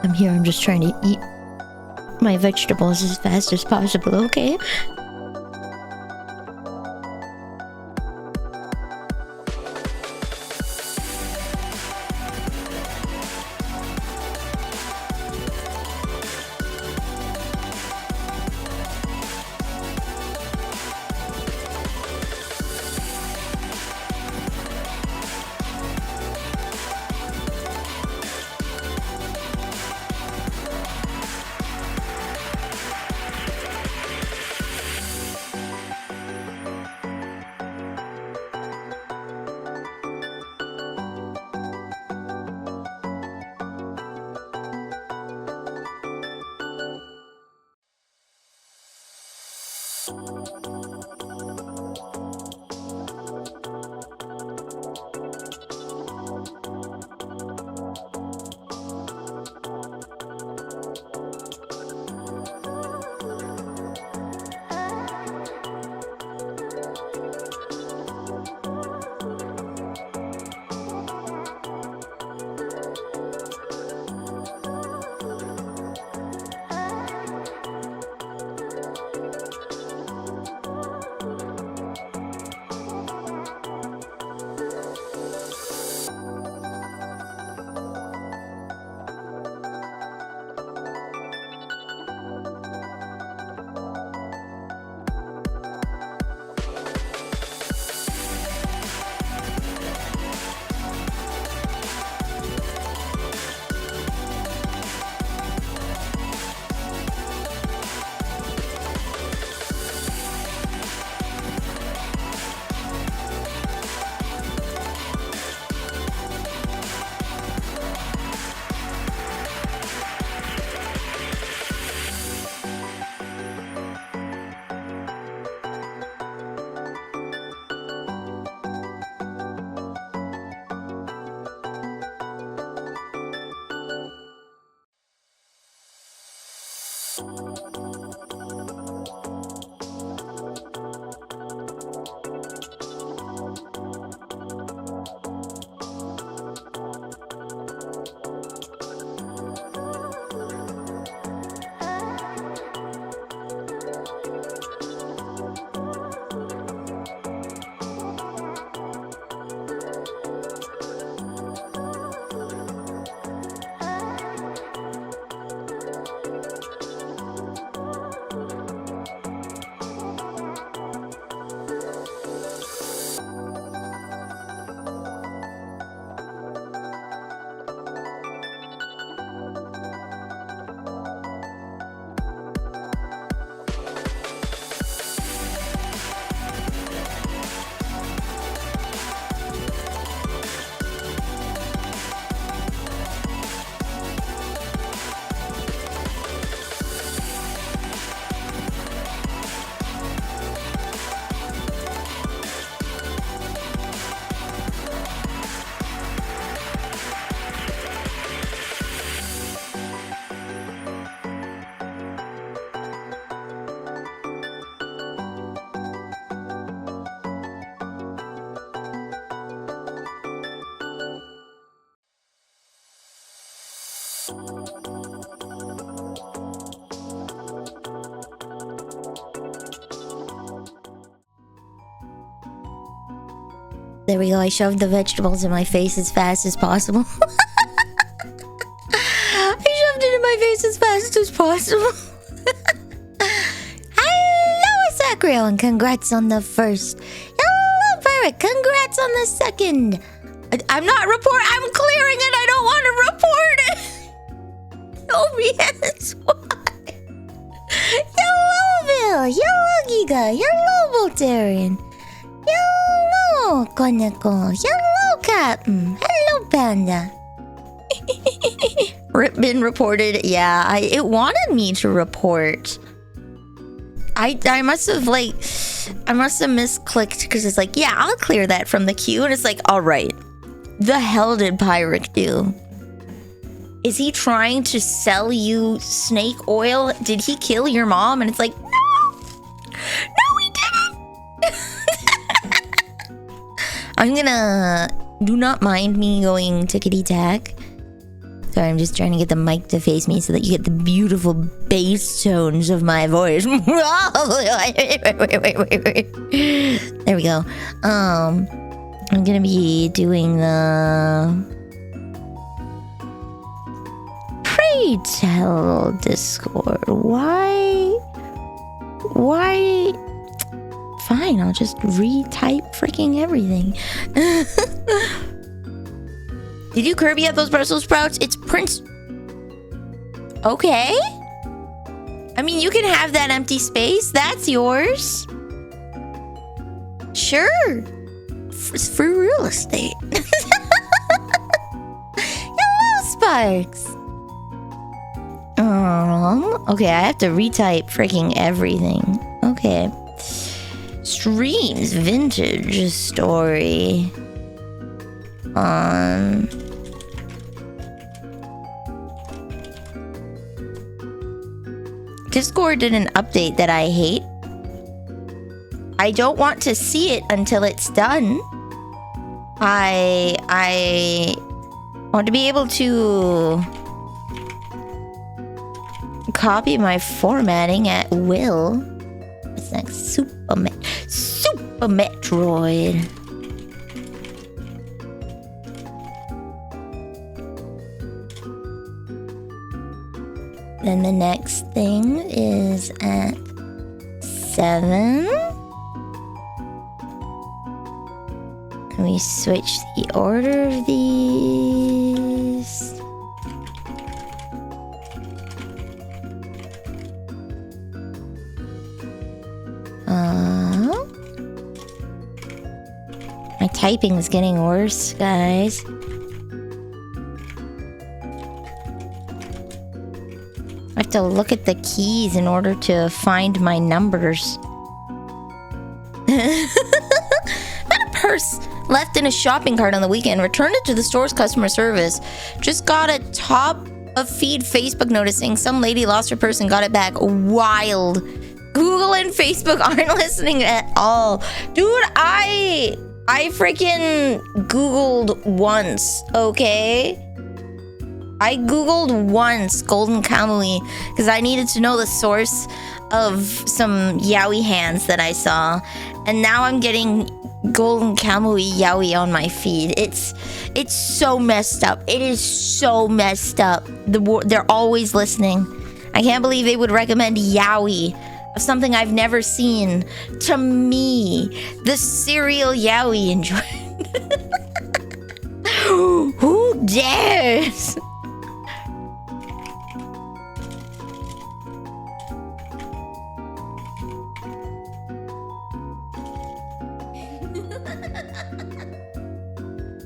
I'm here, I'm just trying to eat my vegetables as fast as possible, okay? There we go. I shoved the vegetables in my face as fast as possible. I shoved it in my face as fast as possible. Hello, Asacrio, and congrats on the first. Hello, Pirate. Congrats on the second. I'm not reporting. I'm clearing it. I don't want to report it. OBS. Why? Hello, Bill. Hello, Giga. Hello, Voltarian. Hello, Koneko. Hello, Captain. Hello, Panda. Been reported. Yeah, it wanted me to report. I must have misclicked because it's like, yeah, I'll clear that from the queue, and it's like, all right, the hell did Pyric do? Is he trying to sell you snake oil? Did he kill your mom? And it's like, no, he didn't. I'm gonna, do not mind me going tickety-tack. Sorry, I'm just trying to get the mic to face me so that you get the beautiful bass tones of my voice. There we go. I'm gonna be doing the... Pray tell, Discord. Why? Fine, I'll just retype freaking everything. Did you Kirby at those Brussels sprouts? It's Prince. Okay. I mean, you can have that empty space. That's yours. Sure. It's free real estate. Hello, Sparks. Okay, I have to retype freaking everything. Okay. Streams vintage story. Discord did an update that I hate. I don't want to see it until it's done. I want to be able to copy my formatting at will. It's like Super Metroid. Then the next thing is at 7. And we switch the order of these. My typing is getting worse, guys. I have to look at the keys in order to find my numbers. Found a purse left in a shopping cart on the weekend. Returned it to the store's customer service. Just got a top a feed Facebook noticing some lady lost her purse and got it back. Wild. Google and Facebook aren't listening at all. Dude, I freaking Googled once, okay? I Googled once Golden Kamui because I needed to know the source of some yaoi hands that I saw. And now I'm getting Golden Kamui yaoi on my feed. It's so messed up. It is so messed up. They're always listening. I can't believe they would recommend yaoi of something I've never seen to me, the serial yaoi enjoy. Who dares?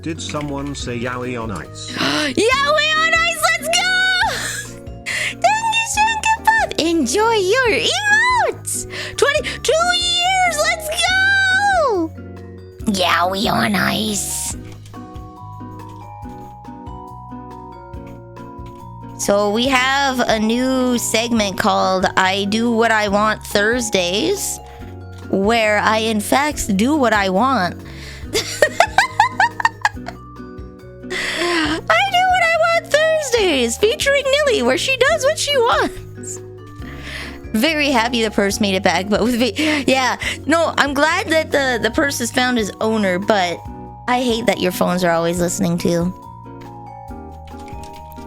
Did someone say yaoi on ice? Yaoi on ice, let's go! Thank you, Shankapop. Enjoy your emotes! 22 years, let's go! Yaoi on ice. So we have a new segment called I Do What I Want Thursdays, where I in fact do what I want. I do what I want Thursdays, featuring Nilly, where she does what she wants. Very happy the purse made it back, but with yeah, no, I'm glad that the purse has found his owner, but I hate that your phones are always listening too.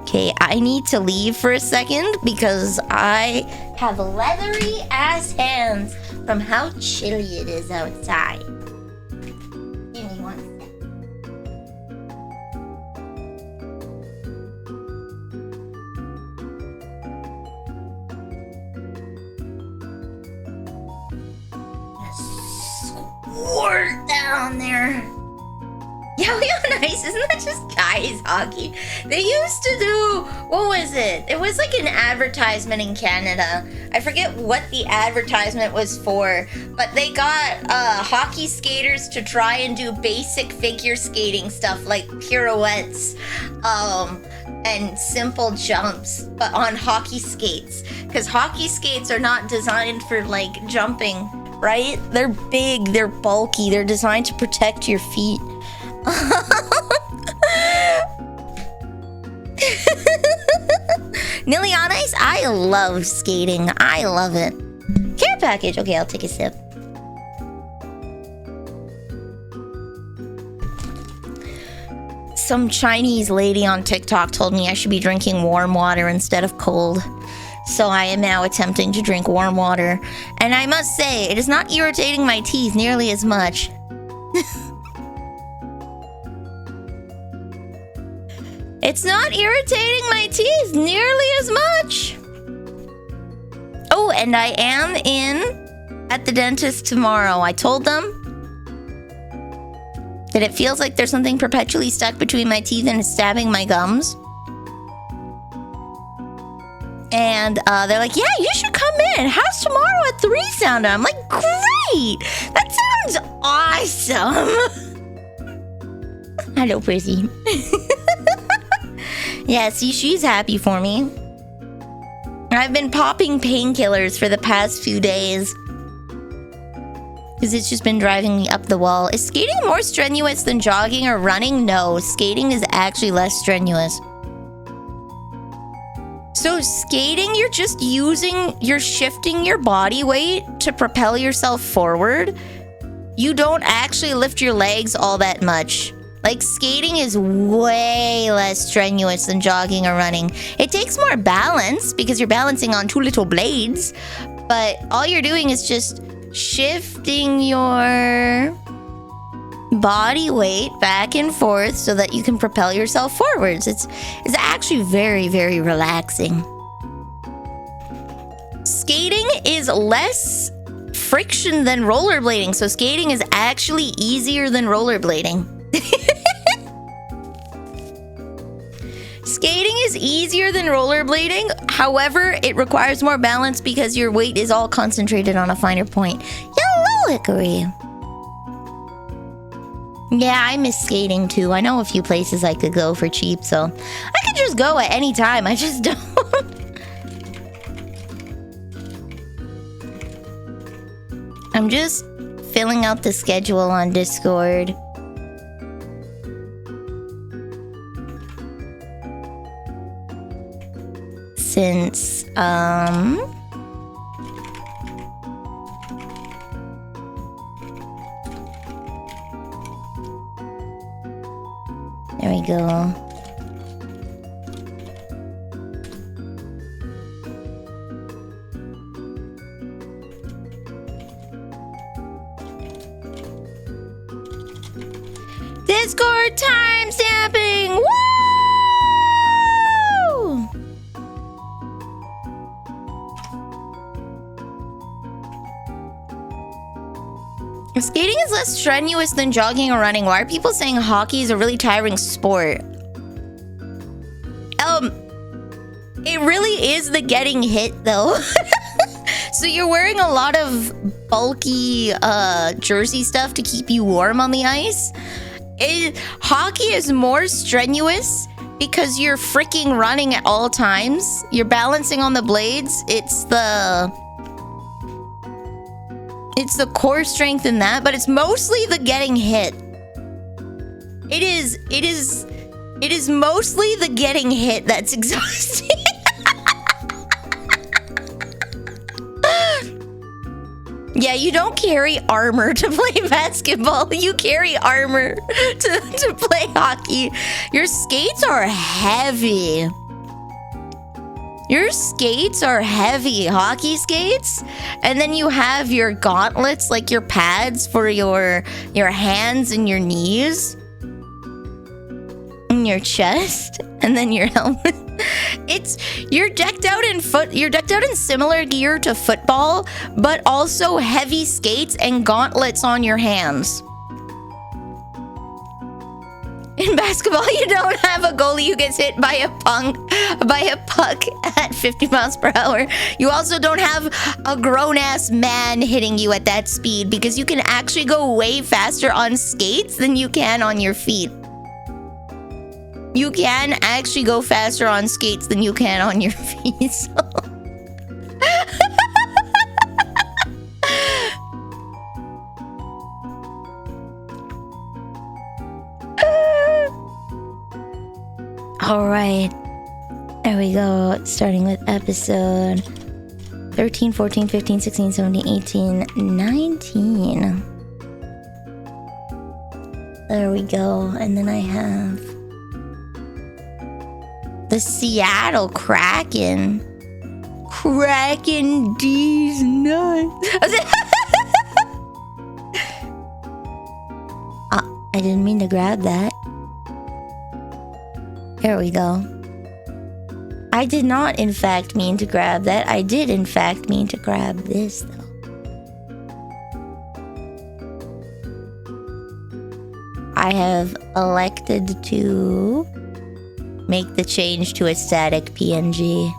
Okay, I need to leave for a second because I have leathery ass hands from how chilly it is outside. Give me one second. Squirt down there. Yaoi on Ice, isn't that just guys hockey? They used to do, what was it? It was like an advertisement in Canada. I forget what the advertisement was for, but they got hockey skaters to try and do basic figure skating stuff like pirouettes and simple jumps, but on hockey skates. Because hockey skates are not designed for like jumping, right? They're big, they're bulky, they're designed to protect your feet. Nilly on Ice, I love skating. I love it. Care package. Okay, I'll take a sip. Some Chinese lady on TikTok told me I should be drinking warm water instead of cold. So I am now attempting to drink warm water. And I must say, it is not irritating my teeth nearly as much. It's not irritating my teeth nearly as much. Oh, and I am in at the dentist tomorrow. I told them that it feels like there's something perpetually stuck between my teeth and it's stabbing my gums. And they're like, yeah, you should come in. How's tomorrow at 3 sound? I'm like, great. That sounds awesome. Hello, Prissy. Yeah, see, she's happy for me. I've been popping painkillers for the past few days because it's just been driving me up the wall. Is skating more strenuous than jogging or running? No, skating is actually less strenuous. So skating, you're shifting your body weight to propel yourself forward. You don't actually lift your legs all that much. Like, skating is way less strenuous than jogging or running. It takes more balance because you're balancing on 2 little blades, but all you're doing is just shifting your body weight back and forth so that you can propel yourself forwards. It's actually very, very relaxing. Skating is less friction than rollerblading, so skating is actually easier than rollerblading. Skating is easier than rollerblading. However, it requires more balance because your weight is all concentrated on a finer point. Yellow Hickory. Yeah, I miss skating too. I know a few places I could go for cheap, so I could just go at any time. I just don't. I'm just filling out the schedule on Discord. Since, there we go. Discord time stamping! Woo! If skating is less strenuous than jogging or running, why are people saying hockey is a really tiring sport? It really is the getting hit though. So you're wearing a lot of bulky jersey stuff to keep you warm on the ice. Hockey is more strenuous because you're freaking running at all times. You're balancing on the blades. It's the core strength in that, but it's mostly the getting hit. It is mostly the getting hit that's exhausting. Yeah, you don't carry armor to play basketball. You carry armor to play hockey. Your skates are heavy. Your skates are heavy, hockey skates. And then you have your gauntlets, like your pads for your hands and your knees. And your chest. And then your helmet. You're decked out in similar gear to football, but also heavy skates and gauntlets on your hands. In basketball, you don't have a goalie who gets hit by a puck at 50 miles per hour. You also don't have a grown-ass man hitting you at that speed because you can actually go way faster on skates than you can on your feet. You can actually go faster on skates than you can on your feet. So. All right. There we go. Starting with episode 13, 14, 15, 16, 17, 18, 19. There we go. And then I have the Seattle Kraken. Kraken D's nuts. I didn't mean to grab that. There we go. I did not, in fact, mean to grab that. I did, in fact, mean to grab this, though. I have elected to make the change to a static PNG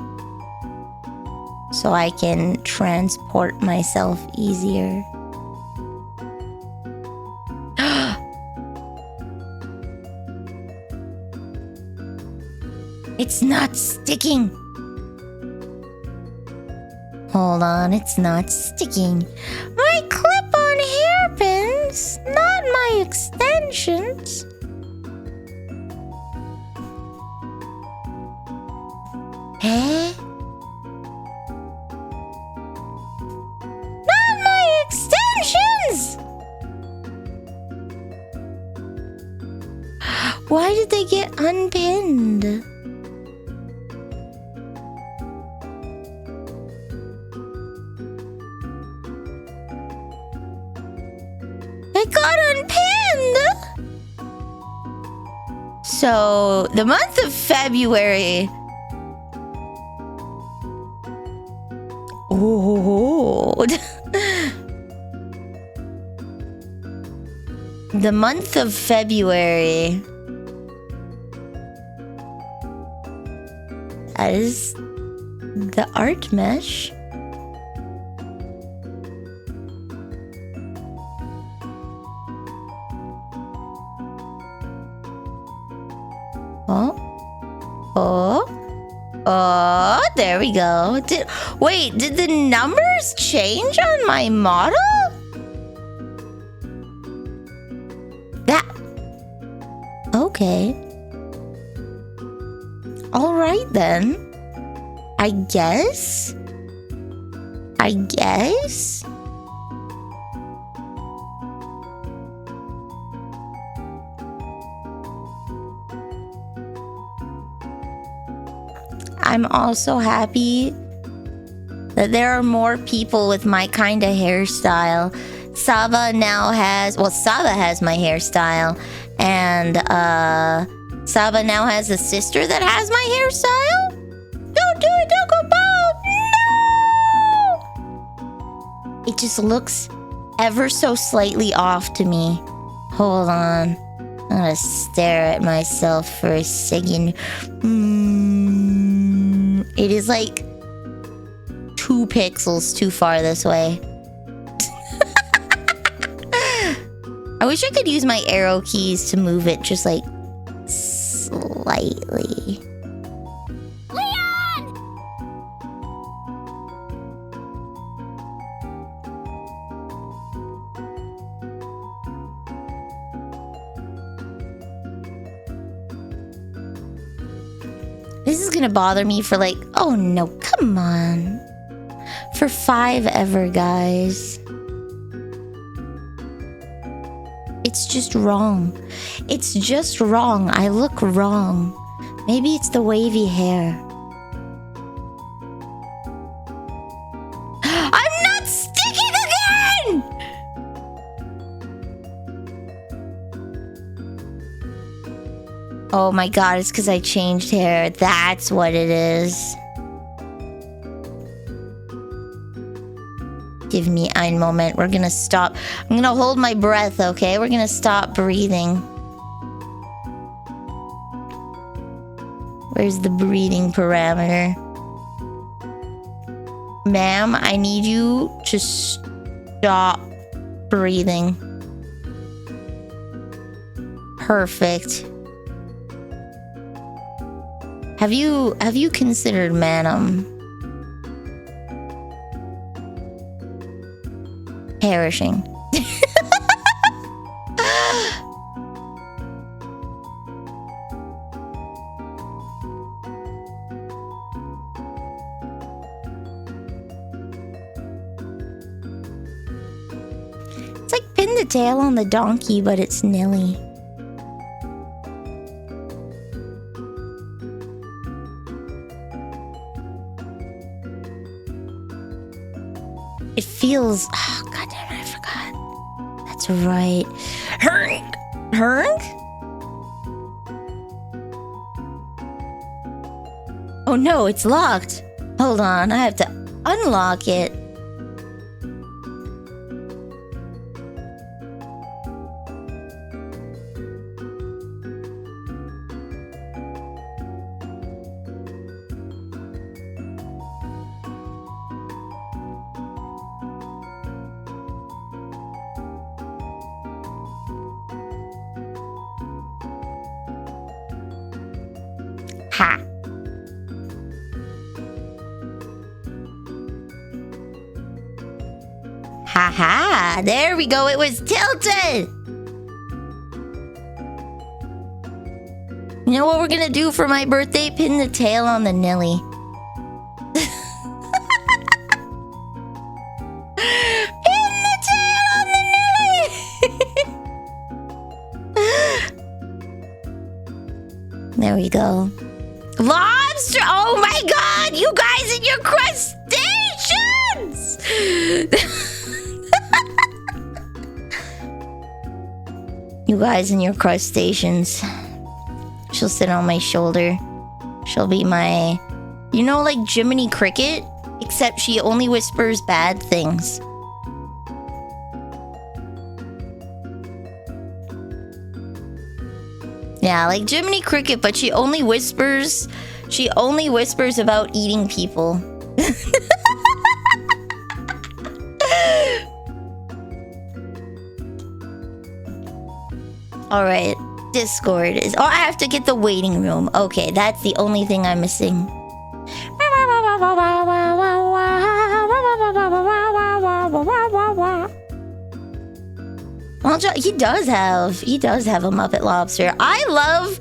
so I can transport myself easier. It's not sticking. Hold on, it's not sticking. My clip-on hairpins, not my extensions. Eh? Not my extensions! Why did they get unpinned? They got unpinned! So, the month of February... Oh, the month of February. That is the art mesh. Oh. Oh. Oh, there we go. Wait, did the numbers change on my model? That... Okay. Alright then. I guess? I'm also happy that there are more people with my kind of hairstyle. Saba now has... Well, Saba has my hairstyle. And, Saba now has a sister that has my hairstyle? Don't do it, don't go bald! No! It just looks ever so slightly off to me. Hold on. I'm gonna stare at myself for a second. It is like 2 pixels too far this way. I wish I could use my arrow keys to move it just like slightly. Leon! This is gonna bother me for like, oh no, come on. For 5 ever, guys. It's just wrong. It's just wrong. I look wrong. Maybe it's the wavy hair. I'm not sticking again! Oh my god, it's because I changed hair. That's what it is. Give me a moment. We're gonna stop. I'm gonna hold my breath, okay? We're gonna stop breathing. Where's the breathing parameter? Ma'am, I need you to stop breathing. Perfect. Have you considered Manum perishing? It's like pin the tail on the donkey, but it's Nilly. It feels... Oh, God damn it, I forgot. That's right. Herg! Herg? Oh no, it's locked. Hold on, I have to unlock it. Ha. Ha ha. There we go. It was tilted. You know what we're gonna do for my birthday? Pin the tail on the Nilly. Pin the tail on the Nilly. There we go. Lobster! Oh my god! You guys and your crustaceans! You guys and your crustaceans. She'll sit on my shoulder. She'll be my... You know, like Jiminy Cricket? Except she only whispers bad things. Yeah, like Jiminy Cricket, but she only whispers about eating people. All right. Discord is... Oh, I have to get the waiting room. Okay, that's the only thing I'm missing. Well, he does have a Muppet Lobster. I love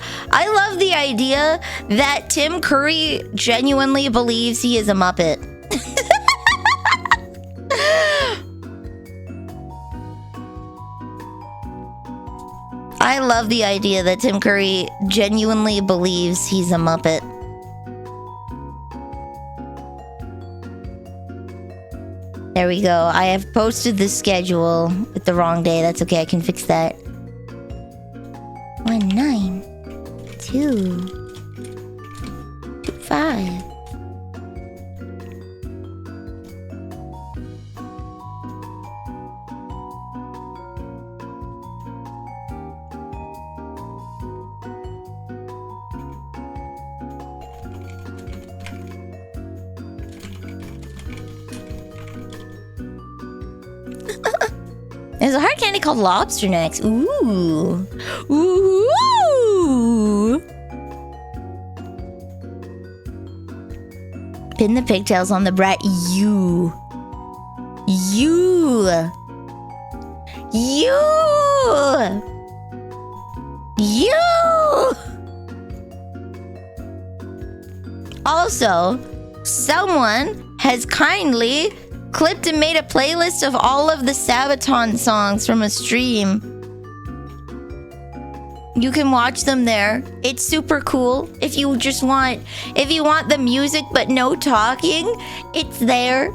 the idea that Tim Curry genuinely believes he is a Muppet. I love the idea that Tim Curry genuinely believes he's a Muppet. There we go. I have posted the schedule with the wrong day. That's okay. I can fix that. 1925. There's a hard candy called Lobster Necks. Ooh. Ooh. Pin the pigtails on the brat. You. Also, someone has kindly clipped and made a playlist of all of the Sabaton songs from a stream. You can watch them there. It's super cool. If you want the music but no talking, it's there.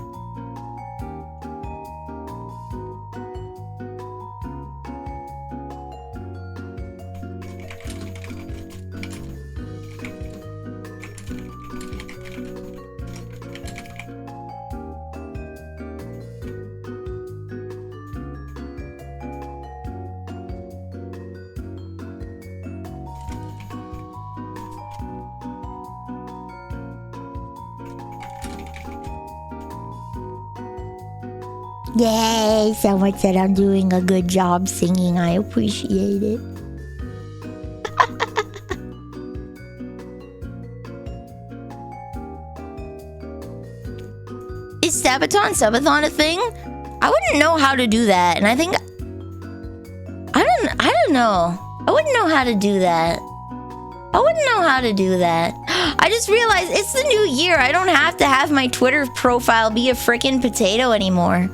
Yay, someone said I'm doing a good job singing. I appreciate it. Is Sabaton a thing? I wouldn't know how to do that, and I think I don't know. I wouldn't know how to do that. I just realized it's the new year. I don't have to have my Twitter profile be a frickin' potato anymore.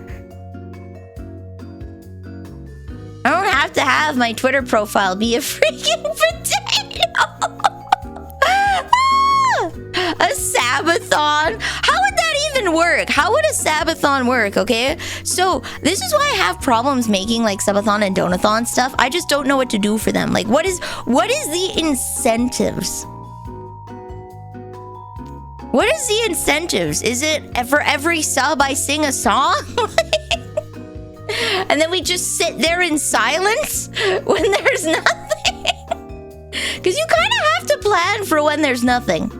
I don't have to have my Twitter profile be a freaking potato. A Sabathon? How would that even work? How would a Sabathon work, okay? So this is why I have problems making like Subathon and Donathon stuff. I just don't know what to do for them. Like what is the incentives? What is the incentives? Is it for every sub I sing a song? And then we just sit there in silence when there's nothing? Because you kind of have to plan for when there's nothing.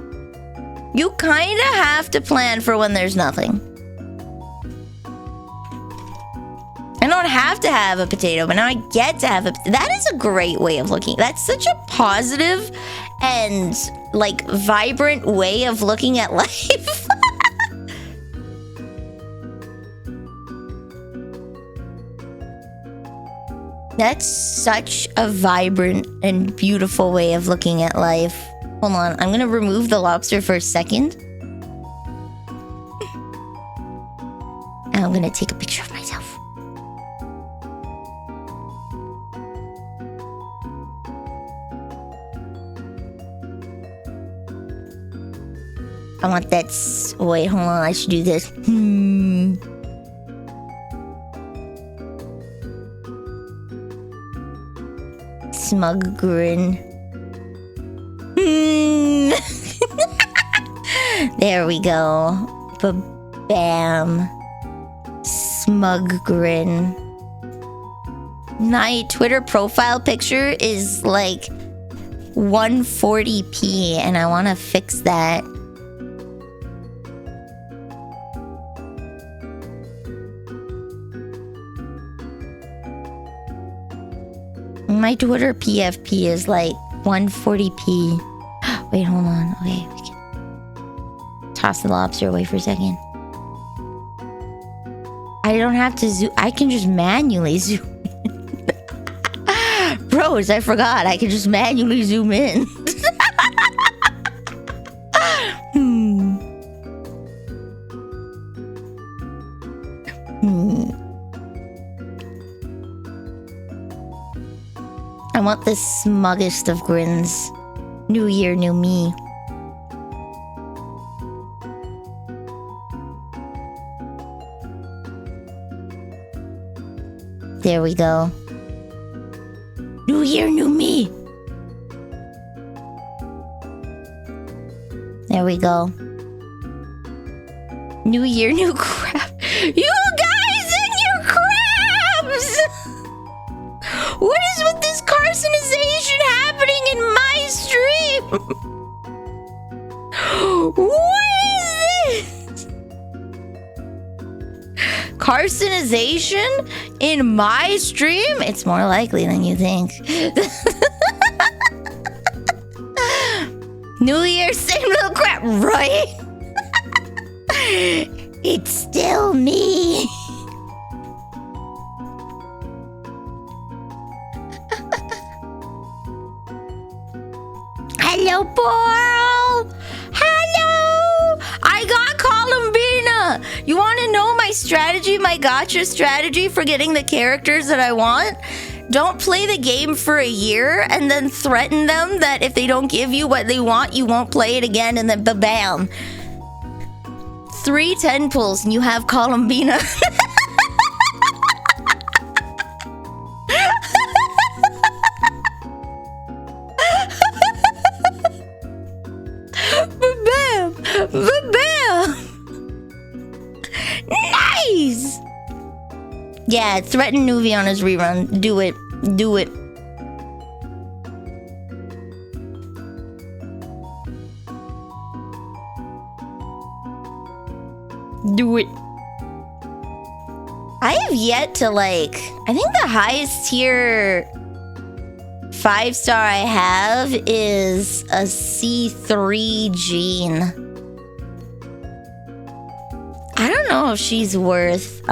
I don't have to have a potato, but now I get to have a... That is a great way of looking. That's such a positive and, like, vibrant way of looking at life. That's such a vibrant and beautiful way of looking at life. Hold on, I'm gonna remove the lobster for a second. And I'm gonna take a picture of myself. I want that... Wait, hold on, I should do this. Smug grin. There we go. Bam. Smug grin. My Twitter profile picture is like 140p and I want to fix that. My Twitter PFP is like 140p. Wait, hold on. Okay, we can toss the lobster away for a second. I don't have to zoom. I can just manually zoom in. Bros, I forgot. I can just manually zoom in. I want the smuggest of grins. New year, new me. There we go. New year, new me. There we go. New year, new crab. You guys and your crabs! What is with this carcinization happening in my stream? What is this? Carcinization in my stream? It's more likely than you think. New Year, same little crap, right? It's still me. Hello, Pearl. Hello. I got Columbina. You want to know my strategy, my gotcha strategy for getting the characters that I want? Don't play the game for a year and then threaten them that if they don't give you what they want, you won't play it again, and then bam. 3 10 pulls and you have Columbina. Bam! Bam! Nice! Yeah, threaten Nuvi on his rerun. Do it. Do it. Do it. I have yet to I think the highest tier 5-star I have is a C3 Jean. I don't know if she's worth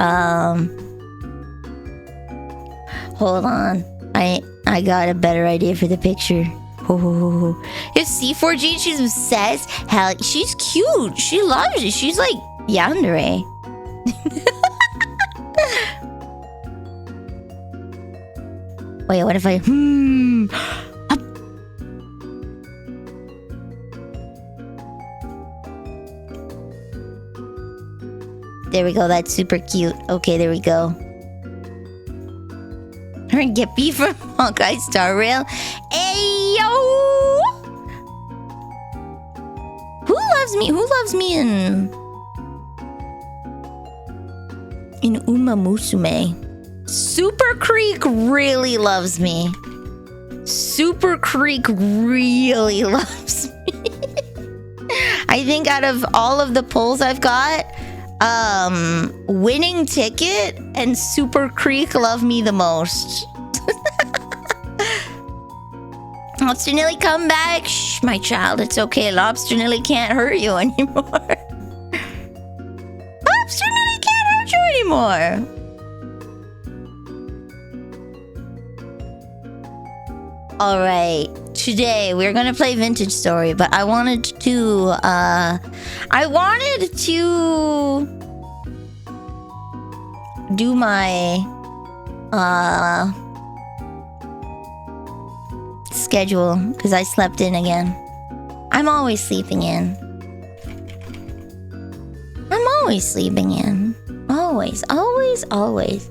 hold on. I got a better idea for the picture. If C4 Jean, she's obsessed. Hell, she's cute. She loves it. She's like yandere. Wait, what if I There we go, that's super cute. Okay, there we go. I'm gonna get beef from Honkai Star Rail. Ayo! Who loves me? Who loves me in Uma Musume? Super Creek really loves me. Super Creek really loves me. I think out of all of the polls I've got, Winning Ticket and Super Creek love me the most. Lobster Nilly, come back. Shh, my child, it's okay. Lobster Nilly can't hurt you anymore. Lobster Nilly can't hurt you anymore. Alright, today we're gonna play Vintage Story, but I wanted to do my schedule because I slept in again. I'm always sleeping in. I'm always sleeping in. Always, always, always.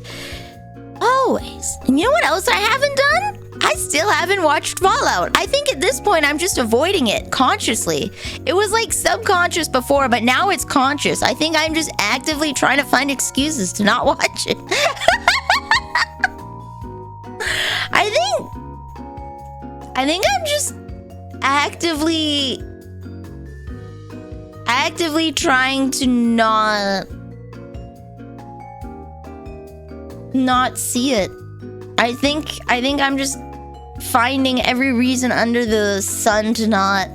Always. And you know what else I haven't done? I still haven't watched Fallout. I think at this point I'm just avoiding it consciously. It was like subconscious before, but now it's conscious. I think I'm just actively trying to find excuses to not watch it. I think I'm just actively trying to not see it. I think I'm just finding every reason under the sun to not.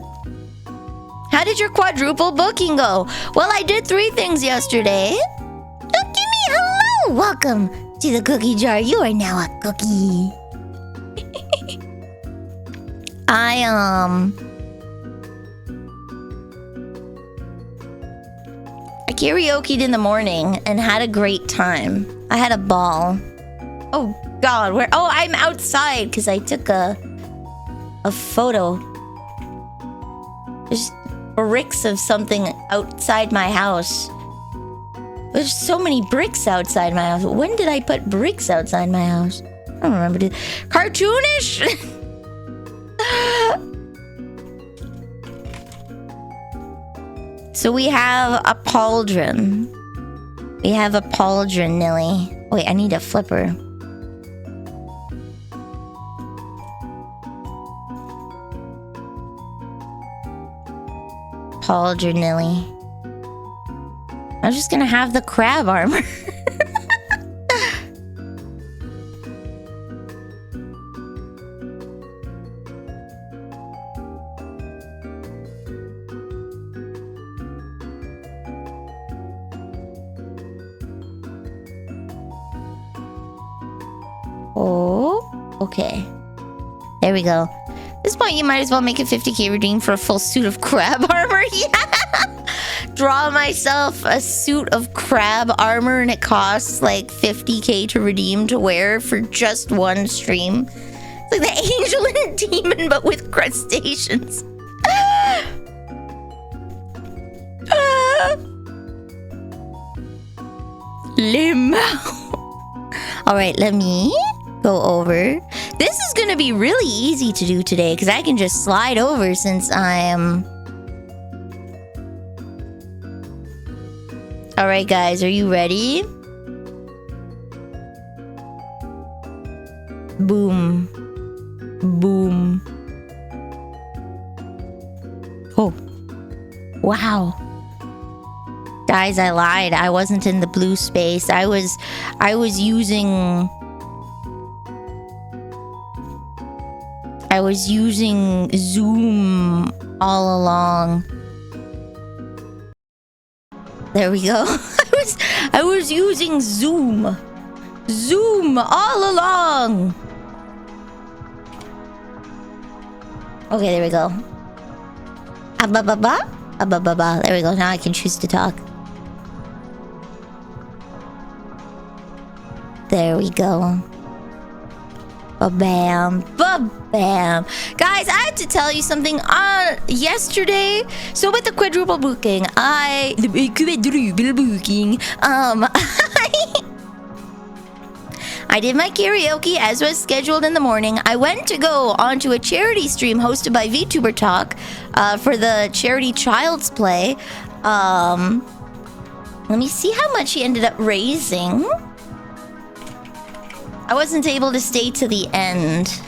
How did your quadruple booking go? Well, I did 3 things yesterday. Cookie me, hello! Welcome to the cookie jar. You are now a cookie. I karaoke'd in the morning and had a great time. I had a ball. Oh God, where? Oh, I'm outside because I took a photo. There's bricks of something outside my house. There's so many bricks outside my house. When did I put bricks outside my house? I don't remember. Cartoonish. So we have a pauldron. We have a pauldron, Nilly. Wait, I need a flipper. Pauldron, Nilly. I'm just gonna have the crab armor. Oh, okay. There we go. At this point, you might as well make a 50k redeem for a full suit of crab armor. Yeah! Draw myself a suit of crab armor and it costs like 50k to redeem to wear for just one stream. It's like the angel and demon, but with crustaceans. Limb. Alright, let me go over. This is gonna be really easy to do today because I can just slide over since I am. Alright guys, are you ready? Boom. Boom. Oh. Wow. Guys, I lied. I wasn't in the blue space. I was using Zoom all along. There we go. I was using Zoom. Zoom all along. Okay, there we go. Ba-ba-ba. Ba-ba-ba. There we go. Now I can choose to talk. There we go. Ba-bam. Ba-bam. Guys, I have to tell you something. Yesterday, so with the quadruple booking, I did my karaoke as was scheduled in the morning. I went to go onto a charity stream hosted by Vtuber Talk for the charity Child's Play. Let me see how much he ended up raising. I wasn't able to stay to the end.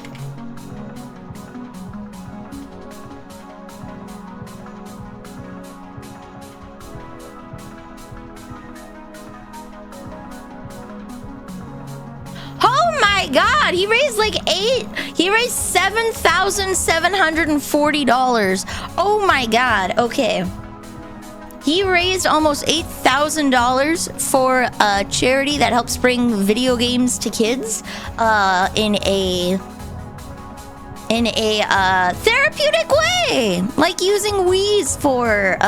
Oh my God, he raised like he raised $7,740. Oh my God, okay. He raised almost $8,000 for a charity that helps bring video games to kids in a therapeutic way, like using Wii's for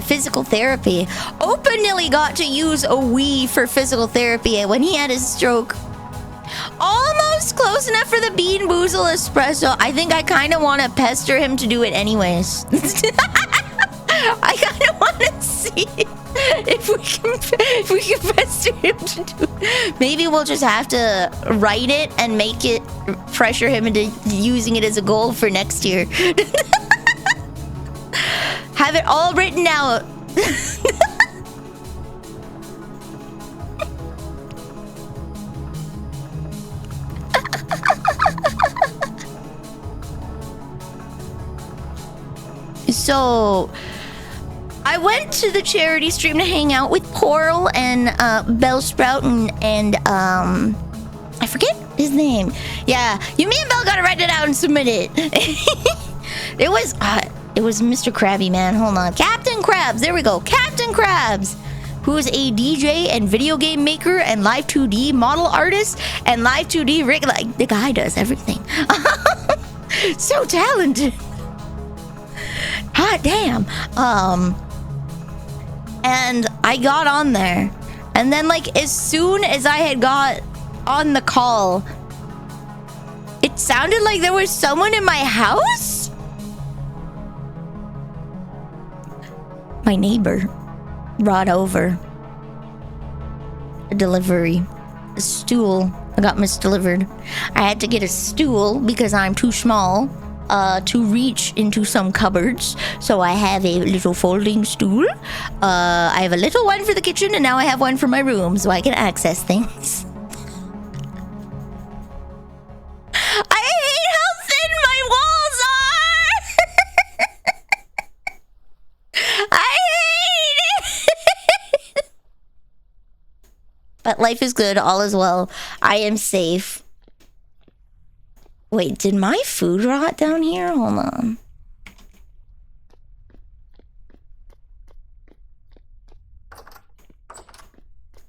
physical therapy. Openly got to use a Wii for physical therapy when he had his stroke. Almost close enough for the Bean Boozle espresso. I think I kind of want to pester him to do it anyways. I kind of want to see if we can pester him to do it. Maybe we'll just have to write it and make it pressure him into using it as a goal for next year. Have it all written out. So, I went to the charity stream to hang out with Coral and Bellsprout I forget his name. Yeah, you, me, and Belle gotta write it out and submit it. It was Mr. Krabby, man. Hold on. Captain Krabs. There we go. Captain Krabs, who is a DJ and video game maker and live 2D model artist and live 2D rig. Like, the guy does everything. So talented. Hot damn. And I got on there. And then, like, as soon as I had got on the call, it sounded like there was someone in my house. My neighbor brought over a delivery, a stool. I got misdelivered. I had to get a stool because I'm too small to reach into some cupboards. So I have a little folding stool. I have a little one for the kitchen, and now I have one for my room so I can access things. I hate how thin my walls are. I hate it. But life is good. All is well. I am safe. Wait, did my food rot down here? Hold on.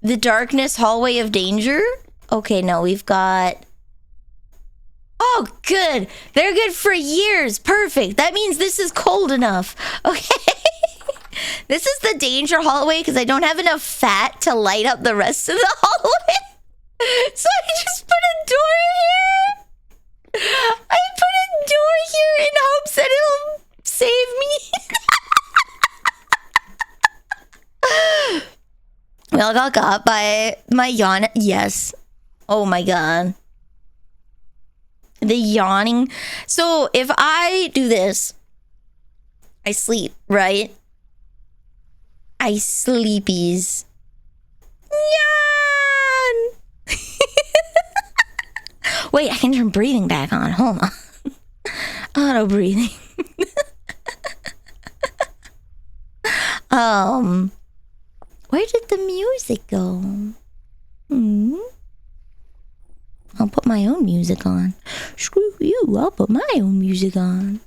The darkness hallway of danger? Okay, no, we've got... Oh, good. They're good for years. Perfect. That means this is cold enough. Okay. This is the danger hallway because I don't have enough fat to light up the rest of the hallway. So I just put a door here. I put a door here in hopes that it'll save me. We all got by my yawn. Yes. Oh my god. The yawning. So if I do this, I sleep, right? I sleepies. Yawn. Wait, I can turn breathing back on. Hold on. Auto breathing. Where did the music go? I'll put my own music on. Screw you, I'll put my own music on.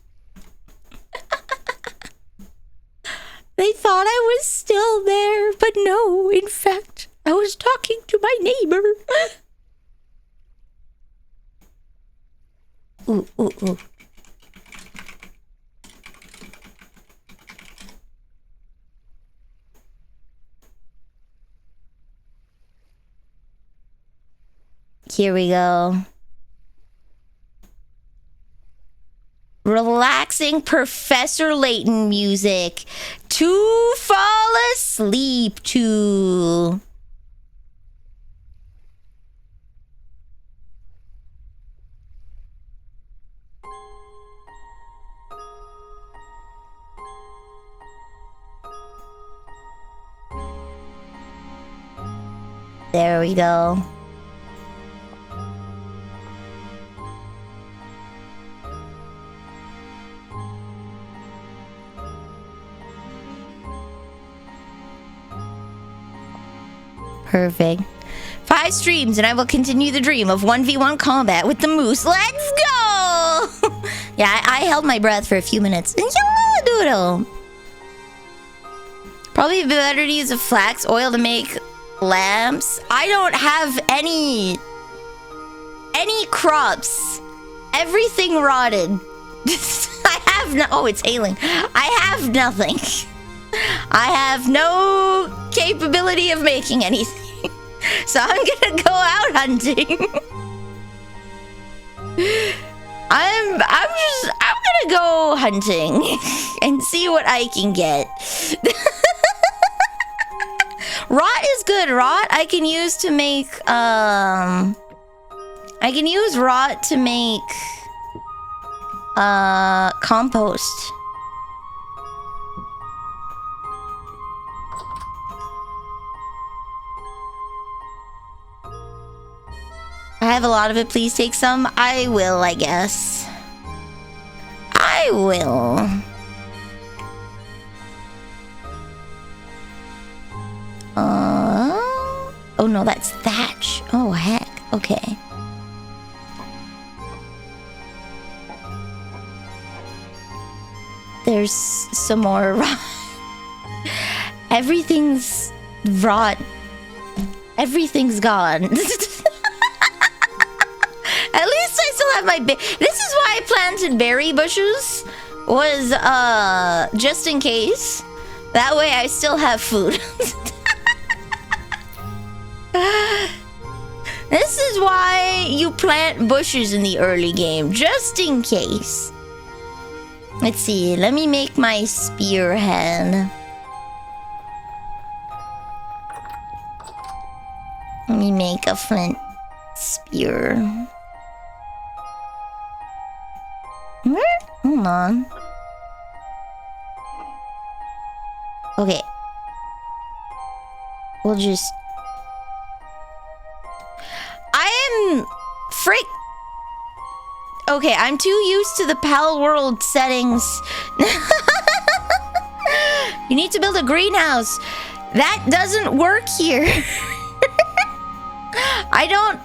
They thought I was still there, but no, in fact, I was talking to my neighbor. Ooh, ooh, ooh. Here we go. Relaxing Professor Layton music to fall asleep to. There we go. Perfect. 5 streams and I will continue the dream of 1v1 combat with the moose. Let's go! Yeah, I held my breath for a few minutes. Doodle. Probably better to use a flax oil to make lamps. I don't have any crops. Everything rotted. I have no... Oh, it's hailing. I have nothing. I have no capability of making anything. So I'm gonna go out hunting. I'm gonna go hunting and see what I can get. Rot is good. Rot I can use to make I can use rot to make compost. I have a lot of it. Please take some. I will, I guess. I will. Oh no, that's thatch. Oh heck. Okay. there's some more rot. Everything's rot. Everything's gone. At least I still have my... This is why I planted berry bushes. Was, just in case. That way I still have food. This is why you plant bushes in the early game. Just in case. Let's see. Let me make my spearhead. Let me make a flint spear. Where? Hold on. Okay. We'll just... I am... Frick... Okay, I'm too used to the PAL world settings. You need to build a greenhouse. That doesn't work here. I don't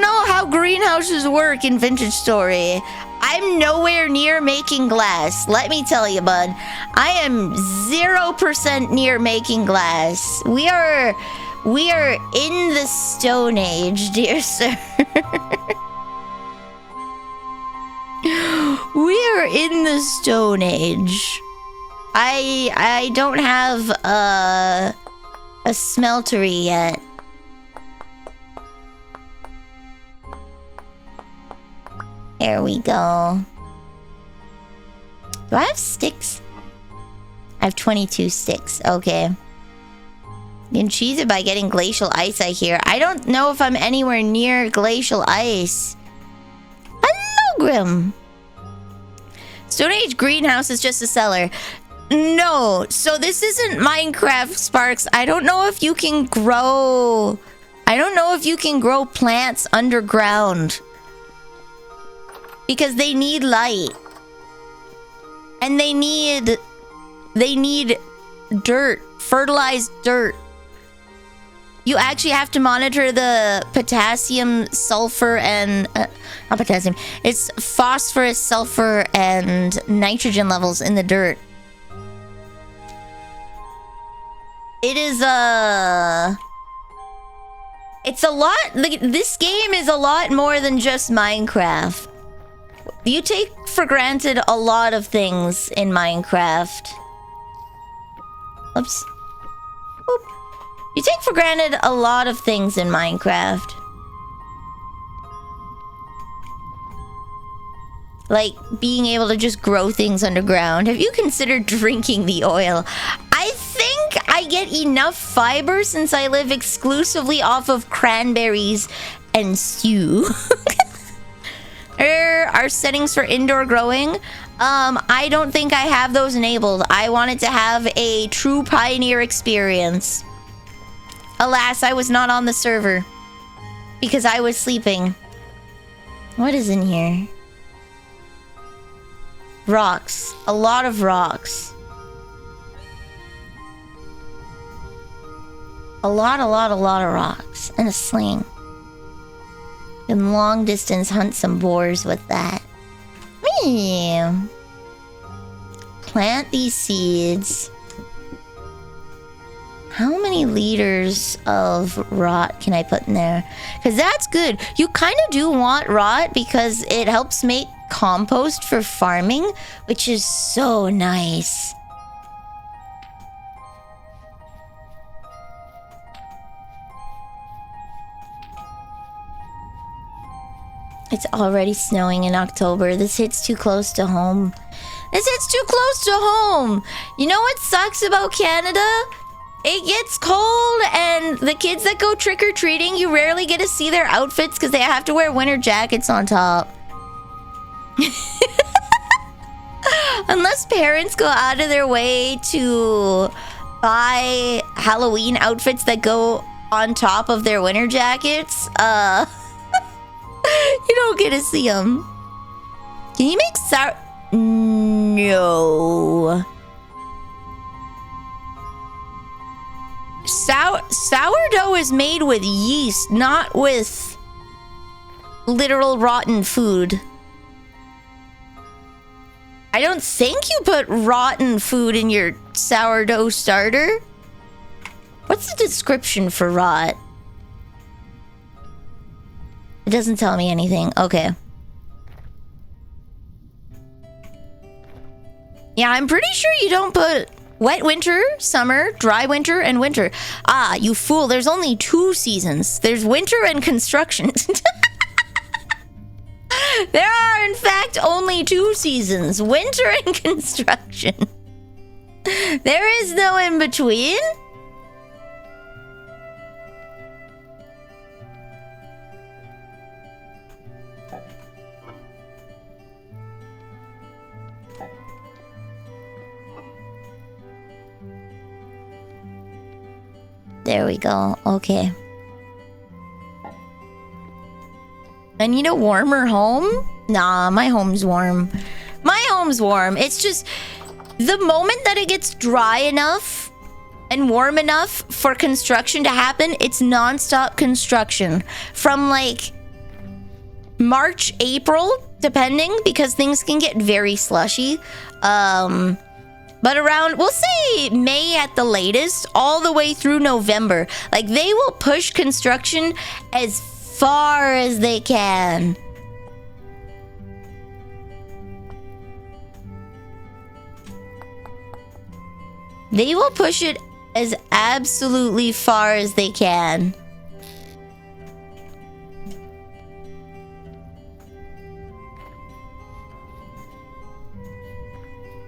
know how greenhouses work in Vintage Story. I'm nowhere near making glass. Let me tell you, bud. I am 0% near making glass. We are in the Stone Age, dear sir. We are in the Stone Age. I don't have a smeltery yet. There we go. Do I have sticks? I have 22 sticks. Okay. You can cheese it by getting glacial ice, I hear. I don't know if I'm anywhere near glacial ice. Hello, Grim. Stone Age greenhouse is just a cellar. No, so this isn't Minecraft, Sparks. I don't know if you can grow... I don't know if you can grow plants underground. Because they need light. And they need dirt. Fertilized dirt. You actually have to monitor the potassium, sulfur, and... not potassium. It's phosphorus, sulfur, and nitrogen levels in the dirt. It is it's a lot... Like, this game is a lot more than just Minecraft. You take for granted a lot of things in Minecraft. Oops. Oop. You take for granted a lot of things in Minecraft. Like being able to just grow things underground. Have you considered drinking the oil? I think I get enough fiber since I live exclusively off of cranberries and stew. Are settings for indoor growing? I don't think I have those enabled. I wanted to have a true pioneer experience. Alas, I was not on the server because I was sleeping. What is in here? Rocks. A lot of rocks. A lot of rocks. And a sling. And long distance hunt some boars with that. Plant these seeds. How many liters of rot can I put in there? Because that's good. You kind of do want rot because it helps make compost for farming, which is so nice. It's already snowing in October. This hits too close to home. This hits too close to home. You know what sucks about Canada? It gets cold, and the kids that go trick-or-treating, you rarely get to see their outfits because they have to wear winter jackets on top. Unless parents go out of their way to buy Halloween outfits that go on top of their winter jackets, you don't get to see them. Can you make sour... No. Sourdough is made with yeast, not with literal rotten food. I don't think you put rotten food in your sourdough starter. What's the description for rot? It doesn't tell me anything. Okay. Yeah, I'm pretty sure you don't put wet winter, summer, dry winter, and winter. Ah, you fool. There's only 2 seasons. There's winter and construction. There are, in fact, only 2 seasons. Winter and construction. There is no in between. There we go. Okay. I need a warmer home? Nah, my home's warm. My home's warm. It's just the moment that it gets dry enough and warm enough for construction to happen, it's non-stop construction. From like March, April, depending, because things can get very slushy. But around, we'll say May at the latest, all the way through November. Like, they will push construction as far as they can. They will push it as absolutely far as they can.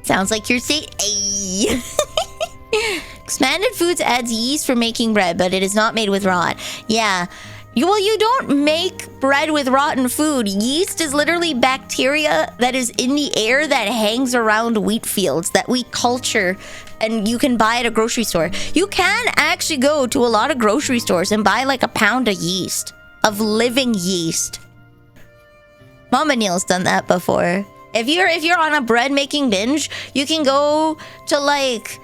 Sounds like you're saying, ay. Expanded Foods adds yeast for making bread, but it is not made with rot. Yeah. You don't make bread with rotten food. Yeast is literally bacteria that is in the air that hangs around wheat fields that we culture and you can buy at a grocery store. You can actually go to a lot of grocery stores and buy like a pound of yeast, of living yeast. Mama Neil's done that before. If you're on a bread making binge, you can go to like...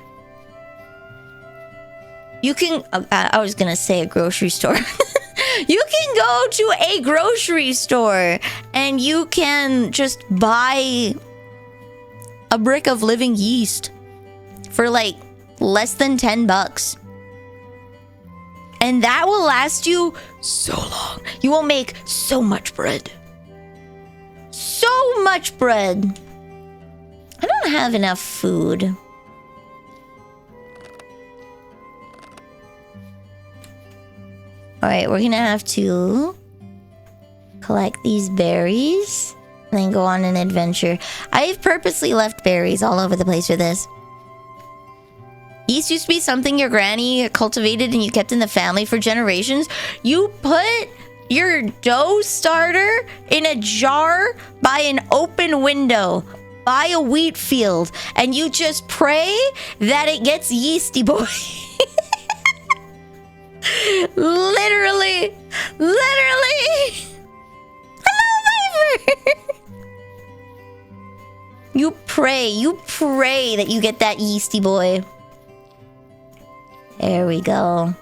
You can... I was gonna say a grocery store. You can go to a grocery store and you can just buy a brick of living yeast for like less than $10. And that will last you so long. You will make so much bread. So much bread. I don't have enough food. Alright, we're gonna have to collect these berries and then go on an adventure. I've purposely left berries all over the place for this. Yeast used to be something your granny cultivated and you kept in the family for generations. You put your dough starter in a jar by an open window, by a wheat field, and you just pray that it gets yeasty, boy. Literally. Hello, Viper. You pray that you get that yeasty boy. There we go.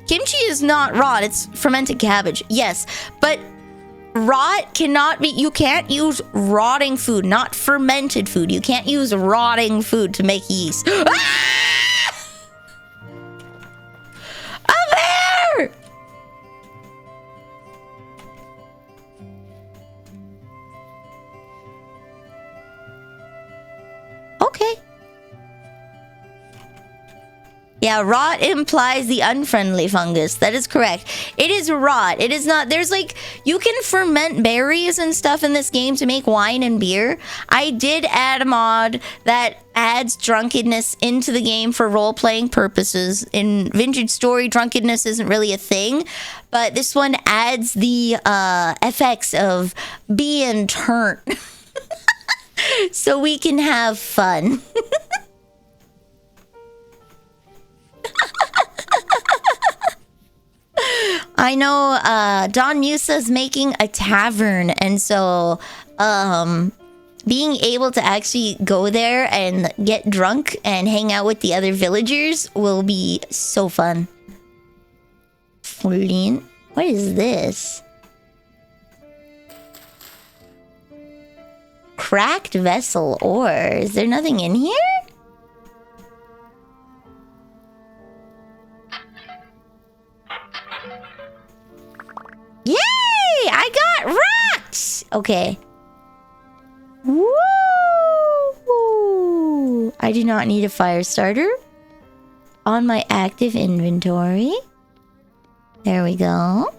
Kimchi is not rot, it's fermented cabbage. Yes, but rot cannot be... You can't use rotting food, not fermented food. You can't use rotting food to make yeast. Ah! Up here! Okay. Yeah, rot implies the unfriendly fungus. That is correct. It is rot. It is not... There's like... You can ferment berries and stuff in this game to make wine and beer. I did add a mod that adds drunkenness into the game for role-playing purposes. In Vintage Story, drunkenness isn't really a thing. But this one adds the effects of being turned. So we can have fun. I know Don Musa's making a tavern, and so being able to actually go there and get drunk and hang out with the other villagers will be so fun. What is this? Cracked vessel ore. Is there nothing in here? Yay! I got rocks! Okay. Woo! I do not need a fire starter. On my active inventory. There we go.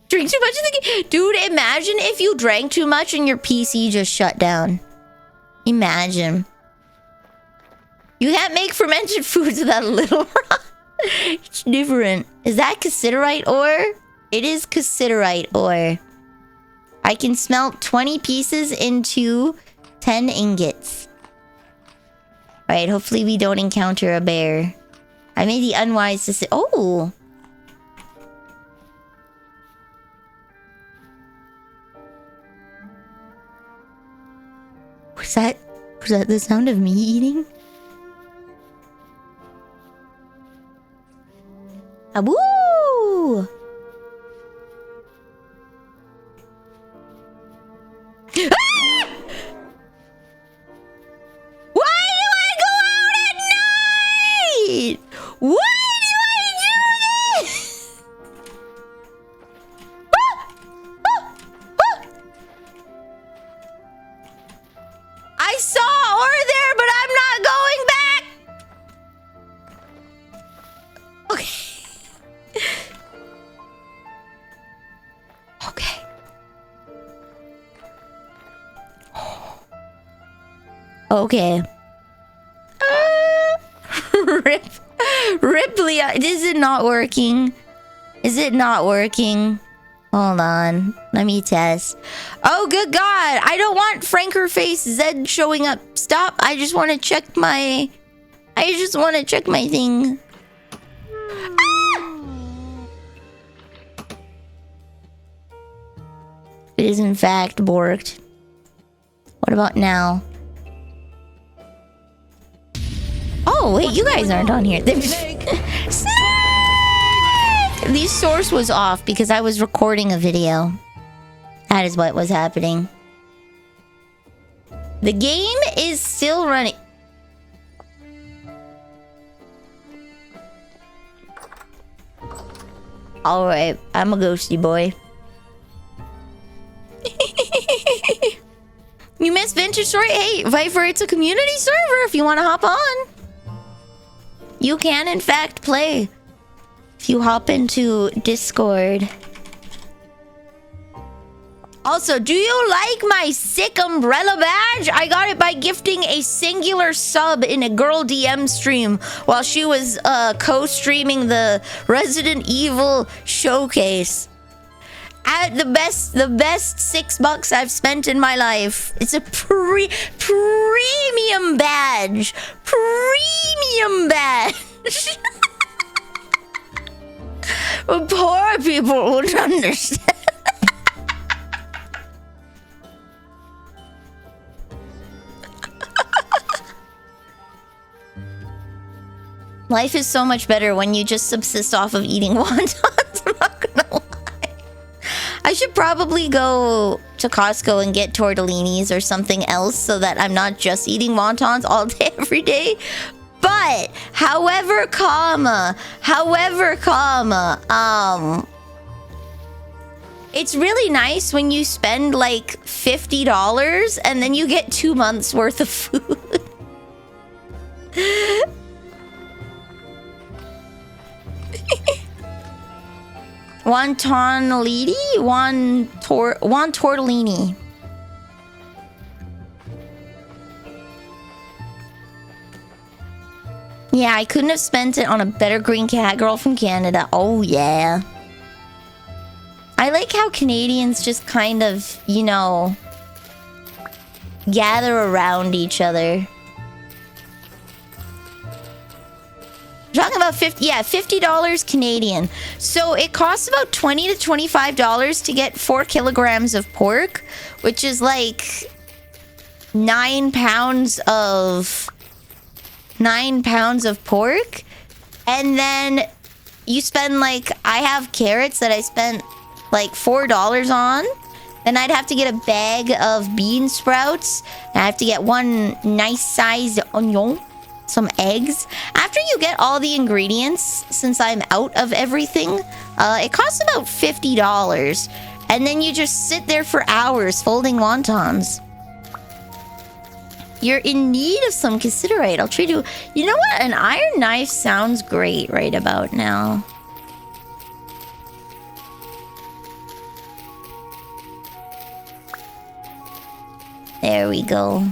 Drink too much of the game. Dude, imagine if you drank too much and your PC just shut down. Imagine. You can't make fermented foods without a little rock. It's different. Is that cassiterite ore? It is cassiterite ore. I can smelt 20 pieces into 10 ingots. Alright, hopefully we don't encounter a bear. I made the unwise decision. Oh! Was that the sound of me eating? Aboo! Ah! Why do I go out at night? Why do I do this? Ah! Ah! Ah! I saw ore there, but I'm not going back. Okay. Okay. Okay. Ripley, is it not working? Is it not working? Hold on. Let me test. Oh, good God. I don't want Frankerface Zed showing up. Stop. I just want to check my... thing. Ah! It is in fact borked. What about now? Oh, wait, you guys aren't on here. Snake! The source was off because I was recording a video. That is what was happening. The game is still running. Alright, I'm a ghosty boy. You missed Vintage Story? Hey, Viper, it's a community server if you want to hop on. You can, in fact, play. If you hop into Discord. Also, do you like my sick umbrella badge? I got it by gifting a singular sub in a girl DM stream while she was co-streaming the Resident Evil showcase. At the best $6 I've spent in my life. It's a premium badge. Premium badge. Poor people would understand. Life is so much better when you just subsist off of eating wontons. I'm not gonna lie. I should probably go to Costco and get tortellinis or something else so that I'm not just eating wontons all day, every day. But, however, it's really nice when you spend like $50 and then you get 2 months worth of food. Tortellini. Yeah, I couldn't have spent it on a better green cat girl from Canada. Oh, yeah. I like how Canadians just kind of, you know, gather around each other. Talking about $50 Canadian. So it costs about $20 to $25 to get 4 kilograms of pork, which is like 9 pounds of pork. And then you spend like, I have carrots that I spent like $4 on, Then I'd have to get a bag of bean sprouts. I have to get one nice sized onion. Some eggs. After you get all the ingredients, since I'm out of everything, it costs about $50. And then you just sit there for hours folding wontons. You're in need of some considerate. I'll treat you. You know what? An iron knife sounds great right about now. There we go.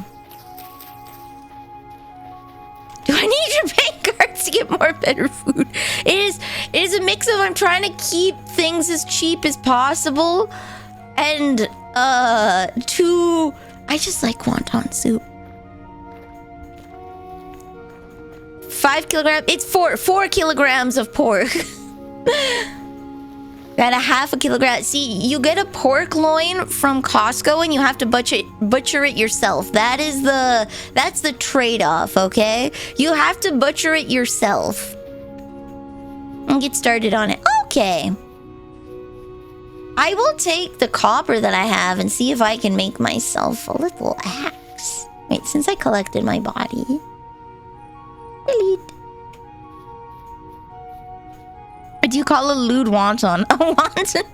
Do I need your bank cards to get more better food? It is a mix of I'm trying to keep things as cheap as possible, and I just like wonton soup. 5 kilograms. It's 4 kilograms of pork. Got a half a kilogram. See, you get a pork loin from Costco and you have to butcher it yourself. That's the trade-off, okay? You have to butcher it yourself. And get started on it. Okay. I will take the copper that I have and see if I can make myself a little axe. Wait, since I collected my body. Delete. What do you call a lewd wonton? A wonton?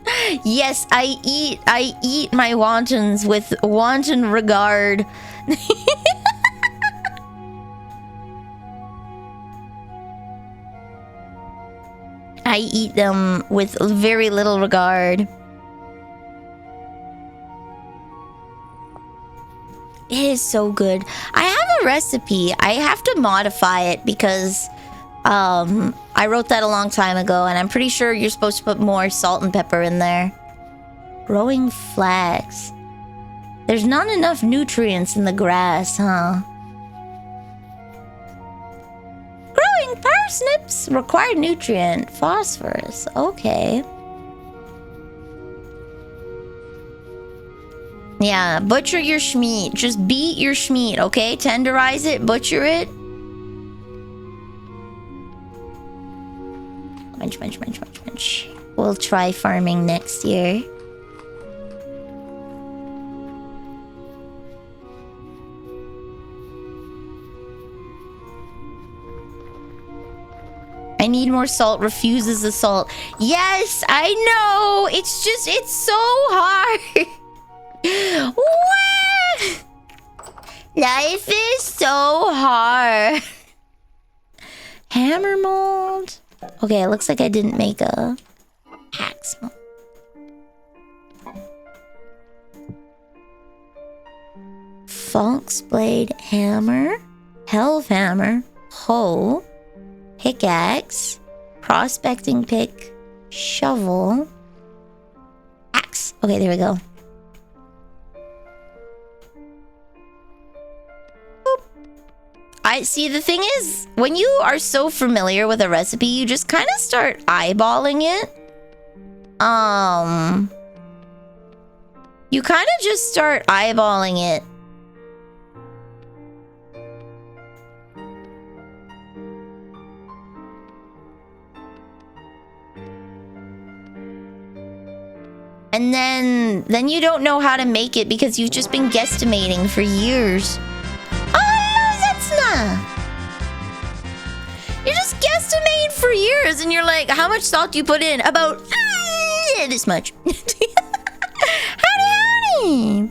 Yes, I eat my wontons with wanton regard. I eat them with very little regard. It is so good. I have a recipe. I have to modify it because I wrote that a long time ago, and I'm pretty sure you're supposed to put more salt and pepper in there. Growing flax. There's not enough nutrients in the grass, huh? Growing parsnips. Required nutrient. Phosphorus. Okay. Yeah, butcher your schmeat. Just beat your schmeat, okay? Tenderize it, butcher it. Munch, munch, munch, munch, munch. We'll try farming next year. I need more salt. Refuses the salt. Yes, I know. It's so hard. What? Life is so hard. Hammer mold. Okay, it looks like I didn't make a axe mold. Fox blade hammer. Helve hammer. Hoe. Pickaxe. Prospecting pick. Shovel. Axe. Okay, there we go. I see. The thing is, when you are so familiar with a recipe, you just kind of start eyeballing it. You kind of just start eyeballing it. And then you don't know how to make it because you've just been guesstimating for years. You just guesstimate for years and you're like, how much salt do you put in? About this much. Howdy.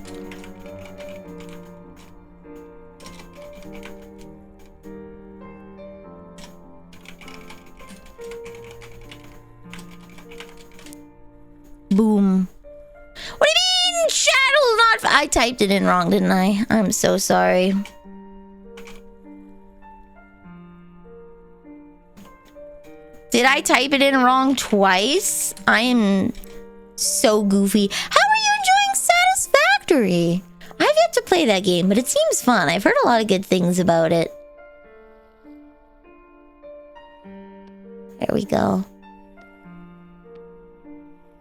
Boom. What do you mean? Shadow not... I typed it in wrong, didn't I? I'm so sorry. Did I type it in wrong twice? I am so goofy. How are you enjoying Satisfactory? I've yet to play that game, but it seems fun. I've heard a lot of good things about it. There we go.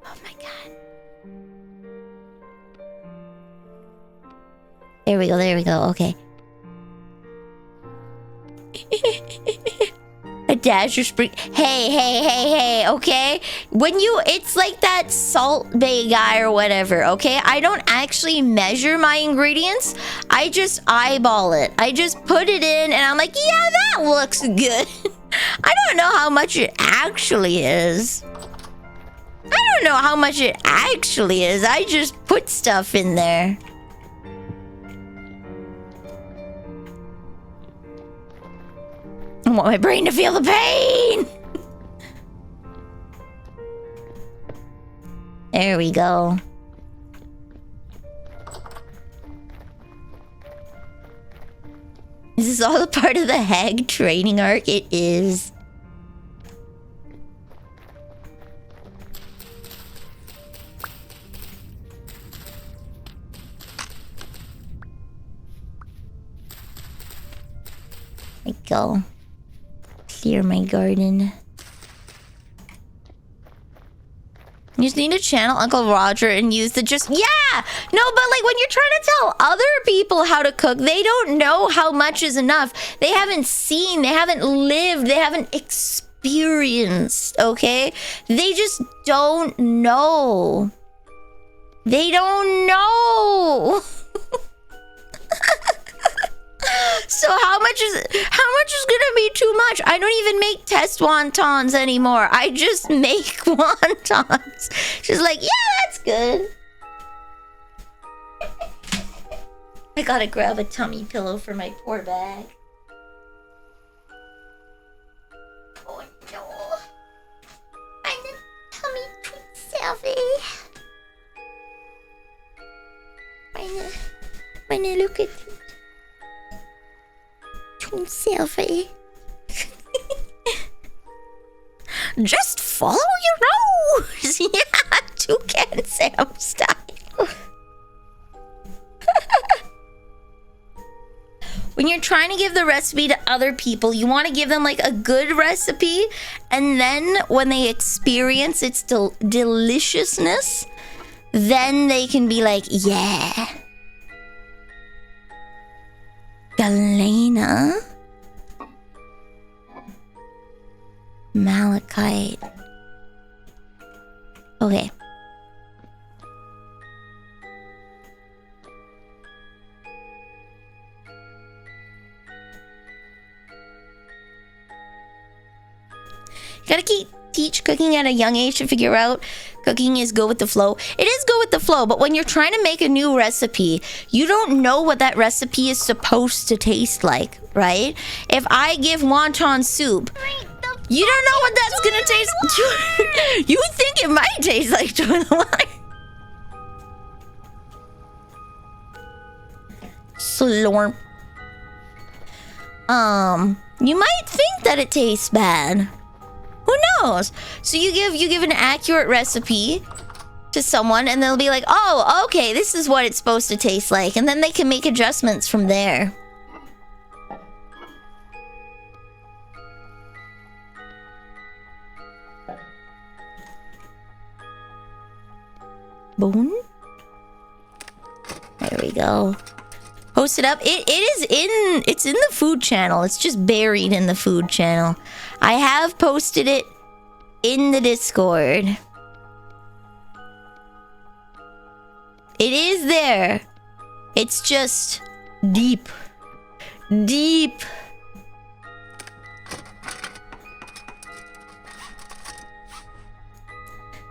Oh my god. There we go, there we go. Okay. I dash of spring. Hey, okay? When you, it's like that Salt Bay guy or whatever, okay? I don't actually measure my ingredients. I just eyeball it. I just put it in and I'm like, yeah, that looks good. I don't know how much it actually is. I don't know how much it actually is. I just put stuff in there. I want my brain to feel the pain. There we go. Is this all a part of the hag training arc? It is. There we go. Clear my garden. You just need to channel Uncle Roger and use the just... Yeah! No, but like when you're trying to tell other people how to cook, they don't know how much is enough. They haven't seen, they haven't lived, they haven't experienced, okay? They just don't know. They don't know. So how much is gonna be too much? I don't even make test wontons anymore. I just make wontons. She's like, yeah, that's good. I gotta grab a tummy pillow for my poor bag. Oh no. I'm the tummy selfie. When I look at it. Selfie. Just follow your nose. Yeah, Toucan Sam style. When you're trying to give the recipe to other people, you want to give them like a good recipe, and then when they experience its deliciousness, then they can be like, yeah. Galena. Malachite. Okay. You gotta teach cooking at a young age to figure out cooking is go with the flow. It is go with the flow, but when you're trying to make a new recipe, you don't know what that recipe is supposed to taste like, right? If I give wonton soup, you don't know what that's gonna taste. You think it might taste like toilet water. Slurp. You might think that it tastes bad. Who knows? So you give an accurate recipe to someone and they'll be like, oh, okay, this is what it's supposed to taste like. And then they can make adjustments from there. Boom. There we go. Post it up. It's in the food channel. It's just buried in the food channel. I have posted it in the Discord. It is there. It's just deep. Deep.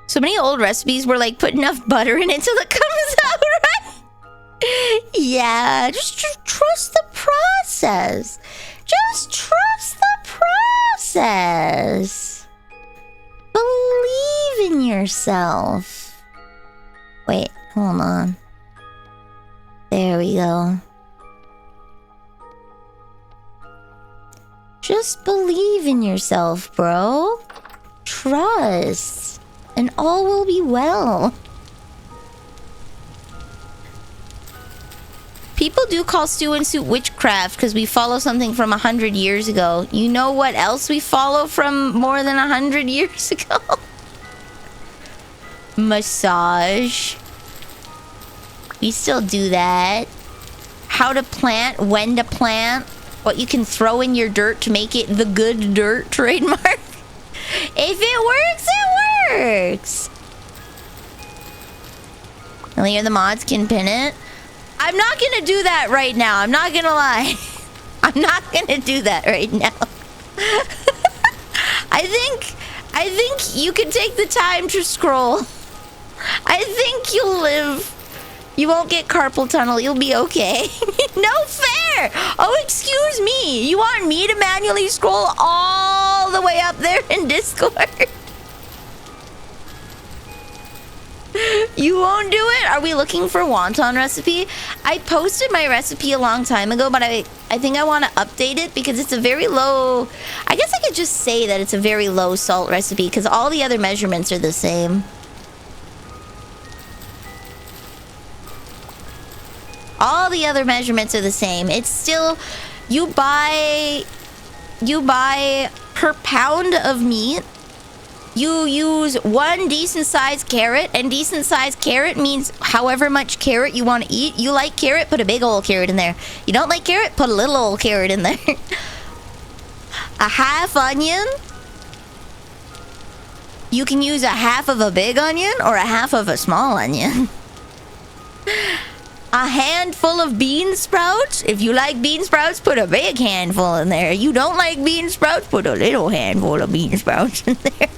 So many old recipes were like, put enough butter in it till it comes out, right? Yeah, just trust the process. Just trust the process. Believe in yourself. Wait, hold on. There we go. Just believe in yourself, bro. Trust. And all will be well. People do call stew and soup witchcraft because we follow something from 100 years ago. You know what else we follow from more than 100 years ago? Massage. We still do that. How to plant, when to plant. what you can throw in your dirt to make it the good dirt trademark. If it works, it works. Only the mods can pin it. I'm not gonna do that right now. I'm not gonna lie. I'm not gonna do that right now. I think you can take the time to scroll. I think you'll live. You won't get carpal tunnel. You'll be okay. No fair! Oh, excuse me. You want me to manually scroll all the way up there in Discord? You won't do it? Are we looking for wonton recipe? I posted my recipe a long time ago, but I think I want to update it because it's a very low... I guess I could just say that it's a very low salt recipe because all the other measurements are the same. All the other measurements are the same. It's still... You buy per pound of meat. You use one decent sized carrot, and decent sized carrot means however much carrot you want to eat. You like carrot, put a big old carrot in there. You don't like carrot, put a little old carrot in there. A half onion. You can use a half of a big onion or a half of a small onion. A handful of bean sprouts. If you like bean sprouts, put a big handful in there. You don't like bean sprouts, put a little handful of bean sprouts in there.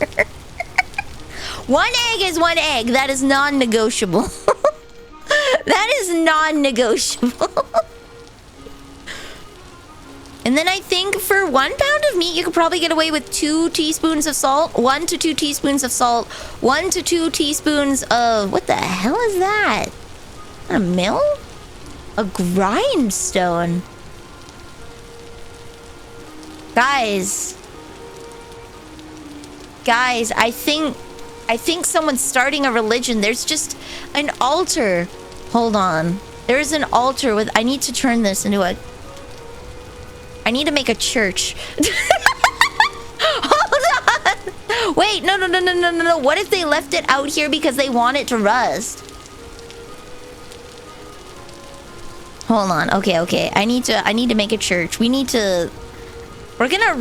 One egg is one egg. That is non-negotiable. That is non-negotiable. And then I think for 1 pound of meat, you could probably get away with 2 teaspoons of salt. 1 to 2 teaspoons of salt. 1 to 2 teaspoons of... What the hell is that? A mill? A grindstone? Guys, I think someone's starting a religion. There's just an altar. Hold on. There's an altar with... I need to turn this into a... I need to make a church. Hold on. Wait, no. What if they left it out here because they want it to rust? Hold on. Okay. I need to make a church. I'm gonna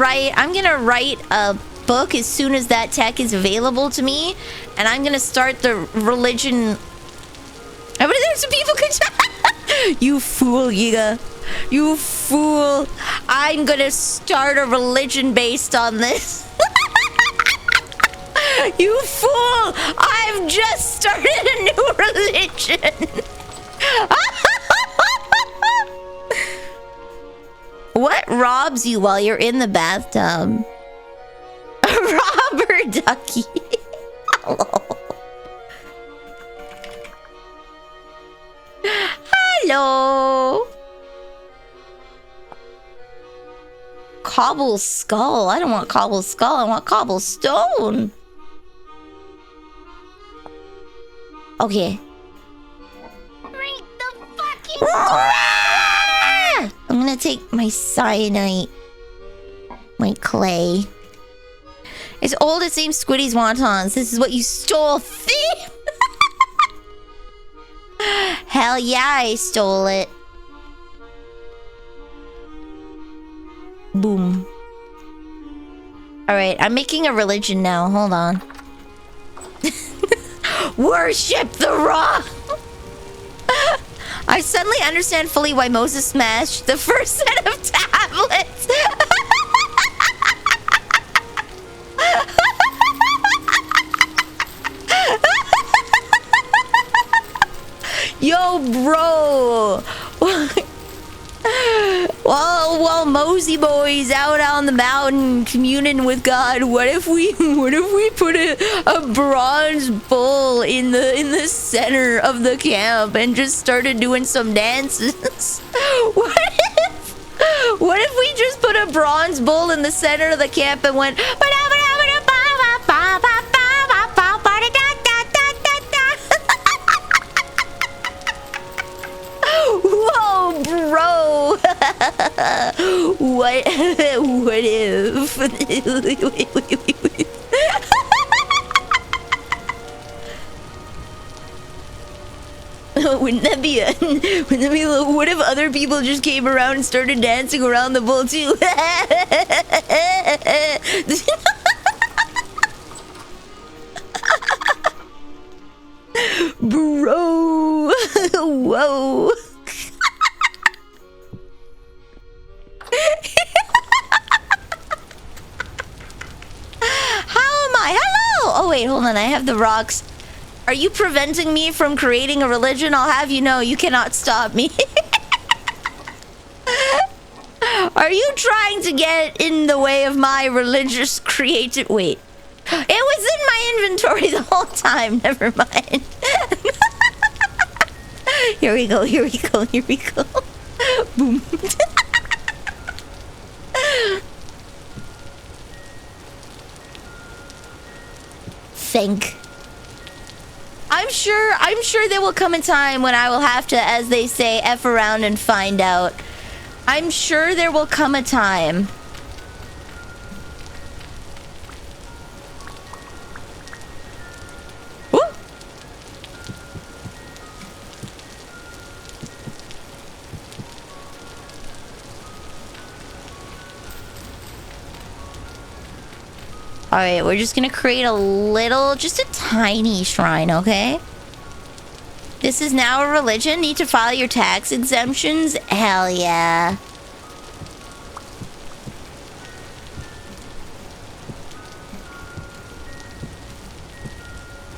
write a book as soon as that tech is available to me, and I'm gonna start the religion. How many there's some people could You fool, Giga. You fool. I'm gonna start a religion based on this. You fool. I've just started a new religion. What robs you while you're in the bathtub? Robber Ducky. Hello. Hello. Cobble skull. I don't want cobble skull. I want cobblestone. Okay. Drink the fucking... I'm gonna take my cyanite. My clay. It's old, it seems Squiddy's wontons. This is what you stole, thief! Hell yeah, I stole it. Boom. Alright, I'm making a religion now. Hold on. Worship the raw! I suddenly understand fully why Moses smashed the first set of tablets. Yo, bro. While Mosey Boy's out on the mountain communing with God, what if we put a bronze bull in the center of the camp and just started doing some dances? What if we just put a bronze bull in the center of the camp and went whoa, bro. What if? Wouldn't that be what if other people just came around and started dancing around the bowl too? Bro. Whoa. How am I? Hello! Oh wait, hold on, I have the rocks. Are you preventing me from creating a religion? I'll have you know, you cannot stop me. Are you trying to get in the way of my religious creative... Wait. It was in my inventory the whole time. Never mind. Here we go, here we go, here we go. Boom. Think. I'm sure there will come a time when I will have to, as they say, F around and find out. I'm sure there will come a time. Woo! Alright, we're just gonna create a little, just a tiny shrine, okay? This is now a religion. Need to file your tax exemptions? Hell yeah.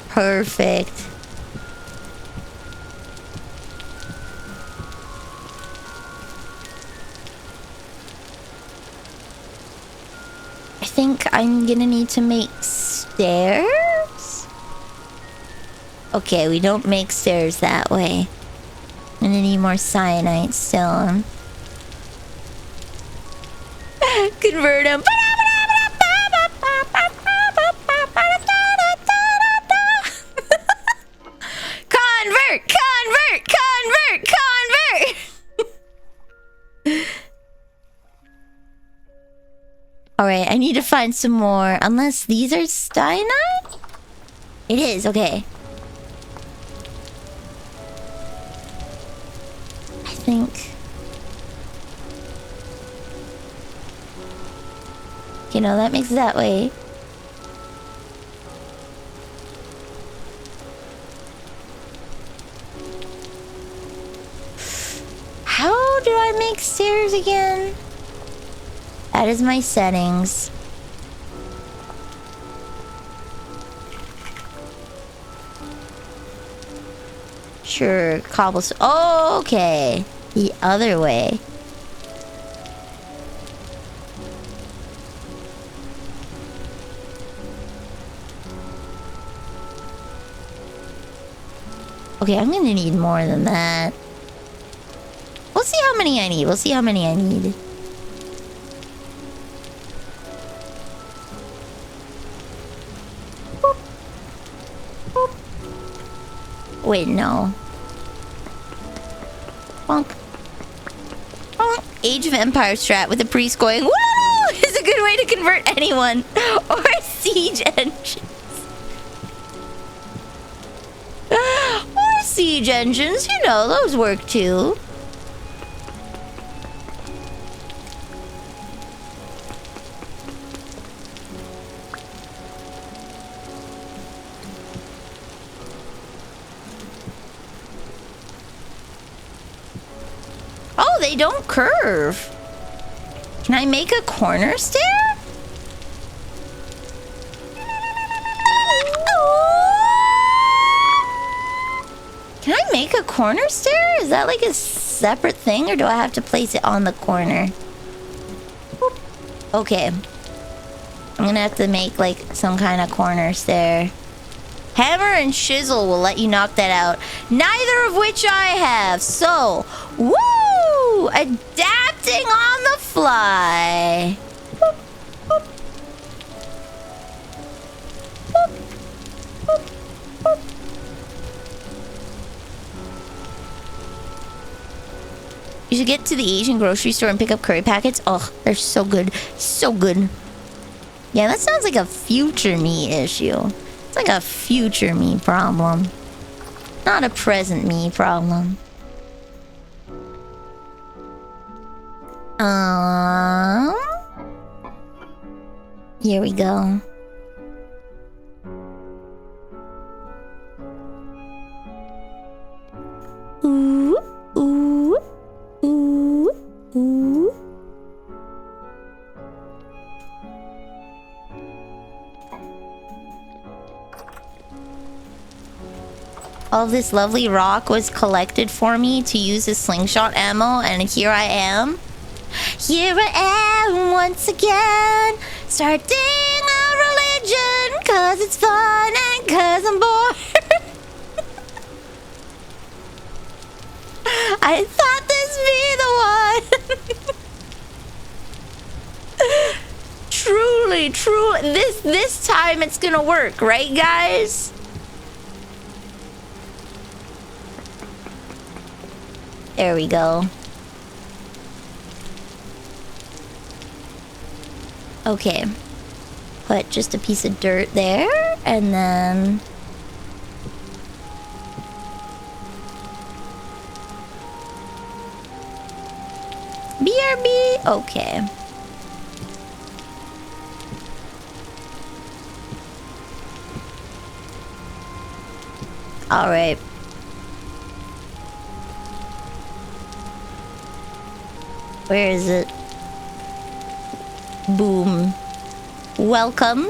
Perfect. I think I'm gonna need to make stairs? Okay, we don't make stairs that way. I'm gonna need more cyanite still. Convert them. Convert! Alright, I need to find some more. Unless these are cyanide? It is, okay. I think... You know, that makes it that way. How do I make stairs again? That is my settings. Sure, cobblestone. Oh, okay. The other way. Okay, I'm gonna need more than that. We'll see how many I need. We'll see how many I need. Boop. Boop. Wait, no. Bonk. Bonk. Age of Empire strat with a priest going, woo! Is a good way to convert anyone. Or siege engines. Or siege engines, you know, those work too. Oh, they don't curve. Can I make a corner stair? Can I make a corner stair? Is that like a separate thing, or do I have to place it on the corner? Boop. Okay. I'm gonna have to make like some kind of corner stair. Hammer and chisel will let you knock that out. Neither of which I have. So, woo! Adapting on the fly. Boop, boop. Boop, boop, boop. You should get to the Asian grocery store and pick up curry packets. Oh, they're so good. So good. Yeah, that sounds like a future me issue. It's like a future me problem. Not a present me problem. Here we go. Ooh, ooh, ooh, ooh. All this lovely rock was collected for me to use as slingshot ammo, and here I am. Here I am once again, starting a religion, 'cause it's fun and 'cause I'm bored. I thought this be the one. Truly, this time it's gonna work, right, guys? There we go. Okay. Put just a piece of dirt there, and then... BRB? Okay. Alright. Where is it? Boom. Welcome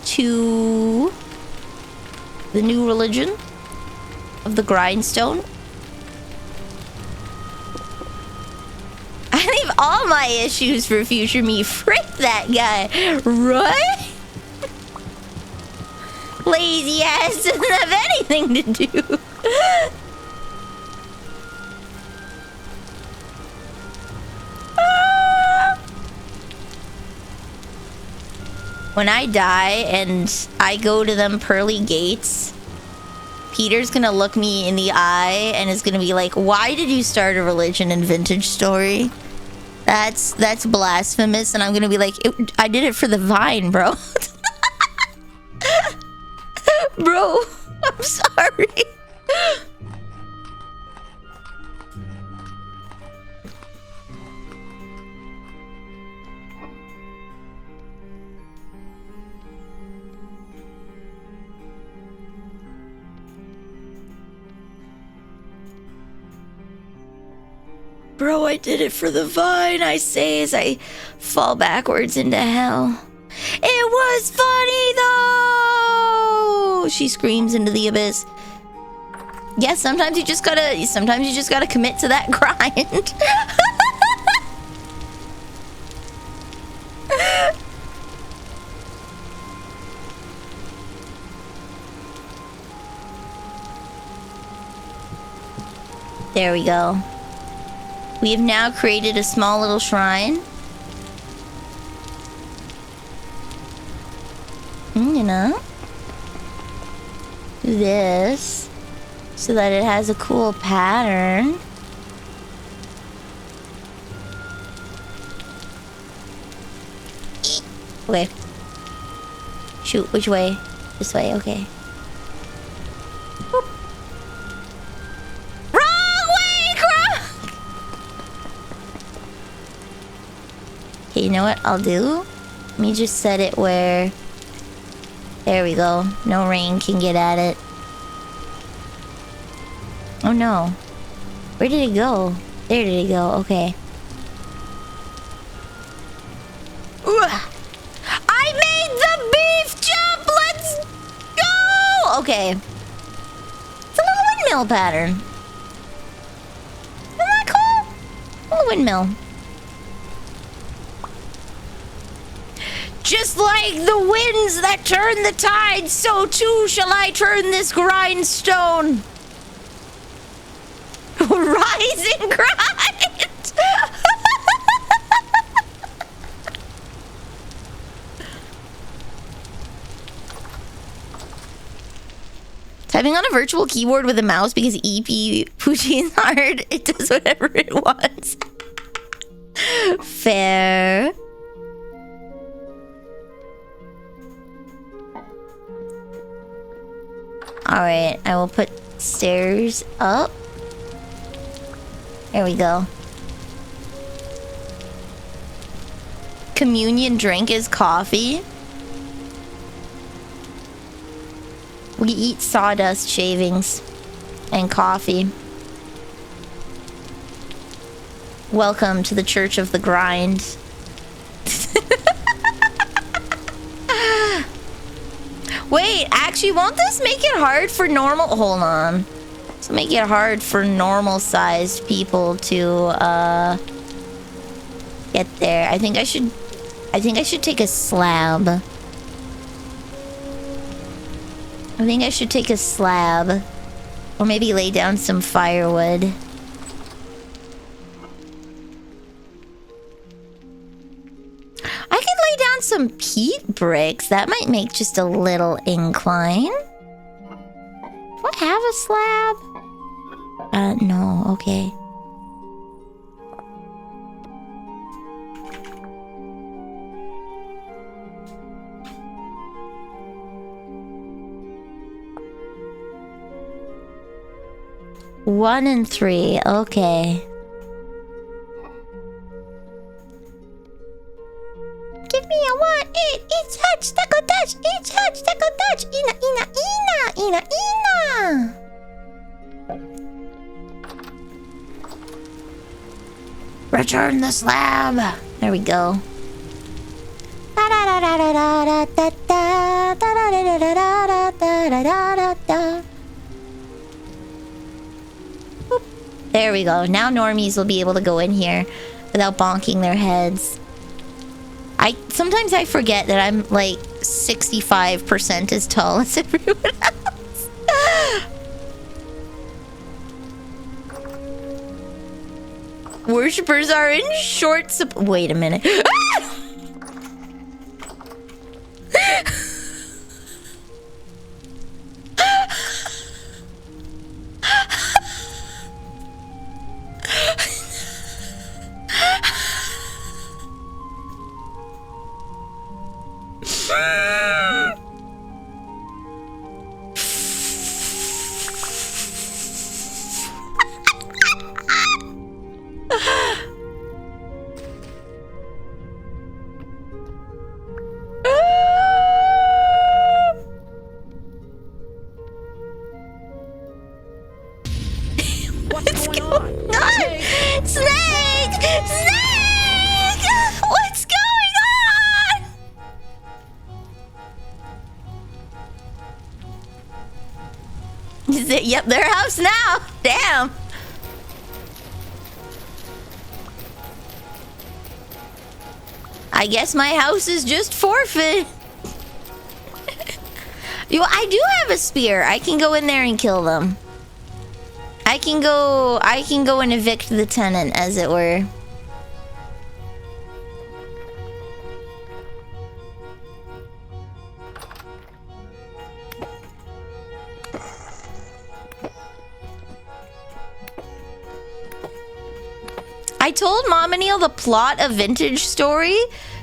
to the new religion of the grindstone. I leave all my issues for future me. Frick that guy, right? Lazy ass doesn't have anything to do. When I die and I go to them pearly gates, Peter's gonna look me in the eye and is gonna be like, "Why did you start a religion in Vintage Story? That's blasphemous." And I'm gonna be like, "I did it for the vine, bro." Bro, I'm sorry. Bro, I did it for the vine, I say as I fall backwards into hell. It was funny though! She screams into the abyss. Yes, sometimes you just gotta commit to that grind. There we go. We have now created a small little shrine. You know? This. So that it has a cool pattern. Okay. Shoot, which way? This way, okay. Okay, you know what I'll do? Let me just set it where... There we go. No rain can get at it. Oh no. Where did it go? There did it go. Okay. I made the beef jump! Let's go! Okay. It's a little windmill pattern. Isn't that cool? A little windmill. Just like the winds that turn the tide, so too shall I turn this grindstone. Rise and grind! Typing on a virtual keyboard with a mouse because EP Poutine's hard. It does whatever it wants. Fair. Alright, I will put stairs up. There we go. Communion drink is coffee. We eat sawdust shavings and coffee. Welcome to the Church of the Grind. Wait, actually, won't this make it hard for normal... Hold on. This will make it hard for normal-sized people to, get there. I think I should take a slab. I think I should take a slab. Or maybe lay down some firewood. I could lay down some peat bricks. That might make just a little incline. Do I have a slab? No. Okay. One and three. Okay. Give me a 1, 8, each touch, taco touch, each touch, taco touch, ina, ina, ina, ina, ina. Return the slab. There we go. There we go. Now normies will be able to go in here without bonking their heads. Sometimes I forget that I'm like 65% as tall as everyone else. Worshippers are in short supply. Wait a minute. Yep, their house now. Damn. I guess my house is just forfeit. I do have a spear. I can go in there and kill them. I can go and evict the tenant, as it were. I told Mom and Neil the plot of Vintage Story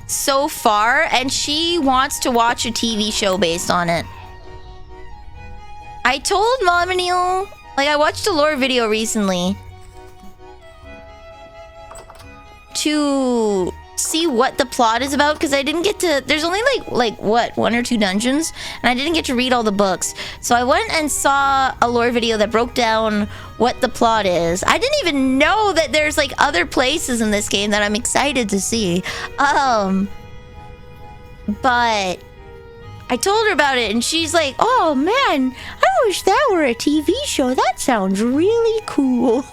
so far, and she wants to watch a TV show based on it. I told Mom and Neil, like, I watched a lore video recently to see what the plot is about, because I didn't get to... There's only like what, 1 or 2 dungeons, and I didn't get to read all the books. So I went and saw a lore video that broke down what the plot is. I didn't even know that there's like other places in this game that I'm excited to see. But I told her about it, and she's like, oh man, I wish that were a TV show. That sounds really cool.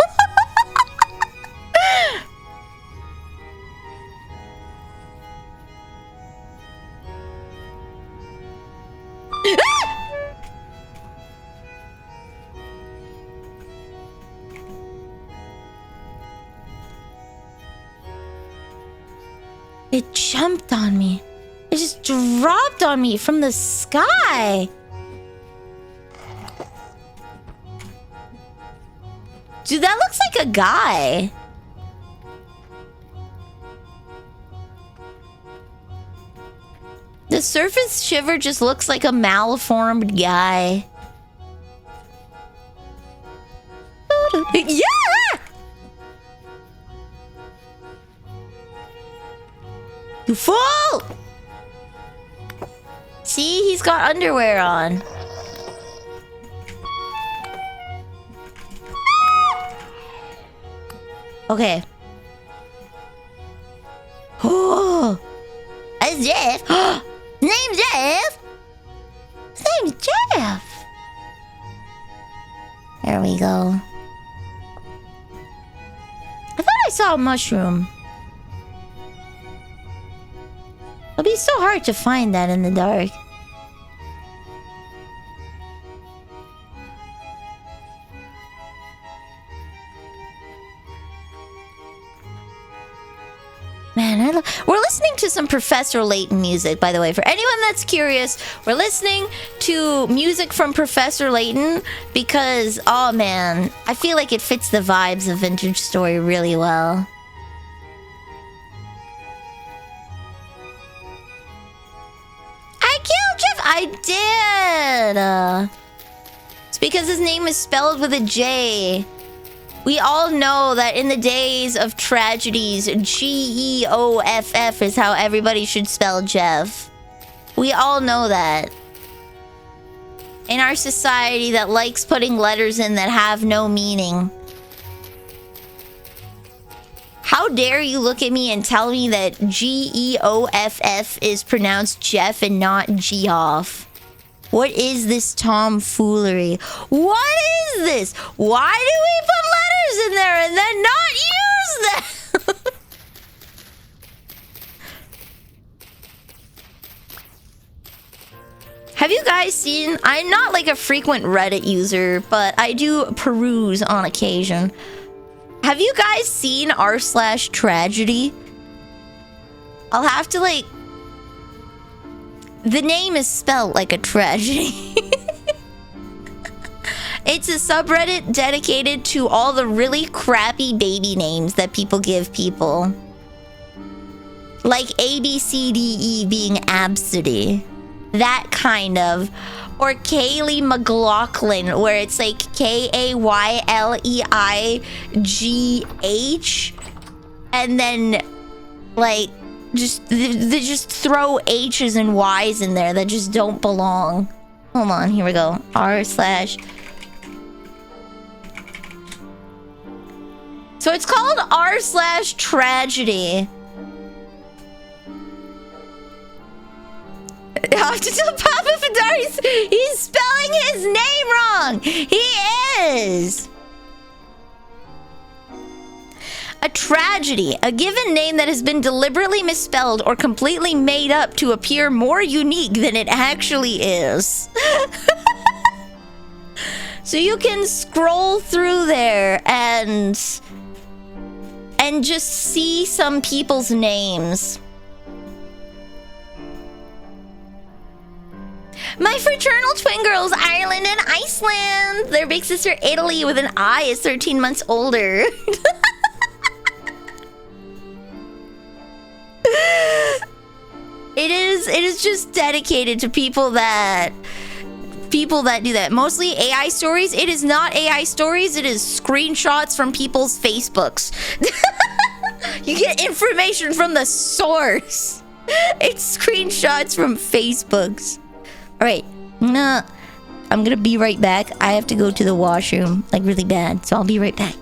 It jumped on me. It just dropped on me from the sky. Dude, that looks like a guy. The surface shiver just looks like a malformed guy. Yeah! You fool! See, he's got underwear on. Okay. Oh, that's Jeff. Name's Jeff. His name's Jeff. There we go. I thought I saw a mushroom. It'll be so hard to find that in the dark. Man, we're listening to some Professor Layton music, by the way. For anyone that's curious, we're listening to music from Professor Layton because, oh man, I feel like it fits the vibes of Vintage Story really well. I killed Jeff! I did! It's because his name is spelled with a J. We all know that in the days of tragedies, Geoff is how everybody should spell Jeff. We all know that. In our society that likes putting letters in that have no meaning. How dare you look at me and tell me that Geoff is pronounced Jeff and not Geoff? What is this tomfoolery? What is this? Why do we put letters in there and then not use them? Have you guys seen... I'm not like a frequent Reddit user, but I do peruse on occasion. Have you guys seen r/tragedy? I'll have to like... The name is spelled like a tragedy. It's a subreddit dedicated to all the really crappy baby names that people give people. Like ABCDE being Absidy. That kind of. Or Kaylee McLaughlin, where it's like KAYLEIGH. And then, like... They just throw H's and Y's in there that just don't belong. Hold on, here we go. r/. So it's called r/tragedy. I have to tell Papa Fedari he's spelling his name wrong. He is. A tragedy, a given name that has been deliberately misspelled or completely made up to appear more unique than it actually is. So you can scroll through there and just see some people's names. My fraternal twin girls, Ireland and Iceland. Their big sister, Italy, with an I, is 13 months older. It is just dedicated to people that do that. Mostly AI stories. It is not AI stories. It is screenshots from people's Facebooks. You get information from the source. It's screenshots from Facebooks. All right, I'm gonna be right back. I have to go to the washroom, like really bad. So I'll be right back.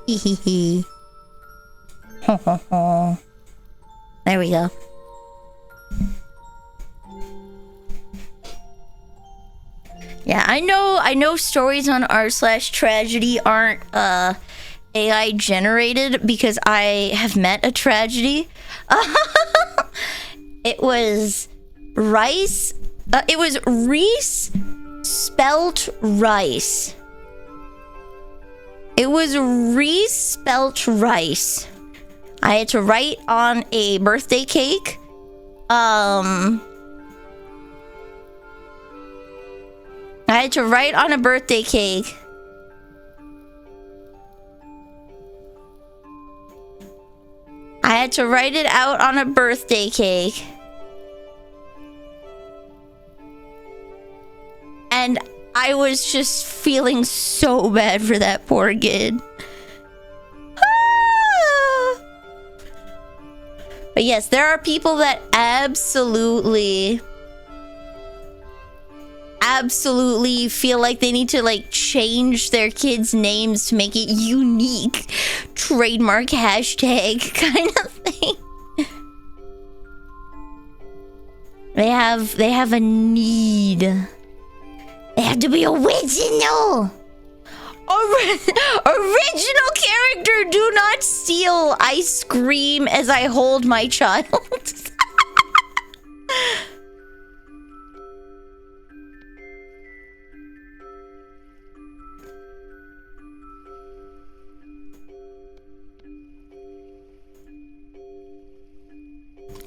Hee hee hee. Ho ho ho. There we go. Yeah, I know stories on r/tragedy aren't AI generated because I have met a tragedy. It was rice. It was Reese spelt rice. It was Reese spelt rice. I had to write on a birthday cake. I had to write on a birthday cake. I had to write it out on a birthday cake. And I was just feeling so bad for that poor kid. But yes, there are people that absolutely feel like they need to like change their kids' names to make it unique. Trademark hashtag kind of thing. They have a need. They have to be original. Original character, do not steal. I scream as I hold my child.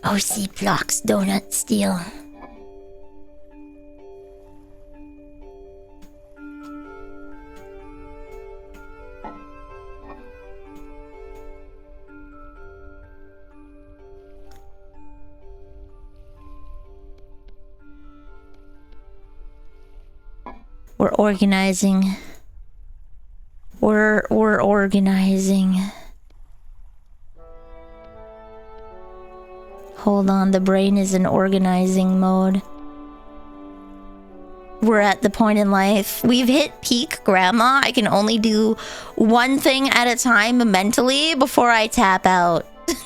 OC blocks, donut steal. We're organizing. We're organizing. Hold on, the brain is in organizing mode. We're at the point in life. We've hit peak grandma. I can only do one thing at a time mentally before I tap out. Peak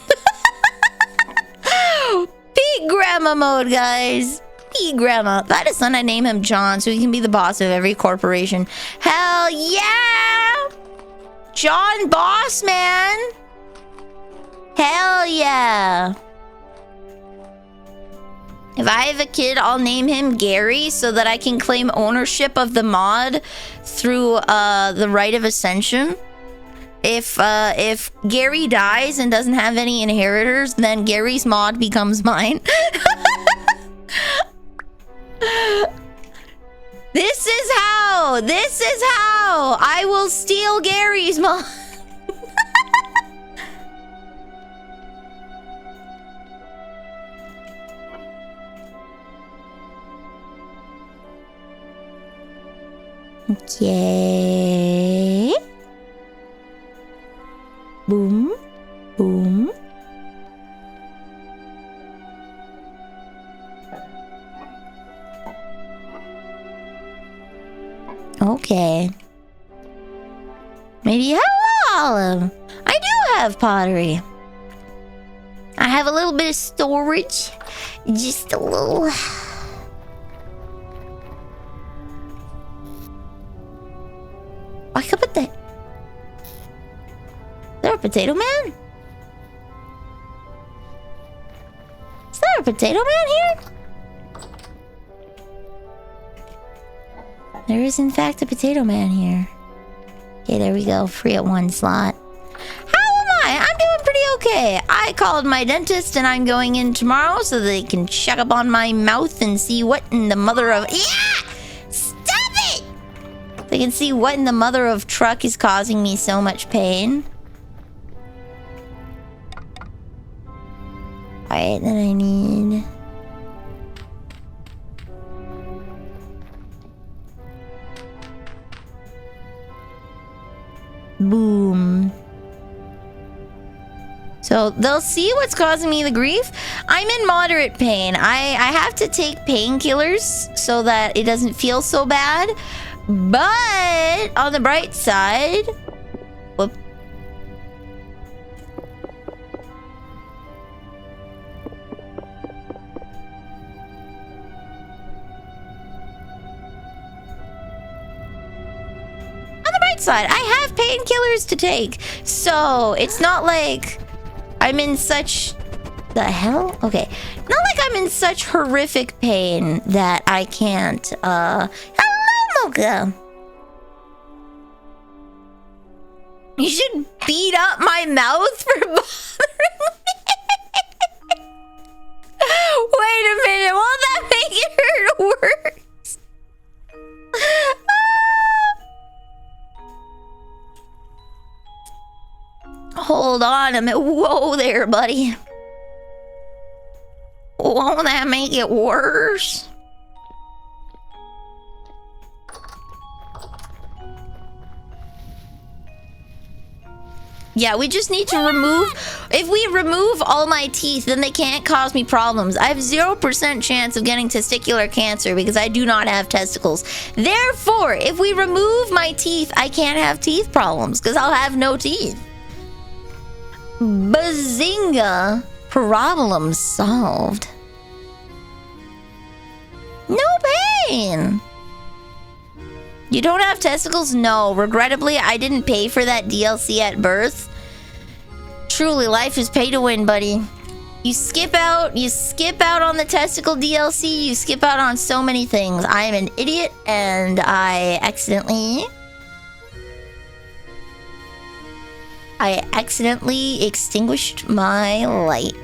grandma mode, guys. Peak grandma. If I had a son, I'd name him John so he can be the boss of every corporation. Hell yeah! John Boss, man! Hell yeah! If I have a kid, I'll name him Gary so that I can claim ownership of the mod through the right of ascension. If Gary dies and doesn't have any inheritors, then Gary's mod becomes mine. This is how I will steal Gary's mod. Okay. Boom. Boom. Okay. Maybe hello. I do have pottery. I have a little bit of storage. Just a little. I could put that. Is there a potato man? Is there a potato man here? There is in fact a potato man here. Okay, there we go. Free at one slot. How am I? I'm doing pretty okay. I called my dentist and I'm going in tomorrow so they can check up on my mouth and see what in the mother of... Yeah! Stop it! They can see what in the mother of truck is causing me so much pain. Alright, then I need... Boom. So they'll see what's causing me the grief. I'm in moderate pain. I have to take painkillers so that it doesn't feel so bad. But on the bright side, whoop, bright side, I have painkillers to take. So it's not like I'm in such... The hell? Okay. Not like I'm in such horrific pain that I can't, Hello, Mocha! You should beat up my mouth for bothering me. Wait a minute, won't that make it hurt worse? Hold on a minute. Whoa there, buddy. Won't that make it worse? Yeah, we just need to remove... If we remove all my teeth, then they can't cause me problems. I have 0% chance of getting testicular cancer because I do not have testicles. Therefore, if we remove my teeth, I can't have teeth problems because I'll have no teeth. Bazinga! Problem solved. No pain! You don't have testicles? No. Regrettably, I didn't pay for that DLC at birth. Truly, life is pay to win, buddy. You skip out on the testicle DLC, you skip out on so many things. I am an idiot, and I accidentally extinguished my light.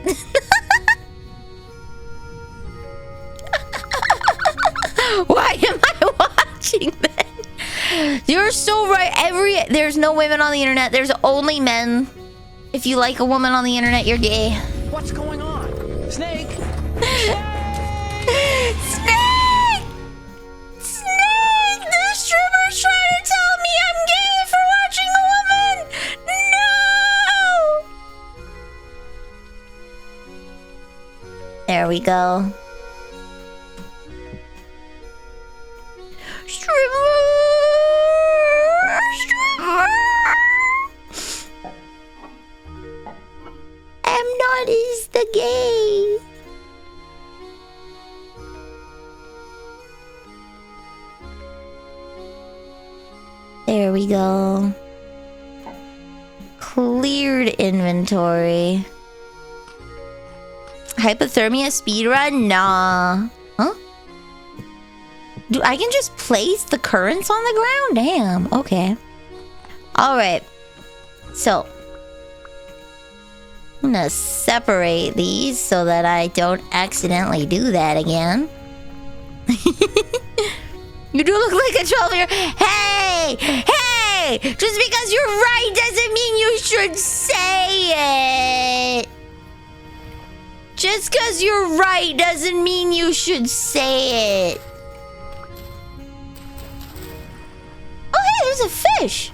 Why am I watching that? You're so right. There's no women on the internet. There's only men. If you like a woman on the internet, you're gay. What's going on? Snake! Snake! Snake! The stripper's trying to tell me I'm gay for watching a woman! No! There we go. I'm not is the gay. There we go. Cleared inventory. Hypothermia speedrun? Nah. Huh? I can just place the currents on the ground? Damn. Okay. Alright. So. I'm gonna separate these so that I don't accidentally do that again. You do look like a 12-year... Hey! Hey! Just because you're right doesn't mean you should say it! Just because you're right doesn't mean you should say it. Oh, hey, there's a fish!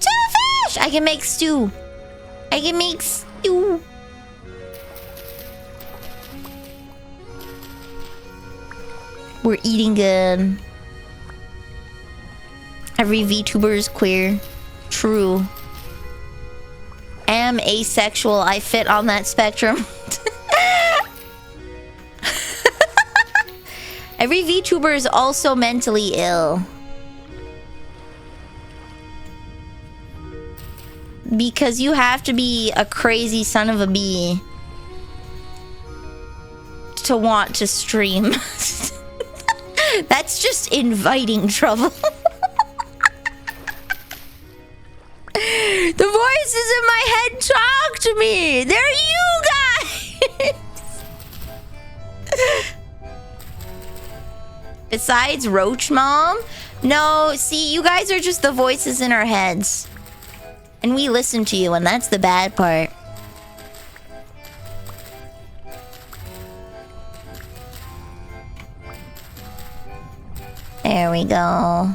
Two fish! I can make stew. I can make stew. We're eating good. Every VTuber is queer. True. Am asexual. I fit on that spectrum. Every VTuber is also mentally ill. Because you have to be a crazy son of a bee to want to stream. That's just inviting trouble. The voices in my head talk to me. They're you guys. Besides Roach Mom? No, see, you guys are just the voices in our heads. And we listen to you, and that's the bad part. There we go.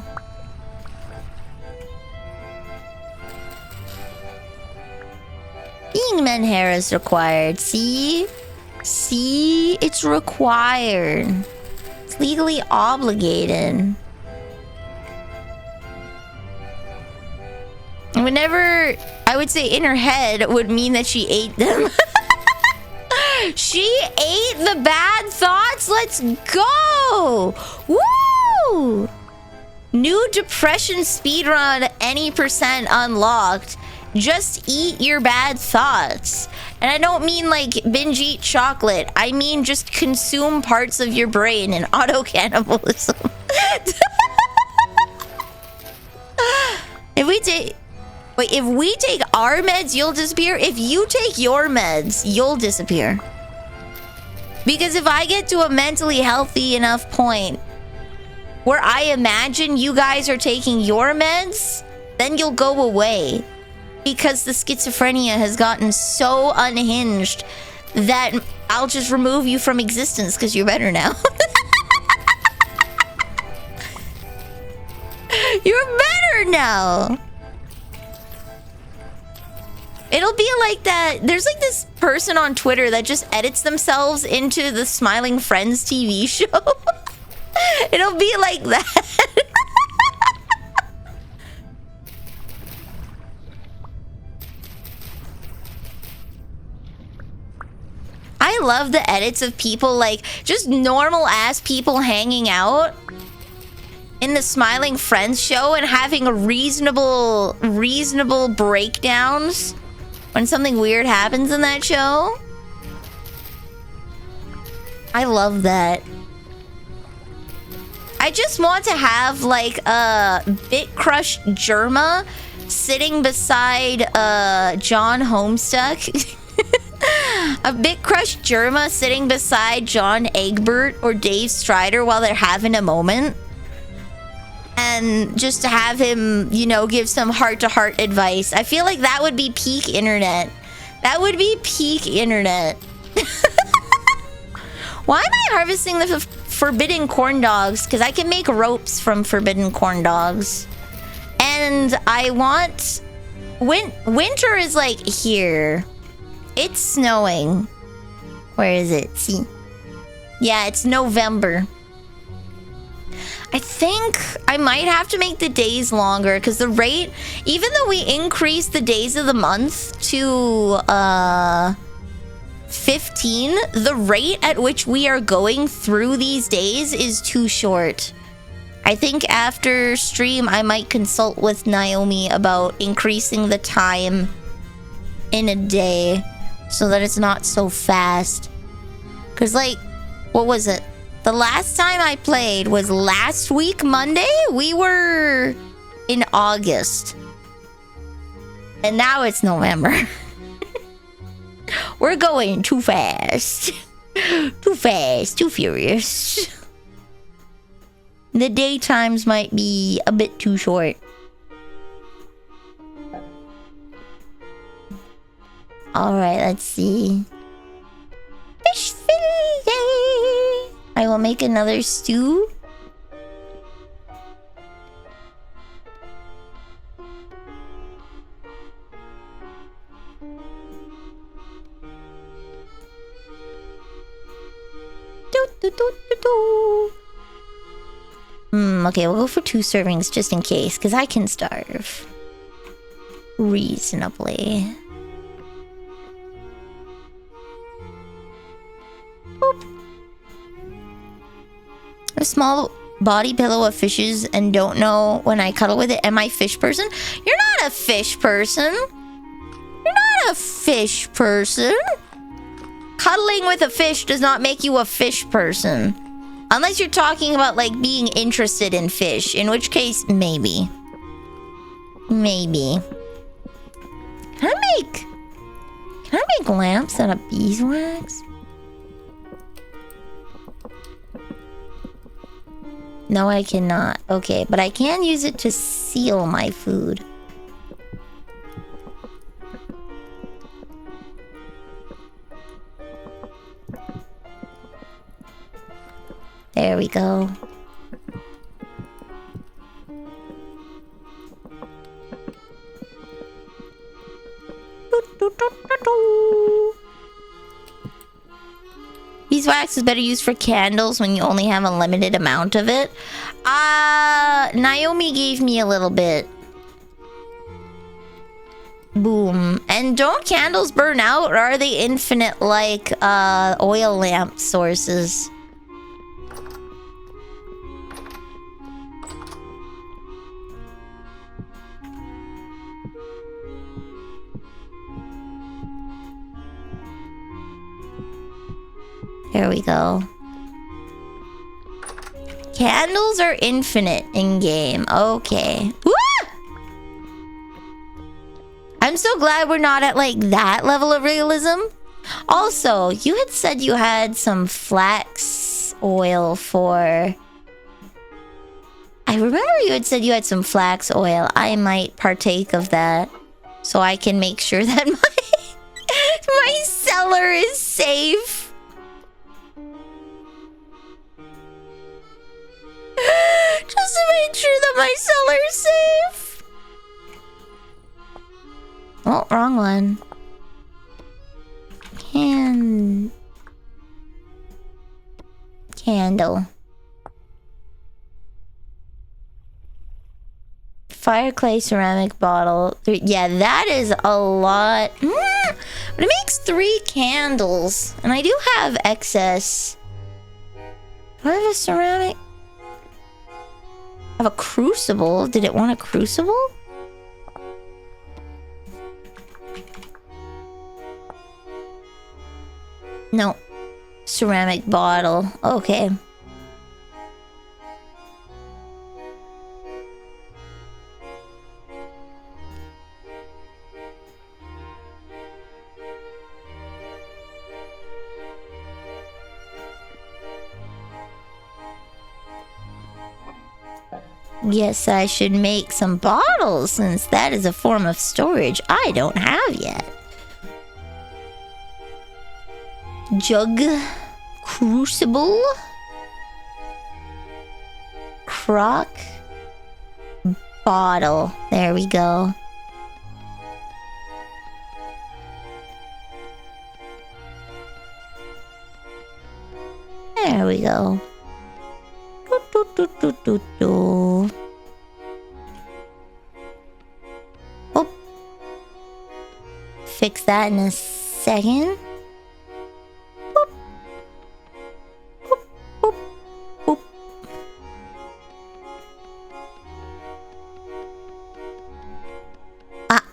Being men hair is required. See? See? It's required. It's legally obligated. Whenever I would say in her head would mean that she ate them. She ate the bad thoughts? Let's go! Woo! Ooh. New depression speedrun, any percent unlocked. Just eat your bad thoughts. And I don't mean like binge eat chocolate. I mean just consume parts of your brain in auto-cannibalism. If we take... Wait, if we take our meds, you'll disappear? If you take your meds, you'll disappear. Because if I get to a mentally healthy enough point where I imagine you guys are taking your meds, then you'll go away. Because the schizophrenia has gotten so unhinged that I'll just remove you from existence because you're better now. You're better now. It'll be like that. There's like this person on Twitter that just edits themselves into the Smiling Friends TV show. It'll be like that. I love the edits of people, like, just normal ass people hanging out in the Smiling Friends show and having reasonable breakdowns when something weird happens in that show. I love that. I just want to have, like, a Bit Crush Germa sitting beside John Homestuck. A Bit Crush Germa sitting beside John Egbert or Dave Strider while they're having a moment. And just to have him, you know, give some heart-to-heart advice. I feel like that would be peak internet. That would be peak internet. Why am I harvesting the forbidden corn dogs? Because I can make ropes from forbidden corn dogs. And I want... Winter is like here. It's snowing. Where is it? See? Yeah, it's November. I think I might have to make the days longer because the rate, even though we increased the days of the month to 15, the rate at which we are going through these days is too short. I think after stream I might consult with Naomi about increasing the time in a day so that it's not so fast. Because, like, what was it? The last time I played was last week, Monday. We were in August. And now it's November. We're going too fast. Too fast, too furious. The daytimes might be a bit too short. Alright, let's see. Fish fillet. I will make another stew. Okay, we'll go for 2 servings just in case, because I can starve. Reasonably. Boop. A small body pillow of fishes and don't know when I cuddle with it. Am I a fish person? You're not a fish person. You're not a fish person. Cuddling with a fish does not make you a fish person. Unless you're talking about, like, being interested in fish. In which case, maybe. Maybe. Can I make lamps out of beeswax? No, I cannot. Okay, but I can use it to seal my food. There we go. Beeswax is better used for candles when you only have a limited amount of it. Naomi gave me a little bit. Boom. And don't candles burn out, or are they infinite like oil lamp sources? Here we go. Candles are infinite in game. Okay. Woo! I'm so glad we're not at like that level of realism. Also, you had said you had some flax oil for... I remember you had said you had some flax oil. I might partake of that so I can make sure that my cellar is safe. Just to make sure that my cellar is safe. Oh, wrong one. Candle. Fire clay ceramic bottle. Yeah, that is a lot. But it makes 3 candles. And I do have excess. Do I have a ceramic? I have a crucible. Did it want a crucible? No. Ceramic bottle. Okay. Guess I should make some bottles since that is a form of storage I don't have yet. Jug, crucible, crock, bottle. There we go. There we go. Oh. Fix that in a second. Boop. Boop, boop, boop. Ah.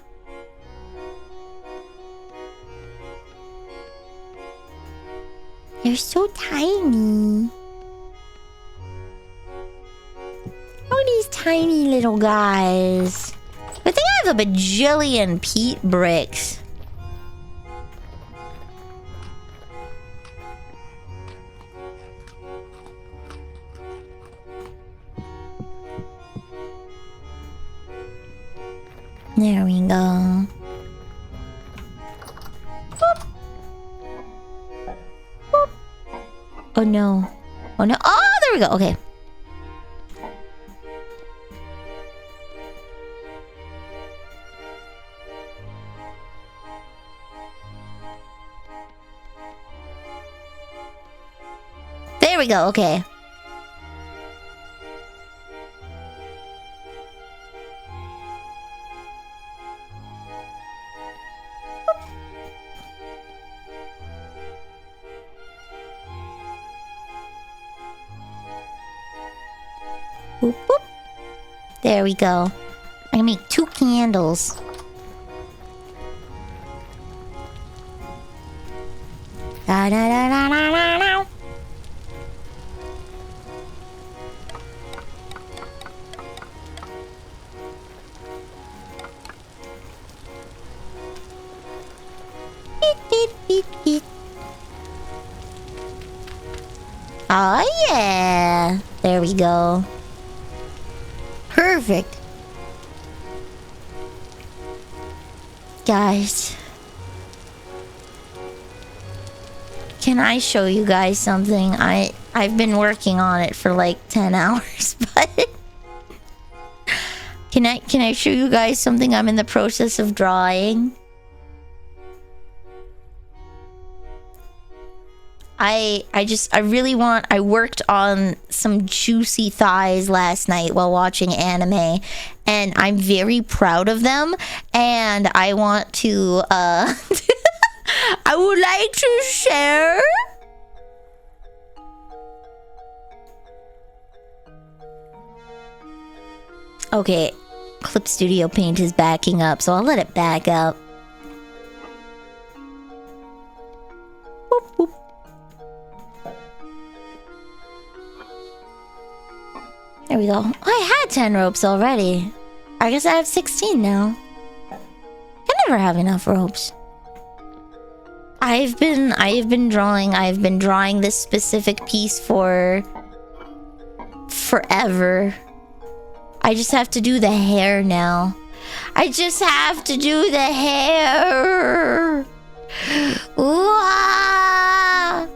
They're so tiny. Oh, these tiny little guys. I think I have a bajillion peat bricks. There we go. Boop. Boop. Oh no. Oh no. Oh, there we go. Okay. There we go, okay. Boop, boop. There we go. I can make 2 candles. Da da da da da da da. Oh yeah. There we go. Perfect. Guys. Can I show you guys something? I've been working on it for like 10 hours, but can I show you guys something I'm in the process of drawing? I worked on some juicy thighs last night while watching anime, and I'm very proud of them, and I want to, I would like to share. Okay, Clip Studio Paint is backing up, so I'll let it back up. Boop, boop. There we go. I had 10 ropes already. I guess I have 16 now. I never have enough ropes. I've been drawing this specific piece for forever. I just have to do the hair now. I just have to do the hair. Wah!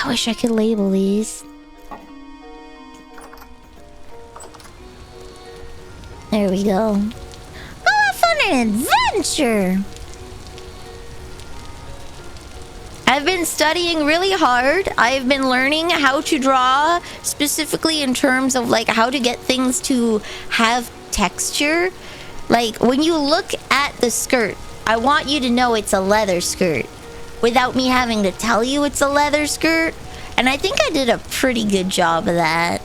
I wish I could label these. There we go. Oh, have fun and adventure! I've been studying really hard. I've been learning how to draw, specifically in terms of like how to get things to have texture. Like when you look at the skirt, I want you to know it's a leather skirt without me having to tell you it's a leather skirt. And I think I did a pretty good job of that.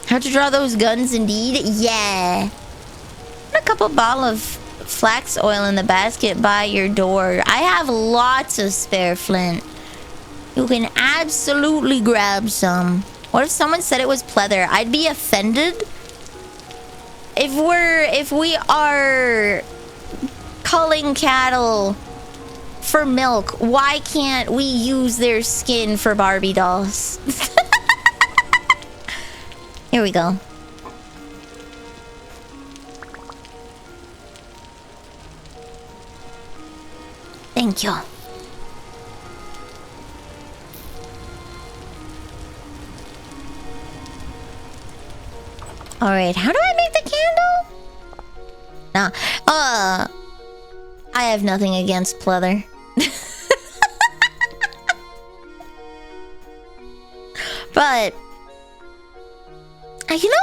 How to draw those guns indeed? Yeah. Put a couple bottle of flax oil in the basket by your door. I have lots of spare flint. You can absolutely grab some. What if someone said it was pleather? I'd be offended. If we are culling cattle for milk, why can't we use their skin for Barbie dolls? Here we go. Thank you. Alright, how do I make the candle? Nah. I have nothing against pleather. But you know,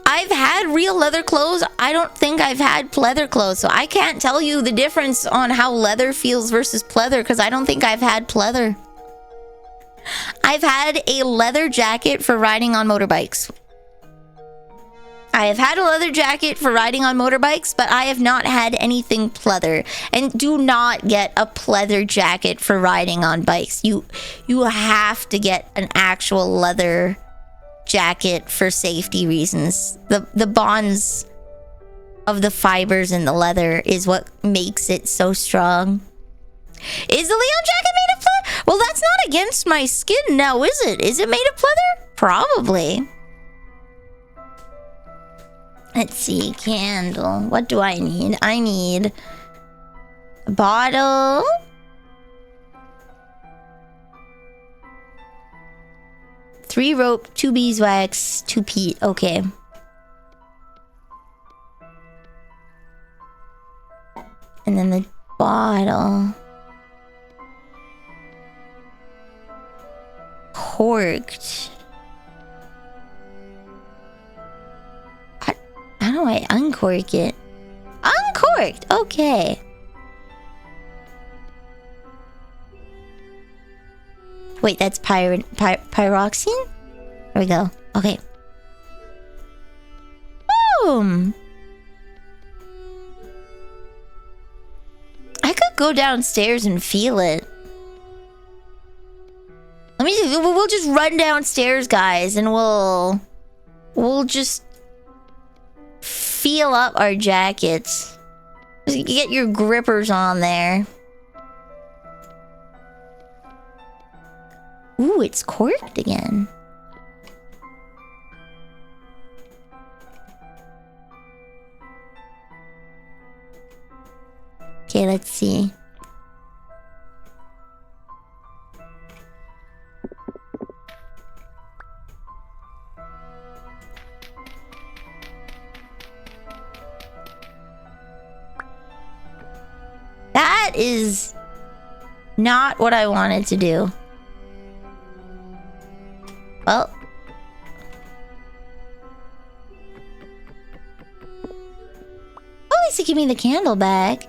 I've had real leather clothes. I don't think I've had pleather clothes, so I can't tell you the difference on how leather feels versus pleather because I don't think I've had pleather. I've had a leather jacket for riding on motorbikes. I have had a leather jacket for riding on motorbikes, but I have not had anything pleather. And do not get a pleather jacket for riding on bikes. You have to get an actual leather jacket for safety reasons. The bonds of the fibers in the leather is what makes it so strong. Is the Leon jacket made of pleather? Well, that's not against my skin now, is it? Is it made of pleather? Probably. Let's see, candle. What do I need? I need a bottle. Three rope, 2 beeswax, 2 peat. Okay. And then the bottle. Corked. How do I uncork it? Uncorked! Okay. Wait, that's pyroxene? There we go. Okay. Boom! I could go downstairs and feel it. We'll just run downstairs, guys, and we'll just feel up our jackets. Just get your grippers on there. Ooh, it's corked again. Okay, let's see. That is not what I wanted to do. Well. At least give me the candle back.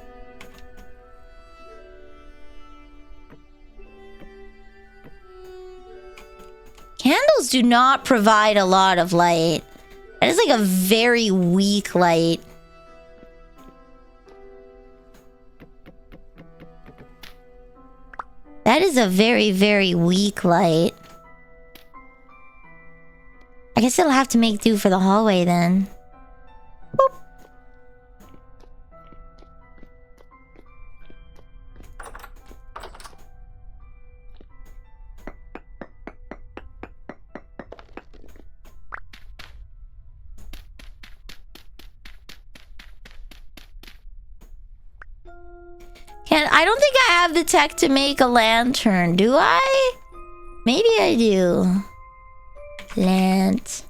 Candles do not provide a lot of light. That is like a very weak light. That is a very, very weak light. I guess I'll have to make do for the hallway then. Boop. I don't think I have the tech to make a lantern, do I? Maybe I do. Lantern.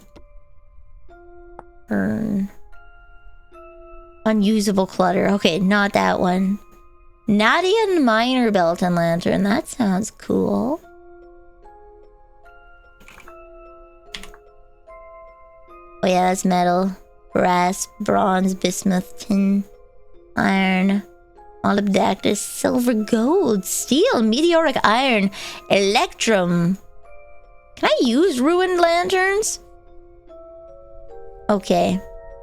Unusable clutter. Okay, not that one. Nadian Minor Belt and Lantern. That sounds cool. Oh yeah, that's metal. Brass, bronze, bismuth, tin, iron. Molybdactus, silver, gold, steel, meteoric iron, electrum. Can I use ruined lanterns? Okay.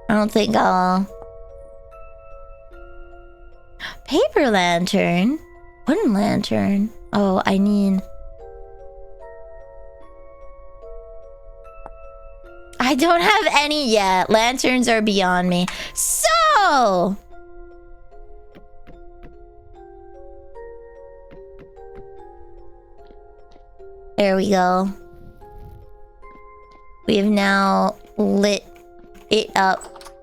I don't think I'll... Paper lantern? Wooden lantern? Oh, I need... I don't have any yet. Lanterns are beyond me. So... There we go. We have now lit it up.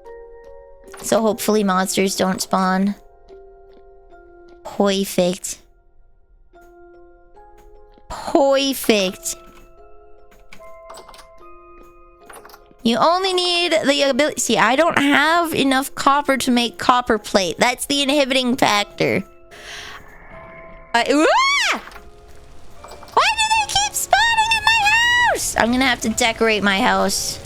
So hopefully monsters don't spawn. Perfect. Perfect. You only need the ability... See, I don't have enough copper to make copper plate. That's the inhibiting factor. Why do they keep spawning in my house? I'm gonna have to decorate my house.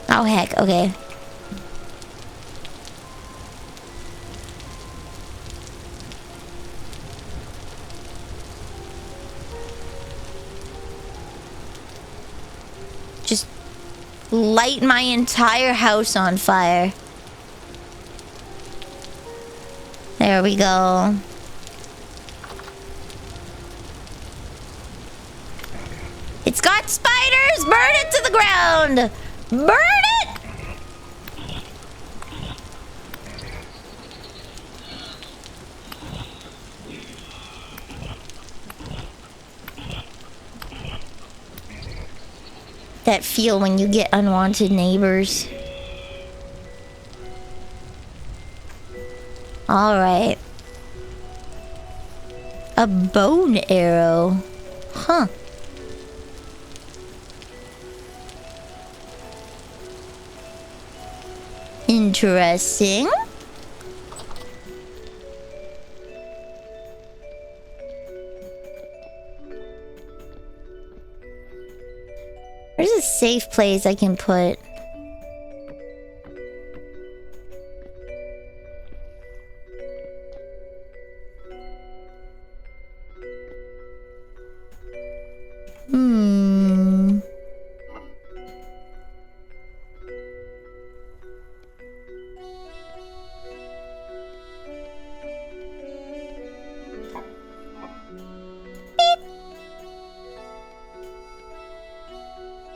Oh heck, okay. Just light my entire house on fire. There we go. It's got spiders! Burn it to the ground! Burn it! That feel when you get unwanted neighbors. Alright. A bone arrow. Huh. Interesting. Where's a safe place I can put?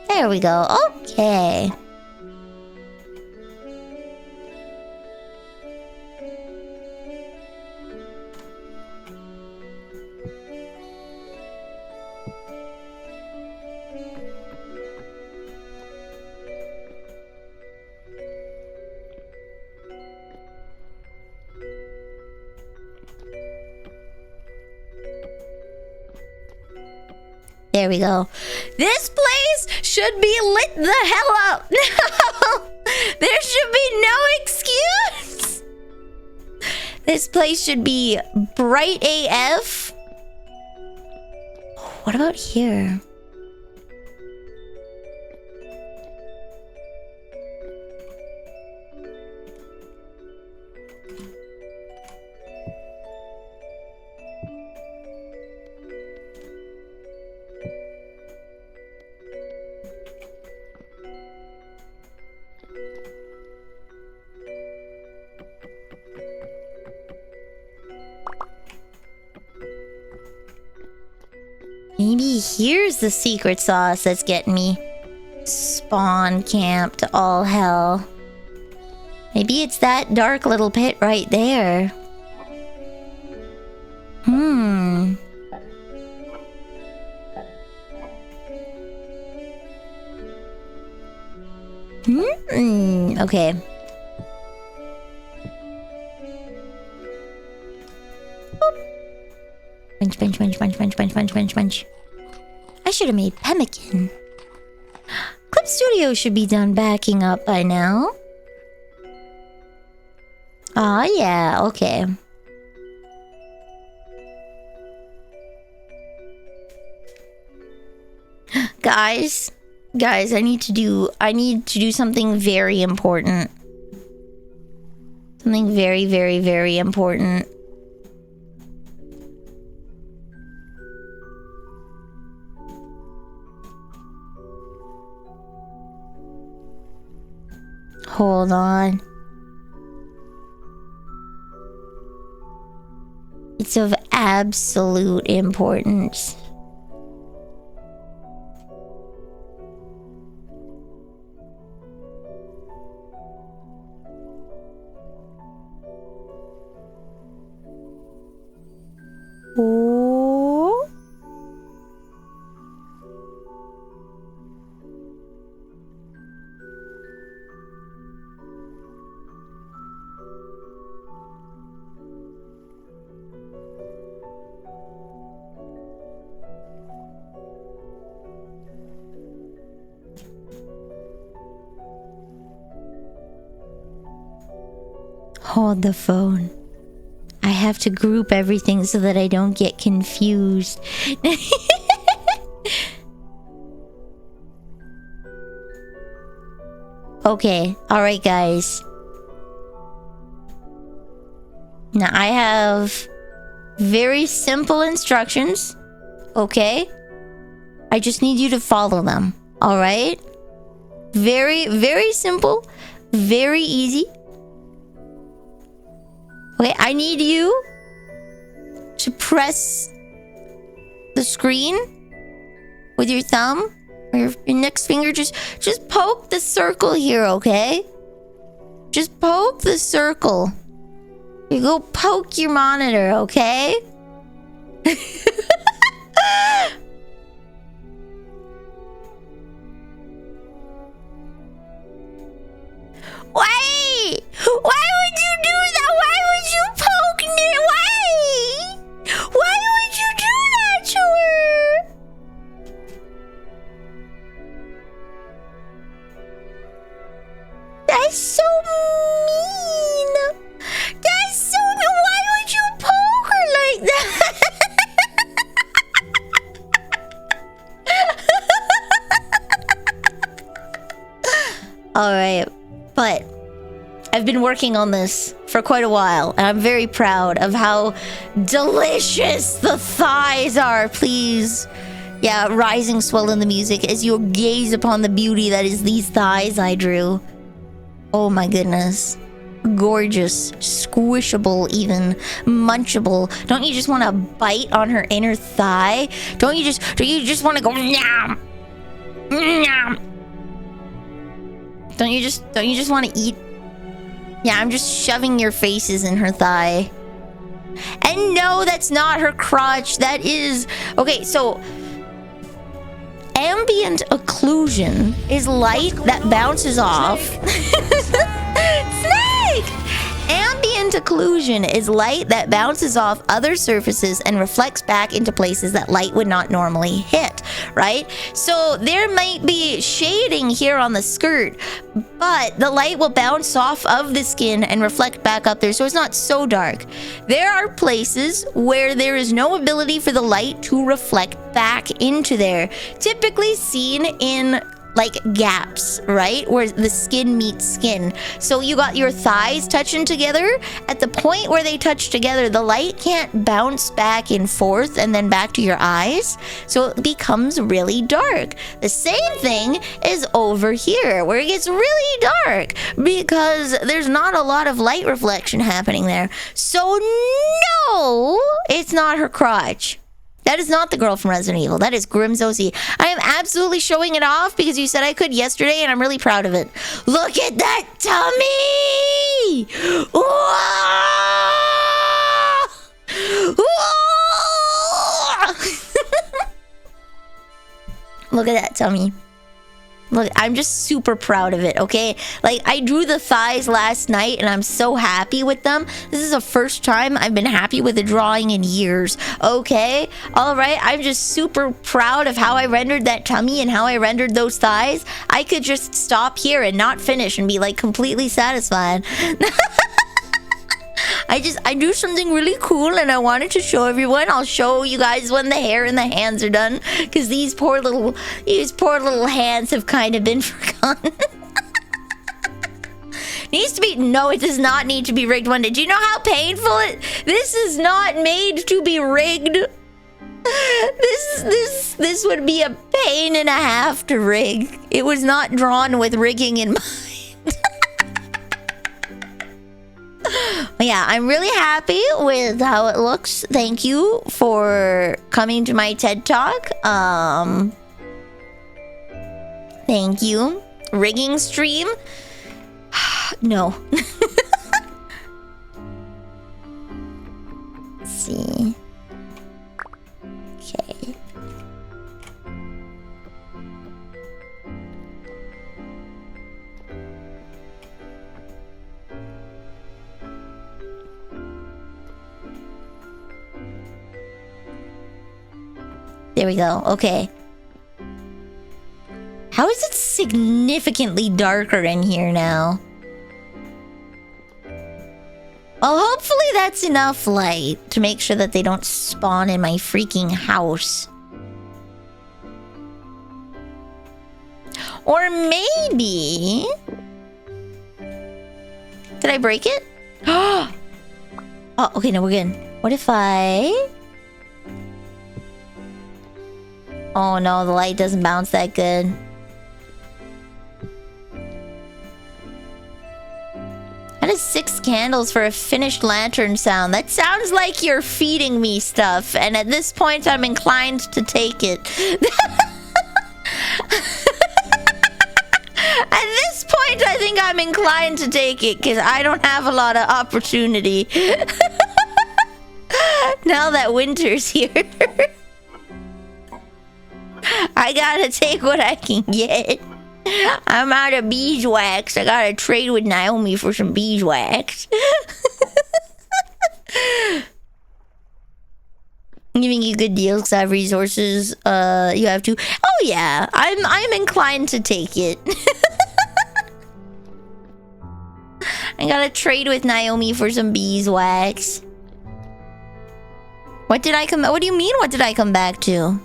There we go. Okay. There we go. This place should be lit the hell up. No! There should be no excuse. This place should be bright AF. What about here? Maybe here's the secret sauce that's getting me spawn camp to all hell. Maybe it's that dark little pit right there. Okay. Bunch. I should have made pemmican. Clip Studio should be done backing up by now. Ah, yeah, okay. Guys, I need to do something very important. Something very, very, very important. Hold on. It's of absolute importance. Oh. Hold the phone. I have to group everything so that I don't get confused. Okay, alright guys. Now I have very simple instructions, okay? I just need you to follow them, alright? Very, very simple, very easy. Okay, I need you to press the screen with your thumb or your next finger. Just poke the circle here, okay? Just poke the circle. You go poke your monitor, okay? Wait! Why would you do that? Why would you poke me? Why would you do that to her? That's so mean. That's so mean. Why would you poke her like that? Alright, but I've been working on this for quite a while, and I'm very proud of how delicious the thighs are. Please, yeah, rising swell in the music as you gaze upon the beauty that is these thighs I drew. Oh my goodness. Gorgeous, squishable, even munchable. Don't you just want to bite on her inner thigh? Don't you just want to go nyam, nyam? Don't you just want to eat? Yeah, I'm just shoving your faces in her thigh. And no, that's not her crotch. That is... Okay, so... Ambient occlusion is light that bounces off... Snake! Ambient occlusion is light that bounces off other surfaces and reflects back into places that light would not normally hit, right? So there might be shading here on the skirt, but the light will bounce off of the skin and reflect back up there, so it's not so dark. There are places where there is no ability for the light to reflect back into there, typically seen in like gaps, right? Where the skin meets skin. So you got your thighs touching together. At the point where they touch together, the light can't bounce back and forth and then back to your eyes. So it becomes really dark. The same thing is over here where it gets really dark because there's not a lot of light reflection happening there. So no, it's not her crotch. That is not the girl from Resident Evil. That is Grimm's OC. I am absolutely showing it off because you said I could yesterday, and I'm really proud of it. Look at that tummy! Look at that tummy. Look, I'm just super proud of it, okay? Like, I drew the thighs last night, and I'm so happy with them. This is the first time I've been happy with a drawing in years, okay? All right, I'm just super proud of how I rendered that tummy and how I rendered those thighs. I could just stop here and not finish and be, like, completely satisfied. I drew something really cool and I wanted to show everyone. I'll show you guys when the hair and the hands are done, because these poor little hands have kind of been forgotten. Needs to be, no, it does not need to be rigged one day. Do you know how painful this is not made to be rigged. This would be a pain and a half to rig. It was not drawn with rigging in mind. Yeah, I'm really happy with how it looks. Thank you for coming to my TED Talk. Thank you. Rigging stream? No. Let's see. Okay. There we go. Okay. How is it significantly darker in here now? Well, hopefully that's enough light to make sure that they don't spawn in my freaking house. Or maybe... Did I break it? Oh, okay, no, we're good. What if I... Oh no, the light doesn't bounce that good. That is 6 candles for a finished lantern sound. That sounds like you're feeding me stuff, and at this point I'm inclined to take it. At this point I think I'm inclined to take it, because I don't have a lot of opportunity. Now that winter's here. I gotta take what I can get. I'm out of beeswax. I gotta trade with Naomi for some beeswax. Giving you good deals because I have resources. You have to. Oh yeah, I'm inclined to take it. I gotta trade with Naomi for some beeswax. What did I come? What do you mean? What did I come back to?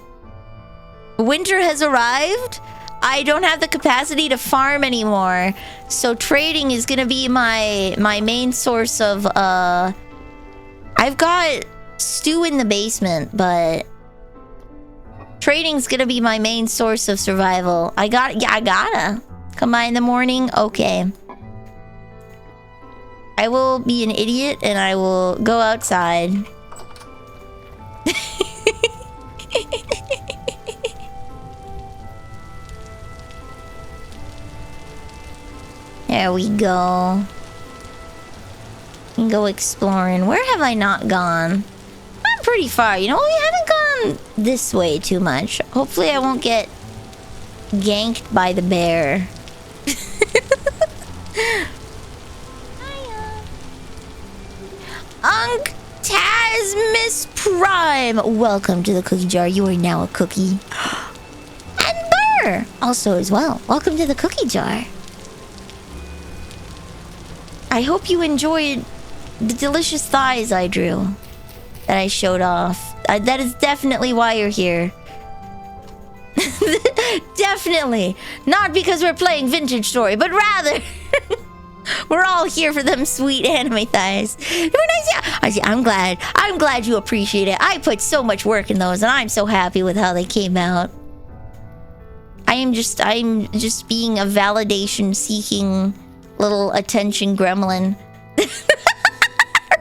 Winter has arrived. I don't have the capacity to farm anymore, so trading is gonna be my main source of I've got stew in the basement, but trading's gonna be my main source of survival. I gotta come by in the morning. Okay, I will be an idiot and I will go outside. There we go. And go exploring. Where have I not gone? I'm pretty far. You know, we haven't gone this way too much. Hopefully I won't get ganked by the bear. Hiya. Unk Taz Miss Prime. Welcome to the cookie jar. You are now a cookie. And Burr also as well. Welcome to the cookie jar. I hope you enjoyed the delicious thighs I drew, that I showed off. That is definitely why you're here. Definitely. Not because we're playing Vintage Story, but rather we're all here for them sweet anime thighs. I'm glad you appreciate it. I put so much work in those, and I'm so happy with how they came out. I'm just being a validation-seeking little attention gremlin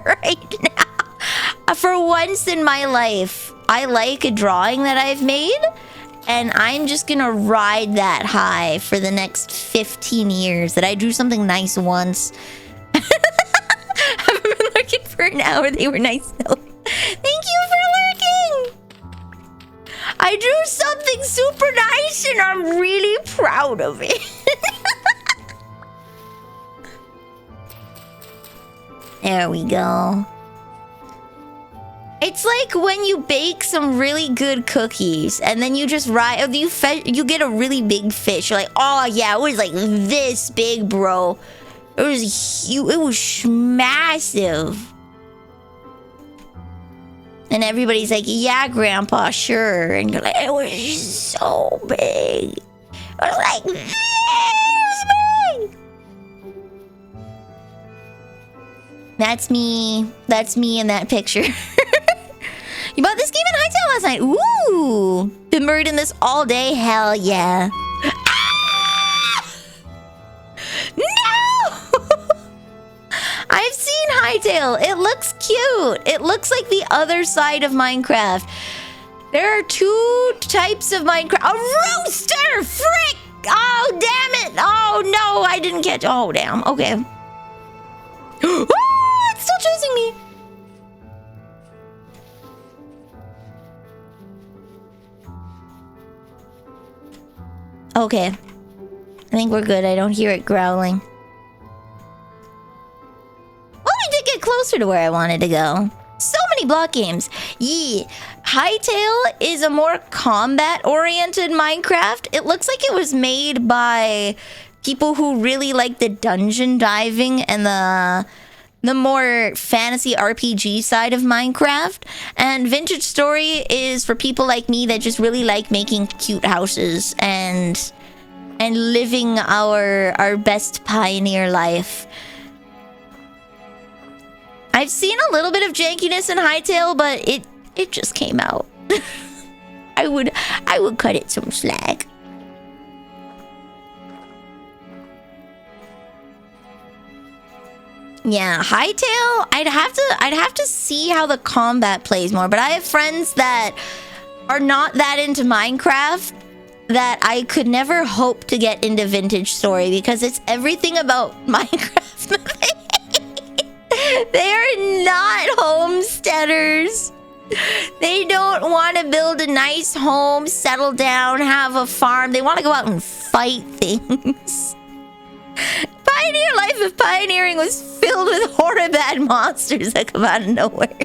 right now. For once in my life, I like a drawing that I've made, and I'm just gonna ride that high for the next 15 years. That I drew something nice once. I've been lurking for an hour. They were nice though. Thank you for lurking. I drew something super nice, and I'm really proud of it. There we go. It's like when you bake some really good cookies and then you just you get a really big fish. You're like, oh yeah, it was like this big, bro. It was huge. It was massive. And everybody's like, yeah, Grandpa, sure. And you're like, it was so big. It was like this big. That's me. That's me in that picture. You bought this game in Hightail last night. Ooh. Been buried in this all day. Hell yeah. Ah! No! I've seen Hightail. It looks cute. It looks like the other side of Minecraft. There are two types of Minecraft. A rooster! Frick! Oh, damn it. Oh, no. I didn't catch. Oh, damn. Okay. Oh, it's still chasing me. Okay. I think we're good. I don't hear it growling. Well, we did get closer to where I wanted to go. So many block games. Yeah. Hightail is a more combat-oriented Minecraft. It looks like it was made by people who really like the dungeon diving and the more fantasy RPG side of Minecraft. And Vintage Story is for people like me that just really like making cute houses and living our best pioneer life. I've seen a little bit of jankiness in Hightail, but it just came out. I would cut it some slack. Yeah, Hightail, I'd have to see how the combat plays more, but I have friends that are not that into Minecraft that I could never hope to get into Vintage Story because it's everything about Minecraft. They are not homesteaders. They don't want to build a nice home, settle down, have a farm. They want to go out and fight things. Pioneer life of pioneering was filled with horrible monsters that come out of nowhere.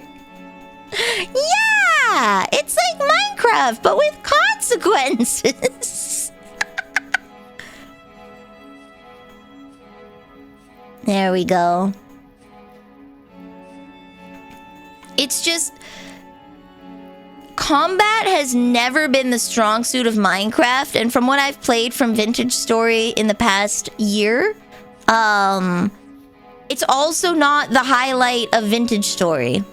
Yeah, it's like Minecraft, but with consequences. There we go. It's just... combat has never been the strong suit of Minecraft, and from what I've played from Vintage Story in the past year, it's also not the highlight of Vintage Story.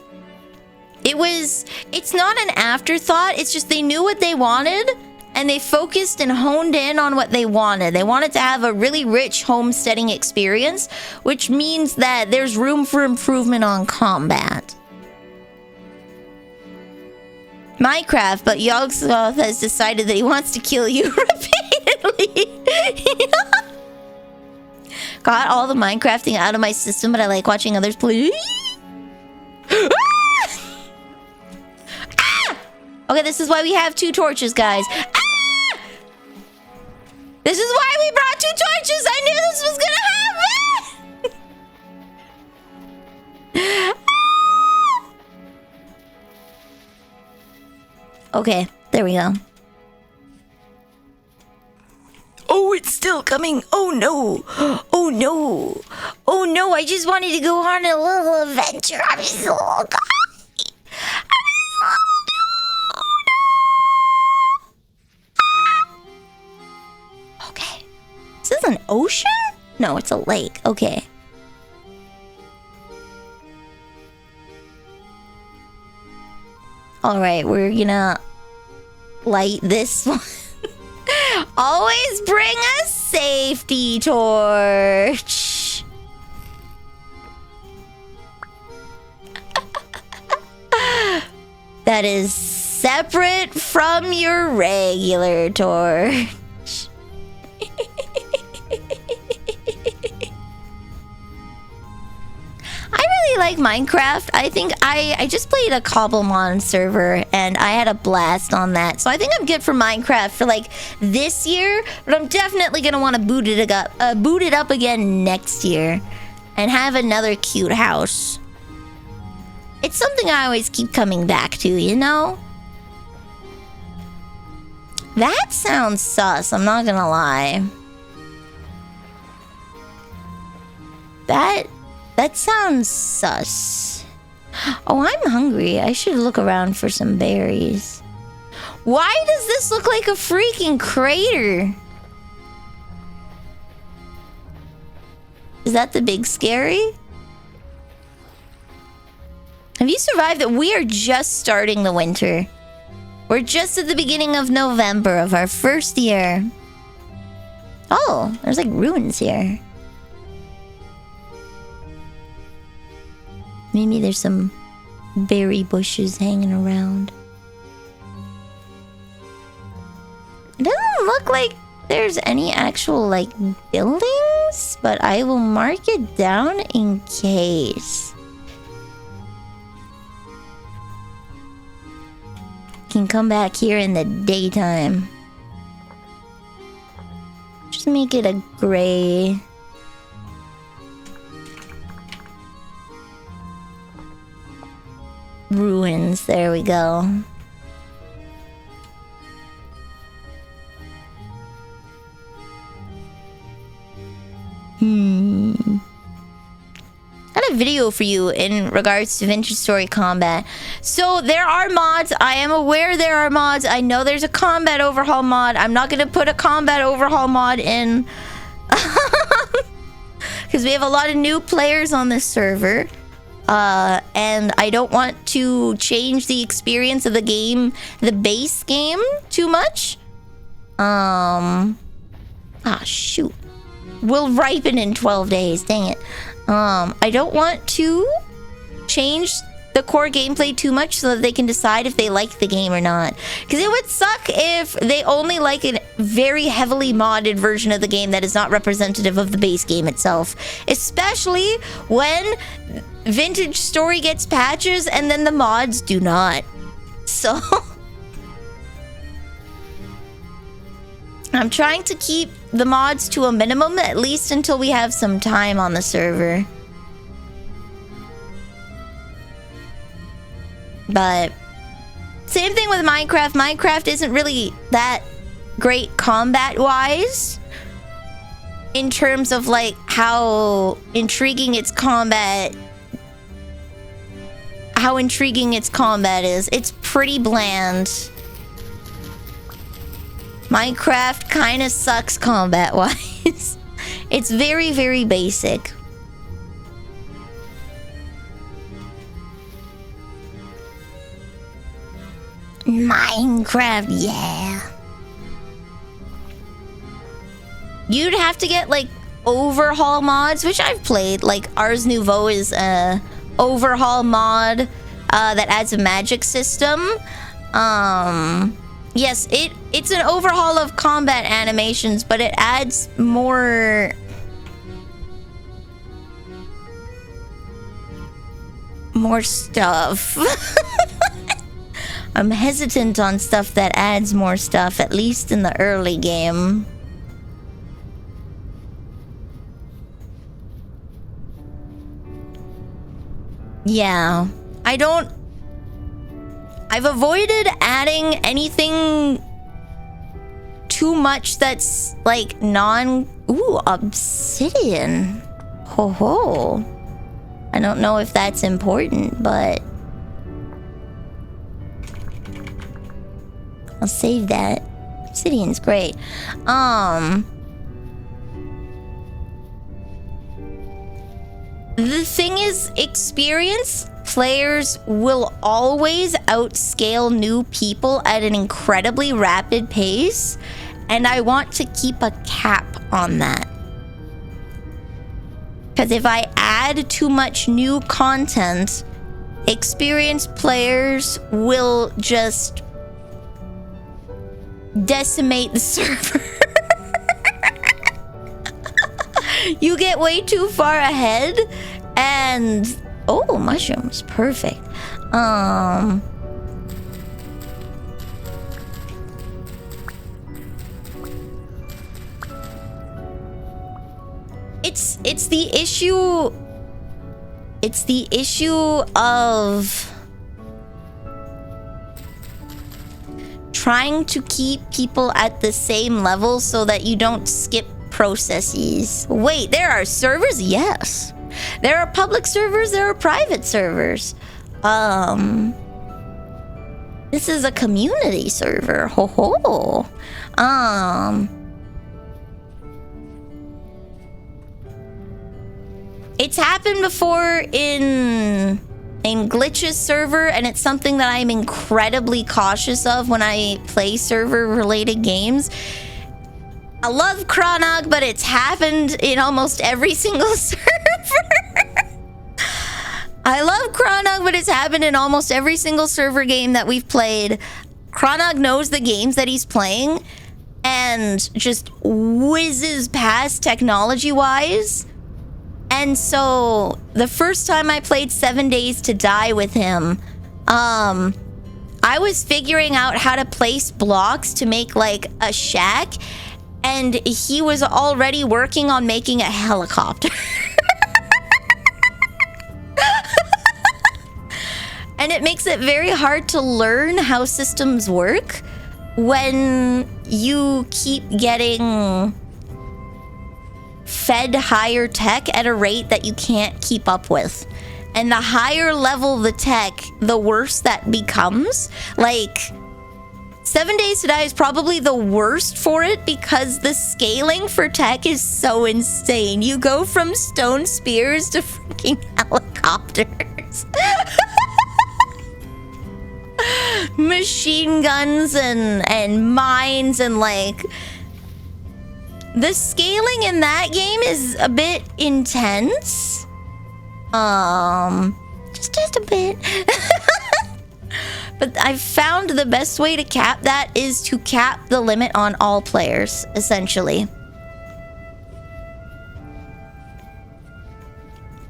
It's not an afterthought, it's just they knew what they wanted, and they focused and honed in on what they wanted. They wanted to have a really rich homesteading experience, which means that there's room for improvement on combat. Minecraft, but Yogg-Sothoth has decided that he wants to kill you repeatedly. Got all the Minecrafting out of my system, but I like watching others play. Ah! Ah! Okay, this is why we have 2 torches, guys. Ah! This is why we brought 2 torches. I knew this was gonna happen. Okay, there we go. Oh, it's still coming. Oh no. Oh no. Oh no, I just wanted to go on a little adventure. I'm so coffee. Okay. Is this an ocean? No, it's a lake. Okay. Alright, we're gonna light this one. Always bring a safety torch. That is separate from your regular torch. I really like Minecraft. I think I just played a Cobblemon server and I had a blast on that. So I think I'm good for Minecraft for like this year, but I'm definitely gonna want to boot it up again next year and have another cute house. It's something I always keep coming back to, you know? That sounds sus, I'm not gonna lie. That sounds sus. Oh, I'm hungry. I should look around for some berries. Why does this look like a freaking crater? Is that the big scary? Have you survived it? We are just starting the winter. We're just at the beginning of November of our first year. Oh, there's like ruins here. Maybe there's some berry bushes hanging around. It doesn't look like there's any actual, like, buildings, but I will mark it down in case. Can come back here in the daytime. Just make it a gray. Ruins, there we go. I had a video for you in regards to Vintage Story combat. So there are mods. I am aware there are mods. I know there's a combat overhaul mod. I'm not gonna put a combat overhaul mod in because we have a lot of new players on this server. And I don't want to change the experience of the game, the base game, too much. Shoot. Will ripen in 12 days, dang it. I don't want to change the core gameplay too much so that they can decide if they like the game or not. Because it would suck if they only like a very heavily modded version of the game that is not representative of the base game itself. Especially when Vintage Story gets patches and then the mods do not. So I'm trying to keep the mods to a minimum, at least until we have some time on the server. But same thing with Minecraft. Minecraft isn't really that great combat-wise in terms of like how intriguing its combat is. It's pretty bland. Minecraft kind of sucks combat-wise. It's very, very basic. Minecraft, yeah. You'd have to get like overhaul mods, which I've played. Like Ars Nouveau is a overhaul mod that adds a magic system. Yes, it's an overhaul of combat animations, but it adds more stuff. I'm hesitant on stuff that adds more stuff, at least in the early game. Yeah, I've avoided adding anything too much that's like Ooh, obsidian. Ho ho. I don't know if that's important, but I'll save that. Obsidian's great. The thing is, experience players will always outscale new people at an incredibly rapid pace, and I want to keep a cap on that. Because if I add too much new content, experienced players will just decimate the server. You get way too far ahead and oh, mushrooms, perfect. It's the issue. It's the issue of trying to keep people at the same level so that you don't skip processes. Wait, there are servers? Yes. There are public servers, there are private servers. This is a community server. Ho ho. It's happened before in Glitch's server, and it's something that I'm incredibly cautious of when I play server-related games. I love Chronog, but it's happened in almost every single server. I love Chronog, but it's happened in almost every single server game that we've played. Chronog knows the games that he's playing and just whizzes past technology-wise. And so the first time I played 7 Days to Die with him, I was figuring out how to place blocks to make like a shack, and he was already working on making a helicopter. And it makes it very hard to learn how systems work when you keep getting fed higher tech at a rate that you can't keep up with. And the higher level the tech, the worse that becomes. Like, 7 Days to Die is probably the worst for it because the scaling for tech is so insane. You go from stone spears to freaking helicopters. Machine guns and mines, and like the scaling in that game is a bit intense. Just a bit. But I've found the best way to cap that is to cap the limit on all players, essentially.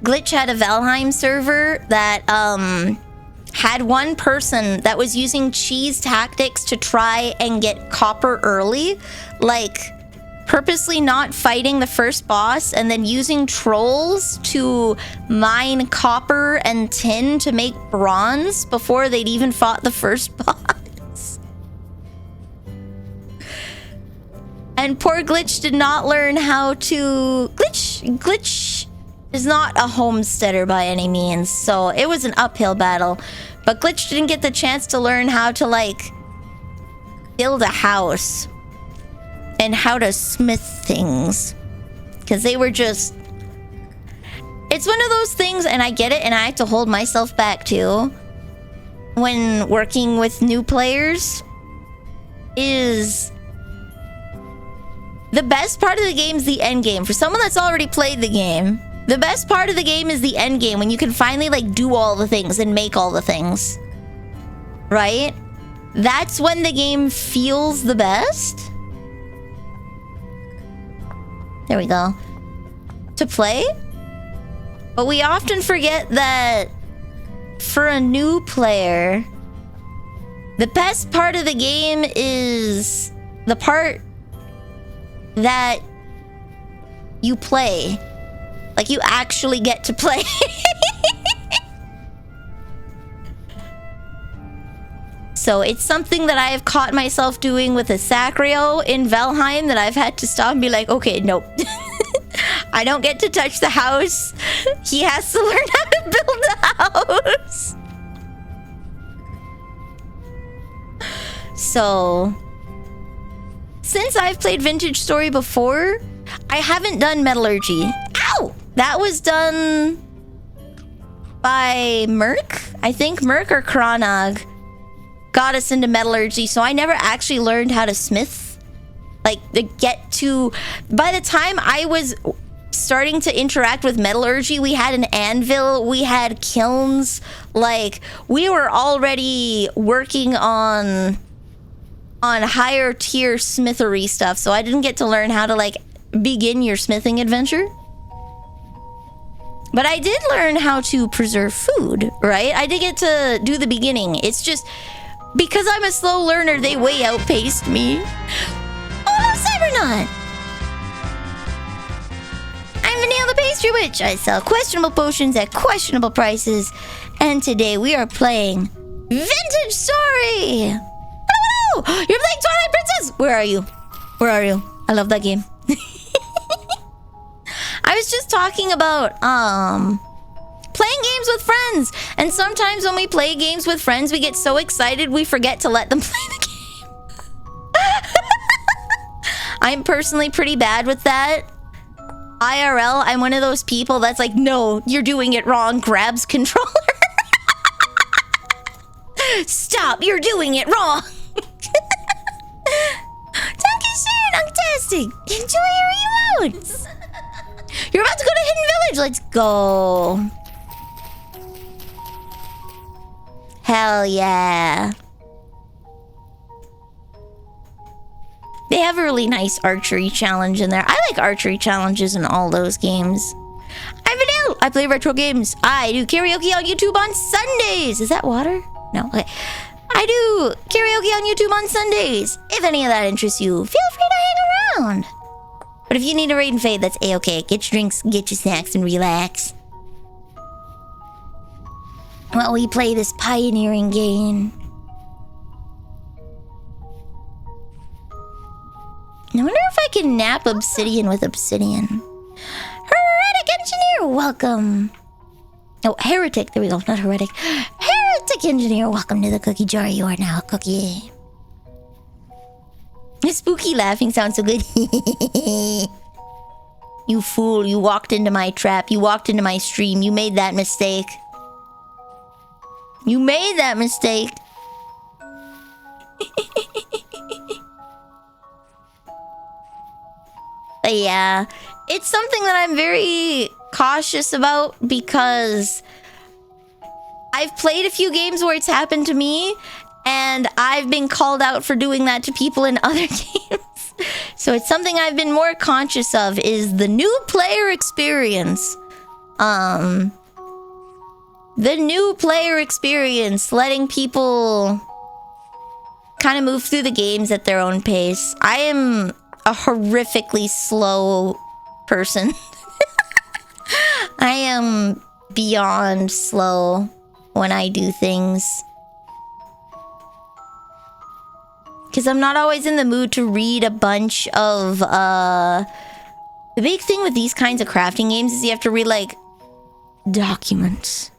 Glitch had a Valheim server that had one person that was using cheese tactics to try and get copper early, like purposely not fighting the first boss and then using trolls to mine copper and tin to make bronze before they'd even fought the first boss. And poor Glitch did not learn how to... Glitch is not a homesteader by any means, so it was an uphill battle. But Glitch didn't get the chance to learn how to, like, build a house and how to smith things, because they were just... It's one of those things, and I get it, and I have to hold myself back too when working with new players, is the best part of the game is the end game. For someone that's already played the game, the best part of the game is the end game, when you can finally like do all the things and make all the things, right? That's when the game feels the best. There we go. To play. But we often forget that for a new player, the best part of the game is the part that you play. Like, you actually get to play. So it's something that I have caught myself doing with a Sacrio in Valheim that I've had to stop and be like, okay, nope. I don't get to touch the house. He has to learn how to build the house. So, since I've played Vintage Story before, I haven't done Metallurgy. Ow! That was done by Merc? I think Merc or Chronog got us into Metallurgy, so I never actually learned how to smith. Like, to get to... By the time I was starting to interact with Metallurgy, we had an anvil, we had kilns. Like, we were already working on on higher tier smithery stuff, so I didn't get to learn how to like begin your smithing adventure. But I did learn how to preserve food, right? I did get to do the beginning. It's just because I'm a slow learner, they way outpaced me. Oh, Cybernaut! I'm Vanille the Pastry Witch. I sell questionable potions at questionable prices. And today we are playing Vintage Story! Hello! You're playing Twilight Princess! Where are you? Where are you? I love that game. I was just talking about playing games with friends, and sometimes when we play games with friends, we get so excited we forget to let them play the game. I'm personally pretty bad with that. IRL, I'm one of those people that's like, no, you're doing it wrong, grabs controller. Stop, you're doing it wrong. Fantastic. Enjoy your emotes. You're about to go to Hidden Village. Let's go. Hell yeah. They have a really nice archery challenge in there. I like archery challenges in all those games. I'm Vanille. I play retro games. I do karaoke on YouTube on Sundays. Is that water? No. Okay. I do karaoke on YouTube on Sundays. If any of that interests you, feel free to hang around. But if you need a raid and fade, that's a-okay. Get your drinks, get your snacks, and relax. While we play this pioneering game. I wonder if I can nap obsidian with obsidian. Heretic Engineer, welcome. Oh, Heretic. There we go. Not Heretic. Heretic Engineer, welcome to the cookie jar. You are now a cookie. The spooky laughing sounds so good. You fool. You walked into my trap. You walked into my stream. You made that mistake. You made that mistake. But yeah, it's something that I'm very cautious about because I've played a few games where it's happened to me and I've been called out for doing that to people in other games. So it's something I've been more conscious of is the new player experience. The new player experience, letting people kind of move through the games at their own pace. I am a horrifically slow person. I am beyond slow when I do things. Because I'm not always in the mood to read a bunch of, The big thing with these kinds of crafting games is you have to read, like, documents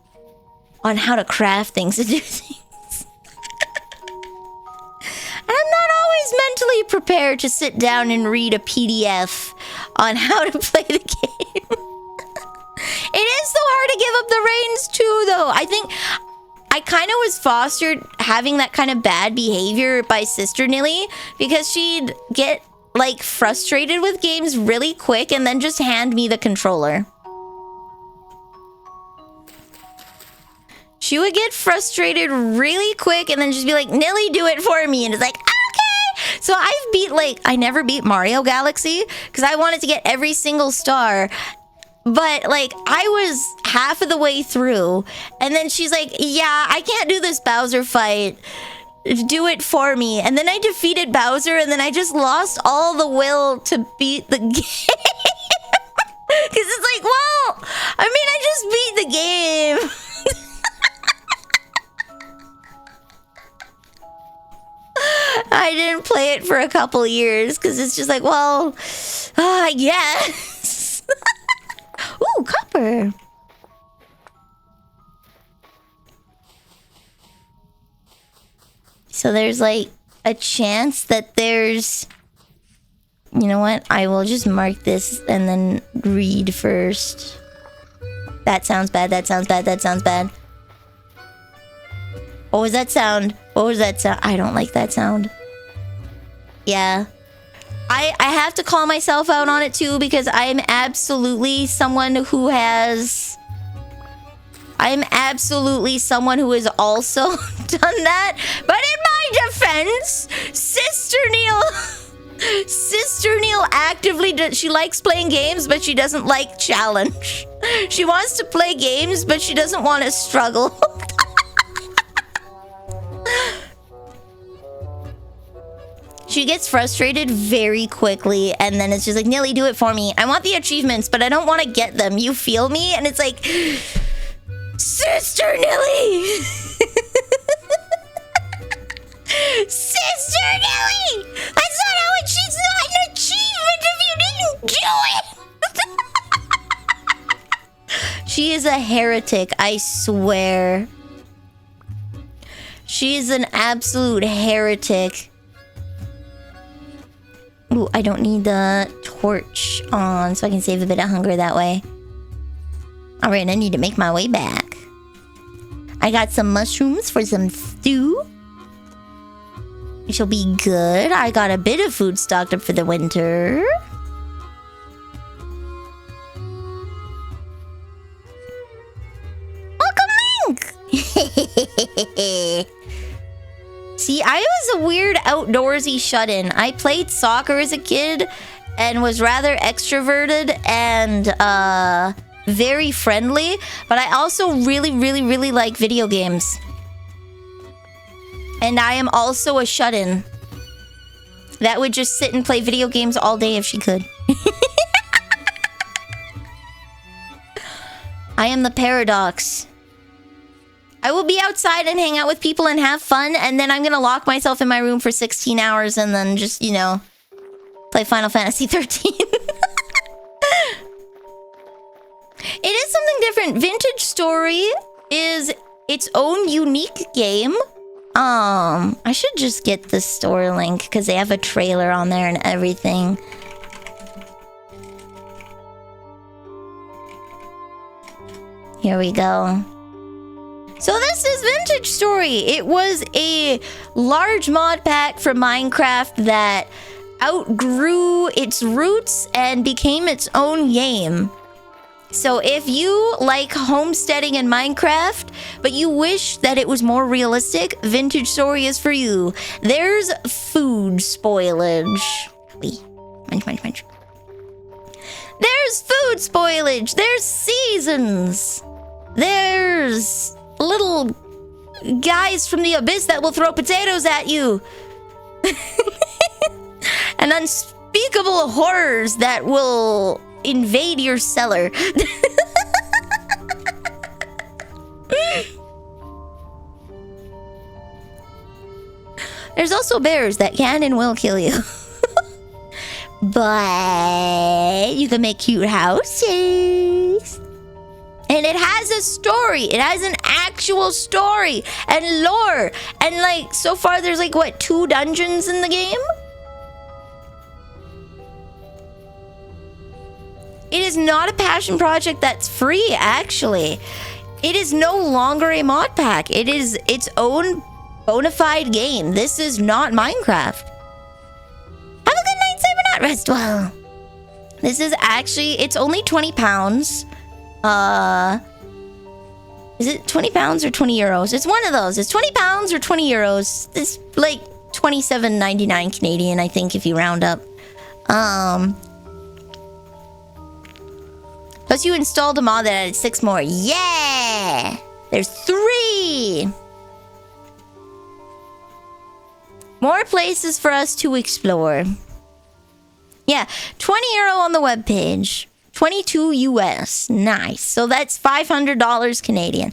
on how to craft things and do things. And I'm not always mentally prepared to sit down and read a PDF on how to play the game. It is so hard to give up the reins too, though. I think I kind of was fostered having that kind of bad behavior by Sister Nilly because she'd get like frustrated with games really quick and then just hand me the controller. She would get frustrated really quick and then just be like, Nilly, do it for me. And it's like, okay. So I've beat, like, I never beat Mario Galaxy because I wanted to get every single star. But, like, I was half of the way through. And then she's like, yeah, I can't do this Bowser fight. Do it for me. And then I defeated Bowser and then I just lost all the will to beat the game. Because it's like, well, I mean, I just beat the game. I didn't play it for a couple years because it's just like, well, yes. Ooh, copper. So there's like a chance that there's... You know what? I will just mark this and then read first. That sounds bad. That sounds bad. That sounds bad. What was that sound? What was that sound? I don't like that sound. Yeah. I have to call myself out on it too because I am absolutely someone who has... I'm absolutely someone who has also done that. But in my friends. Sister Neil. Sister Neil actively she likes playing games, but she doesn't like challenge. She wants to play games, but she doesn't want to struggle. She gets frustrated very quickly, and then it's just like, Nilly, do it for me. I want the achievements, but I don't want to get them. You feel me? And it's like, Sister Nilly! Sister Nilly! That's not how it. She's not an achievement if you didn't do it! She is a heretic, I swear. She is an absolute heretic. Ooh, I don't need the torch on, so I can save a bit of hunger that way. Alright, I need to make my way back. I got some mushrooms for some stew. It shall be good. I got a bit of food stocked up for the winter. Welcome, Link! See, I was a weird outdoorsy shut-in. I played soccer as a kid and was rather extroverted and very friendly, but I also really like video games. And I am also a shut-in that would just sit and play video games all day if she could. I am the paradox. I will be outside and hang out with people and have fun, and then I'm gonna lock myself in my room for 16 hours and then just, you know, play Final Fantasy 13. It is something different. Vintage Story is its own unique game. I should just get the store link because they have a trailer on there and everything. Here we go. So this is Vintage Story. It was a large mod pack for Minecraft that outgrew its roots and became its own game. So if you like homesteading in Minecraft, but you wish that it was more realistic, Vintage Story is for you. There's food spoilage. Munch. There's food spoilage. There's seasons. There's little guys from the abyss that will throw potatoes at you. And unspeakable horrors that will invade your cellar. There's also bears that can and will kill you. But you can make cute houses. And it has a story. It has an actual story and lore. And like, so far there's like, what, 2 dungeons in the game? It is not a passion project that's free, actually. It is no longer a mod pack. It is its own bona fide game. This is not Minecraft. Have a good night, Cybernaut. Rest well. This is actually, it's only £20. Is it 20 pounds or 20 euros? It's one of those. It's 20 pounds or 20 euros. It's like 27.99 Canadian, I think, if you round up. Plus you installed a mod that added 6 more. Yeah! There's 3! More places for us to explore. Yeah, 20 euro on the webpage. 22 US. Nice. So that's $500 Canadian.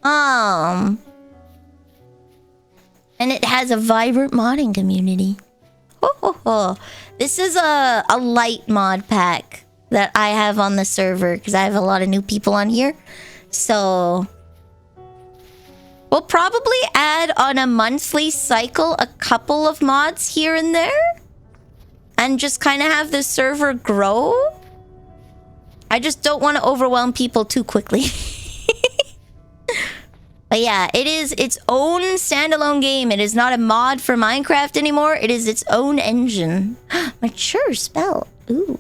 And it has a vibrant modding community. This is a light mod pack that I have on the server because I have a lot of new people on here. So we'll probably add on a monthly cycle a couple of mods here and there. And just kind of have the server grow. I just don't want to overwhelm people too quickly. But yeah, it is its own standalone game. It is not a mod for Minecraft anymore. It is its own engine. Mature spell. Ooh.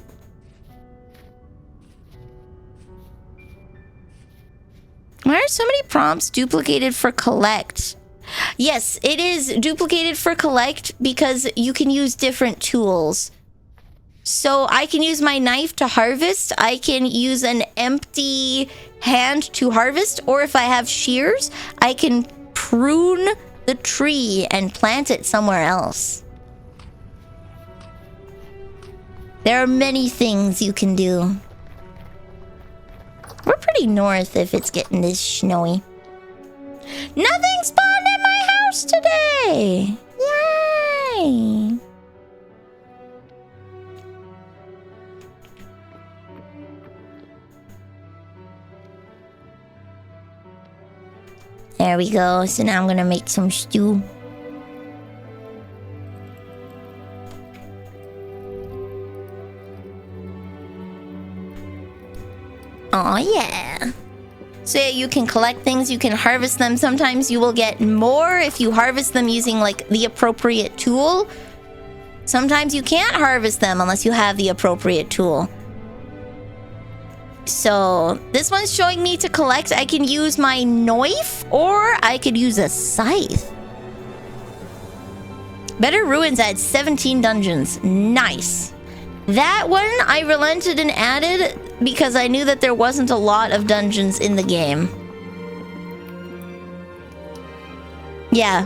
Why are so many prompts duplicated for collect? Yes, it is duplicated for collect because you can use different tools. So I can use my knife to harvest. I can use an empty hand to harvest. Or if I have shears, I can prune the tree and plant it somewhere else. There are many things you can do. We're pretty north if it's getting this snowy. Nothing spawned in my house today! Yay! There we go. So now I'm gonna make some stew. Oh yeah. So yeah, you can collect things, you can harvest them. Sometimes you will get more if you harvest them using like the appropriate tool. Sometimes you can't harvest them unless you have the appropriate tool. So this one's showing me to collect. I can use my knife or I could use a scythe. Better Ruins adds 17 dungeons. Nice. That one I relented and added because I knew that there wasn't a lot of dungeons in the game. Yeah.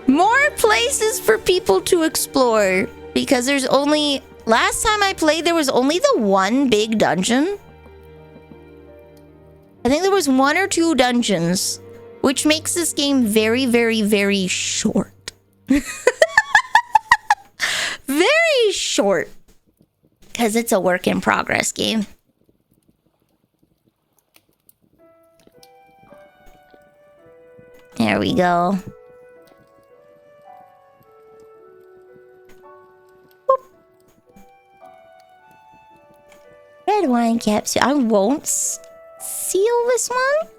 More places for people to explore because there's only... Last time I played, there was only the one big dungeon. I think there was 1 or 2 dungeons, which makes this game very, very, very short. Very short. Because it's a work in progress game. There we go. Boop. Red wine capsule. I won't seal this one.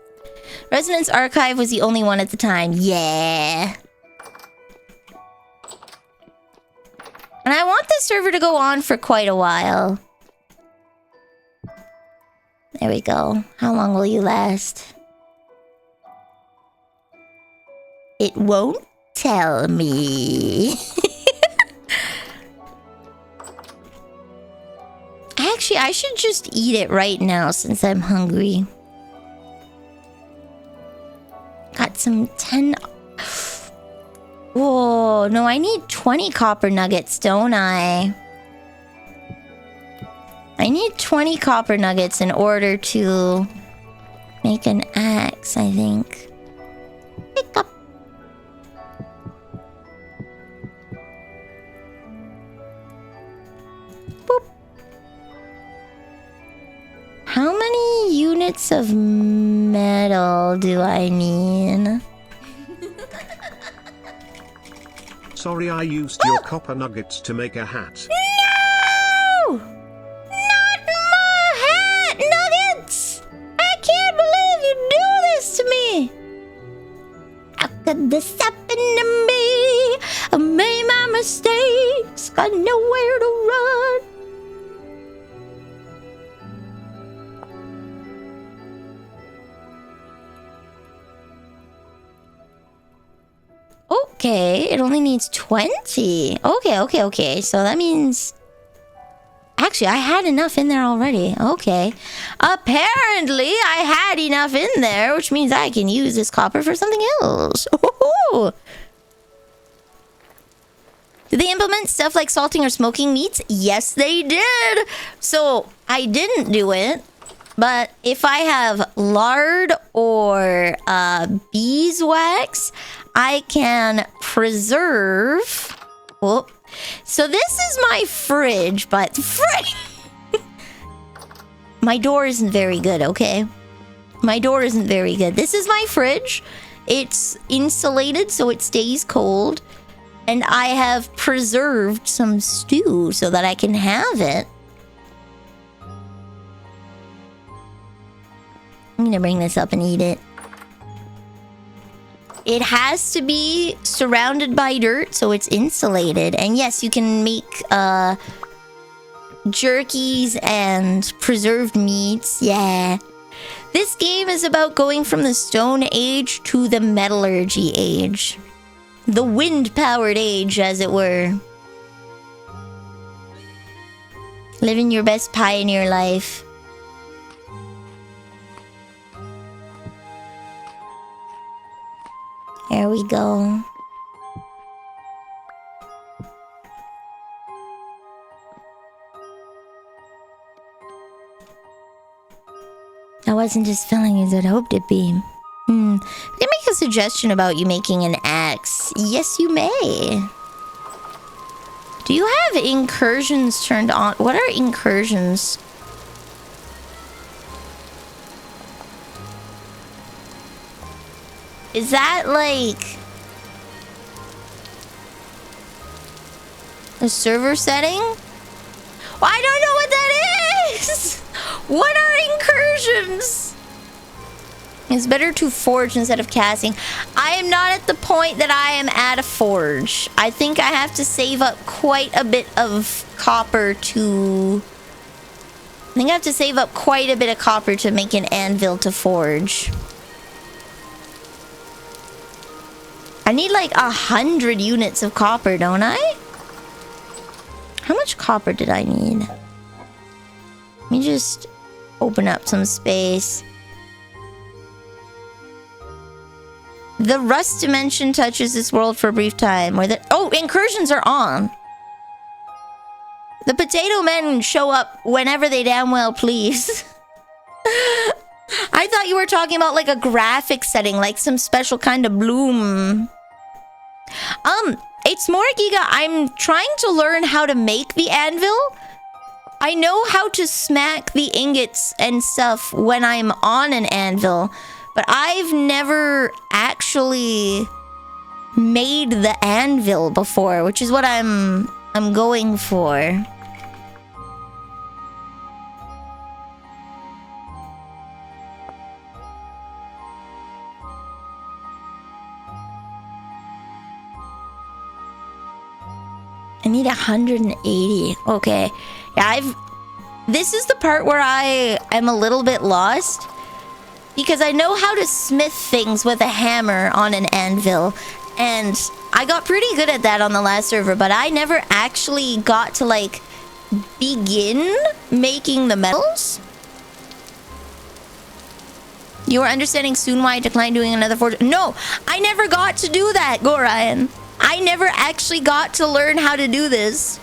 Resonance Archive was the only one at the time. Yeah. And I want this server to go on for quite a while. There we go. How long will you last? It won't tell me. Actually, I should just eat it right now since I'm hungry. Got some 10... Whoa, no, I need 20 copper nuggets, don't I? I need 20 copper nuggets in order to make an axe, I think. Pick up. Boop. How many units of metal do I need? Sorry, I used your copper nuggets to make a hat. No! Not my hat nuggets! I can't believe you do this to me! How could this happen to me? I made my mistakes, got nowhere to run. Okay, it only needs 20. Okay. So that means... Actually, I had enough in there already. Okay. Apparently, I had enough in there, which means I can use this copper for something else. Ooh. Did they implement stuff like salting or smoking meats? Yes, they did. So, I didn't do it. But if I have lard or beeswax, I can preserve... Oh. So this is my fridge, but... My door isn't very good, okay? My door isn't very good. This is my fridge. It's insulated, so it stays cold. And I have preserved some stew so that I can have it. I'm gonna bring this up and eat it. It has to be surrounded by dirt, so it's insulated. And yes, you can make jerkies and preserved meats. Yeah. This game is about going from the Stone Age to the Metallurgy Age. The wind-powered age, as it were. Living your best pioneer life. There we go. That wasn't as filling as I'd hoped it'd be. Can I make a suggestion about you making an axe? Yes, you may. Do you have incursions turned on? What are incursions? Is that like a server setting? Well, I don't know what that is. What are incursions? It's better to forge instead of casting. I am not at the point that I am at a forge. I think I have to save up quite a bit of copper to... I think I have to save up quite a bit of copper to make an anvil to forge. I need like 100 units of copper, don't I? How much copper did I need? Let me just open up some space. The rust dimension touches this world for a brief time. Oh, incursions are on. The potato men show up whenever they damn well please. I thought you were talking about like a graphic setting, like some special kind of bloom. It's more, Giga, I'm trying to learn how to make the anvil. I know how to smack the ingots and stuff when I'm on an anvil, but I've never actually made the anvil before, which is what I'm going for. I need 180. Okay. Yeah, this is the part where I am a little bit lost. Because I know how to smith things with a hammer on an anvil. And I got pretty good at that on the last server. But I never actually got to, like, begin making the metals. You are understanding soon why I declined doing another forge. No, I never got to do that, Gorion. I never actually got to learn how to do this.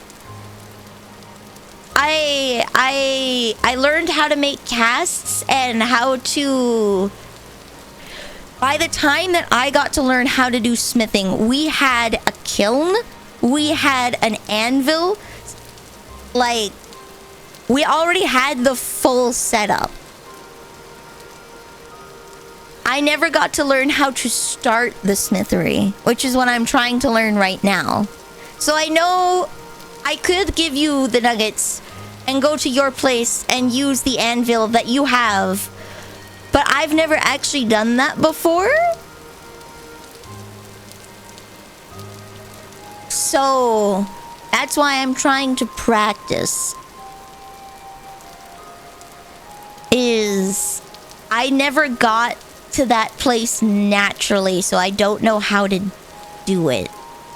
I learned how to make casts and how to... By the time that I got to learn how to do smithing, we had a kiln, we had an anvil, like, we already had the full setup. I never got to learn how to start the smithery, which is what I'm trying to learn right now. So I know I could give you the nuggets and go to your place and use the anvil that you have, but I've never actually done that before. So that's why I'm trying to practice. I never got to that place naturally, so I don't know how to do it.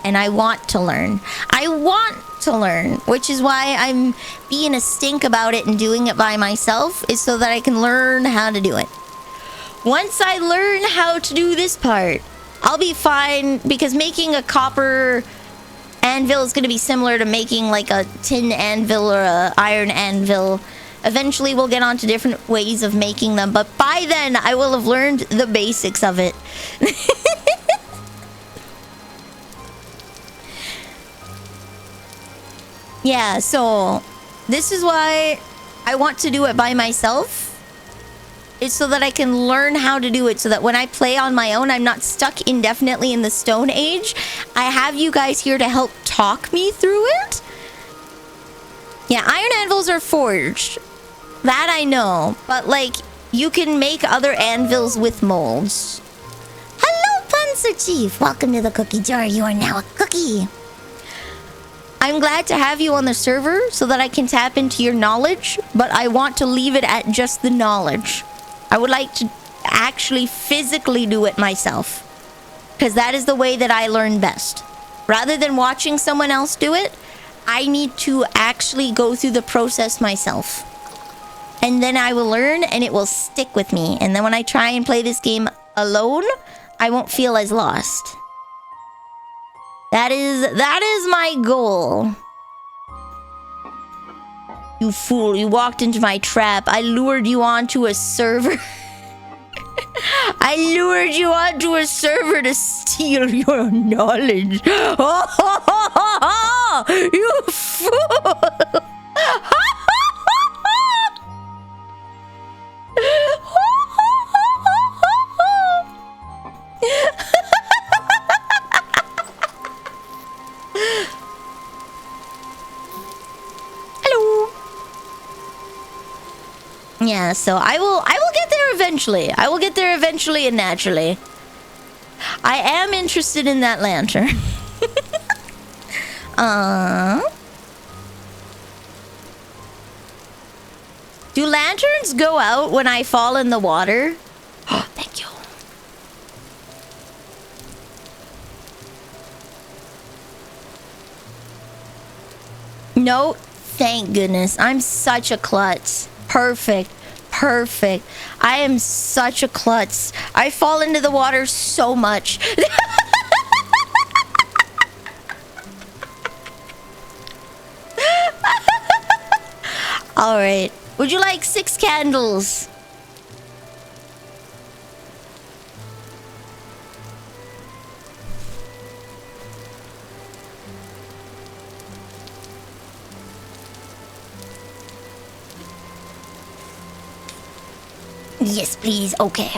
And I want to learn. Which is why I'm being a stink about it and doing it by myself, is so that I can learn how to do it. Once I learn how to do this part, I'll be fine, because making a copper anvil is going to be similar to making like a tin anvil or a iron anvil. Eventually we'll get on to different ways of making them, but by then I will have learned the basics of it. Yeah, so this is why I want to do it by myself. It's so that I can learn how to do it, so that when I play on my own, I'm not stuck indefinitely in the Stone Age. I have you guys here to help talk me through it. Yeah, iron anvils are forged. That I know. But, like, you can make other anvils with molds. Hello, Panzer Chief. Welcome to the cookie jar. You are now a cookie. I'm glad to have you on the server so that I can tap into your knowledge, but I want to leave it at just the knowledge. I would like to actually physically do it myself. Because that is the way that I learn best. Rather than watching someone else do it, I need to actually go through the process myself. And then I will learn and it will stick with me. And then when I try and play this game alone, I won't feel as lost. That is my goal. You fool, you walked into my trap. I lured you onto a server. I lured you onto a server to steal your knowledge. You fool! Hello. Yeah, so I will get there eventually. I will get there eventually and naturally. I am interested in that lantern. Do lanterns go out when I fall in the water? Oh, thank you. No, thank goodness. I'm such a klutz. Perfect. Perfect. I am such a klutz. I fall into the water so much. All right. Would you like 6 candles? Yes, please. Okay.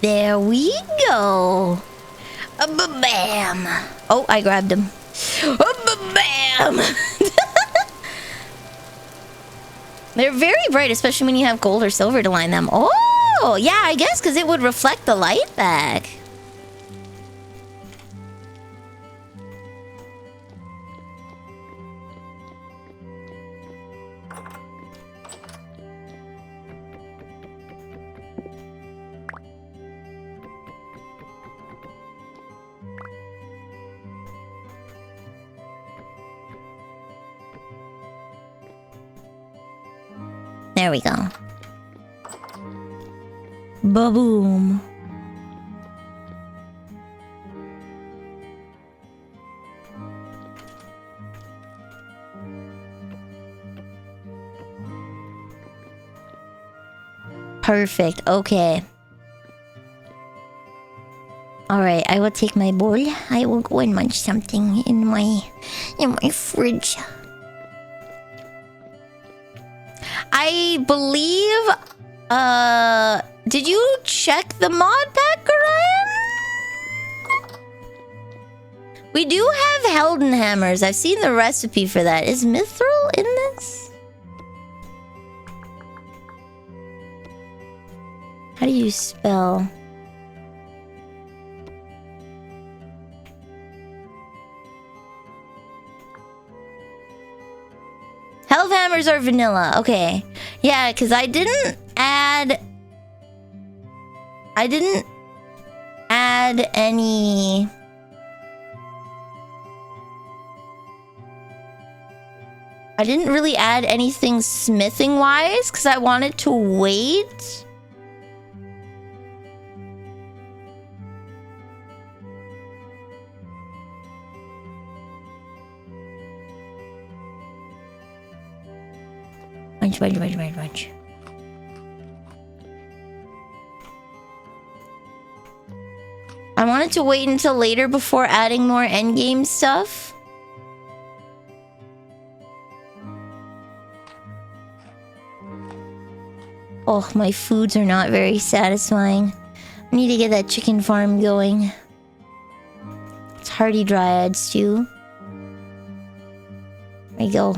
There we go. Bam. Oh, I grabbed him. Bam. They're very bright, especially when you have gold or silver to line them. Oh, yeah, I guess because it would reflect the light back. There we go. Ba-boom. Perfect. Okay. All right. I will take my bowl. I will go and munch something in my fridge. I believe, did you check the mod pack, Orion? We do have Helden hammers. I've seen the recipe for that. Is mithril in this? How do you spell? Health hammers are vanilla. Okay. Yeah, because I didn't add any... I didn't really add anything smithing-wise because I wanted to wait. Munch. I wanted to wait until later before adding more endgame stuff. Oh, my foods are not very satisfying. I need to get that chicken farm going. It's hearty dryad stew. There you go.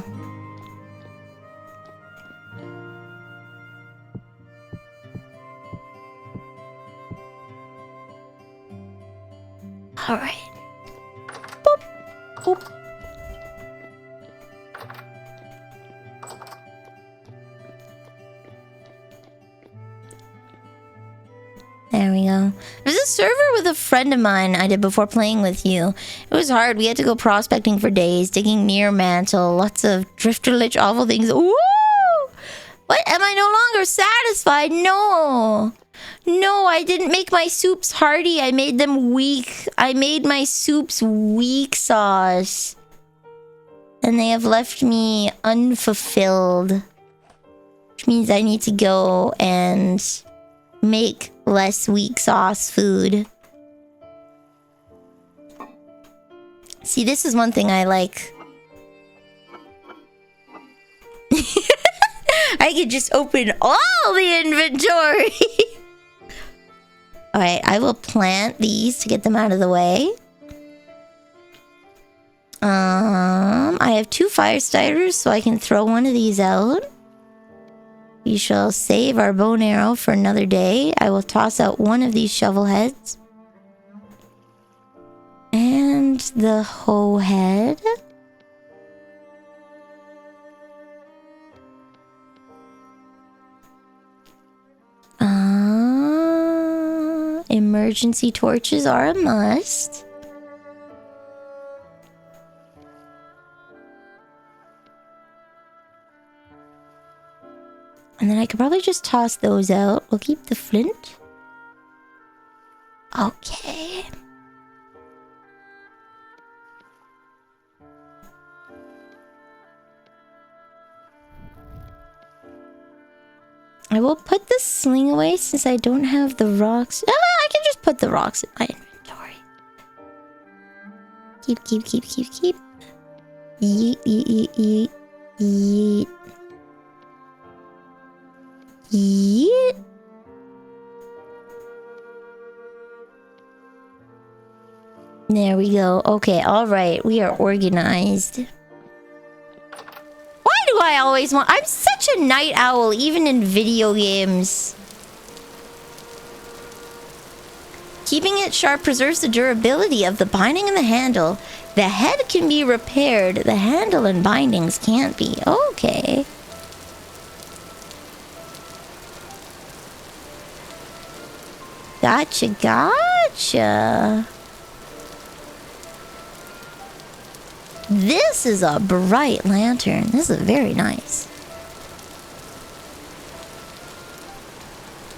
There we go. There's a server with a friend of mine I did before playing with you. It was hard. We had to go prospecting for days, digging mirror mantle, lots of drifter lich, awful things. Woo! What? Am I no longer satisfied? No. No, I didn't make my soups hearty. I made them weak. I made my soups weak sauce. And they have left me unfulfilled. Which means I need to go and make less weak sauce food. See, this is one thing I like. I could just open all the inventory. Alright, I will plant these to get them out of the way. I have 2 fire starters, so I can throw one of these out. We shall save our bow and arrow for another day. I will toss out one of these shovel heads. And the hoe head. Emergency torches are a must. And then I could probably just toss those out. We'll keep the flint. Okay. I will put the sling away since I don't have the rocks. I can just put the rocks in my inventory. Keep. Yeet. Yeet. There we go. Okay, alright. We are organized. Why do I always want... I'm such a night owl, even in video games. Keeping it sharp preserves the durability of the binding and the handle. The head can be repaired. The handle and bindings can't be. Okay. Gotcha. This is a bright lantern. This is very nice.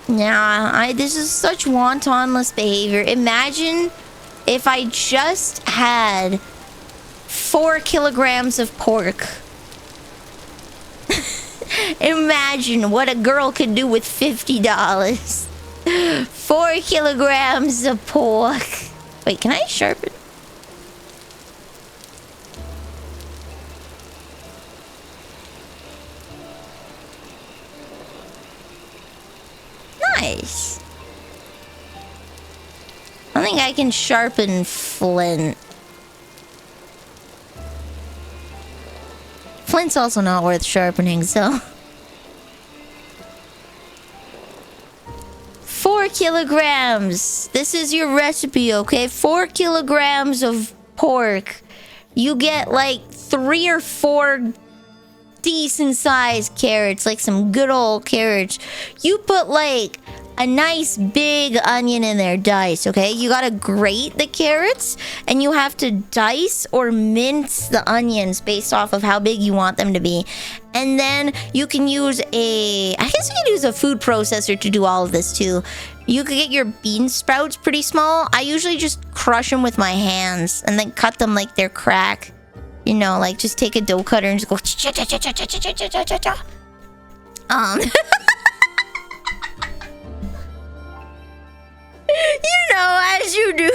Nah, this is such wantonless behavior. Imagine if I just had 4 kilograms of pork. Imagine what a girl could do with $50. 4 kilograms of pork. Wait, can I sharpen? Nice. I think I can sharpen flint. Flint's also not worth sharpening, so... 4 kilograms. This is your recipe, okay? 4 kilograms of pork. You get like 3 or 4 decent sized carrots, like some good old carrots. You put like a nice big onion in there, diced, okay? You gotta grate the carrots and you have to dice or mince the onions based off of how big you want them to be. And then you can use I guess you can use a food processor to do all of this too. You could get your bean sprouts pretty small. I usually just crush them with my hands and then cut them like they're crack. You know, like just take a dough cutter and just go you know, as you do.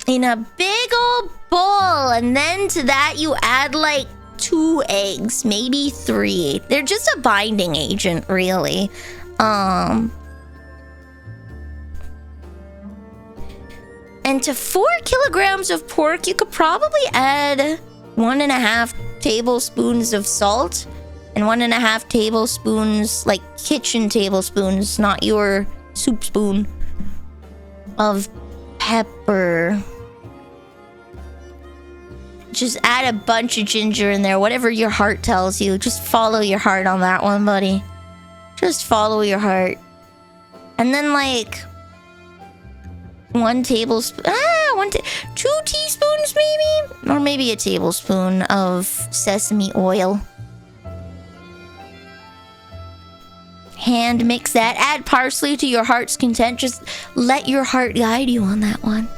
In a big old bowl, and then to that you add like 2 eggs, maybe 3. They're just a binding agent, really. And to 4 kilograms of pork, you could probably add 1.5 tablespoons of salt and 1.5 tablespoons, like kitchen tablespoons, not your soup spoon, of pepper. Just add a bunch of ginger in there. Whatever your heart tells you. Just follow your heart on that one, buddy. Just follow your heart. And then, like... 1 tablespoon... 2 teaspoons, maybe? Or maybe a tablespoon of sesame oil. Hand mix that. Add parsley to your heart's content. Just let your heart guide you on that one.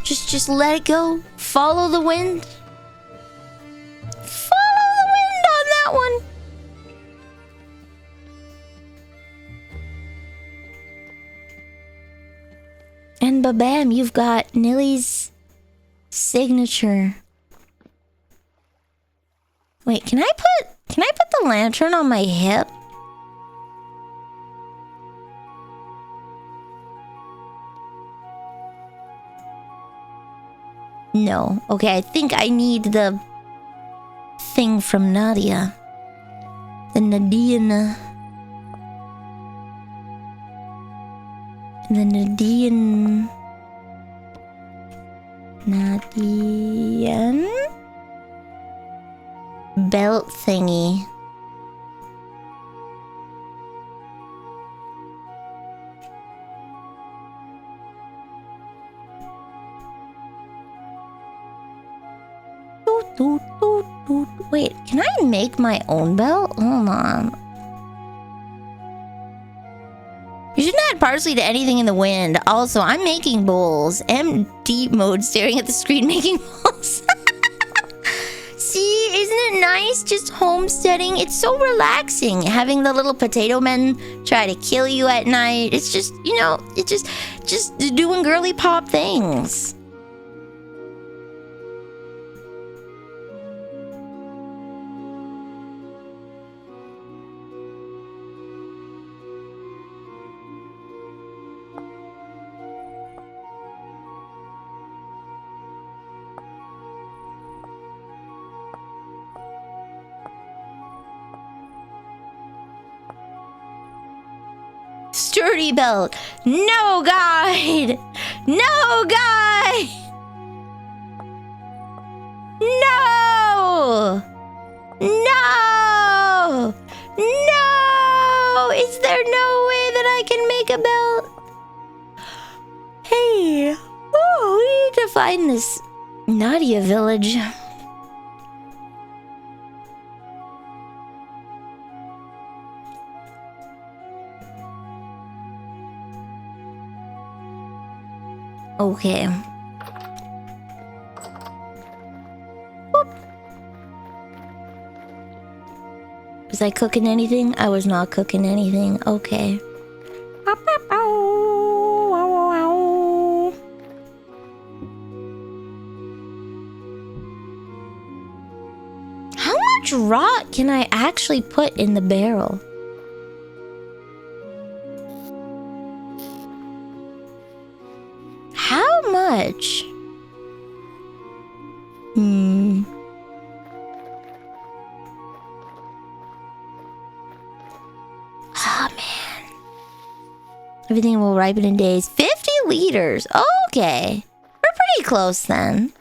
Just let it go. Follow the wind. Follow the wind on that one. And ba-bam, you've got Nilly's signature. Wait, can I put the lantern on my hip? No. Okay, I think I need the thing from Nadia. The Nadian. The Nadian. Nadian? Belt thingy. Wait, can I make my own belt? Hold on. You shouldn't add parsley to anything in the wind. Also, I'm making bowls. I'm deep mode staring at the screen making bowls. See, isn't it nice just homesteading? It's so relaxing. Having the little potato men try to kill you at night. It's just, you know, it's just doing girly pop things. Sturdy belt. No guide. No guide. No. No. No. Is there no way that I can make a belt? Hey. Oh, we need to find this Nadia village. Okay. Boop. Was I cooking anything? I was not cooking anything. Okay. How much rot can I actually put in the barrel? How much? Oh, man. Everything will ripen in days. 50 liters. Okay. We're pretty close then.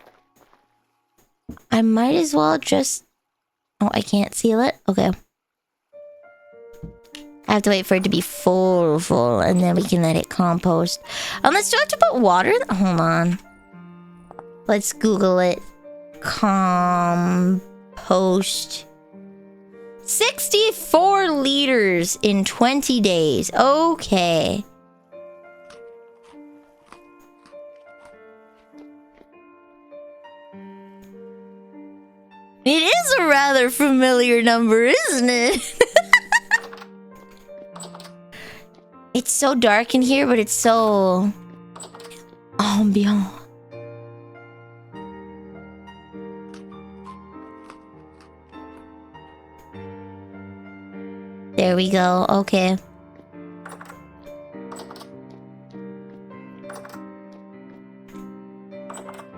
I might as well just... Oh, I can't seal it? Okay. I have to wait for it to be full, and then we can let it compost. Unless do I have to put water in? Hold on. Let's Google it. Compost. 64 liters in 20 days. Okay. It is a rather familiar number, isn't it? It's so dark in here, but it's so ambient. There we go. Okay.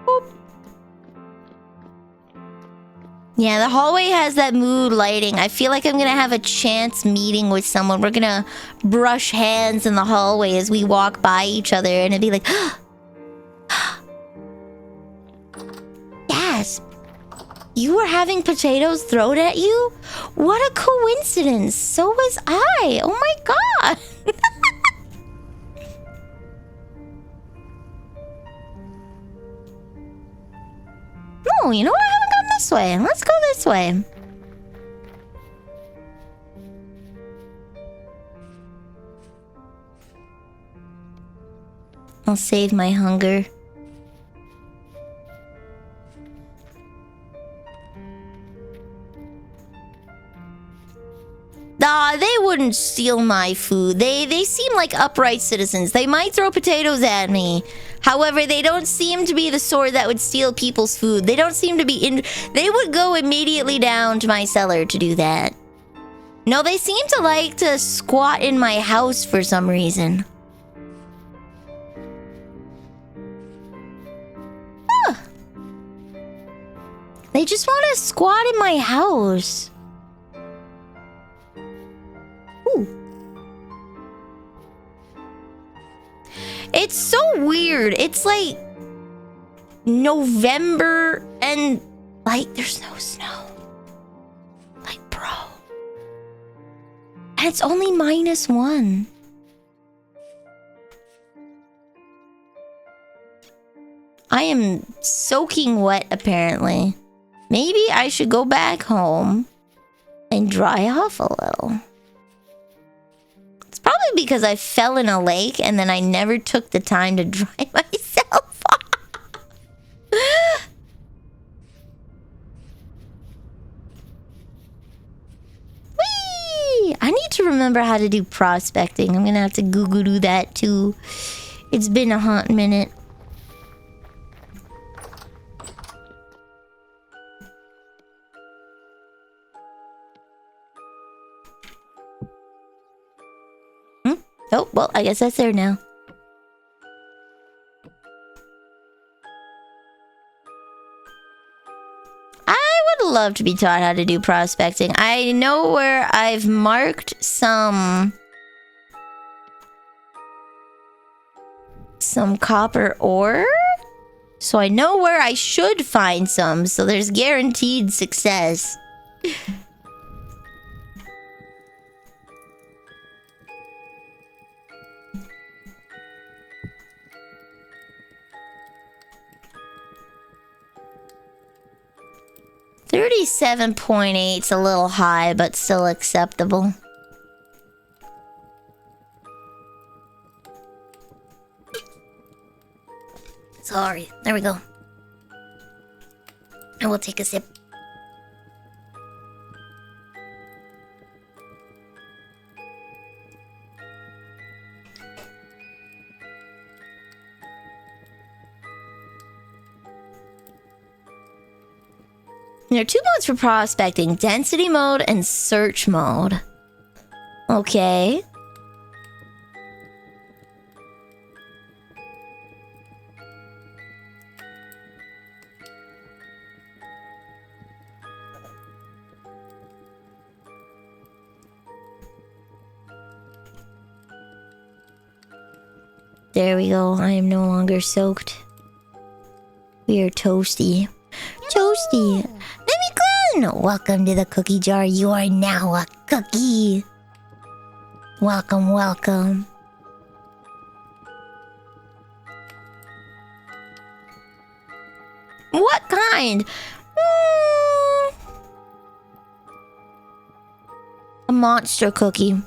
Boop. Yeah, the hallway has that mood lighting. I feel like I'm gonna have a chance meeting with someone. We're gonna brush hands in the hallway as we walk by each other, and it'd be like, gasp. You were having potatoes thrown at you? What a coincidence. So was I. Oh my god. No, you know what? I haven't gone this way. Let's go this way. I'll save my hunger. They wouldn't steal my food. They seem like upright citizens. They might throw potatoes at me. However, they don't seem to be the sort that would steal people's food. They don't seem to be they would go immediately down to my cellar to do that. No, they seem to like to squat in my house for some reason. Huh. They just want to squat in my house. Ooh. It's so weird. It's like November and like there's no snow. Like, bro. And it's only -1. I am soaking wet apparently. Maybe I should go back home and dry off a little. It's probably because I fell in a lake and then I never took the time to dry myself off. Whee! I need to remember how to do prospecting. I'm gonna have to Google that too. It's been a hot minute. Oh, well, I guess that's there now. I would love to be taught how to do prospecting. I know where I've marked some copper ore. So I know where I should find some, so there's guaranteed success. 37.8's a little high, but still acceptable. Sorry, there we go. I will take a sip. There are 2 modes for prospecting, density mode and search mode. Okay. There we go. I am no longer soaked. We are toasty. Toasty. Welcome to the cookie jar. You are now a cookie. Welcome, welcome. What kind? A monster cookie.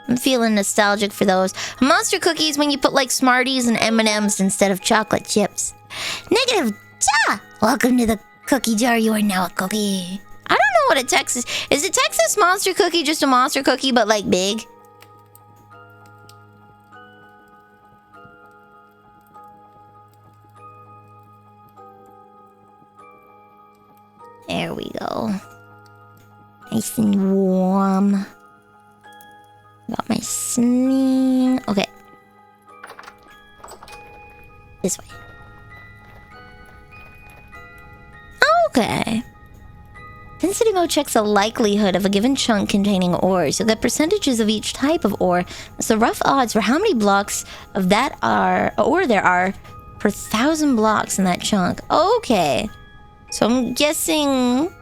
I'm feeling nostalgic for those. A monster cookie is when you put like Smarties and M&Ms instead of chocolate chips. Negative. Ja! Welcome to the cookie jar. You are now a cookie. I don't know what a Texas... Is a Texas monster cookie just a monster cookie, but like big? There we go. Nice and warm. Got my sling. Okay. This way. Okay. Density mode checks the likelihood of a given chunk containing ore. So the percentages of each type of ore. It's the rough odds for how many blocks of that ore there are per 1,000 blocks in that chunk. Okay. So I'm guessing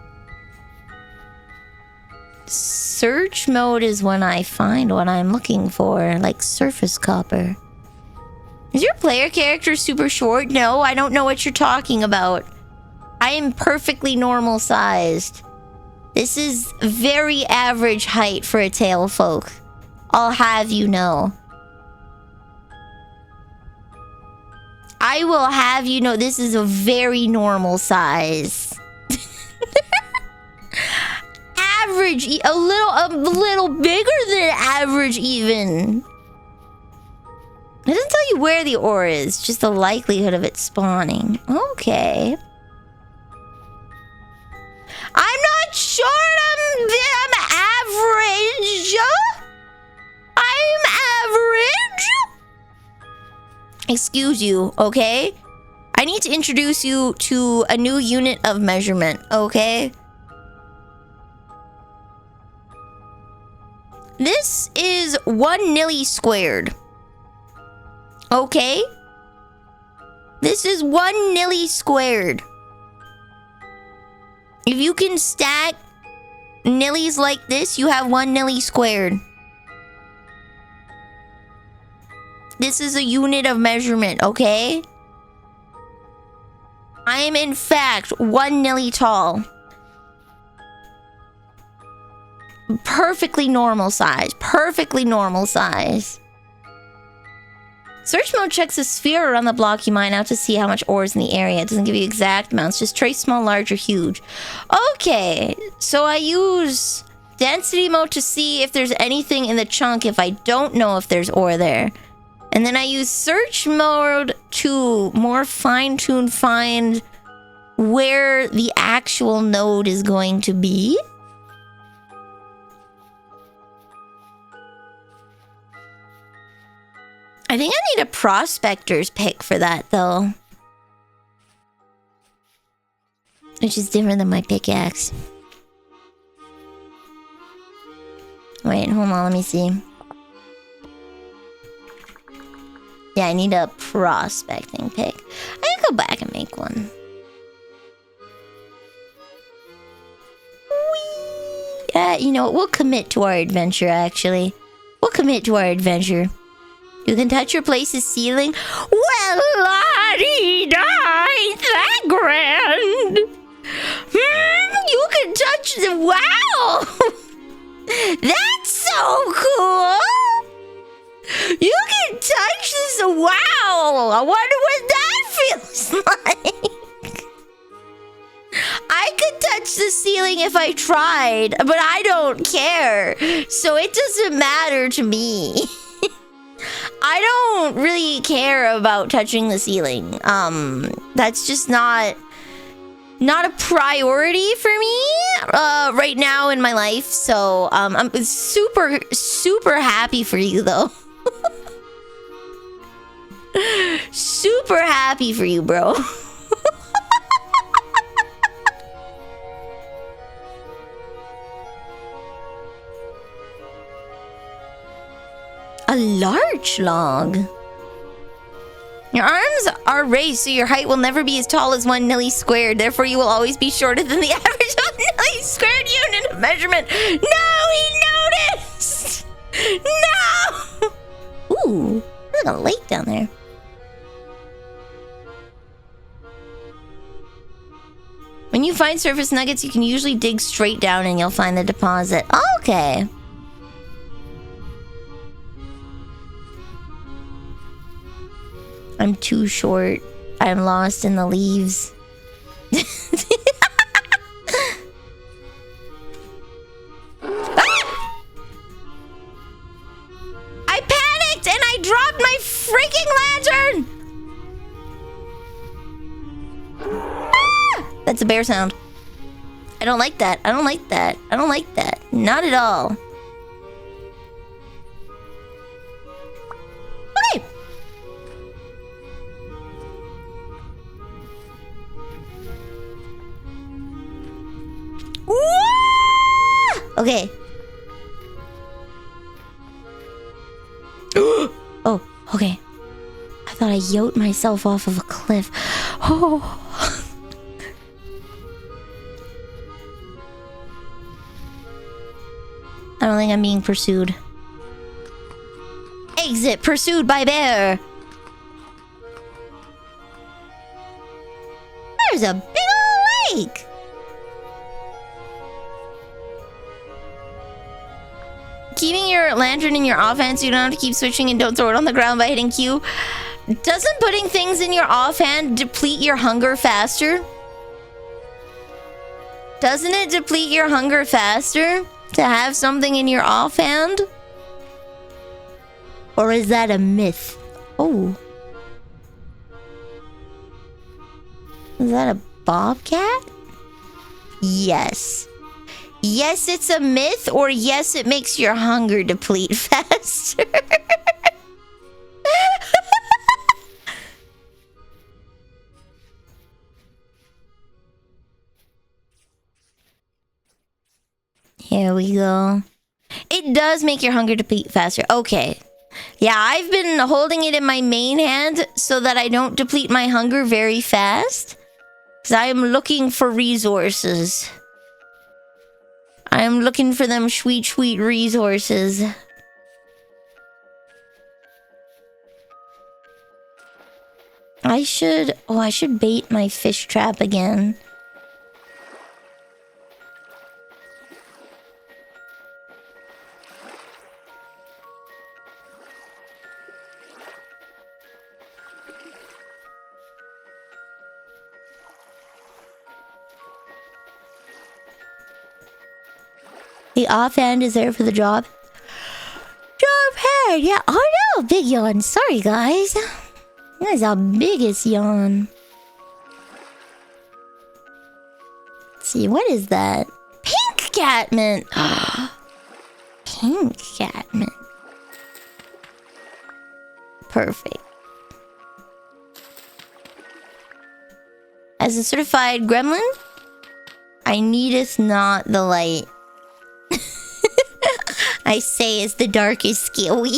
search mode is when I find what I'm looking for, like surface copper. Is your player character super short? No, I don't know what you're talking about. I am perfectly normal sized. This is very average height for a tail folk. I'll have you know. I will have you know this is a very normal size. Average, a little bigger than average even. It doesn't tell you where the ore is, just the likelihood of it spawning. Okay. I'm not sure I'm average. I'm average. Excuse you, okay? I need to introduce you to a new unit of measurement, okay? This is 1 nilly squared. Okay? This is 1 nilly squared. If you can stack nillies like this, you have 1 nilly squared. This is a unit of measurement, okay? I am in fact 1 nilly tall. Perfectly normal size. Perfectly normal size. Search mode checks a sphere around the block you mine out to see how much ore is in the area. It doesn't give you exact amounts, just trace small, large, or huge. Okay, so I use density mode to see if there's anything in the chunk if I don't know if there's ore there. And then I use search mode to more fine-tune find where the actual node is going to be. I think I need a prospector's pick for that, though. Which is different than my pickaxe. Wait, hold on, let me see. Yeah, I need a prospecting pick. I can go back and make one. Whee! You know what? We'll commit to our adventure, actually. We'll commit to our adventure. You can touch your place's ceiling. Well, la-dee-da, ain't that grand? You can touch the... Wow! That's so cool! You can touch this... Wow! I wonder what that feels like. I could touch the ceiling if I tried, but I don't care. So it doesn't matter to me. I don't really care about touching the ceiling. That's just not a priority for me right now in my life. So I'm super happy for you though. Super happy for you, bro. A large log. Your arms are raised, so your height will never be as tall as 1 nilly squared. Therefore, you will always be shorter than the average of nilly squared unit of measurement. No, he noticed! No! Ooh, there's a lake down there. When you find surface nuggets, you can usually dig straight down and you'll find the deposit. Okay. I'm too short. I'm lost in the leaves. Ah! I panicked and I dropped my freaking lantern! Ah! That's a bear sound. I don't like that. I don't like that. I don't like that. Not at all. Okay. Okay. Oh, okay. I I thought I yoked myself off of a cliff. Oh. I don't think I'm being pursued. Exit pursued by bear. There's a big old lake. Keeping your lantern in your offhand so you don't have to keep switching and don't throw it on the ground by hitting Q. Doesn't putting things in your offhand deplete your hunger faster? Doesn't it deplete your hunger faster to have something in your offhand? Or is that a myth? Oh. Is that a bobcat? Yes. Yes, it's a myth, or yes, it makes your hunger deplete faster. Here we go. It does make your hunger deplete faster. Okay. Yeah, I've been holding it in my main hand so that I don't deplete my hunger very fast. Because I am looking for resources. I am looking for them sweet, sweet resources. I should bait my fish trap again. The offhand is there for the job. Job head, yeah. Oh no, big yawn. Sorry, guys. That's our biggest yawn. Let's see, what is that? Pink catmint. Pink catmint. Perfect. As a certified gremlin, I needeth not the light. I say as the dark is scary.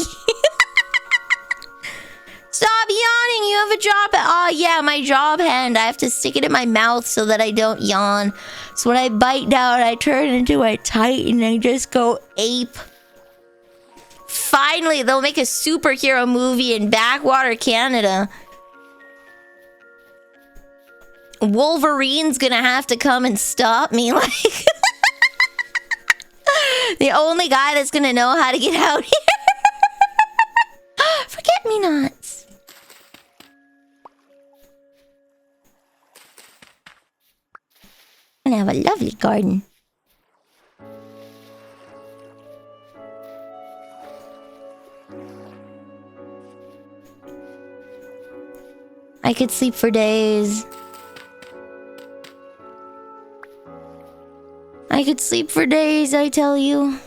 Stop yawning, you have a job. Oh yeah, my job hand. I have to stick it in my mouth so that I don't yawn. So when I bite down, I turn into a titan and I just go ape. Finally, they'll make a superhero movie in Backwater, Canada. Wolverine's gonna have to come and stop me, like... The only guy that's gonna know how to get out here. Forget-me-nots. And I have a lovely garden. I could sleep for days. I could sleep for days, I tell you.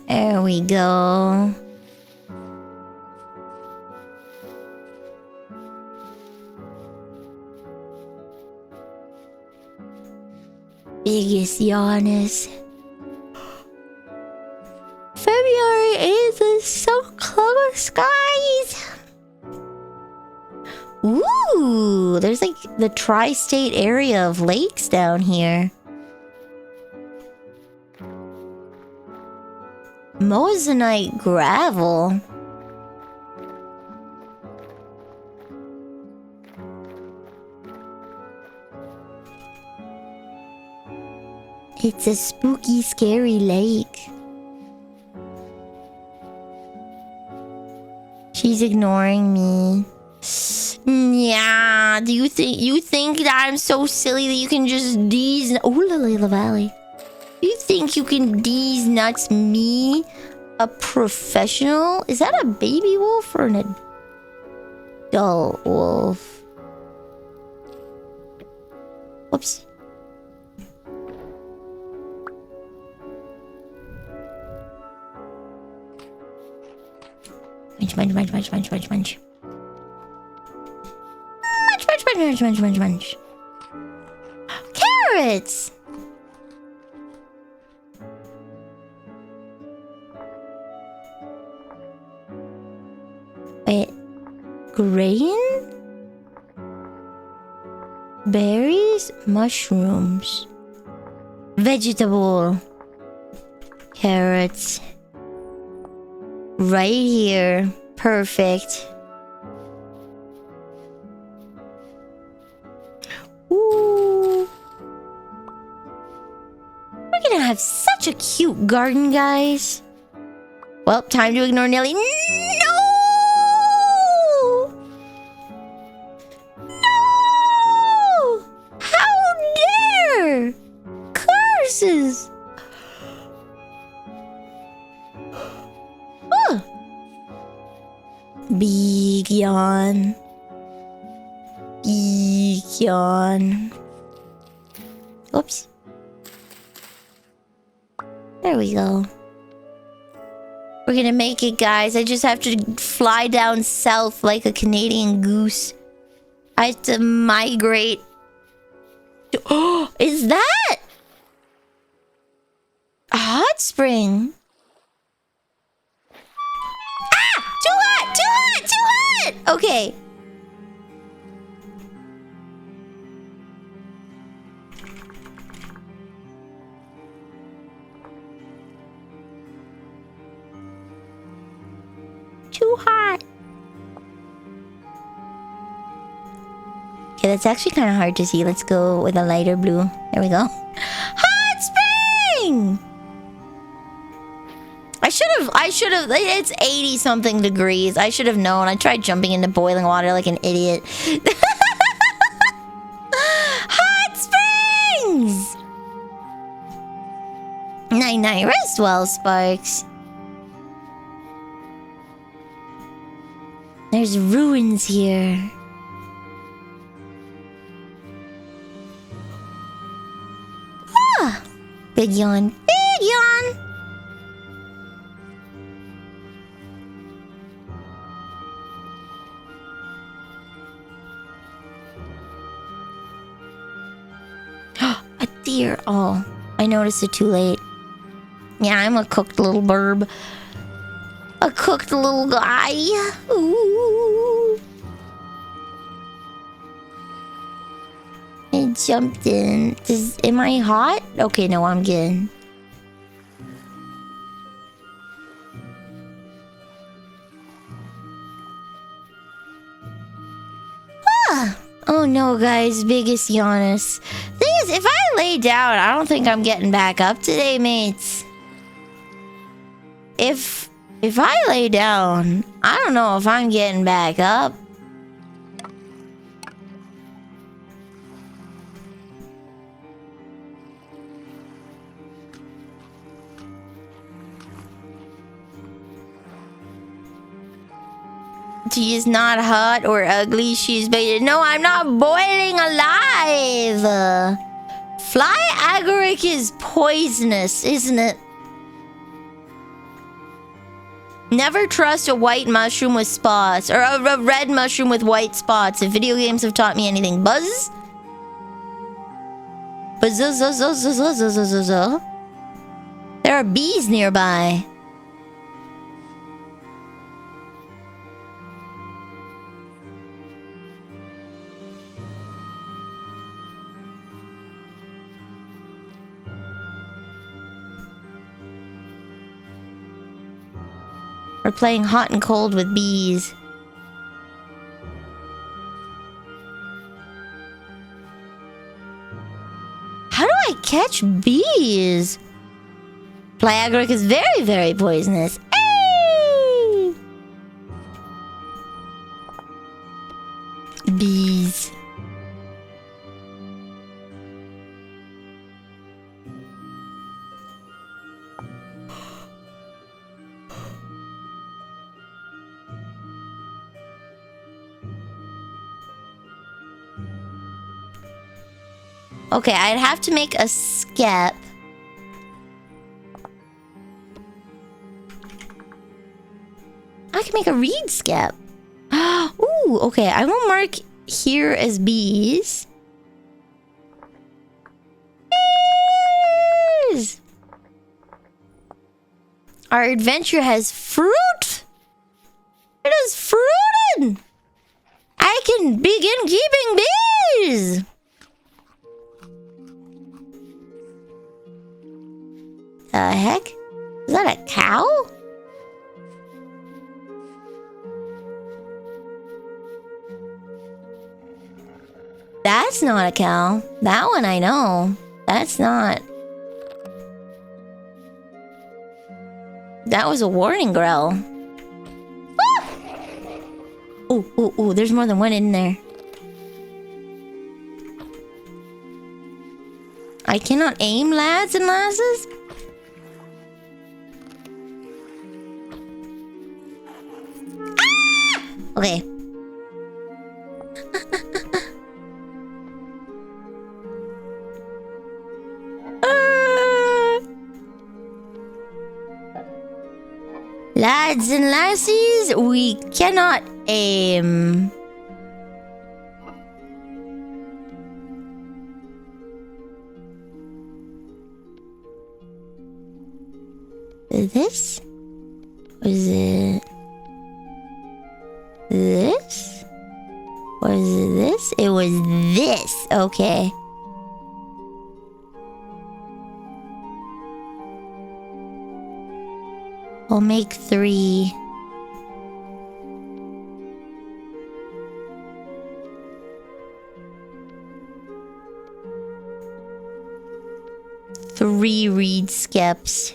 There we go. Biggest yawners. February is the so close skies. Ooh, there's like the tri-state area of lakes down here. Moissanite gravel. It's a spooky, scary lake. She's ignoring me. Yeah, do you think that I'm so silly that you can just ooh la la valley? You think you can D's nuts me, a professional? Is that a baby wolf or an adult wolf? Munch, munch, munch, munch, munch, munch, munch. Munch, munch, munch, munch, munch, munch, munch. Carrots! Wait. Grain? Berries? Mushrooms. Vegetable. Carrots. Right here. Perfect. Ooh. We're gonna have such a cute garden, guys. Well, time to ignore Nelly. No! No! How dare! Curses! Big yawn. Big yawn. Oops. There we go. We're gonna make it, guys. I just have to fly down south like a Canadian goose. I have to migrate. Oh, is that a hot spring? Too hot! Too hot! Too hot! Okay. Too hot. Okay, that's actually kind of hard to see. Let's go with a lighter blue. There we go. Hot spring! I should have, it's 80 something degrees. I should have known. I tried jumping into boiling water like an idiot. Hot springs! Night night, rest well, Sparks. There's ruins here. Ah! Big yawn. Big yawn! A deer. Oh, I noticed it too late. Yeah, I'm a cooked little burb. A cooked little guy. Ooh. I jumped in. Am I hot? Okay, no, I'm good. Ah. Oh no, guys, biggest yawnus. Thing is, if I lay down, I don't think I'm getting back up today, mates. If I lay down, I don't know if I'm getting back up. She is not hot or ugly. She's baited. No, I'm not boiling alive. Fly agaric is poisonous, isn't it? Never trust a white mushroom with spots, or a red mushroom with white spots. If video games have taught me anything, buzz. Buzz. There are bees nearby. We're playing hot and cold with bees. How do I catch bees? Fly agaric is very, very poisonous. Hey! Bees. Okay, I'd have to make a skep. I I can make a reed skep. Ooh, okay. I will mark here as bees. Bees! Our adventure has fruit. It is fruited. I can begin keeping bees. The heck? Is that a cow? That's not a cow. That one I know. That's not. That was a warning growl. Ah! Ooh, there's more than one in there. I cannot aim, lads and lasses. Ah! Okay. Lads and lassies, we cannot aim. This? Was it this? Was it this? It was this. Okay. I'll make 3. Three reed skeps.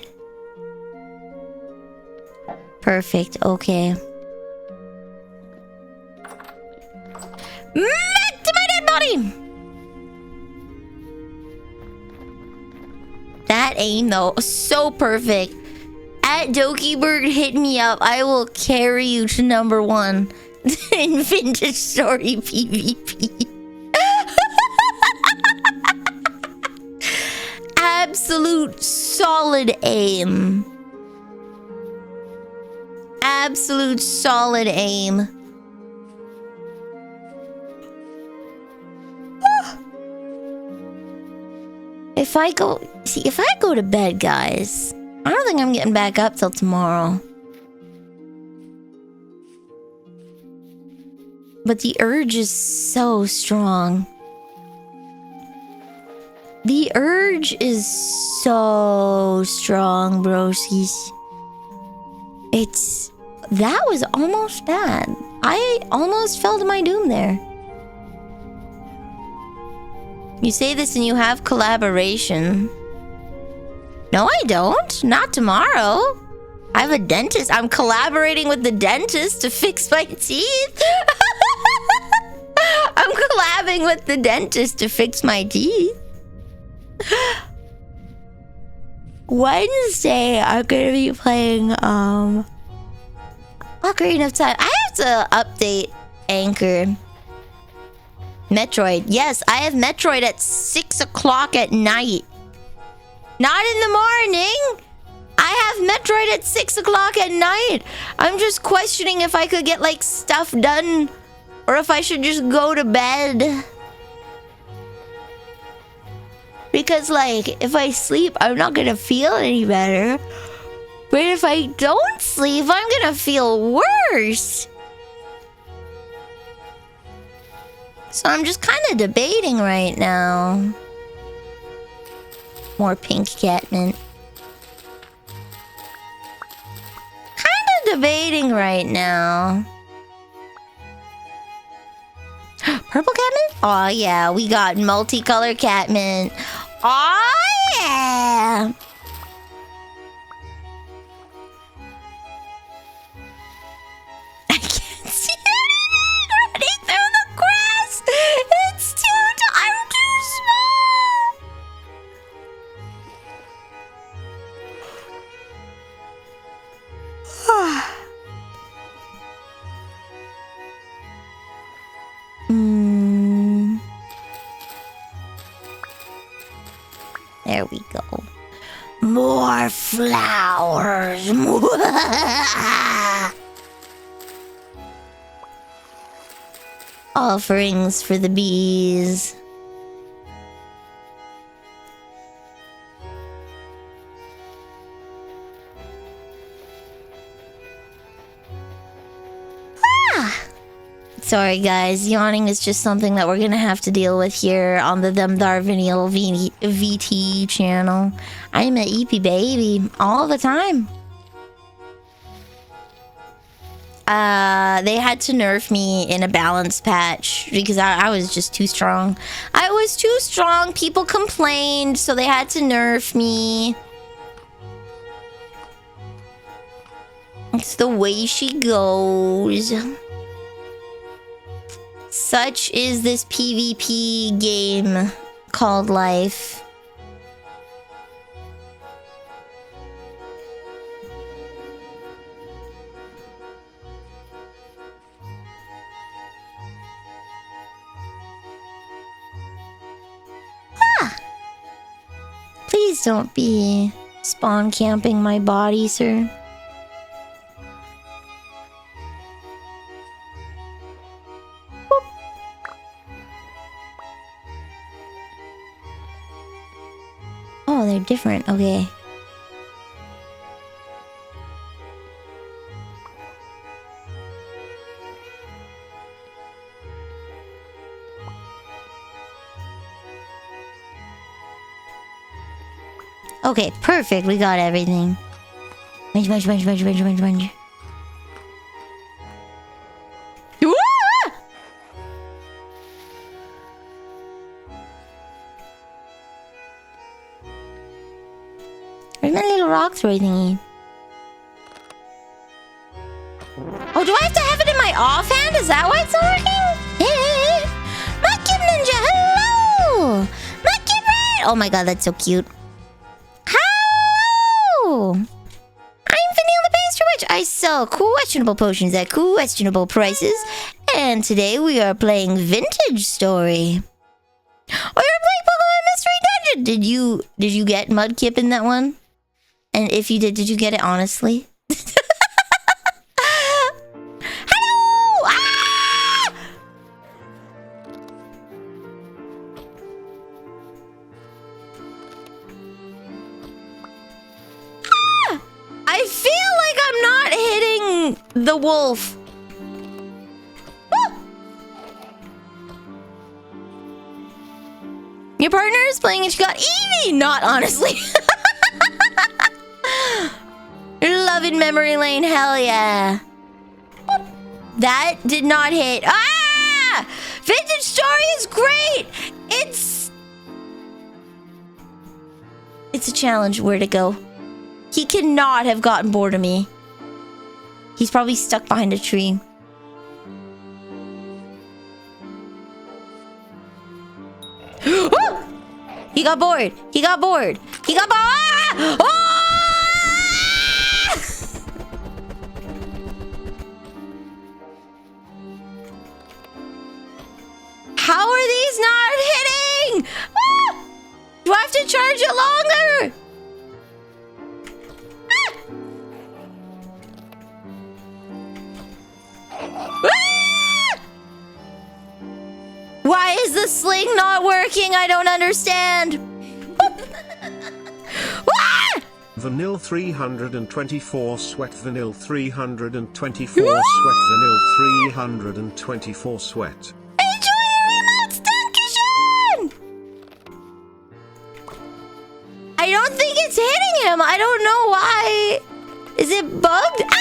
Perfect, okay. Back to my dead body! That aim though, so perfect. At Dokibird, hit me up. I will carry you to number 1 in Vintage Story PvP. Absolute solid aim. Absolute solid aim. If I go to bed, guys, I don't think I'm getting back up till tomorrow. But the urge is so strong. The urge is so strong, broskies. That was almost bad. I almost fell to my doom there. You say this and you have collaboration. No, I don't. Not tomorrow. I have a dentist. I'm collaborating with the dentist to fix my teeth. I'm collabing with the dentist to fix my teeth. Wednesday, I'm gonna be playing, Ocarina of Time. I have to update Anchor. Metroid. Yes, I have Metroid at 6 o'clock at night. Not in the morning. I have Metroid at 6 o'clock at night. I'm just questioning if I could get, like, stuff done or if I should just go to bed. Because, like, if I sleep, I'm not gonna feel any better. But if I don't sleep, I'm gonna feel worse. So I'm just kind of debating right now. More pink catmint. Kind of debating right now. Purple catmint? Oh yeah, we got multicolor catmint. Oh yeah! I can't see anything running through the grass. It's I'm too small. There we go. More flowers. Offerings for the bees. Sorry guys, yawning is just something that we're gonna have to deal with here on the Demdar Vanille VT channel. I'm an EP baby all the time. They had to nerf me in a balance patch because I was just too strong. I was too strong, people complained, so they had to nerf me. It's the way she goes. Such is this PvP game called life. Ah! Please don't be spawn camping my body, sir. Oh, they're different. Okay. Okay, perfect. We got everything. Bunch. Where's my little rock throw thingy? Oh, do I have to have it in my offhand? Is that why it's not working? Hey, Mudkip Ninja, hello! Mudkip Red! Oh my god, that's so cute. Hello! I'm Vanille the Pastry Witch. I sell questionable potions at questionable prices. And today we are playing Vintage Story. Oh, you're playing Pokemon Mystery Dungeon! Did you get Mudkip in that one? And if you did you get it honestly? Hello! Ah! Ah! I feel like I'm not hitting the wolf. Ah! Your partner is playing and she got Eevee! Not honestly. Love in memory lane, hell yeah. That did not hit. Ah! Vintage Story is great. It's a challenge where to go. He cannot have gotten bored of me. He's probably stuck behind a tree. He got bored. He got bored. He got bored. Ah! Oh! How are these not hitting? Ah! Do I have to charge it longer? Ah! Ah! Why is the sling not working? I don't understand. Ah! Vanille 324 sweat, Vanille 324 sweat, Vanille 324 sweat. I don't think it's hitting him. I don't know why. Is it bugged? Ah!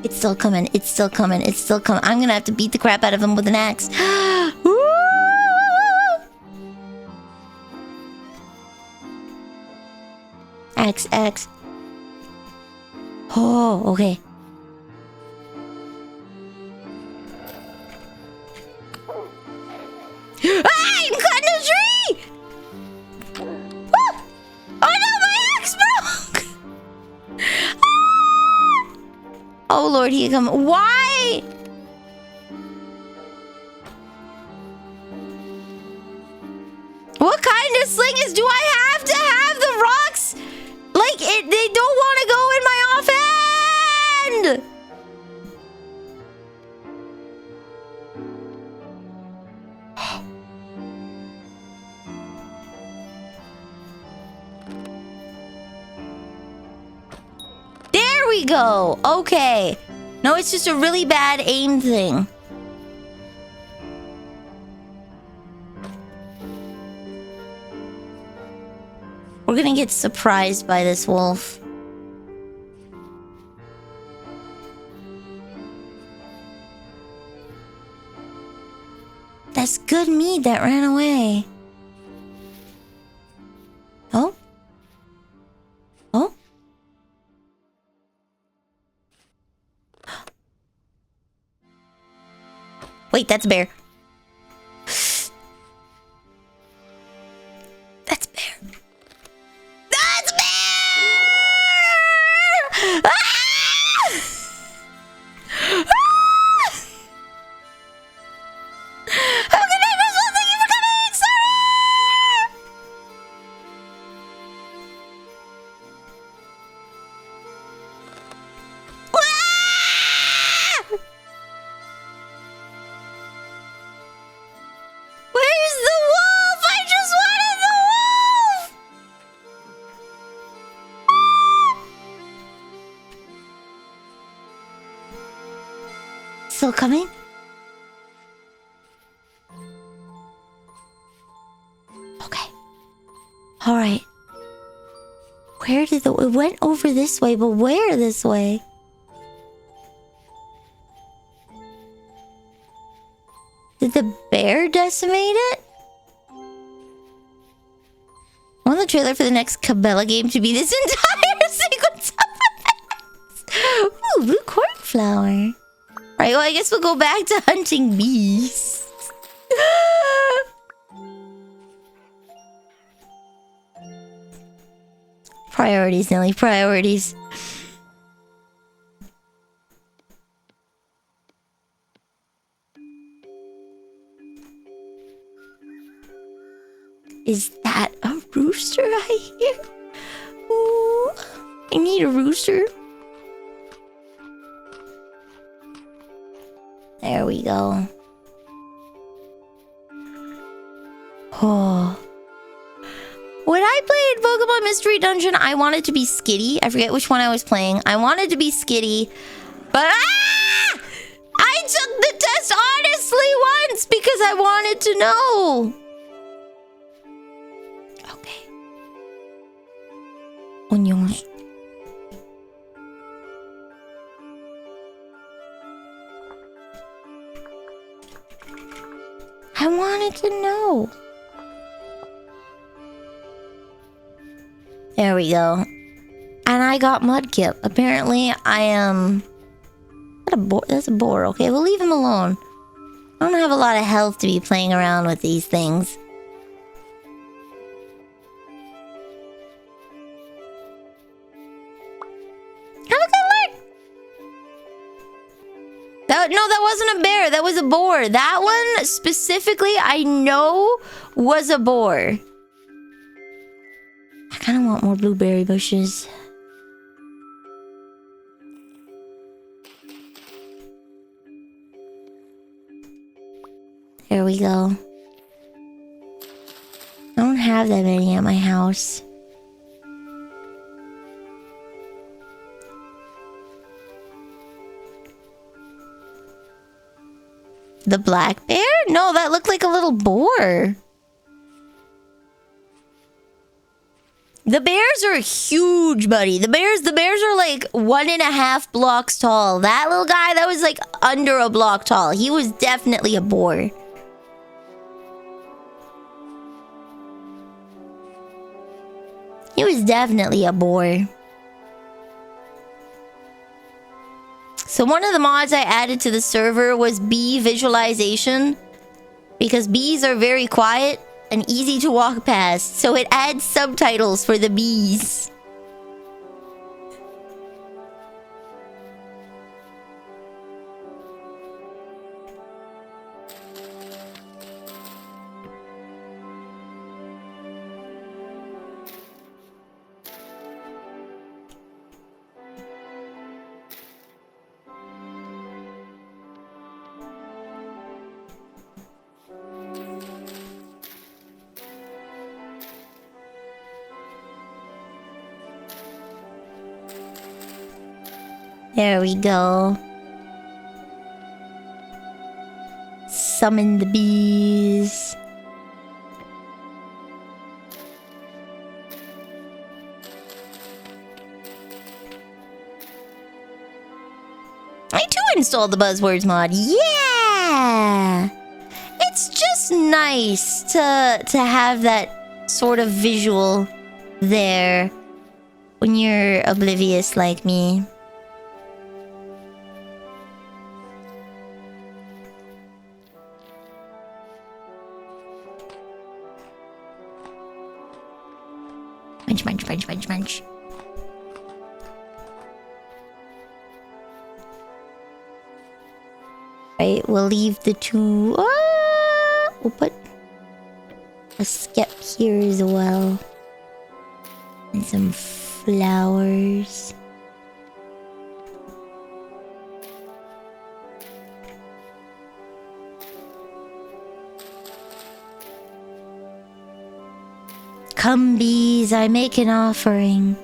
It's still coming. It's still coming. It's still coming. I'm gonna have to beat the crap out of him with an axe. Axe. Oh, okay. Ah, I'm caught in a tree! Ah! Oh no, my axe broke! Ah! Oh Lord, he come. Why? What kind of sling is? Do I have to have we go. Okay. No, it's just a really bad aim thing. We're gonna get surprised by this wolf. That's good meat that ran away. Oh? Oh? Wait, that's a bear. That's bear. That's bear! Ah! Ah! How can I miss one thing you for coming? Sorry! Ah! Where's the wolf? I just wanted the wolf! Still coming? Okay. Alright. Where did the... It went over this way, but where this way? Did the bear decimate it? I want the trailer for the next Cabela game to be this entire sequence of events. Ooh, blue cornflower. Alright, well, I guess we'll go back to hunting bees. Priorities, Nelly, priorities. Is that a rooster I hear? Ooh, I need a rooster. There we go. Oh. When I played Pokemon Mystery Dungeon, I wanted to be Skitty. I forget which one I was playing. I wanted to be Skitty, but I took the test honestly once because I wanted to know. Okay. Onions. I wanted to know. There we go. And I got Mudkip. Apparently, I am... That's a boar. Okay, we'll leave him alone. I don't have a lot of health to be playing around with these things. Have a good luck! No, that wasn't a bear. That was a boar. That one, specifically, I know was a boar. I kind of want more blueberry bushes. There we go. I don't have that many at my house. The black bear? No, that looked like a little boar. The bears are huge, buddy. The bears are like 1.5 blocks tall. That little guy, that was like under a block tall. He was definitely a boar. He was definitely a boar. So one of the mods I added to the server was bee visualization. Because bees are very quiet and easy to walk past, so it adds subtitles for the bees. There we go. Summon the bees. I too installed the buzzwords mod. Yeah! It's just nice to have that sort of visual there when you're oblivious like me. Munch, munch, munch, munch, munch. Right, we'll leave the two. We'll put a skep here as well. And some flowers. Come, bees, I make an offering.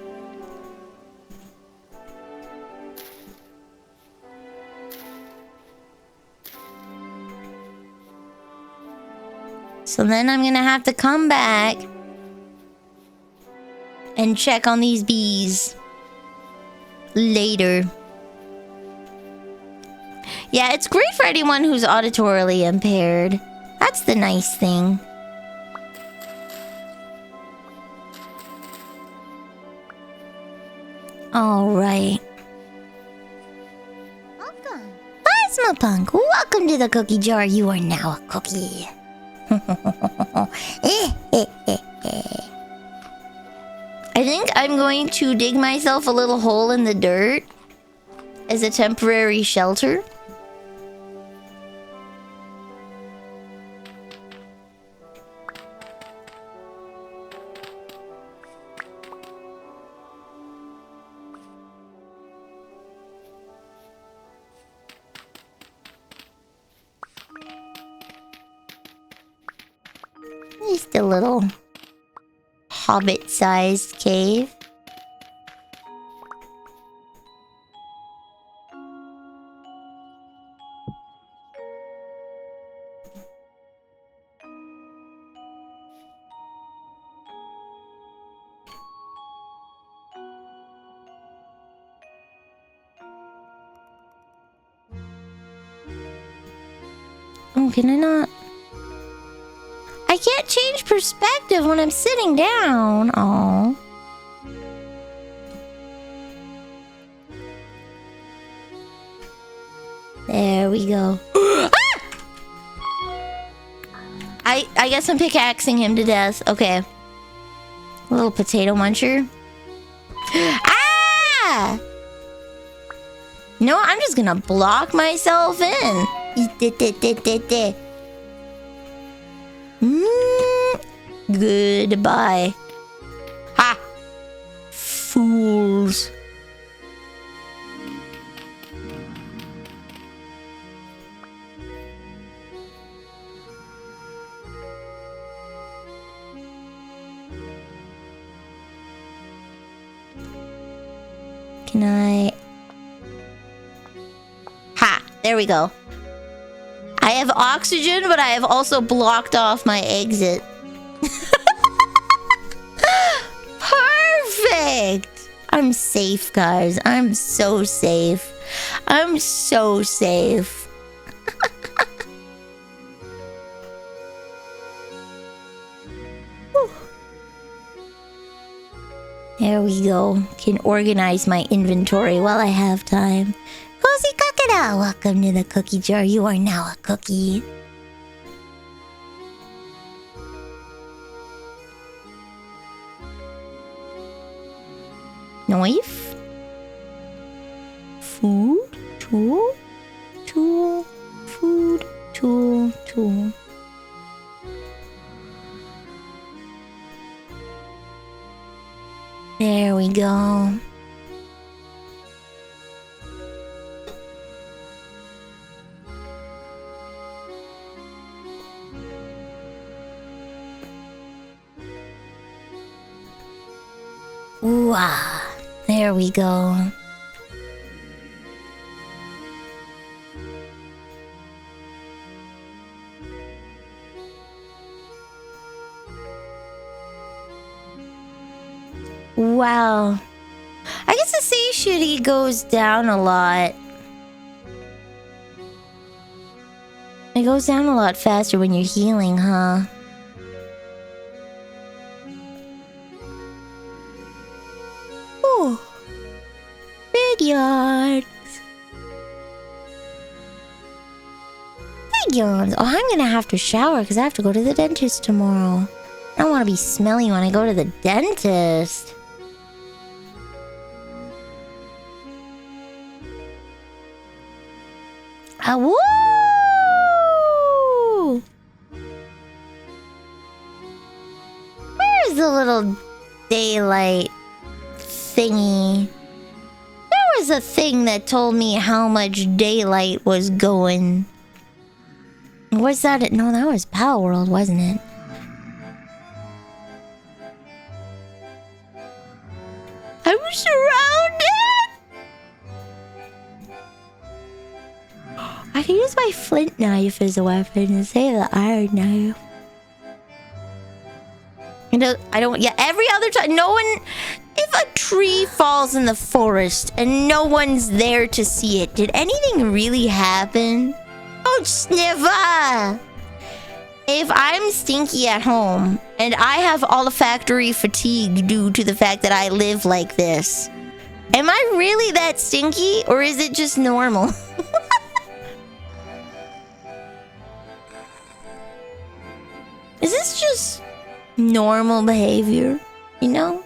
So then I'm gonna have to come back and check on these bees later. Yeah, it's great for anyone who's auditorily impaired. That's the nice thing. All right. Welcome. Plasmapunk, welcome to the cookie jar. You are now a cookie. I think I'm going to dig myself a little hole in the dirt as a temporary shelter. Just a little hobbit-sized cave. Oh, can I not? I can't change perspective when I'm sitting down. Oh. There we go. Ah! I guess I'm pickaxing him to death. Okay. A little potato muncher. Ah! No, I'm just gonna block myself in. Goodbye. Ha! Fools. Can I... Ha! There we go. I have oxygen, but I have also blocked off my exit. Perfect! I'm safe, guys. I'm so safe. I'm so safe. There we go. Can organize my inventory while I have time. Cozy Kakada, welcome to the cookie jar. You are now a cookie. Knife. Food. Tool. Tool. Food. Tool. Tool. There we go. Ooh, ah, there we go. Wow. I guess the satiety goes down a lot. It goes down a lot faster when you're healing, huh? Oh. Big yawns. Oh, I'm gonna have to shower because I have to go to the dentist tomorrow. I don't want to be smelly when I go to the dentist. Woo! Where's the little daylight thingy? There was a thing that told me how much daylight was going. Was that it? No, that was Power World, wasn't it? I'm surrounded! I can use my flint knife as a weapon instead of the iron knife. Yeah, every other time, no one... If a tree falls in the forest and no one's there to see it, did anything really happen? Oh, Sniffer! If I'm stinky at home and I have olfactory fatigue due to the fact that I live like this, am I really that stinky or is it just normal? Is this just normal behavior, you know?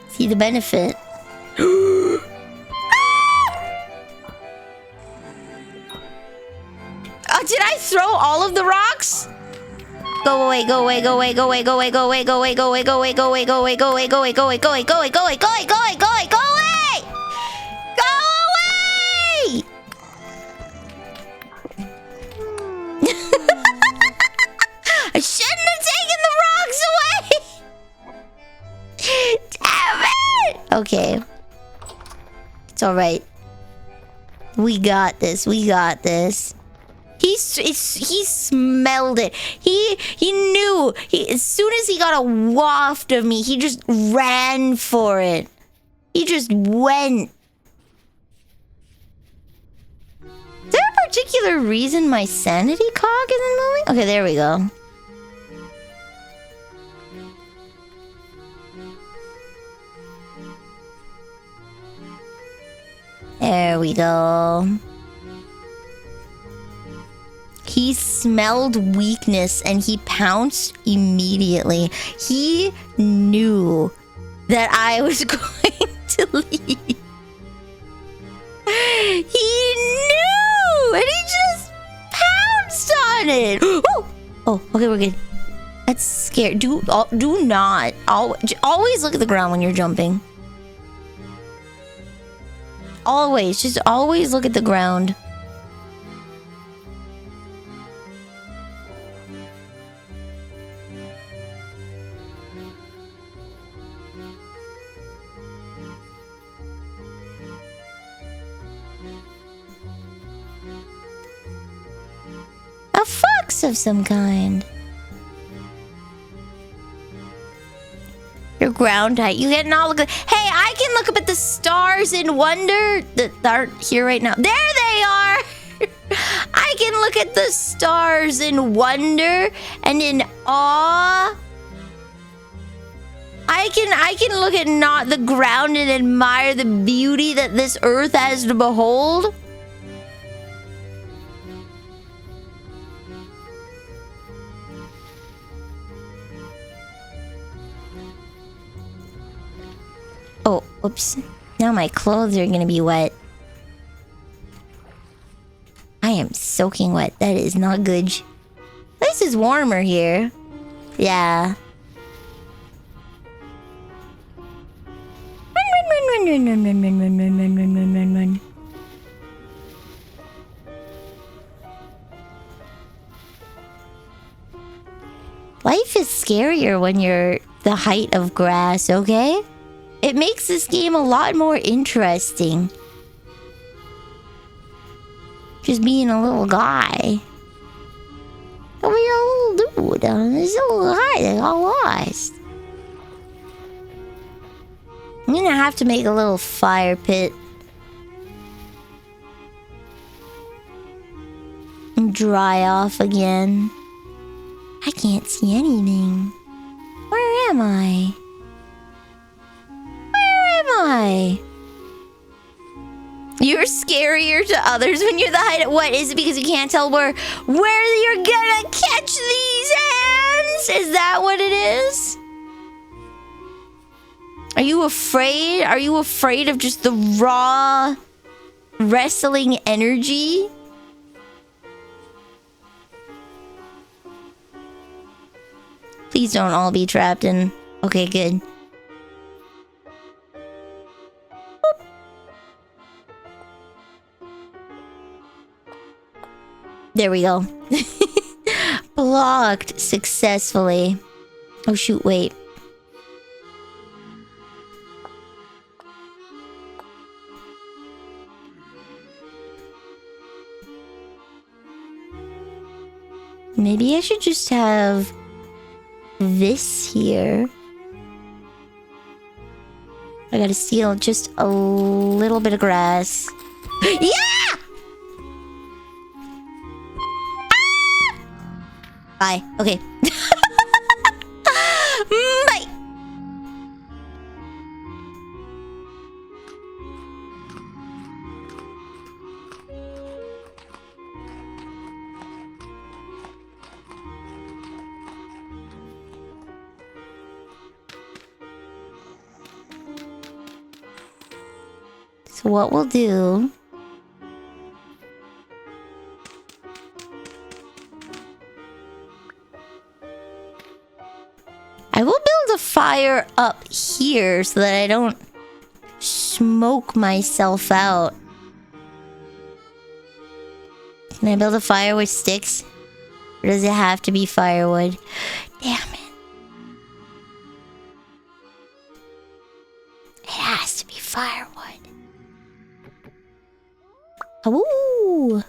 See the benefit. Oh, did I throw all of the rocks? Go away, go away, go away, go away, go away, go away, go away, go away, go away, go away, go away, go away, go away, go away, go away, go away, go away, go away, go away, go away! Go away! I shouldn't have taken the rocks away! Damn it! Okay. It's alright. We got this. We got this. He smelled it. He knew. As soon as he got a waft of me, he just ran for it. He just went. Is there a particular reason my sanity cog isn't moving? Okay, there we go. There we go. He smelled weakness and he pounced immediately. He knew that I was going to leave. He knew! And he just pounced on it. Oh, okay, we're good. That's scary. Do not. Always look at the ground when you're jumping. Always. Just always look at the ground. A fox of some kind. Your ground height. You get an all look. Hey, I can look up at the stars in wonder that aren't here right now. There they are. I can look at the stars in wonder and in awe. I can look at not the ground and admire the beauty that this earth has to behold. Oh, oops. Now my clothes are gonna be wet. I am soaking wet. That is not good. This is warmer here. Yeah. Run. scarier when you're the height of grass, okay? It makes this game a lot more interesting. Just being a little guy. I mean, a little dude. This little guy that got lost. I'm gonna have to make a little fire pit. And dry off again. I can't see anything. Where am I? Where am I? You're scarier to others when you're the height of... What? Is it because you can't tell where you're gonna catch these hands? Is that what it is? Are you afraid? Are you afraid of just the raw wrestling energy? Please don't all be trapped in... Okay, good. There we go. Blocked successfully. Oh shoot, wait. Maybe I should just have this here. I gotta steal just a little bit of grass. Yeah! Bye. Okay. Bye. So what we'll do... I will build a fire up here so that I don't smoke myself out. Can I build a fire with sticks? Or does it have to be firewood? Damn it. It has to be firewood. Ooh.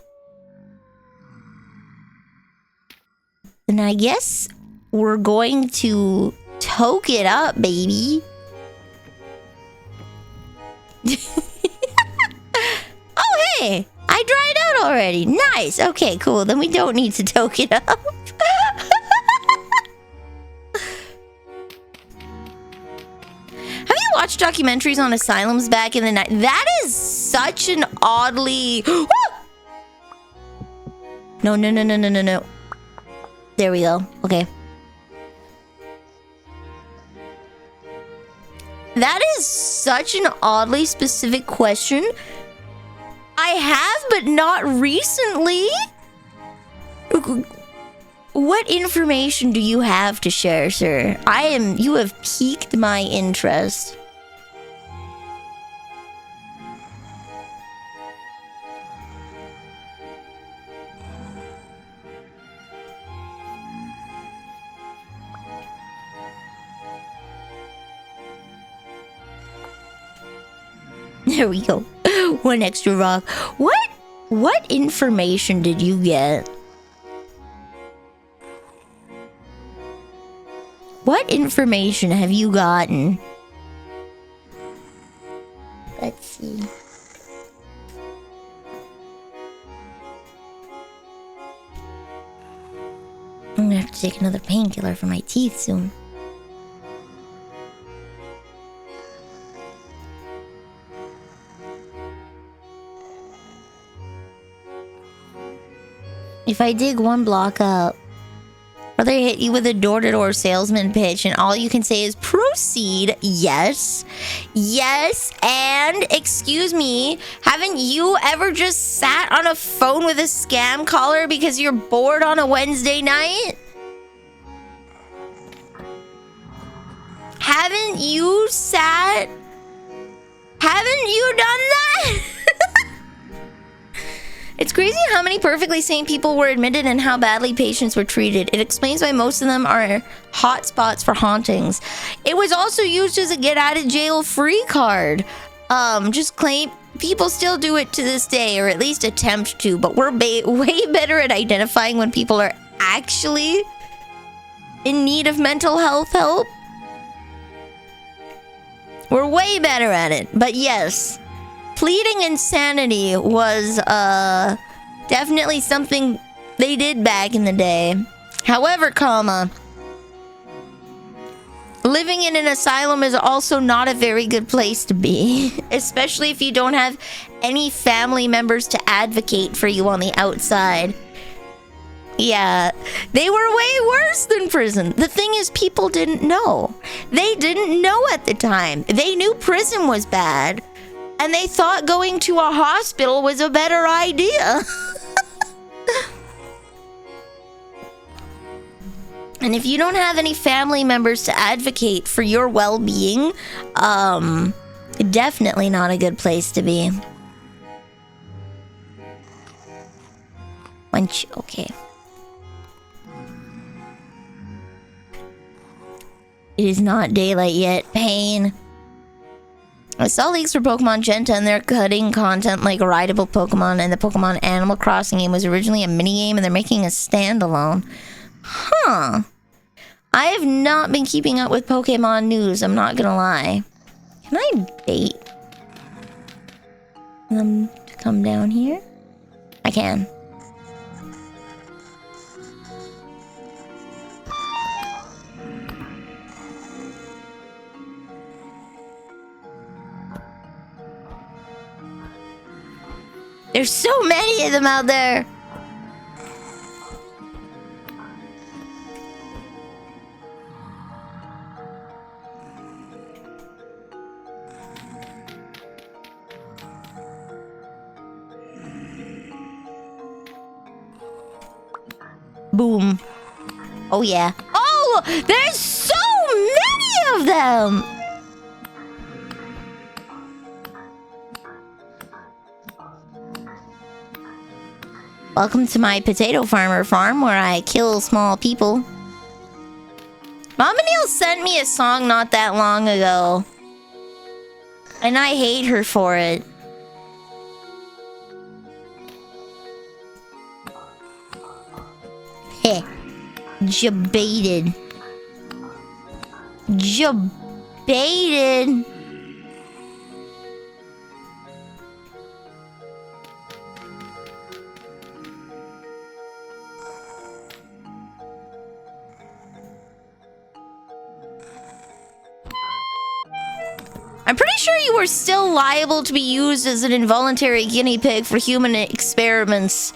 Then I guess we're going to toke it up, baby. Oh, hey! I dried out already. Nice. Okay, cool. Then we don't need to toke it up. Have you watched documentaries on asylums back in the night? That is such an oddly... No, no, no, no, no, no, no. There we go. Okay. That is such an oddly specific question. I have, but not recently. What information do you have to share, sir? You have piqued my interest. There we go. One extra rock. What information did you get? What information have you gotten? Let's see. I'm gonna have to take another painkiller for my teeth soon. If I dig one block up, or they hit you with a door-to-door salesman pitch and all you can say is proceed, yes, yes, and excuse me, haven't you ever just sat on a phone with a scam caller because you're bored on a Wednesday night? Haven't you done that? It's crazy how many perfectly sane people were admitted and how badly patients were treated. It explains why most of them are hot spots for hauntings. It was also used as a get out of jail free card. Just claim people still do it to this day, or at least attempt to, but we're way better at identifying when people are actually in need of mental health help. We're way better at it. But yes, pleading insanity was definitely something they did back in the day. However, living in an asylum is also not a very good place to be, especially if you don't have any family members to advocate for you on the outside. Yeah, they were way worse than prison. The thing is, people didn't know. They didn't know at the time. They knew prison was bad, and they thought going to a hospital was a better idea. And if you don't have any family members to advocate for your well-being, definitely not a good place to be. Okay. It is not daylight yet. Pain. I saw leaks for Pokemon Genta, and they're cutting content like rideable Pokemon, and the Pokemon Animal Crossing game was originally a minigame, and they're making a standalone. Huh. I have not been keeping up with Pokemon news, I'm not gonna lie. Can I bait them to come down here? I can. There's so many of them out there. Boom. Oh yeah. Oh, there's so many of them. Welcome to my potato farmer farm where I kill small people. Mama Neil sent me a song not that long ago, and I hate her for it. Heh. Jebaited. Jebaited. I'm pretty sure you were still liable to be used as an involuntary guinea pig for human experiments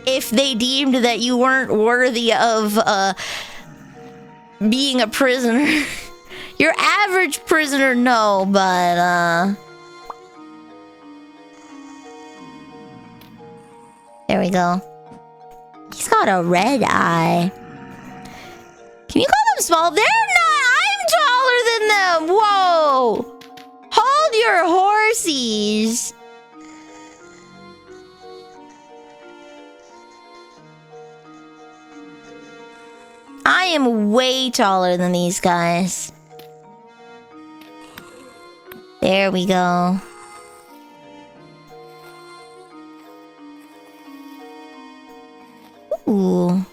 if they deemed that you weren't worthy of being a prisoner. Your average prisoner, no, but there we go. He's got a red eye. Can you call them small? They're not. I'm taller than them. Whoa. Hold your horsies. I am way taller than these guys. There we go. Ooh.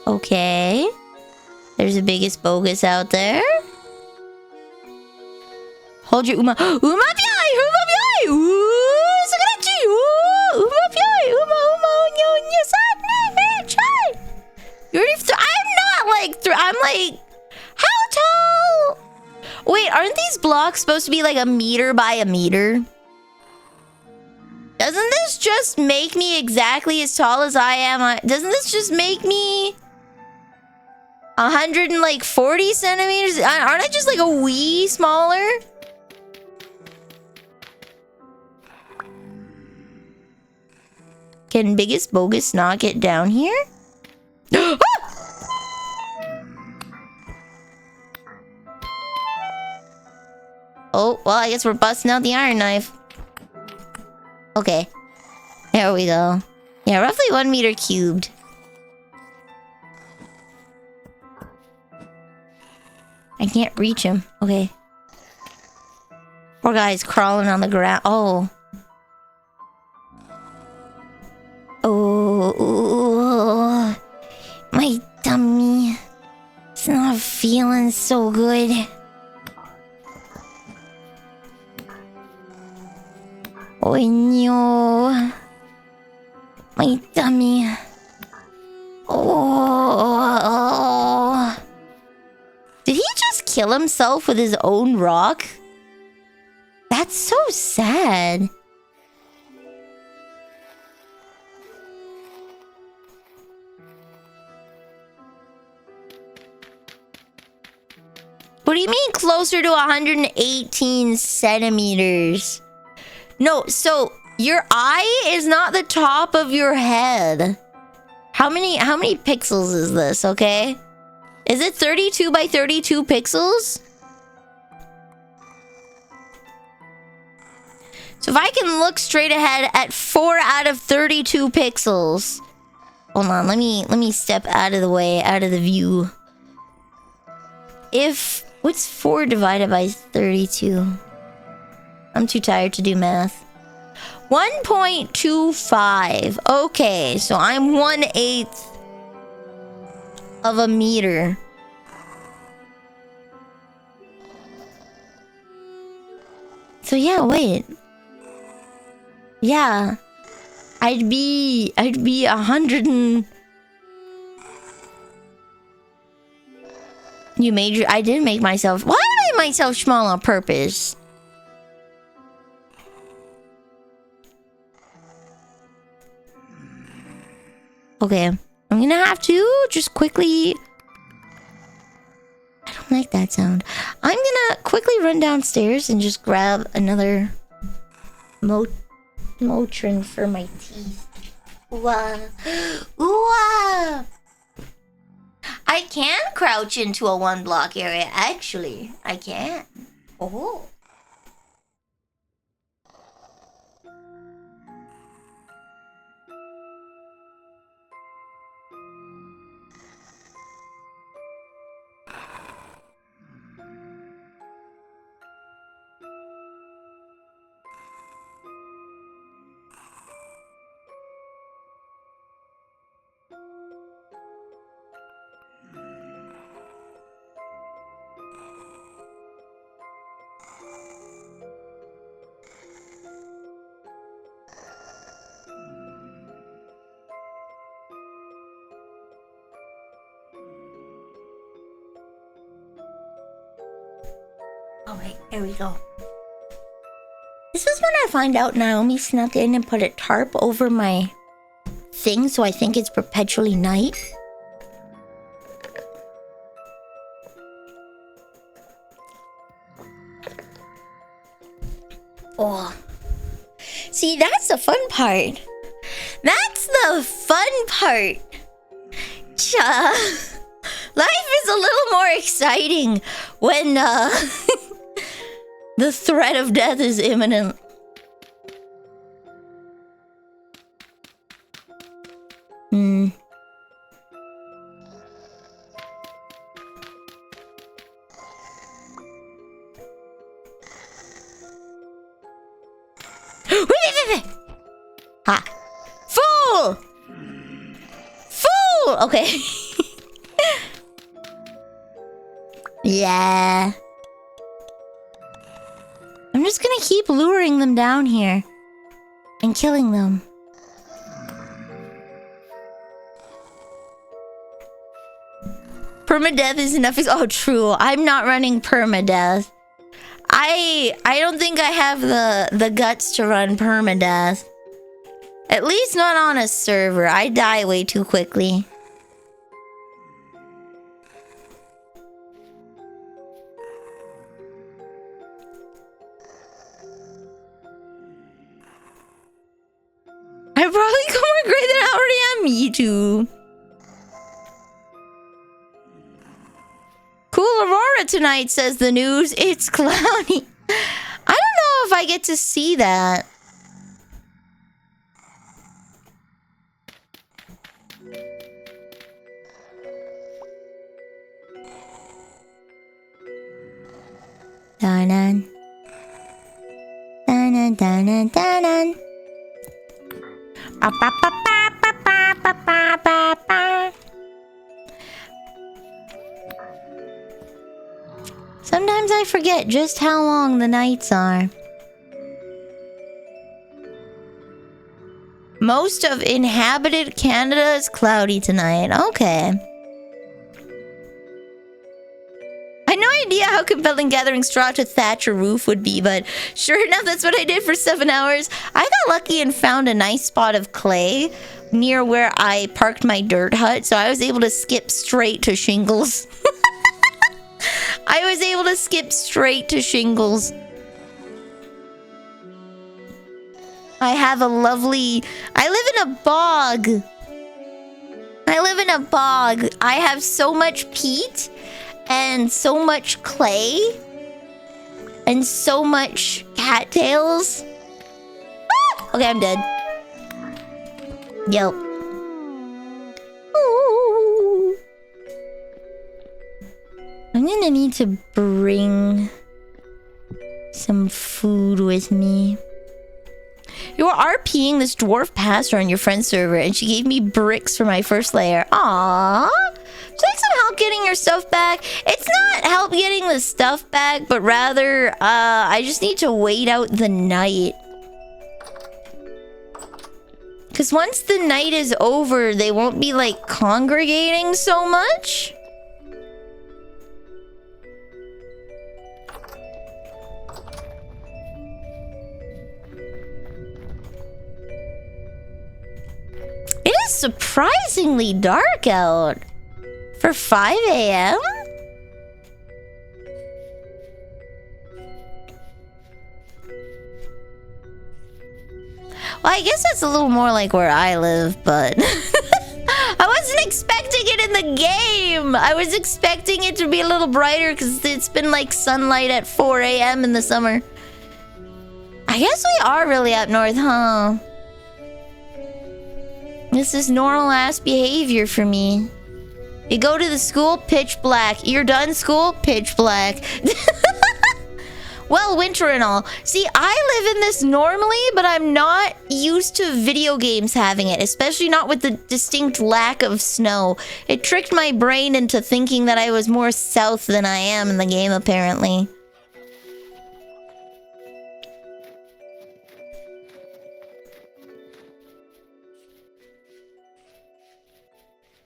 Okay. There's the biggest bogus out there. Hold your Uma. Uma Piai! Uma Piai! Ooh, Sakarachi! Ooh, Uma Piai! Uma, Nyonya Satne! Chai! You're already I'm not like I'm like. How tall? Wait, aren't these blocks supposed to be like a meter by a meter? Doesn't this just make me exactly as tall as I am? Doesn't this just make me 140 centimeters? Aren't I just like a wee smaller? Can biggest bogus not get down here? well, I guess we're busting out the iron knife. Okay. There we go. Yeah, roughly 1 meter cubed. I can't reach him. Okay. Poor guy's crawling on the ground. Oh. Oh. My tummy. It's not feeling so good. Oh no. My tummy. Oh. Did he just kill himself with his own rock? That's so sad. What do you mean closer to 118 centimeters? No, so your eye is not the top of your head. How many pixels is this, okay? Is it 32 by 32 pixels? So if I can look straight ahead at 4 out of 32 pixels. Hold on, let me step out of the way, out of the view. What's 4 divided by 32? I'm too tired to do math. 1.25. Okay, so I'm 1/8 of a meter. So yeah, wait. Yeah. I'd be 100 and... I did make myself... Why did I make myself small on purpose? Okay. I'm gonna have to just quickly... I don't like that sound. I'm gonna quickly run downstairs and just grab another... Motrin for my teeth. Ooh-ah. Ooh-ah. I can crouch into a 1 block area, actually. I can. Oh. Alright, here we go. This is when I find out Naomi snuck in and put a tarp over my thing, so I think it's perpetually night. Oh. See, that's the fun part. That's the fun part. Life is a little more exciting when the threat of death is imminent. Ha! Fool! Fool! Okay. Yeah. I'm just gonna keep luring them down here and killing them. Permadeath is enough. Oh, true. I'm not running permadeath. I don't think I have the guts to run permadeath. At least not on a server. I die way too quickly. I probably go more great than I already am. Me too. Cool Aurora tonight, says the news. It's cloudy. I get to see that. Dun-dun. Dun-dun, dun-dun, dun-dun. Sometimes I forget just how long the nights are. Most of inhabited Canada is cloudy tonight. Okay. I had no idea how compelling gathering straw to thatch a roof would be, but sure enough, that's what I did for 7 hours. I got lucky and found a nice spot of clay near where I parked my dirt hut, so I was able to skip straight to shingles. I was able to skip straight to shingles. I have a lovely... I live in a bog. I live in a bog. I have so much peat and so much clay and so much cattails. Ah! Okay, I'm dead. Yep. Ooh. I'm gonna need to bring some food with me. You are RPing this dwarf pastor on your friend's server, and she gave me bricks for my first layer. Aww. Would you like some help getting your stuff back? It's not help getting the stuff back, but rather, I just need to wait out the night. Because once the night is over, they won't be, like, congregating so much. It is surprisingly dark out for 5 a.m. Well, I guess that's a little more like where I live, but I wasn't expecting it in the game. I was expecting it to be a little brighter because it's been like sunlight at 4 a.m. in the summer. I guess we are really up north, huh? This is normal ass behavior for me. You go to the school, pitch black. You're done school, pitch black. Well, winter and all. See, I live in this normally, but I'm not used to video games having it, especially not with the distinct lack of snow. It tricked my brain into thinking that I was more south than I am in the game, apparently.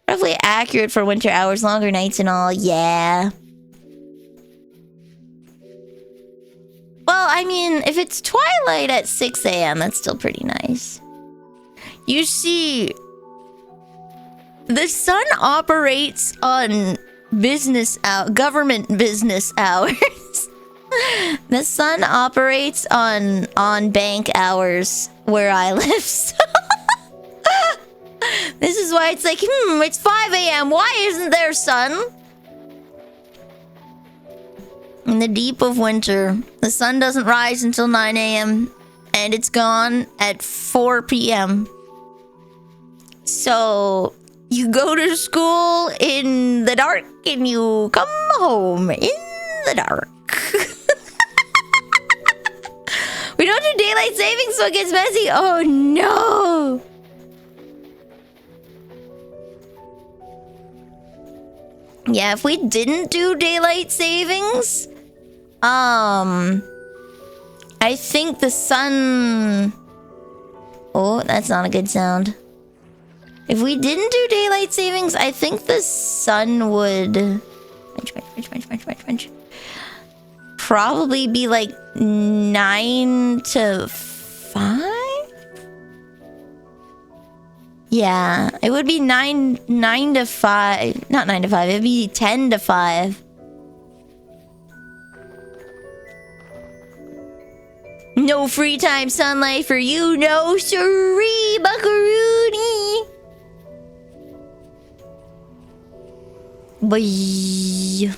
Roughly accurate for winter hours, longer nights and all, yeah. Well, I mean, if it's twilight at 6 a.m., that's still pretty nice. You see, the sun operates on government business hours. The sun operates on bank hours where I live, so... This is why it's like, it's 5 a.m. Why isn't there sun? In the deep of winter, the sun doesn't rise until 9 a.m. and it's gone at 4 p.m. So you go to school in the dark and you come home in the dark. We don't do daylight savings, so it gets messy. Oh no! Yeah, if we didn't do daylight savings, I think the sun... Oh, that's not a good sound. If we didn't do daylight savings, I think the sun would... Probably be like 9 to 5? Yeah, it would be 9 to 5. Not 9 to 5, it'd be 10 to 5. No free time sunlight for you, no siree, buckaroony. Boy.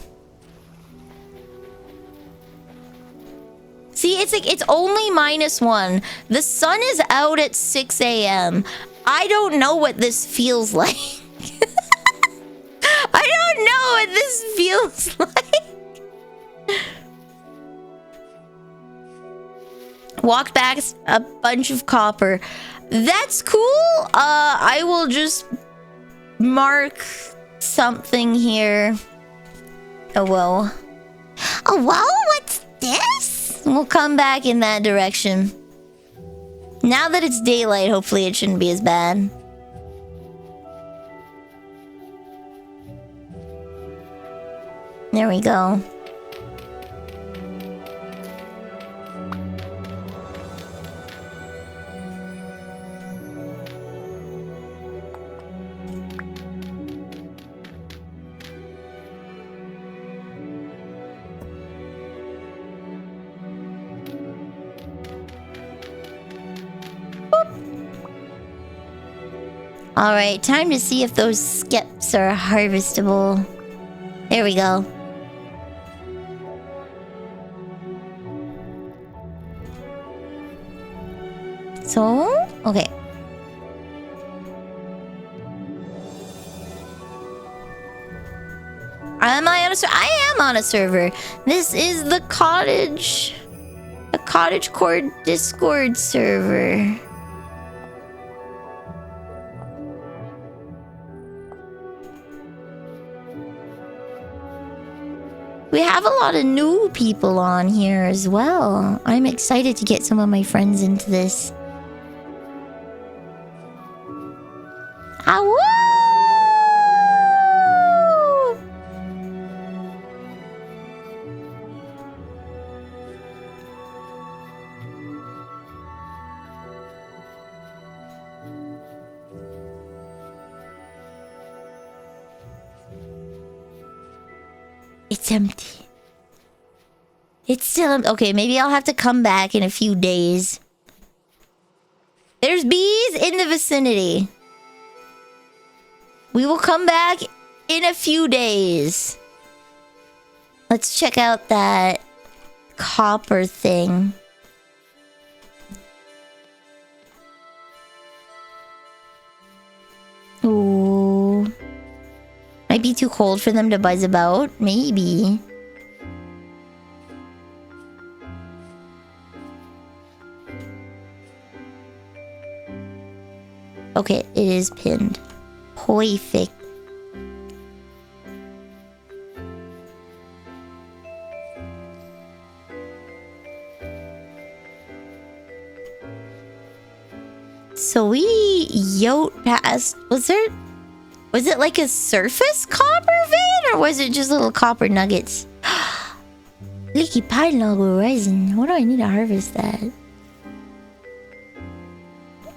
See, it's like, it's only -1. The sun is out at 6 a.m. I don't know what this feels like. I don't know what this feels like. Walk back a bunch of copper. That's cool. I will just mark something here. Oh, whoa. Oh, whoa, what's this? We'll come back in that direction. Now that it's daylight, hopefully it shouldn't be as bad. There we go. Alright, time to see if those skips are harvestable. There we go. So, okay. Am I on a server? I am on a server. This is the Cottage Core Discord server. We have a lot of new people on here as well. I'm excited to get some of my friends into this. Awoo! It's empty. It's still empty. Okay, maybe I'll have to come back in a few days. There's bees in the vicinity. We will come back in a few days. Let's check out that copper thing. Ooh. Might be too cold for them to buzz about. Maybe. Okay, it is pinned. Perfect. So we yote past. Was it like a surface copper vein, or was it just little copper nuggets? Leaky pineapple resin. What do I need to harvest that?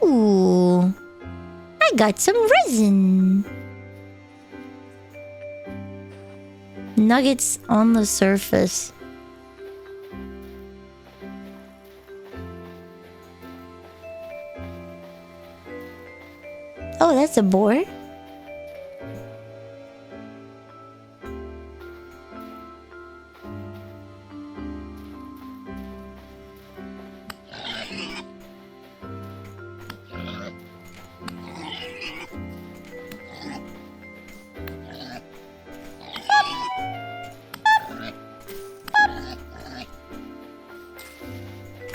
Ooh. I got some resin. Nuggets on the surface. Oh, that's a boar.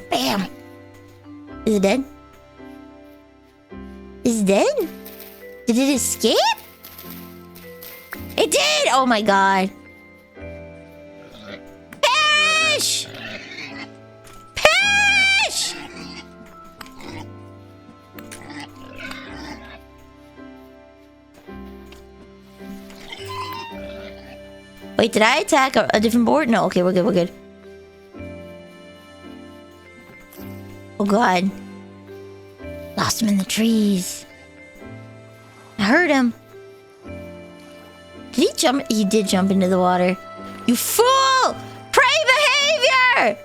Bam! Is it dead? Is it dead? Did it escape? It did! Oh my god. Perish! Perish! Wait, did I attack a different board? No, okay, we're good, we're good. Oh god. Lost him in the trees. I heard him. Did he jump? He did jump into the water. You fool! Prey behavior!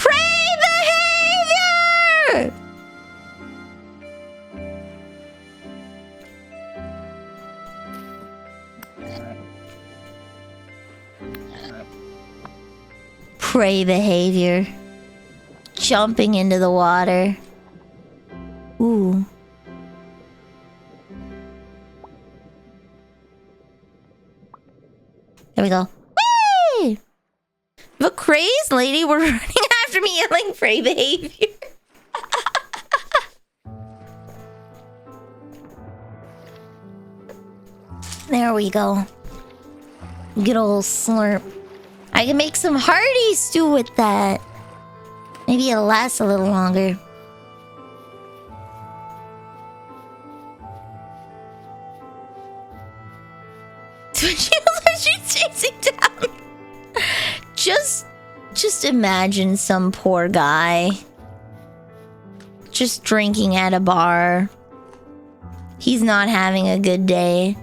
Prey behavior! prey behavior. Jumping into the water. Ooh. There we go. Whee! The crazed lady were running after me yelling prey behavior. There we go. Good old slurp. I can make some hearty stew with that. Maybe it'll last a little longer. She's chasing down. Just imagine some poor guy just drinking at a bar. He's not having a good day.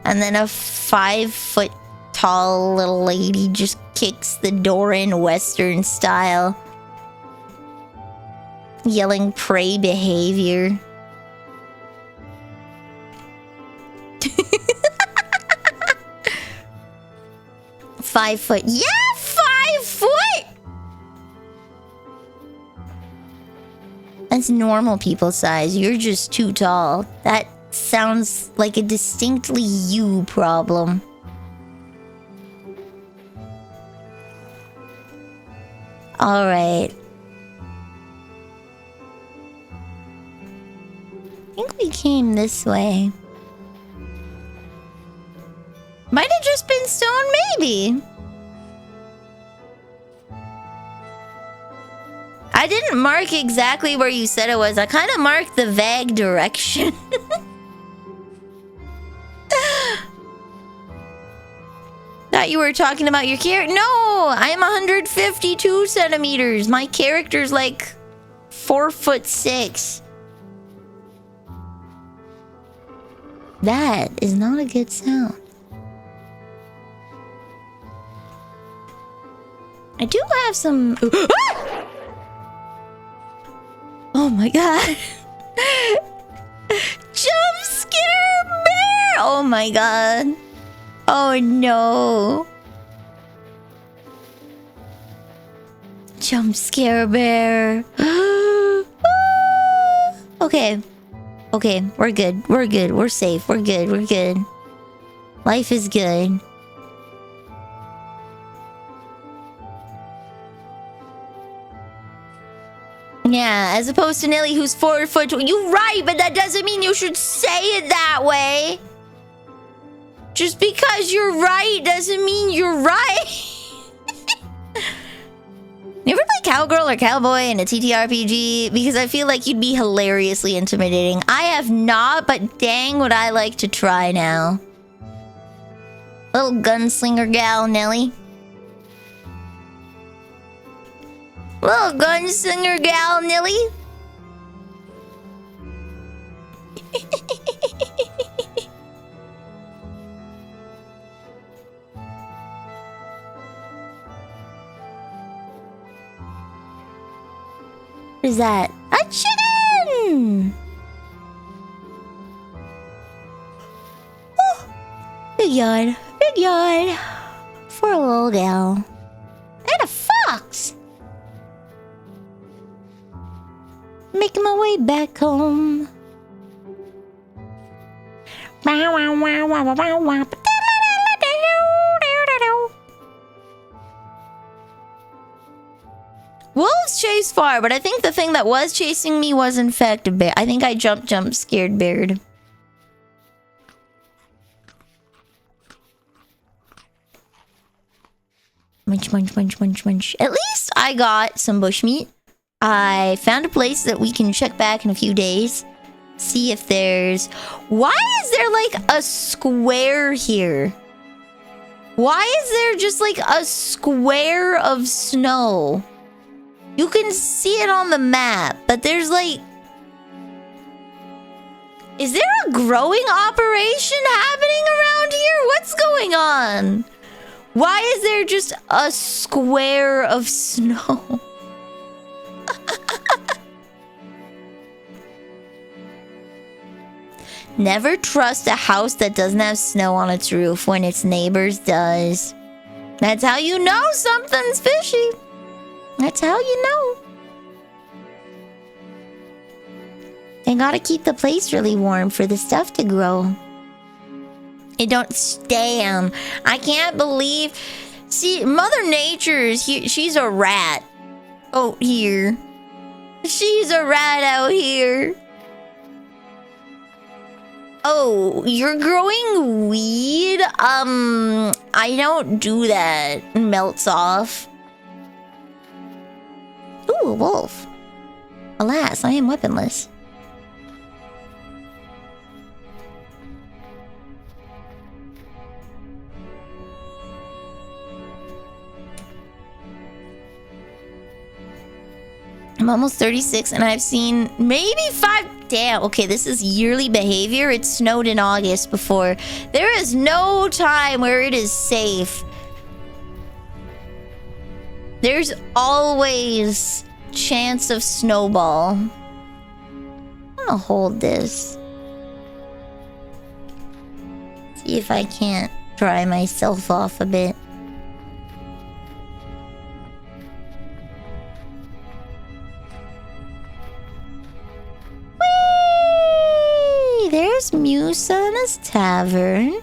And then a 5-foot tall little lady just kicks the door in Western style. Yelling prey behavior. Five foot. Yeah, 5 foot! That's normal people size. You're just too tall. That sounds like a distinctly you problem. Alright. I think we came this way. Might have just been stone, maybe. I didn't mark exactly where you said it was. I kind of marked the vague direction. Thought you were talking about your character. No, I'm 152 centimeters. My character's like 4'6". That is not a good sound. I do have some... Oh my god. Jump scare bear! Oh my god. Oh no. Jump scare bear. Okay. Okay, we're good. We're good. We're safe. We're good. We're good. Life is good. Yeah, as opposed to Nelly, who's 4 foot. You're right, but that doesn't mean you should say it that way. Just because you're right doesn't mean you're right. You ever play Cowgirl or Cowboy in a TTRPG? Because I feel like you'd be hilariously intimidating. I have not, but dang would I like to try now. Little gunslinger gal, Nelly. Little gunslinger gal, Nelly. What is that? A chicken! Oh, big yard. Big yard. For a little gal. And a fox! Making my way back home. Wolves chase far, but I think the thing that was chasing me was in fact a bear. I think I jump scared beared. Munch, munch, munch, munch, munch. At least I got some bushmeat. I found a place that we can check back in a few days. See if there's... Why is there like a square here? Why is there just like a square of snow? You can see it on the map, but there's like... Is there a growing operation happening around here? What's going on? Why is there just a square of snow? Never trust a house that doesn't have snow on its roof when its neighbors does. That's how you know something's fishy. That's how you know. They gotta keep the place really warm for the stuff to grow. It don't stand. I can't believe... See, Mother Nature is here. She's a rat. Out here. She's a rat out here. Oh, you're growing weed? I don't do that. It melts off. Ooh, a wolf. Alas, I am weaponless. I'm almost 36 and I've seen maybe 5... Damn, okay, this is yearly behavior. It snowed in August before. There is no time where it is safe. There's always chance of snowball. I'm gonna hold this. See if I can't dry myself off a bit. Whee! There's Musa's Tavern.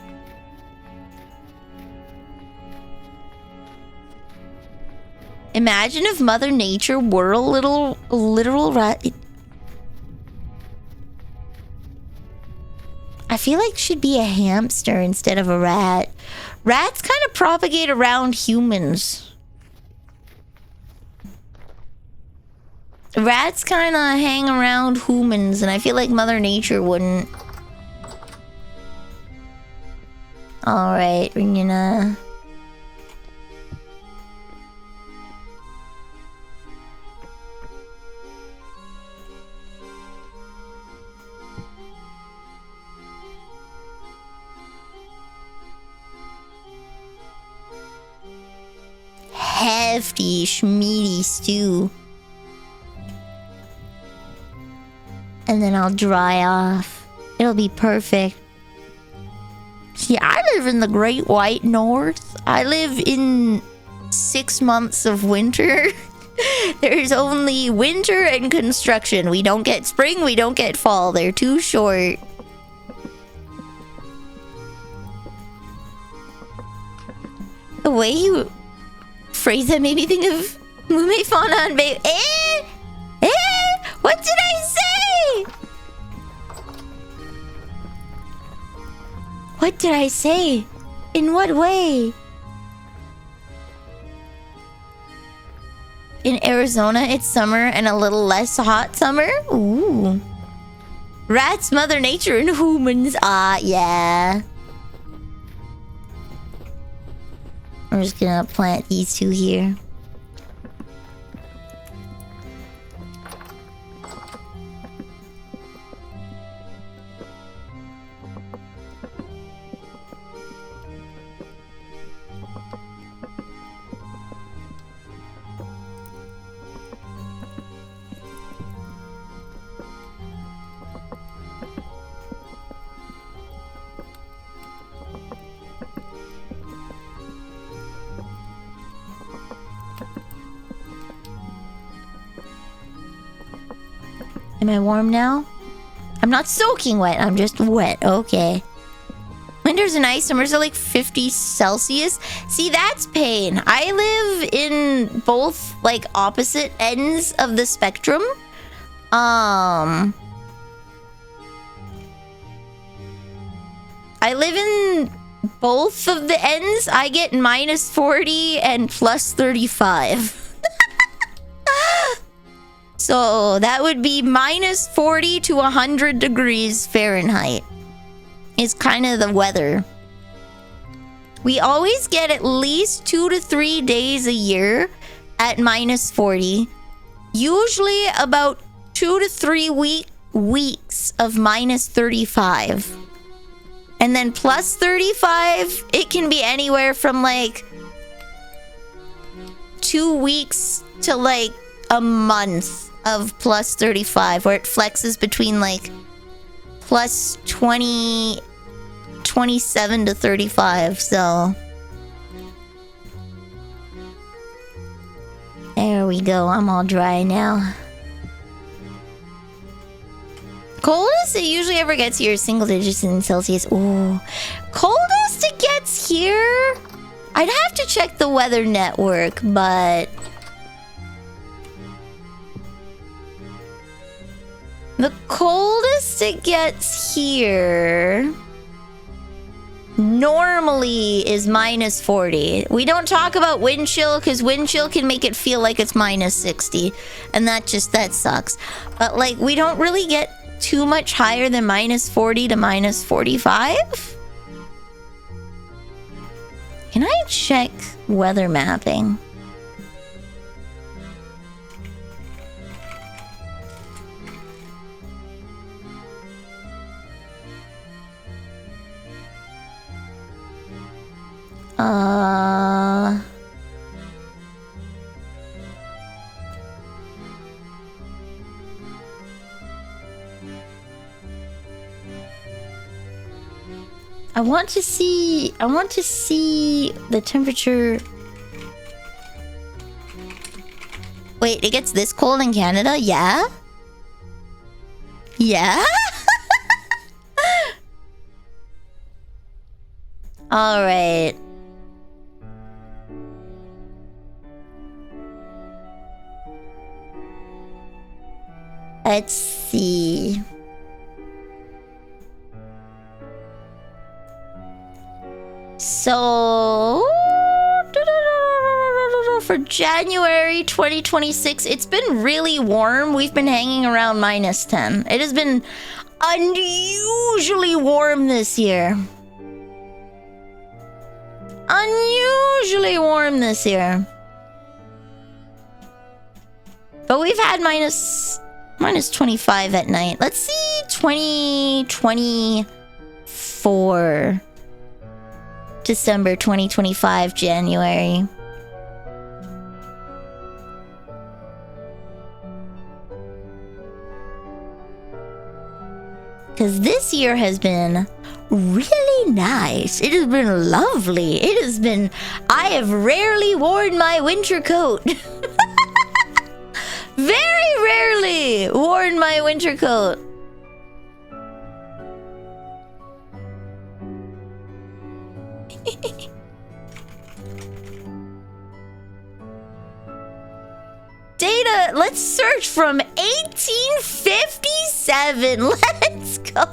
Imagine if Mother Nature were a literal rat. I feel like she'd be a hamster instead of a rat. Rats kind of propagate around humans. Rats kind of hang around humans, and I feel like Mother Nature wouldn't. Alright, we're gonna... hefty schmeedy stew. And then I'll dry off. It'll be perfect. See, I live in the Great White North. I live in 6 months of winter. There's only winter and construction. We don't get spring, we don't get fall. They're too short. The way you phrase that made me think of Mume Fauna and Babe. What did I say? What did I say? In what way? In Arizona, it's summer and a little less hot summer? Ooh. Rats, Mother Nature, and humans. Ah, yeah. I'm just gonna plant these two here. Am I warm now? I'm not soaking wet, I'm just wet. Okay. Winters are nice, summers are like 50 Celsius. See, that's pain. I live in both, like, opposite ends of the spectrum. I live in both of the ends. I get minus 40 and plus 35. So that would be minus 40 to 100 degrees Fahrenheit. Is kind of the weather. We always get at least 2 to 3 days a year at minus 40. Usually about 2 to 3 weeks of minus 35. And then plus 35, it can be anywhere from like 2 weeks to like a month of plus 35, where it flexes between like plus 20, 27 to 35, so. There we go. I'm all dry now. Coldest it usually ever gets here is single digits in Celsius. Ooh. Coldest it gets here? I'd have to check the weather network, but... the coldest it gets here... normally is minus 40. We don't talk about wind chill because wind chill can make it feel like it's minus 60. And that sucks. But like, we don't really get too much higher than minus 40 to minus 45. Can I check weather mapping? I want to see the temperature. Wait, it gets this cold in Canada? Yeah? Yeah? All right. Let's see. So, for January 2026, it's been really warm. We've been hanging around minus 10. It has been unusually warm this year. Unusually warm this year. But we've had minus 25 at night. Let's see 2024. December 2025, January. Because this year has been really nice. It has been lovely. I have rarely worn my winter coat. Very rarely worn my winter coat. Data, let's search from 1857. Let's go.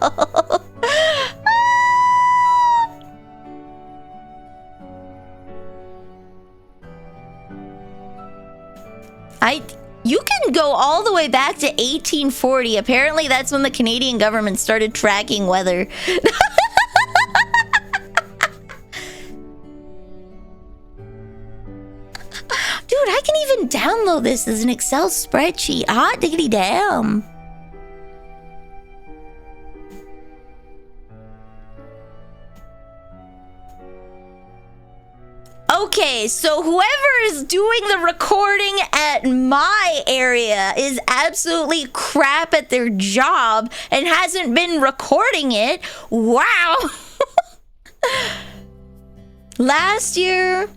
You can go all the way back to 1840. Apparently that's when the Canadian government started tracking weather. Dude, I can even download this as an Excel spreadsheet. Hot diggity damn. Okay, so whoever is doing the recording at my area is absolutely crap at their job and hasn't been recording it. Wow. Last year,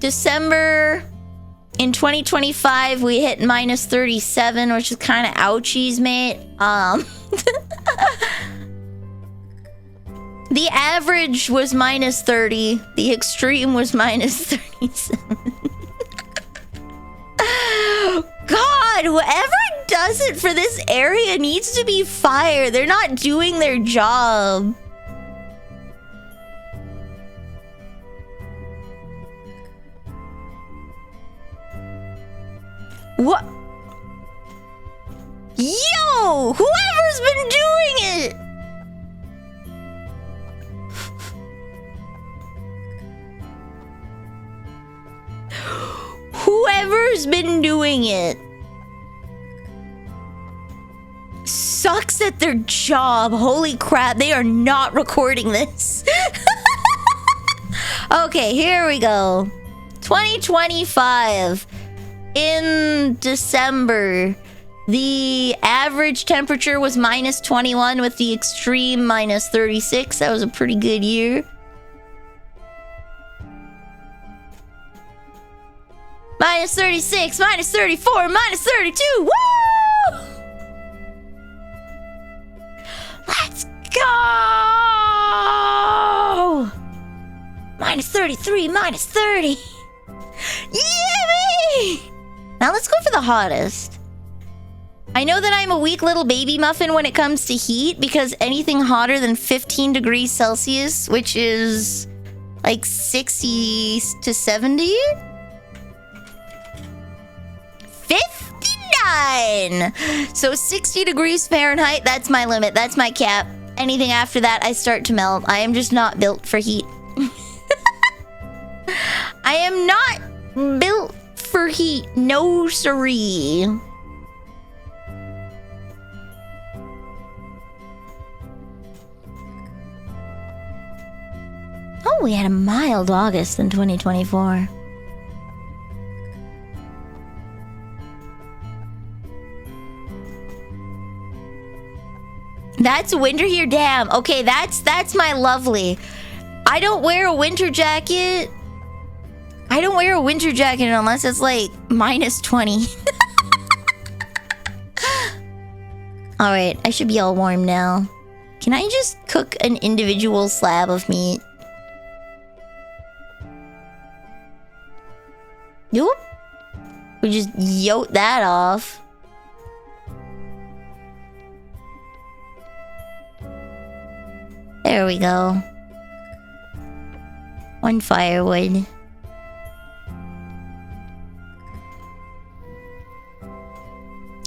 December... in 2025, we hit minus 37, which is kind of ouchies, mate. The average was minus 30. The extreme was minus 37. God, whoever does it for this area needs to be fired. They're not doing their job. What? Yo! Whoever's been doing it! Whoever's been doing it sucks at their job. Holy crap, they are not recording this. Okay, here we go. 2025. In December, the average temperature was minus 21 with the extreme minus 36. That was a pretty good year. Minus 36, minus 34, minus 32. Woo! Let's go! Minus 33, minus 30. Yippee! Now let's go for the hottest. I know that I'm a weak little baby muffin when it comes to heat because anything hotter than 15 degrees Celsius, which is like 60 to 70? 59! So 60 degrees Fahrenheit, that's my limit, that's my cap. Anything after that, I start to melt. I am just not built for heat. I am not built for heat. No siree. Oh, we had a mild August in 2024. That's winter here, damn. Okay, that's my lovely. I don't wear a winter jacket. I don't wear a winter jacket unless it's like minus 20. Alright, I should be all warm now. Can I just cook an individual slab of meat? Nope. We just yoke that off. There we go. One firewood.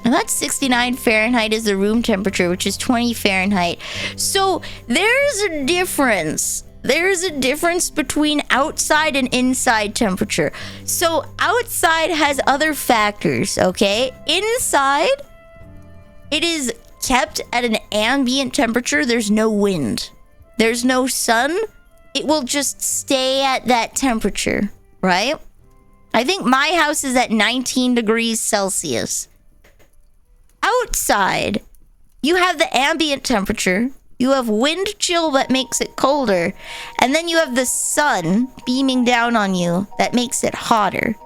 And that's 69 Fahrenheit is the room temperature, which is 20 Fahrenheit. So there's a difference. There's a difference between outside and inside temperature. So outside has other factors, okay? Inside, it is kept at an ambient temperature. There's no wind. There's no sun. It will just stay at that temperature, right? I think my house is at 19 degrees Celsius. Outside, you have the ambient temperature. You have wind chill that makes it colder. And then you have the sun beaming down on you that makes it hotter.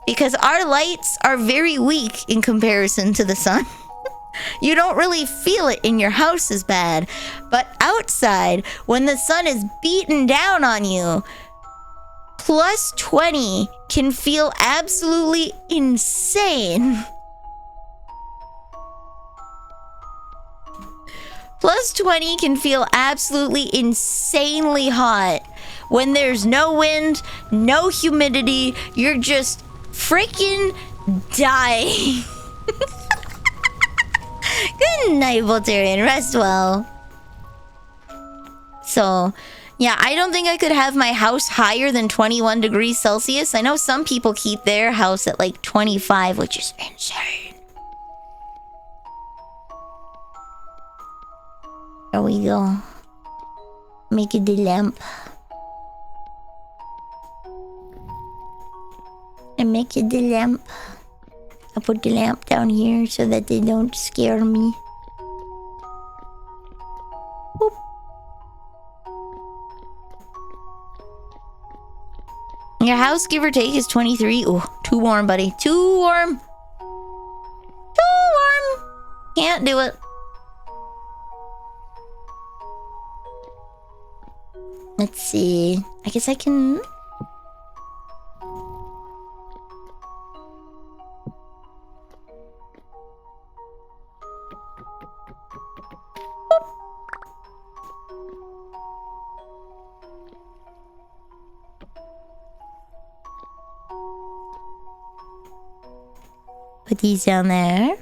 Because our lights are very weak in comparison to the sun. You don't really feel it in your house as bad. But outside, when the sun is beating down on you, plus 20 can feel absolutely insane. Plus 20 can feel absolutely insanely hot. When there's no wind, no humidity, you're just freaking dying. Good night, Voltarian. Rest well. So, yeah, I don't think I could have my house higher than 21 degrees Celsius. I know some people keep their house at like 25, which is insane. There we go. Make it the lamp. And make it the lamp. I put the lamp down here so that they don't scare me. Boop. Your house, give or take, is 23. Ooh, too warm, buddy. Too warm. Too warm. Can't do it. Let's see. I guess I can... Put these down there.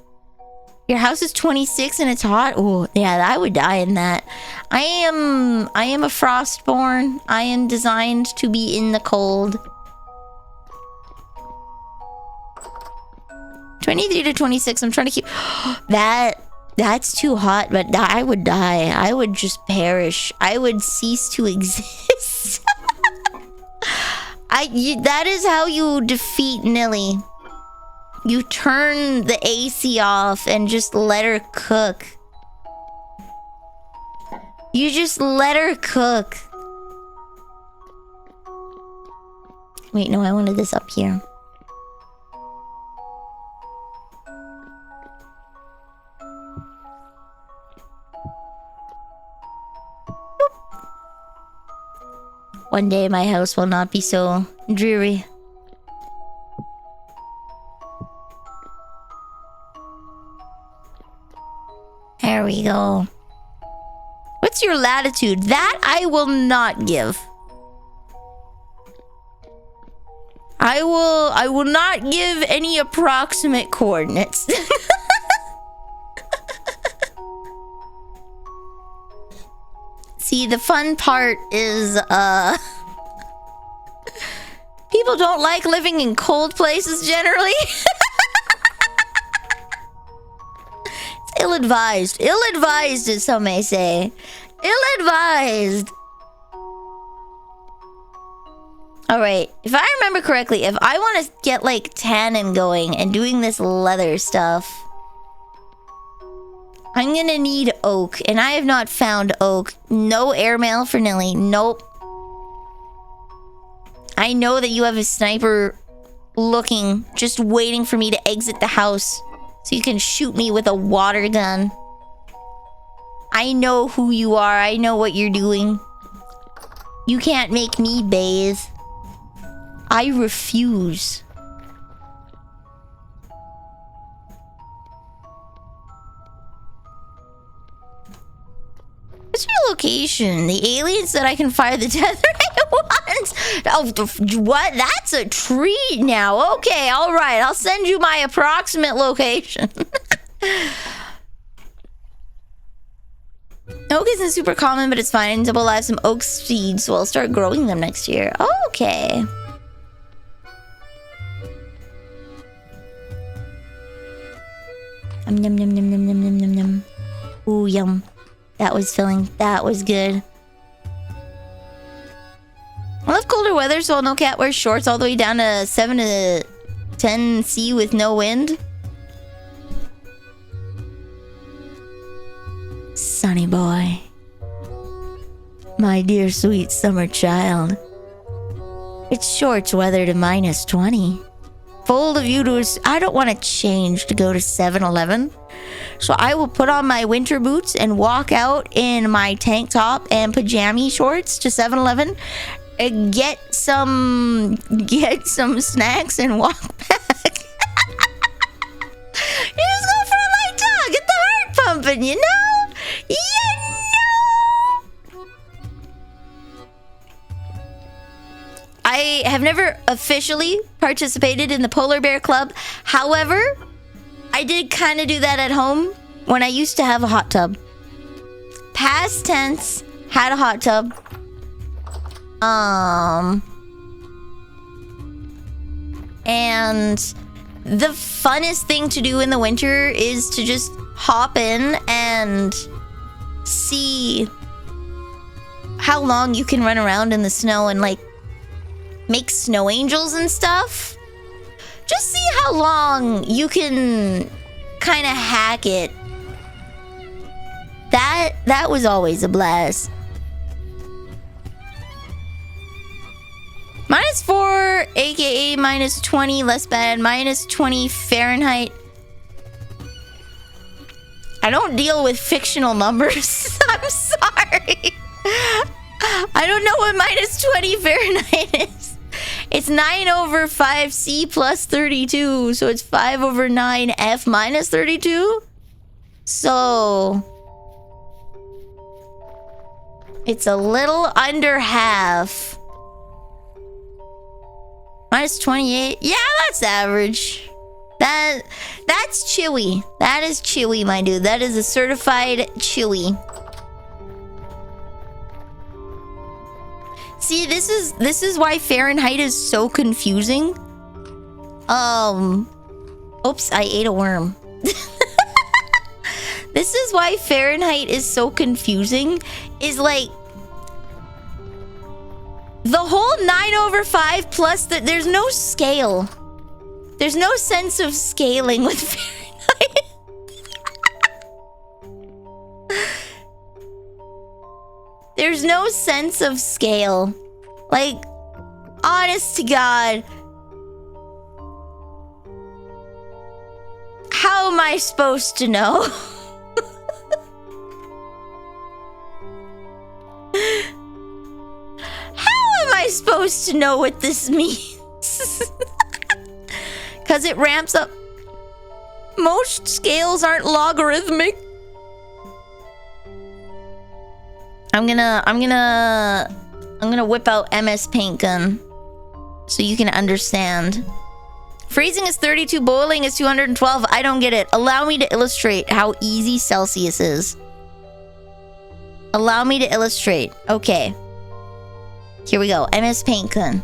Your house is 26 and it's hot. Oh, yeah, I would die in that. I am a frostborn. I am designed to be in the cold. 23 to 26. I'm trying to keep that's too hot, but I would die. I would just perish. I would cease to exist. That is how you defeat Nilly. You turn the AC off and just let her cook. You just let her cook. Wait, no, I wanted this up here. One day my house will not be so dreary. There we go. What's your latitude? That I will not give. I will not give any approximate coordinates. See, the fun part is people don't like living in cold places generally. It's ill-advised. Ill-advised, as some may say. Ill-advised. Alright, if I remember correctly, if I want to get like tannin going and doing this leather stuff, I'm gonna need oak, and I have not found oak. No airmail for Nilly. Nope. I know that you have a sniper looking, just waiting for me to exit the house so you can shoot me with a water gun. I know who you are. I know what you're doing. You can't make me bathe. I refuse. What's your location? The aliens that I can fire the death ray ones? Oh, what? That's a treat now. Okay, all right. I'll send you my approximate location. Oak isn't super common, but it's fine. Double live some oak seeds, so I'll start growing them next year. Okay. Num num num num num num num num. Ooh, yum. That was filling. That was good. I love colder weather, so no cat wears shorts all the way down to 7 to 10 C with no wind. Sunny boy. My dear sweet summer child. It's shorts weather to -20. Bold of you to... I don't want to change to go to 7-Eleven. So I will put on my winter boots and walk out in my tank top and pajama shorts to 7-Eleven. And get some snacks and walk back. You just go for a light jog. Get the heart pumping, you know? You know? I have never officially participated in the Polar Bear Club. However, I did kind of do that at home when I used to have a hot tub. Past tense, had a hot tub. And the funnest thing to do in the winter is to just hop in and see how long you can run around in the snow and like make snow angels and stuff. Just see how long you can kind of hack it. That was always a blast. -4, aka -20, less bad. -20 Fahrenheit. I don't deal with fictional numbers. I'm sorry. I don't know what -20 Fahrenheit is. It's 9/5C plus 32. So it's 5/9F minus 32. So it's a little under half. -28. Yeah, that's average. That's chewy. That is chewy, my dude. That is a certified chewy. See, this is why Fahrenheit is so confusing. Oops, I ate a worm. This is why Fahrenheit is so confusing. Is like the whole 9/5 plus there's no scale. There's no sense of scaling with Fahrenheit. There's no sense of scale. Like, honest to God. How am I supposed to know? How am supposed to know what this means. Because it ramps up. Most scales aren't logarithmic. I'm gonna whip out MS Paint Gun so you can understand. Freezing is 32, boiling is 212. I don't get it. Allow me to illustrate how easy Celsius is. Allow me to illustrate. Okay. Here we go. MS Paint Gun.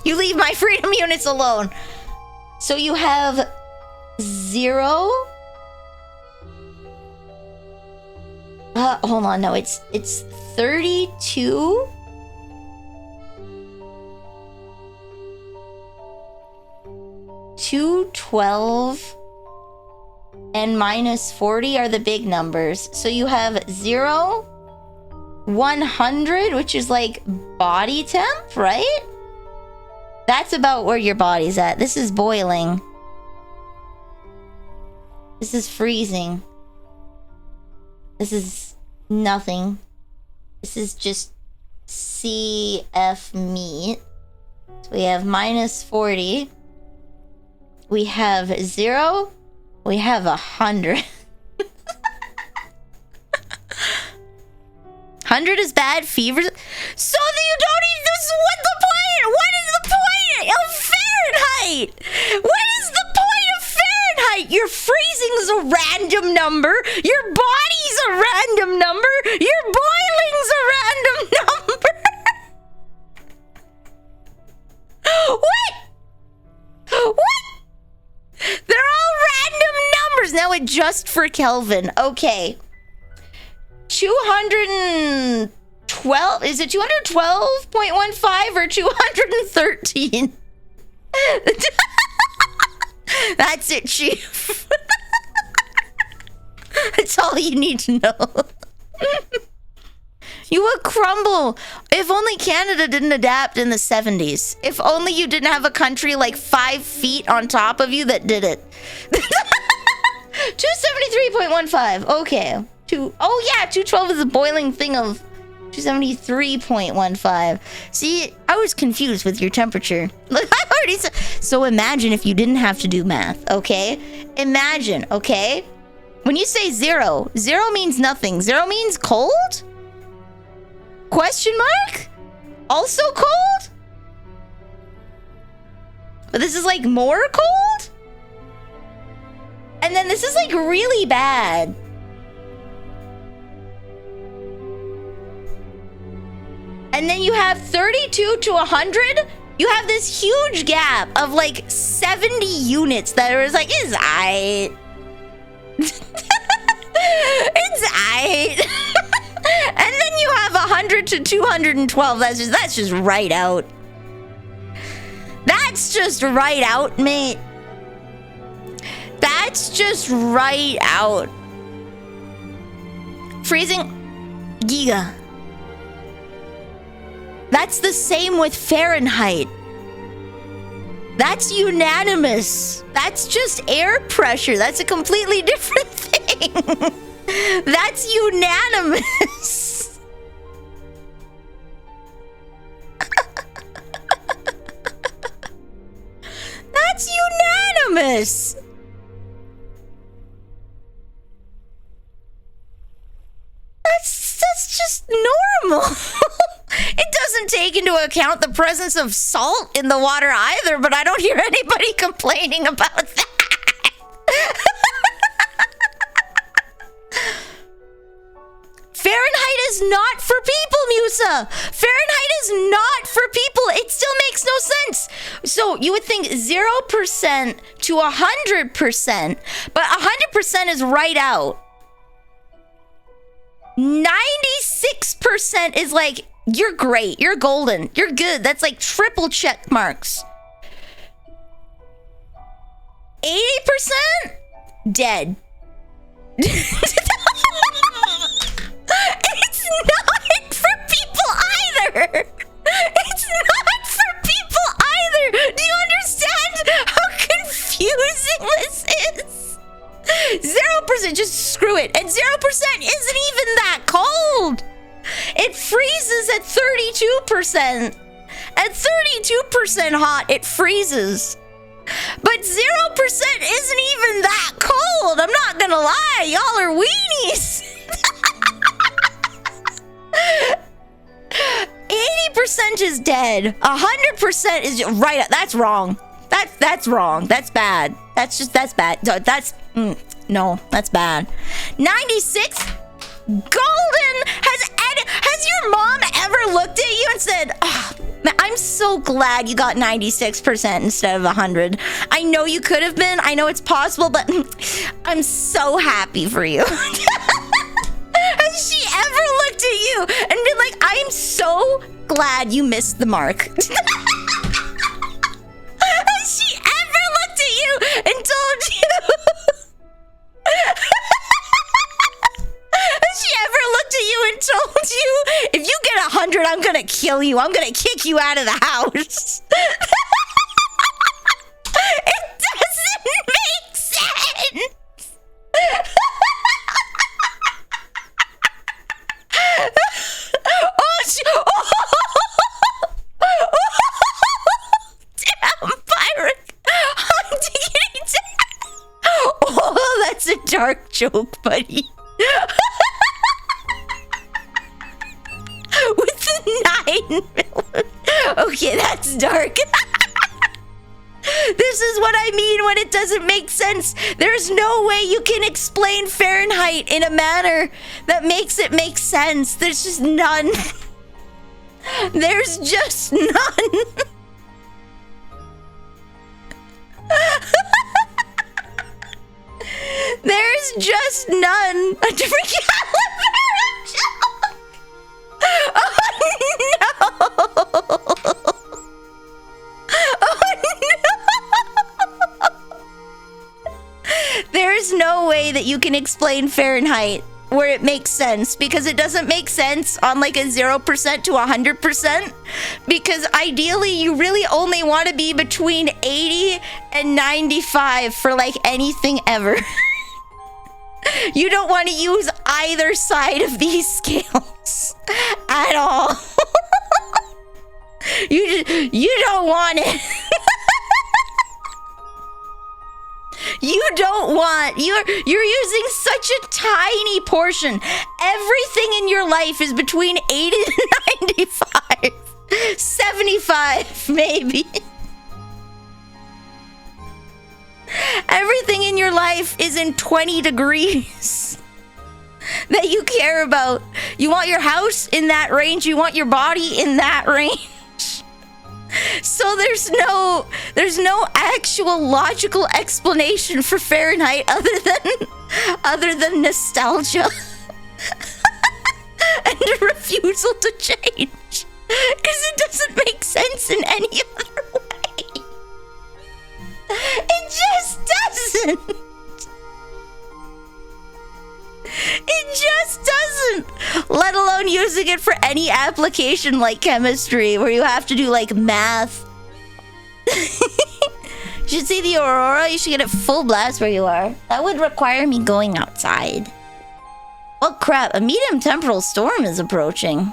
You leave my freedom units alone. So you have 0. Hold on. No, it's 32. $212 and minus 40 are the big numbers. So you have 0, 100, which is like body temp, right? That's about where your body's at. This is boiling. This is freezing. This is nothing. This is just CF meat. So we have minus 40. We have 0. We have 100. 100 is bad. Fever. So that you don't eat this. What the point? What is the point of Fahrenheit? What is the point of Fahrenheit? Your freezing is a random number. Your body's a random number. Your boiling's a random number. What? What? They're all random numbers. Now adjust for Kelvin. Okay. 212. Is it 212.15 or 213? That's it, Chief. That's all you need to know. You would crumble. If only Canada didn't adapt in the 70s. If only you didn't have a country like 5 feet on top of you that did it. 273.15. Okay. Oh yeah, 212 is a boiling thing of 273.15. See, I was confused with your temperature. Look, I already said. So imagine if you didn't have to do math, okay? Imagine, okay? When you say 0, 0 means nothing. 0 means cold? Question mark? Also cold? But this is like more cold? And then this is like really bad. And then you have 32 to 100. You have this huge gap of like 70 units that are like, it's aight. It's aight. And then you have 100 to 212. That's just right out. That's just right out, mate. That's just right out. Freezing giga. That's the same with Fahrenheit. That's unanimous. That's just air pressure. That's a completely different thing. That's unanimous. That's unanimous. That's just normal. It doesn't take into account the presence of salt in the water either, but I don't hear anybody complaining about that. Fahrenheit is not for people, Musa. Fahrenheit is not for people. It still makes no sense. So you would think 0% to 100%, but 100% is right out. 96% is like, you're great, you're golden, you're good. That's like triple check marks. 80%? Dead. It's not for people either. It's not for people either. Do you understand how confusing this is? 0%, just screw it. And 0% isn't even that cold. It freezes at 32%. At 32% hot, it freezes. But 0% isn't even that cold. I'm not gonna lie. Y'all are weenies. 80% is dead. 100% is right. That's wrong. That's wrong. That's bad. That's bad. No, that's bad. 96. Golden. Has your mom ever looked at you and said, oh, I'm so glad you got 96% instead of 100. I know you could have been. I know it's possible, but I'm so happy for you. Has she ever looked at you and been like, I am so glad you missed the mark? Has she ever looked at you and told you? Has she ever looked at you and told you, if you get 100, I'm gonna kill you. I'm gonna kick you out of the house. It doesn't make sense. Damn, pirate. I'm diggity down. Oh, that's a dark joke, buddy. With the 9 millimeter. Okay, that's dark. This is what I mean when it doesn't make sense. There's no way you can explain Fahrenheit in a manner that makes it make sense. There's just none. There's just none. There's just none. A different caliber joke. Oh no. Oh no. There's no way that you can explain Fahrenheit where it makes sense, because it doesn't make sense on like a 0% to 100%, because ideally you really only want to be between 80 and 95 for like anything ever. You don't want to use either side of these scales at all. You don't want it. You don't want, you're using such a tiny portion. Everything in your life is between 80 and 95. 75 maybe. Everything in your life is in 20 degrees that you care about. You want your house in that range. You want your body in that range. So there's no actual logical explanation for Fahrenheit other than nostalgia and a refusal to change, because it doesn't make sense in any other way. It just doesn't. It just doesn't. Let alone using it for any application like chemistry, where you have to do like math. You should see the aurora. You should get it full blast where you are. That would require me going outside. Oh crap, a medium temporal storm is approaching.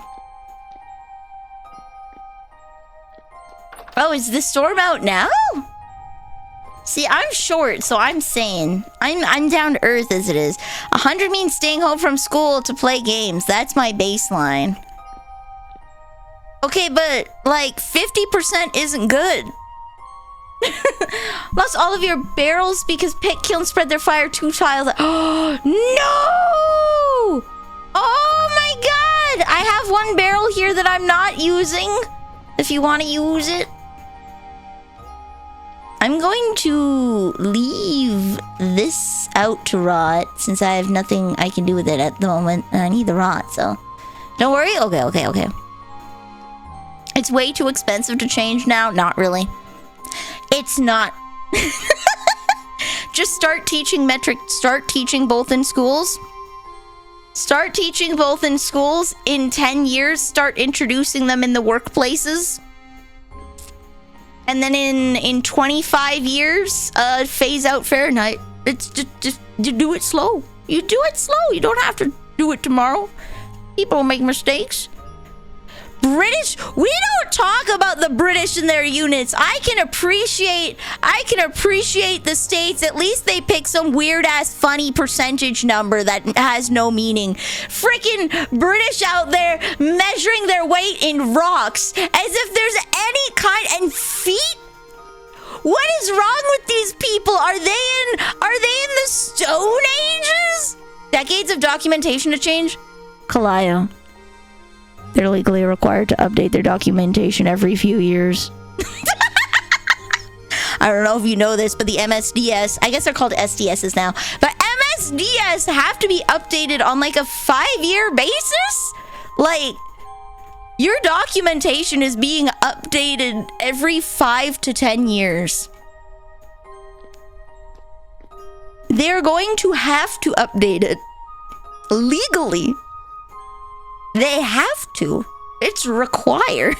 Oh, is the storm out now? See, I'm short, so I'm sane. I'm down to earth as it is. 100 means staying home from school to play games. That's my baseline. Okay, but like 50% isn't good. Lost all of your barrels because pit kilns spread their fire 2 tiles. Oh no! Oh my god! I have 1 barrel here that I'm not using. If you want to use it. I'm going to leave this out to rot, since I have nothing I can do with it at the moment. I need the rot, so... Don't worry? Okay. It's way too expensive to change now? Not really. It's not. Just start teaching metric. Start teaching both in schools. Start teaching both in schools. In 10 years, start introducing them in the workplaces. And then in 25 years, phase out Fahrenheit. It's just you do it slow. You do it slow. You don't have to do it tomorrow. People make mistakes. British, we don't talk about the British and their units. I can appreciate the States. At least they pick some weird ass funny percentage number that has no meaning. Freaking British out there measuring their weight in rocks as if there's any kind, and feet. What is wrong with these people? Are they in the Stone Ages? Decades of documentation to change? Kalaya. They're legally required to update their documentation every few years. I don't know if you know this, but the MSDS, I guess they're called SDSs now, but MSDS have to be updated on like a 5-year basis? Like, your documentation is being updated every 5 to 10 years. They're going to have to update it legally. They have to. It's required.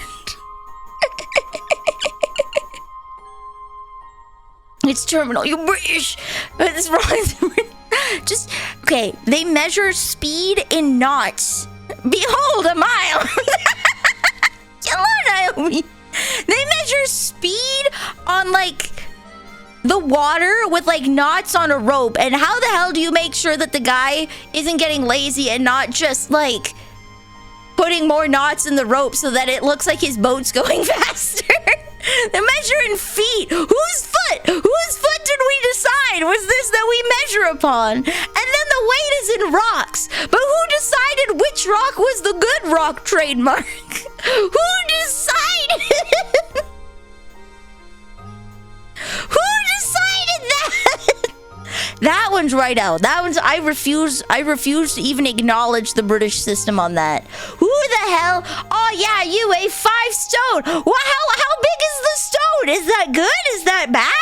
It's terminal. You're British. What's wrong? Just, okay, they measure speed in knots. Behold a mile. Hello, Naomi. They measure speed on, like, the water with, like, knots on a rope. And how the hell do you make sure that the guy isn't getting lazy and not just, like, putting more knots in the rope so that it looks like his boat's going faster? They measure in feet. Whose foot did we decide was this that we measure upon? And then the weight is in rocks. But who decided which rock was the good rock trademark? Who decided? Who decided that? That one's right out. That one's, I refuse to even acknowledge the British system on that. Who the hell? Oh yeah, you weigh 5 stone. Well, how big is the stone? Is that good? Is that bad?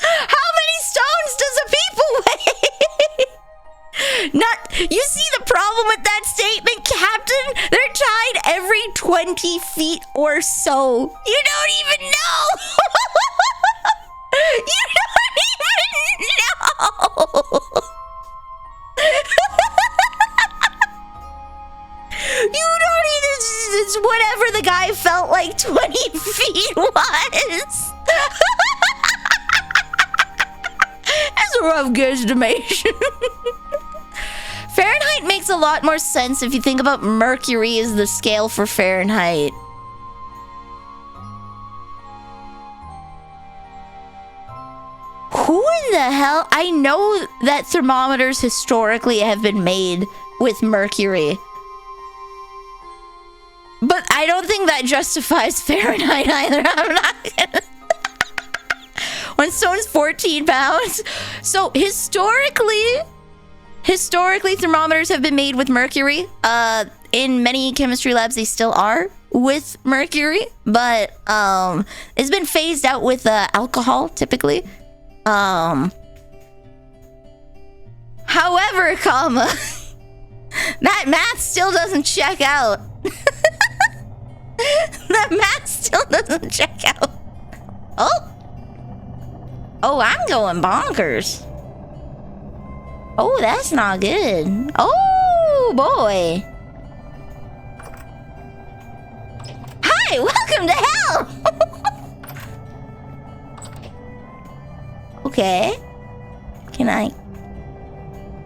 How many stones does a people weigh? You see the problem with that statement, Captain? They're tied every 20 feet or so. You don't even know. You don't even know. You don't even, it's whatever the guy felt like 20 feet was. That's a rough guesstimation. Fahrenheit makes a lot more sense if you think about Mercury as the scale for Fahrenheit. Who in the hell? I know that thermometers historically have been made with mercury, but I don't think that justifies Fahrenheit either. I'm not gonna... One stone's 14 pounds. So historically, thermometers have been made with mercury. In many chemistry labs, they still are with mercury, but it's been phased out with alcohol typically. However, comma, that math still doesn't check out. That math still doesn't check out. Oh, I'm going bonkers. Oh, that's not good. Oh, boy. Hi, welcome to hell. Okay. Can I...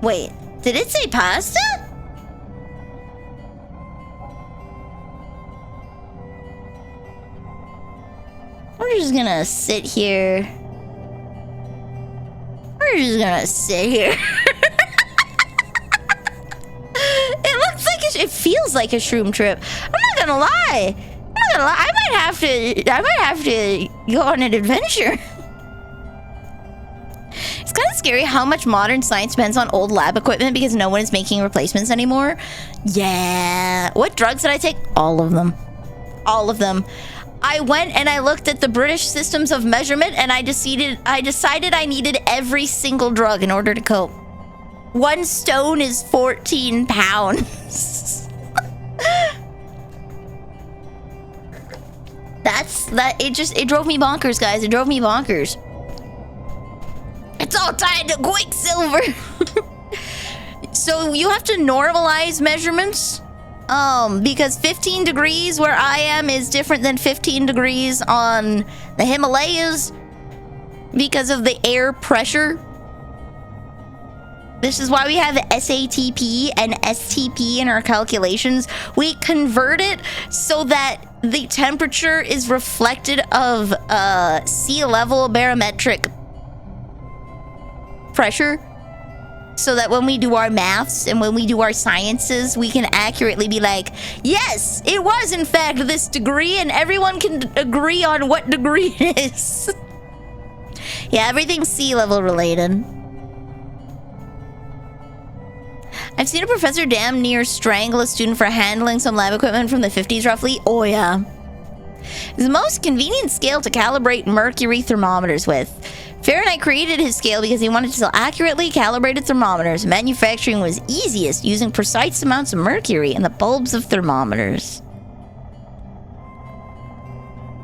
Wait, did it say pasta? We're just gonna sit here. We're just gonna sit here. It looks like it feels like a shroom trip. I'm not gonna lie. I might have to go on an adventure. It's kind of scary how much modern science depends on old lab equipment because no one is making replacements anymore. Yeah. What drugs did I take? All of them. All of them. I went and I looked at the British systems of measurement and I decided I needed every single drug in order to cope. 1 stone is 14 pounds. It drove me bonkers, guys. It drove me bonkers. It's all tied to Quicksilver. So you have to normalize measurements. Because 15 degrees where I am is different than 15 degrees on the Himalayas because of the air pressure. This is why we have SATP and STP in our calculations. We convert it so that the temperature is reflected of sea level barometric pressure, so that when we do our maths and when we do our sciences, we can accurately be like, yes, it was in fact this degree, and everyone can agree on what degree it is. Yeah, everything's sea level related. I've seen a professor damn near strangle a student for handling some lab equipment from the 50s roughly. Oh yeah. It's the most convenient scale to calibrate mercury thermometers with. Fahrenheit created his scale because he wanted to sell accurately calibrated thermometers. Manufacturing was easiest using precise amounts of mercury in the bulbs of thermometers.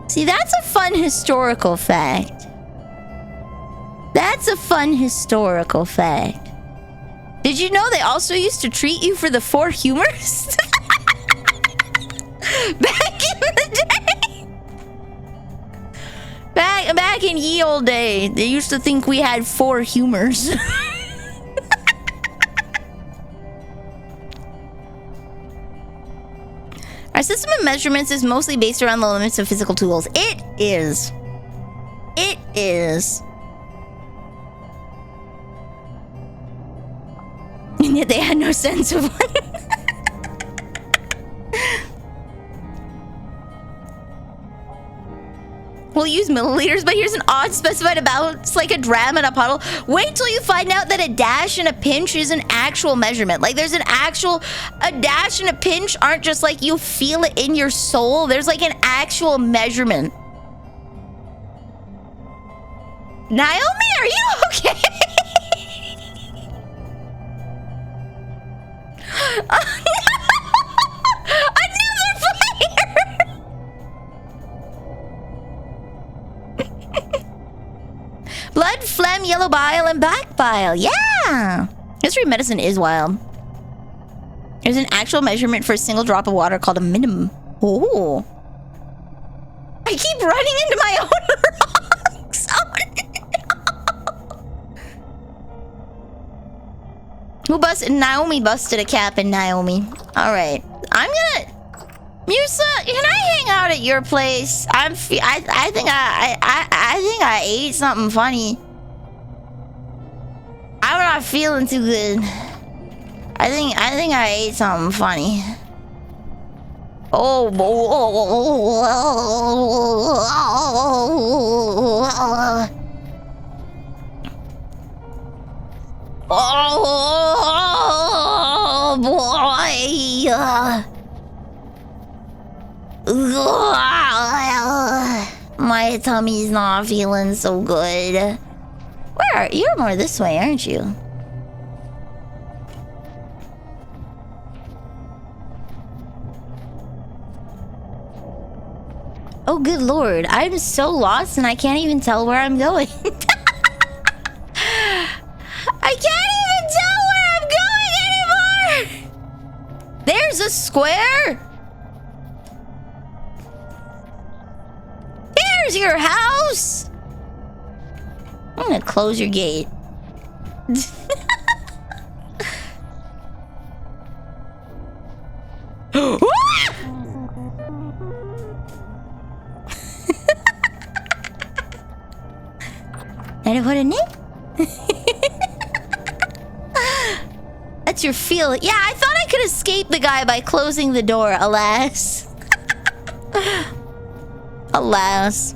See, that's a fun historical fact. That's a fun historical fact. Did you know they also used to treat you for the 4 humors? Back in the day. Back in ye old day, they used to think we had 4 humors. Our system of measurements is mostly based around the limits of physical tools. It is. It is. And yet they had no sense of one. We'll use milliliters, but here's an odd specified amount. It's like a dram and a puddle. Wait till you find out that a dash and a pinch is an actual measurement. Like there's a dash and a pinch aren't just like you feel it in your soul. There's like an actual measurement. Naomi, are you okay? Oh, no! Another fire! Blood, phlegm, yellow bile, and black bile. Yeah! History of medicine is wild. There's an actual measurement for a single drop of water called a minimum. Oh. I keep running into my own rocks. Oh, no. Who busted? Naomi busted a cap in Naomi. All right. I'm gonna... Musa, can I hang out at your place? I think I ate something funny. I'm not feeling too good. I think I ate something funny. Oh, boy. My tummy's not feeling so good. Where are you? You're more this way, aren't you? Oh, good lord. I'm so lost and I can't even tell where I'm going. I can't even tell where I'm going anymore! There's a square! Here's your house! I'm gonna close your gate. And what a name? That's your feel. Yeah, I thought I could escape the guy by closing the door. Alas. Alas.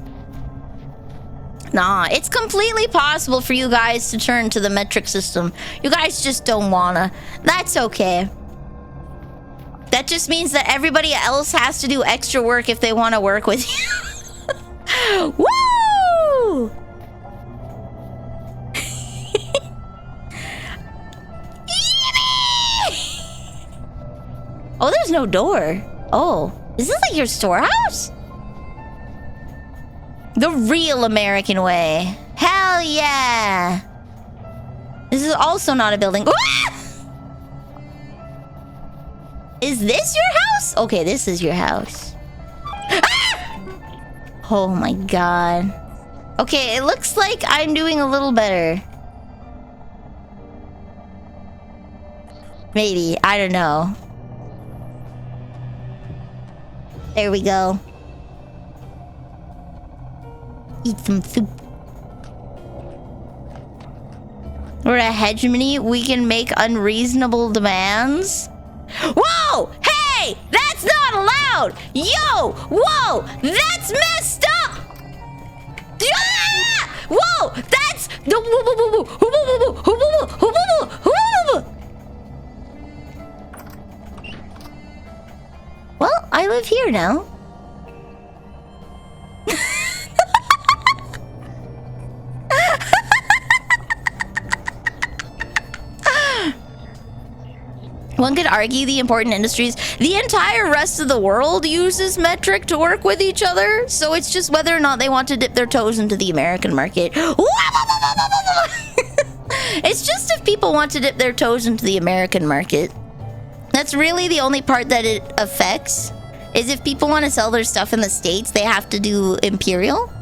Nah, it's completely possible for you guys to turn to the metric system. You guys just don't wanna. That's okay. That just means that everybody else has to do extra work if they want to work with you. Woo! Oh, there's no door. Oh, is this like your storehouse? The real American way. Hell yeah. This is also not a building. Is this your house? Okay, this is your house. Ah! Oh my god. Okay, it looks like I'm doing a little better. Maybe. I don't know. There we go. Eat some soup. We're a hegemony. We can make unreasonable demands. Whoa! Hey! That's not allowed! Yo! Whoa! That's messed up! Ah! Whoa! That's... Well, I live here now. One could argue the important industries, the entire rest of the world uses metric to work with each other, so it's just whether or not they want to dip their toes into the American market. It's just if people want to dip their toes into the American market. That's really the only part that it affects, is if people want to sell their stuff in the States, they have to do Imperial.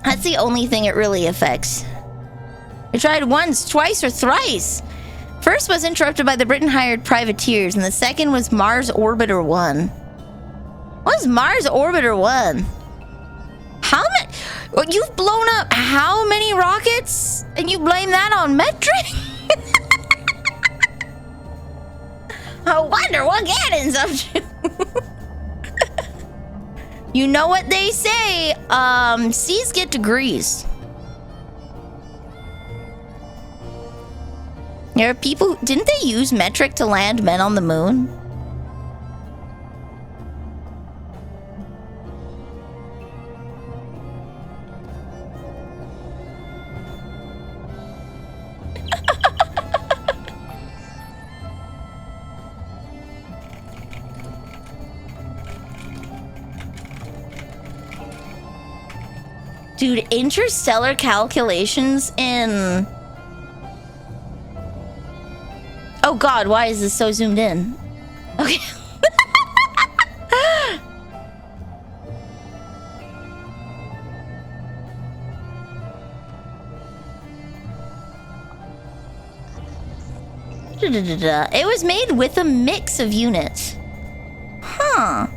That's the only thing it really affects. I tried once, twice, or thrice. First was interrupted by the Britain-hired privateers, and the second was Mars Orbiter 1. What's Mars Orbiter 1? How many... You've blown up how many rockets? And you blame that on metric? I wonder what Gannon's up to. You know what they say, C's get degrees. There are people, didn't they use metric to land men on the moon? Dude, interstellar calculations in... Oh god, why is this so zoomed in? Okay. It was made with a mix of units. Huh.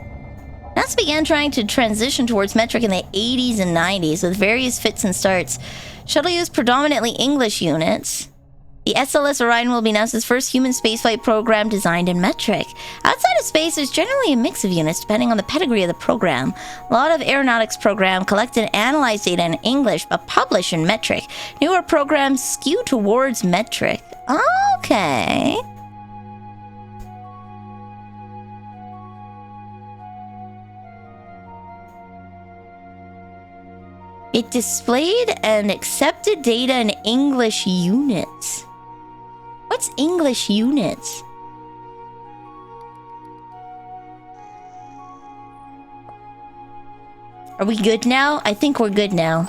NASA began trying to transition towards metric in the 80s and 90s with various fits and starts. Shuttle used predominantly English units. The SLS Orion will be NASA's first human spaceflight program designed in metric. Outside of space, there's generally a mix of units depending on the pedigree of the program. A lot of aeronautics program collect and analyze data in English but publish in metric. Newer programs skew towards metric. Okay. It displayed and accepted data in English units. What's English units? Are we good now? I think we're good now.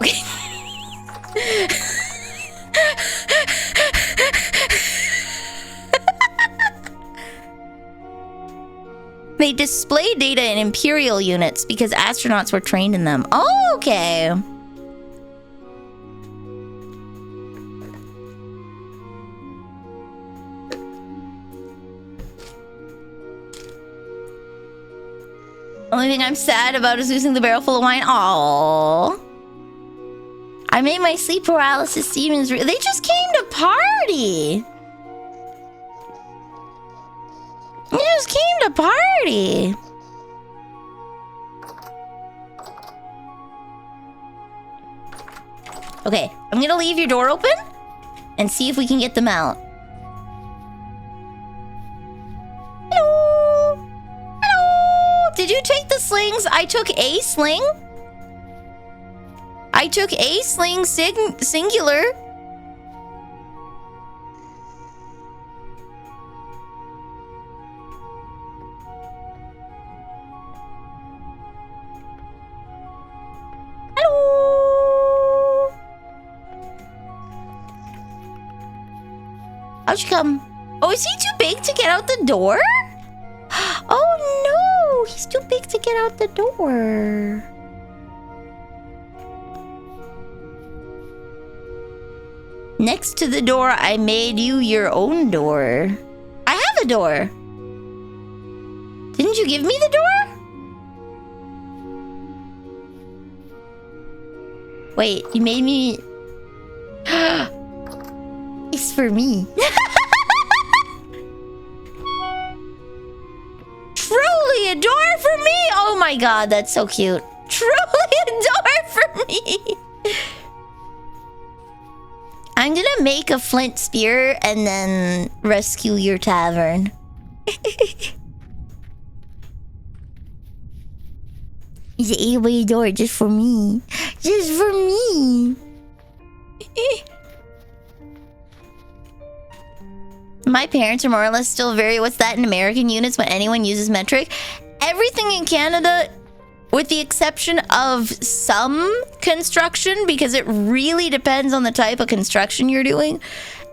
Okay. They display data in Imperial units because astronauts were trained in them. Oh, okay. Only thing I'm sad about is losing the barrel full of wine. Aww. I made my sleep paralysis demons. They just came to party. You just came to party. Okay, I'm gonna leave your door open and see if we can get them out. Hello. Hello. Did you take the slings? I took a sling. I took a sling singular. How'd you come? Oh, is he too big to get out the door? Oh no, he's too big to get out the door. Next to the door, I made you your own door. I have a door. Didn't you give me the door? Wait, you made me... It's for me. Truly a door for me? Oh my god, that's so cute. Truly a door for me. I'm gonna make a flint spear and then rescue your tavern. It's an 8-way door just for me. Just for me. My parents are more or less still very what's that in American units when anyone uses metric. Everything in Canada, with the exception of some construction, because it really depends on the type of construction you're doing,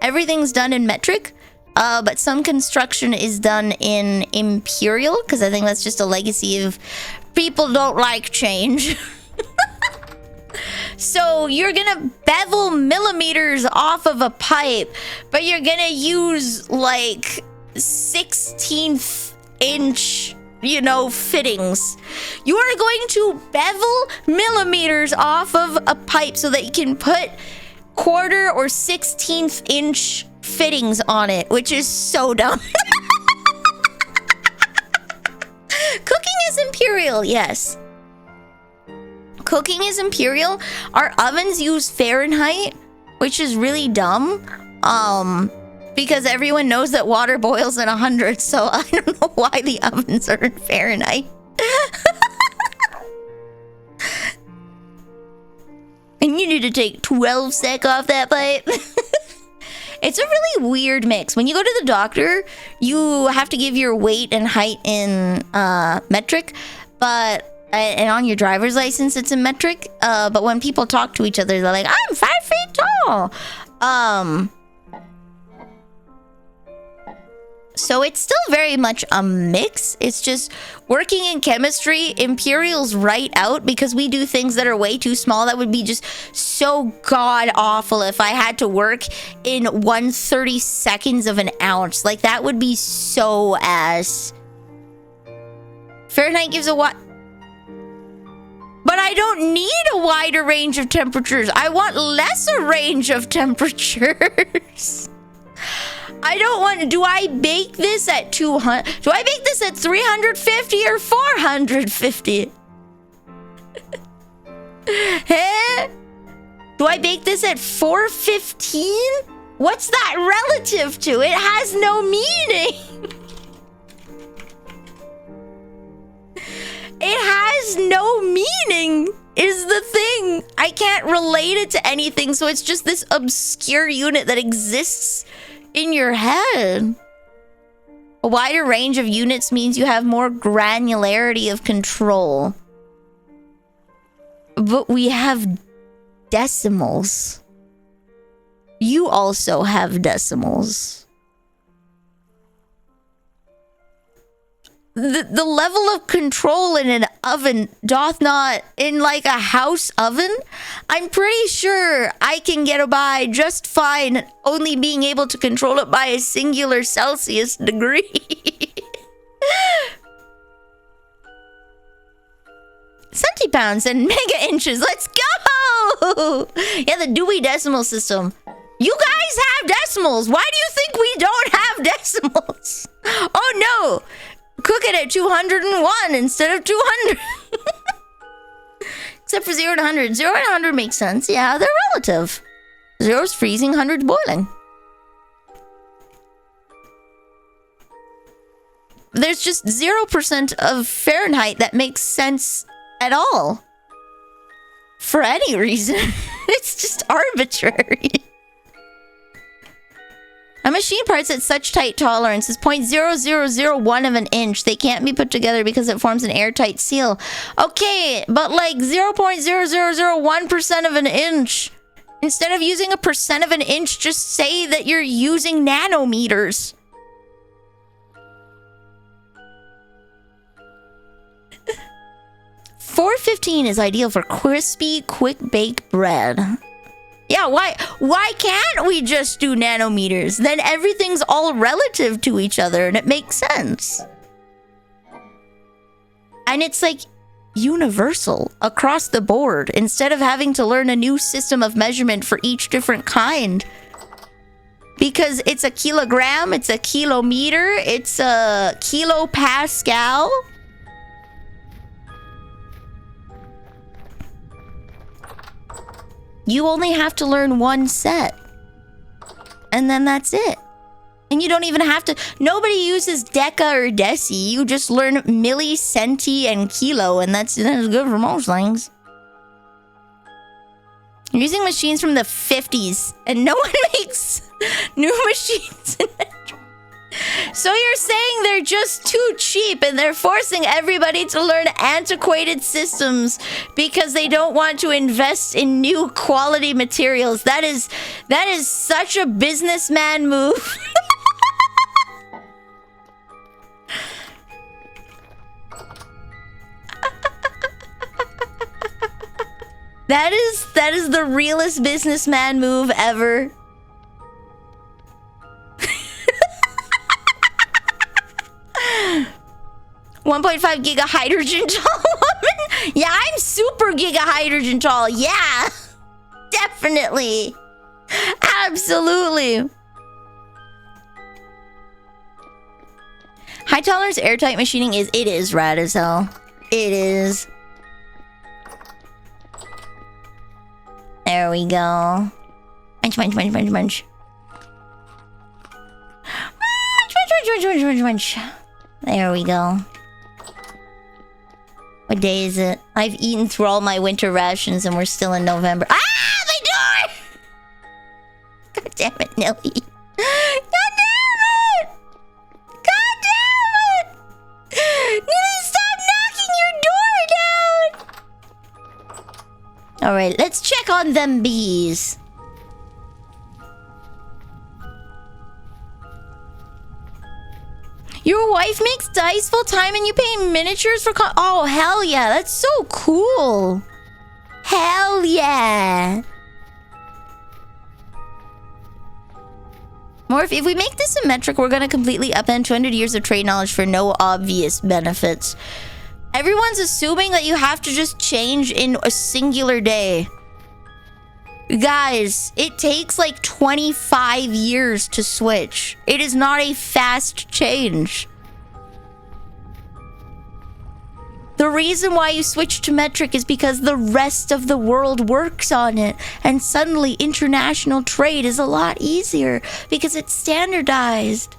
everything's done in metric. But some construction is done in imperial, because I think that's just a legacy of people don't like change. So you're gonna bevel millimeters off of a pipe, but you're gonna use like 16th inch, you know, fittings. You are going to bevel millimeters off of a pipe so that you can put quarter or 16th inch fittings on it, which is so dumb. Cooking is imperial, yes. Cooking is imperial. Our ovens use Fahrenheit, which is really dumb. Because everyone knows that water boils at 100, so I don't know why the ovens are in Fahrenheit. And you need to take 12 sec off that pipe. It's a really weird mix. When you go to the doctor, you have to give your weight and height in metric, but and on your driver's license it's in metric. But when people talk to each other, they're like, "I'm 5 feet tall." So it's still very much a mix. It's just working in chemistry, Imperial's right out because we do things that are way too small. That would be just so god awful if I had to work in 1/32 of an ounce. Like, that would be so ass. Fahrenheit gives a what? But I don't need a wider range of temperatures. I want lesser range of temperatures. I don't want... Do I bake this at 200? Do I bake this at 350 or 450? Huh? Do I bake this at 415? What's that relative to? It has no meaning. It has no meaning is the thing. I can't relate it to anything, so it's just this obscure unit that exists in your head. A wider range of units means you have more granularity of control. But we have decimals. You also have decimals. The level of control in an oven doth not, in like a house oven, I'm pretty sure I can get by just fine only being able to control it by a singular Celsius degree. 70 pounds and mega inches, let's go! Yeah, the Dewey Decimal System. You guys have decimals, why do you think we don't have decimals? Oh no! Cook it at 201 instead of 200. Except for 0 to 100. 0 to 100 makes sense. Yeah, they're relative. 0's freezing, 100's boiling. There's just 0% of Fahrenheit that makes sense at all. For any reason. It's just arbitrary. A machine parts at such tight tolerance is 0.0001 of an inch. They can't be put together because it forms an airtight seal. Okay, but like 0.0001% of an inch Instead of using a percent of an inch, just say that you're using nanometers. $4.15 is ideal for crispy, quick-baked bread. Yeah, why can't we just do nanometers? Then everything's all relative to each other and it makes sense. And it's like universal across the board instead of having to learn a new system of measurement for each different kind. Because it's a kilogram, it's a kilometer, it's a kilopascal. You only have to learn one set. And then that's it. And you don't even have to... Nobody uses deca or deci. You just learn milli, centi, and kilo. And that's good for most things. You're using machines from the 50s. And no one makes new machines in it. So you're saying they're just too cheap and they're forcing everybody to learn antiquated systems because they don't want to invest in new quality materials. That is such a businessman move. That is the realest businessman move ever. 1.5 giga hydrogen tall woman? Yeah, I'm super giga hydrogen tall. Yeah, definitely. Absolutely. High tolerance airtight machining is rad as hell. It is. There we go. Munch, munch, munch, munch, munch. Munch, munch, munch, munch, munch, munch. There we go. What day is it? I've eaten through all my winter rations and we're still in November. Ah! My door! God damn it, Nelly. God damn it! God damn it! Nelly, stop knocking your door down! Alright, let's check on them bees. Your wife makes dice full time and you paint miniatures for oh, hell yeah. That's so cool. Hell yeah. Morph, if we make this symmetric, we're going to completely upend 200 years of trade knowledge for no obvious benefits. Everyone's assuming that you have to just change in a singular day. Guys, it takes like 25 years to switch. It is not a fast change. The reason why you switch to metric is because the rest of the world works on it. And suddenly international trade is a lot easier because it's standardized.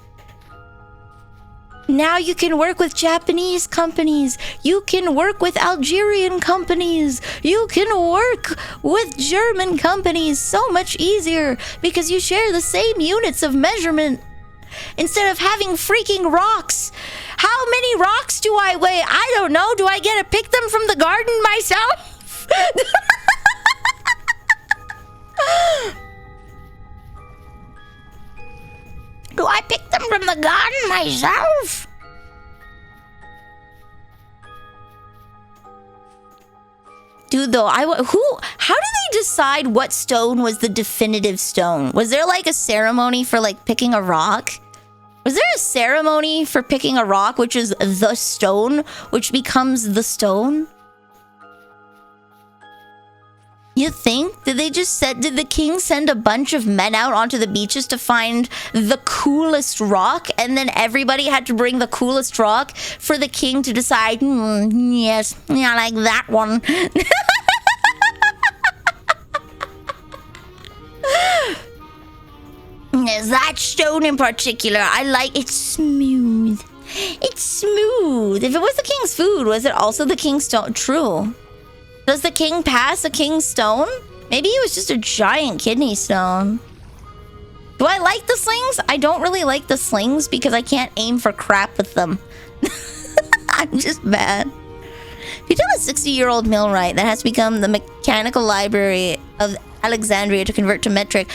Now you can work with Japanese companies. You can work with Algerian companies. You can work with German companies so much easier because you share the same units of measurement. Instead of having freaking rocks. How many rocks do I weigh? I don't know. Do I get to pick them from the garden myself? Do I pick them from the garden myself? Dude, though, how do they decide what stone was the definitive stone? Was there like a ceremony for like picking a rock? Was there a ceremony for picking a rock, which is the stone, which becomes the stone? You think? Did the king send a bunch of men out onto the beaches to find the coolest rock? And then everybody had to bring the coolest rock for the king to decide, yes, yeah, I like that one. Yes, that stone in particular, I like it smooth. It's smooth. If it was the king's food, was it also the king's stone? True. Does the king pass a king's stone? Maybe he was just a giant kidney stone. Do I like the slings? I don't really like the slings because I can't aim for crap with them. I'm just bad. If you tell a 60-year-old millwright that has become the mechanical library of Alexandria to convert to metric.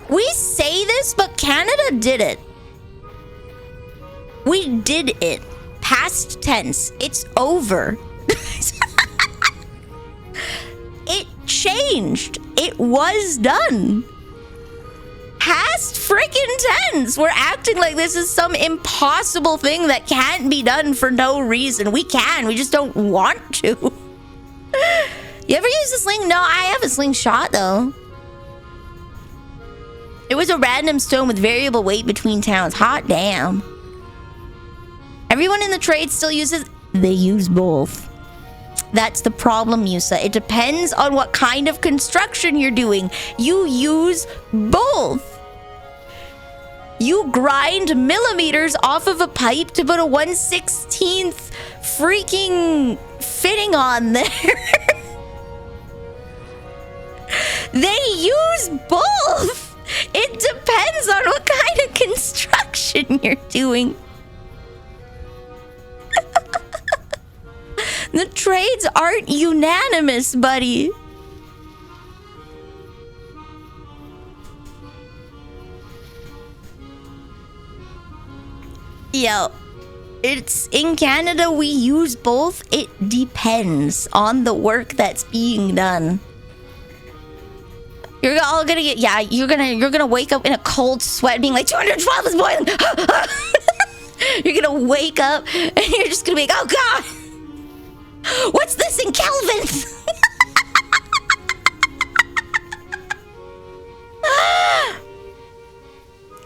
We say this, but Canada did it. We did it. Past tense. It's over. It changed. It was done. Past freaking tense. We're acting like this is some impossible thing that can't be done for no reason. We can. We just don't want to. You ever use a sling? No, I have a slingshot though. It was a random stone with variable weight between towns. Hot damn. Everyone in the trade still uses... They use both. That's the problem, Musa. It depends on what kind of construction you're doing. You use both. You grind millimeters off of a pipe to put a 1/16th freaking fitting on there. They use both. It depends on what kind of construction you're doing. The trades aren't unanimous, buddy. Yo, it's in Canada we use both. It depends on the work that's being done. You're all gonna get, yeah, you're gonna wake up in a cold sweat being like 212 is boiling. You're gonna wake up and you're just gonna be like, oh god, what's this in Kelvin?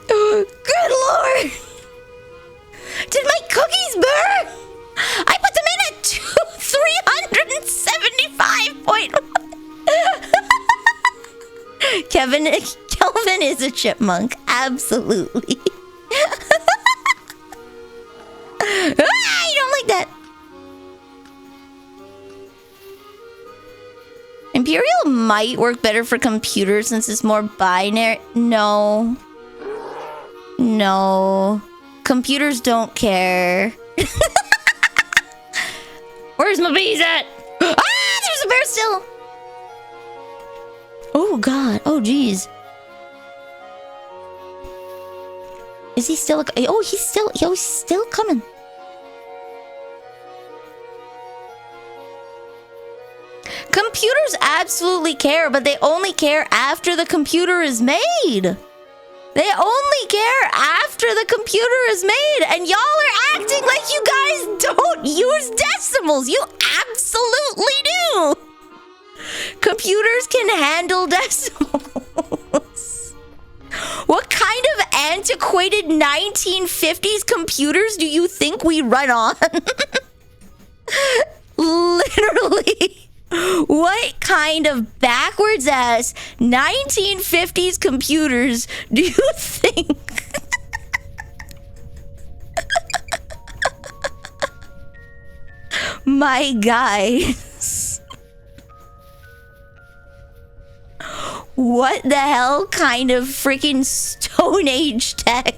Good lord. Did my cookies burn? I put them in at 375.1. Kelvin is a chipmunk. Absolutely. You don't like that. Imperial might work better for computers since it's more binary. No. No. Computers don't care. Where's my bees at? Ah, there's a bear still. Oh god. Oh geez. Is he still? Oh, he's still coming. Computers absolutely care, but they only care after the computer is made. They only care after the computer is made, and y'all are acting like you guys don't use decimals. You absolutely do. Computers can handle decimals. What kind of antiquated 1950s computers do you think we run on? Literally. What kind of backwards ass 1950s computers do you think? My guys. What the hell kind of freaking Stone Age tech?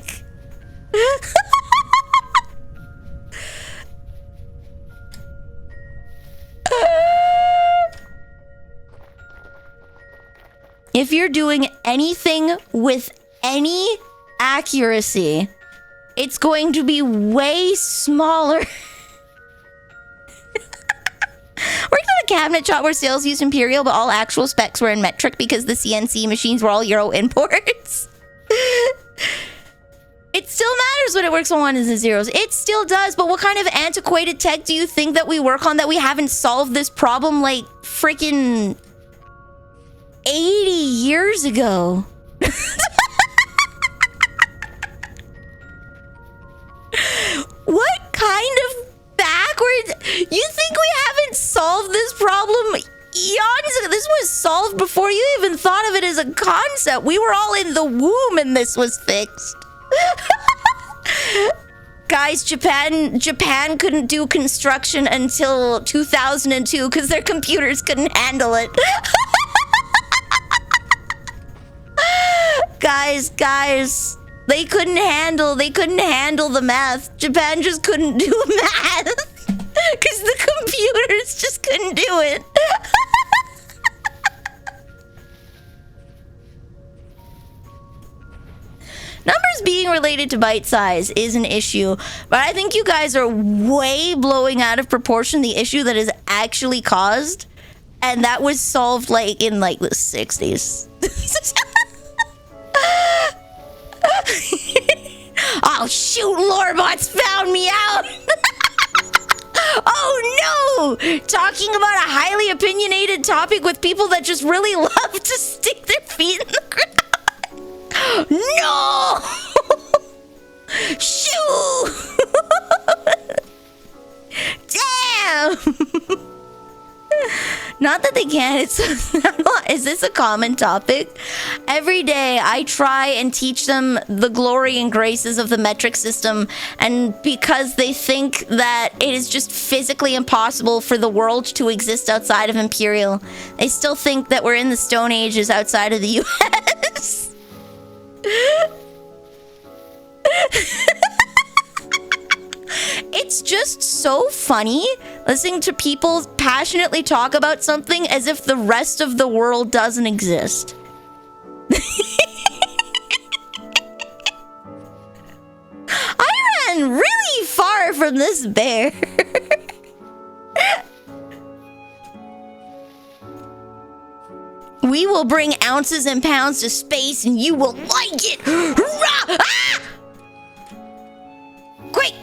If you're doing anything with any accuracy, it's going to be way smaller. Worked at a cabinet shop where sales used Imperial, but all actual specs were in metric because the CNC machines were all Euro imports. It still matters when it works on ones and zeros. It still does, but what kind of antiquated tech do you think that we work on that we haven't solved this problem like freaking 80 years ago? What kind of backwards? You think we haven't solved this problem eons ago? This was solved before you even thought of it as a concept. We were all in the womb and this was fixed. Guys, Japan couldn't do construction until 2002 because their computers couldn't handle it. Guys, they couldn't handle the math. Japan just couldn't do math because the computers just couldn't do it. Numbers being related to bite size is an issue, but I think you guys are way blowing out of proportion the issue that is actually caused, and that was solved like in like the 60s. Oh shoot, Lorebots found me out. Oh no! Talking about a highly opinionated topic with people that just really love to stick their feet in the ground. No! Shoo! Damn! Not that they can't. It's is this a common topic? Every day I try and teach them the glory and graces of the metric system, and because they think that it is just physically impossible for the world to exist outside of Imperial, they still think that we're in the Stone Ages outside of the US. It's just so funny listening to people passionately talk about something as if the rest of the world doesn't exist. I ran really far from this bear. We will bring ounces and pounds to space and you will like it. Hurrah! Ah! Quick!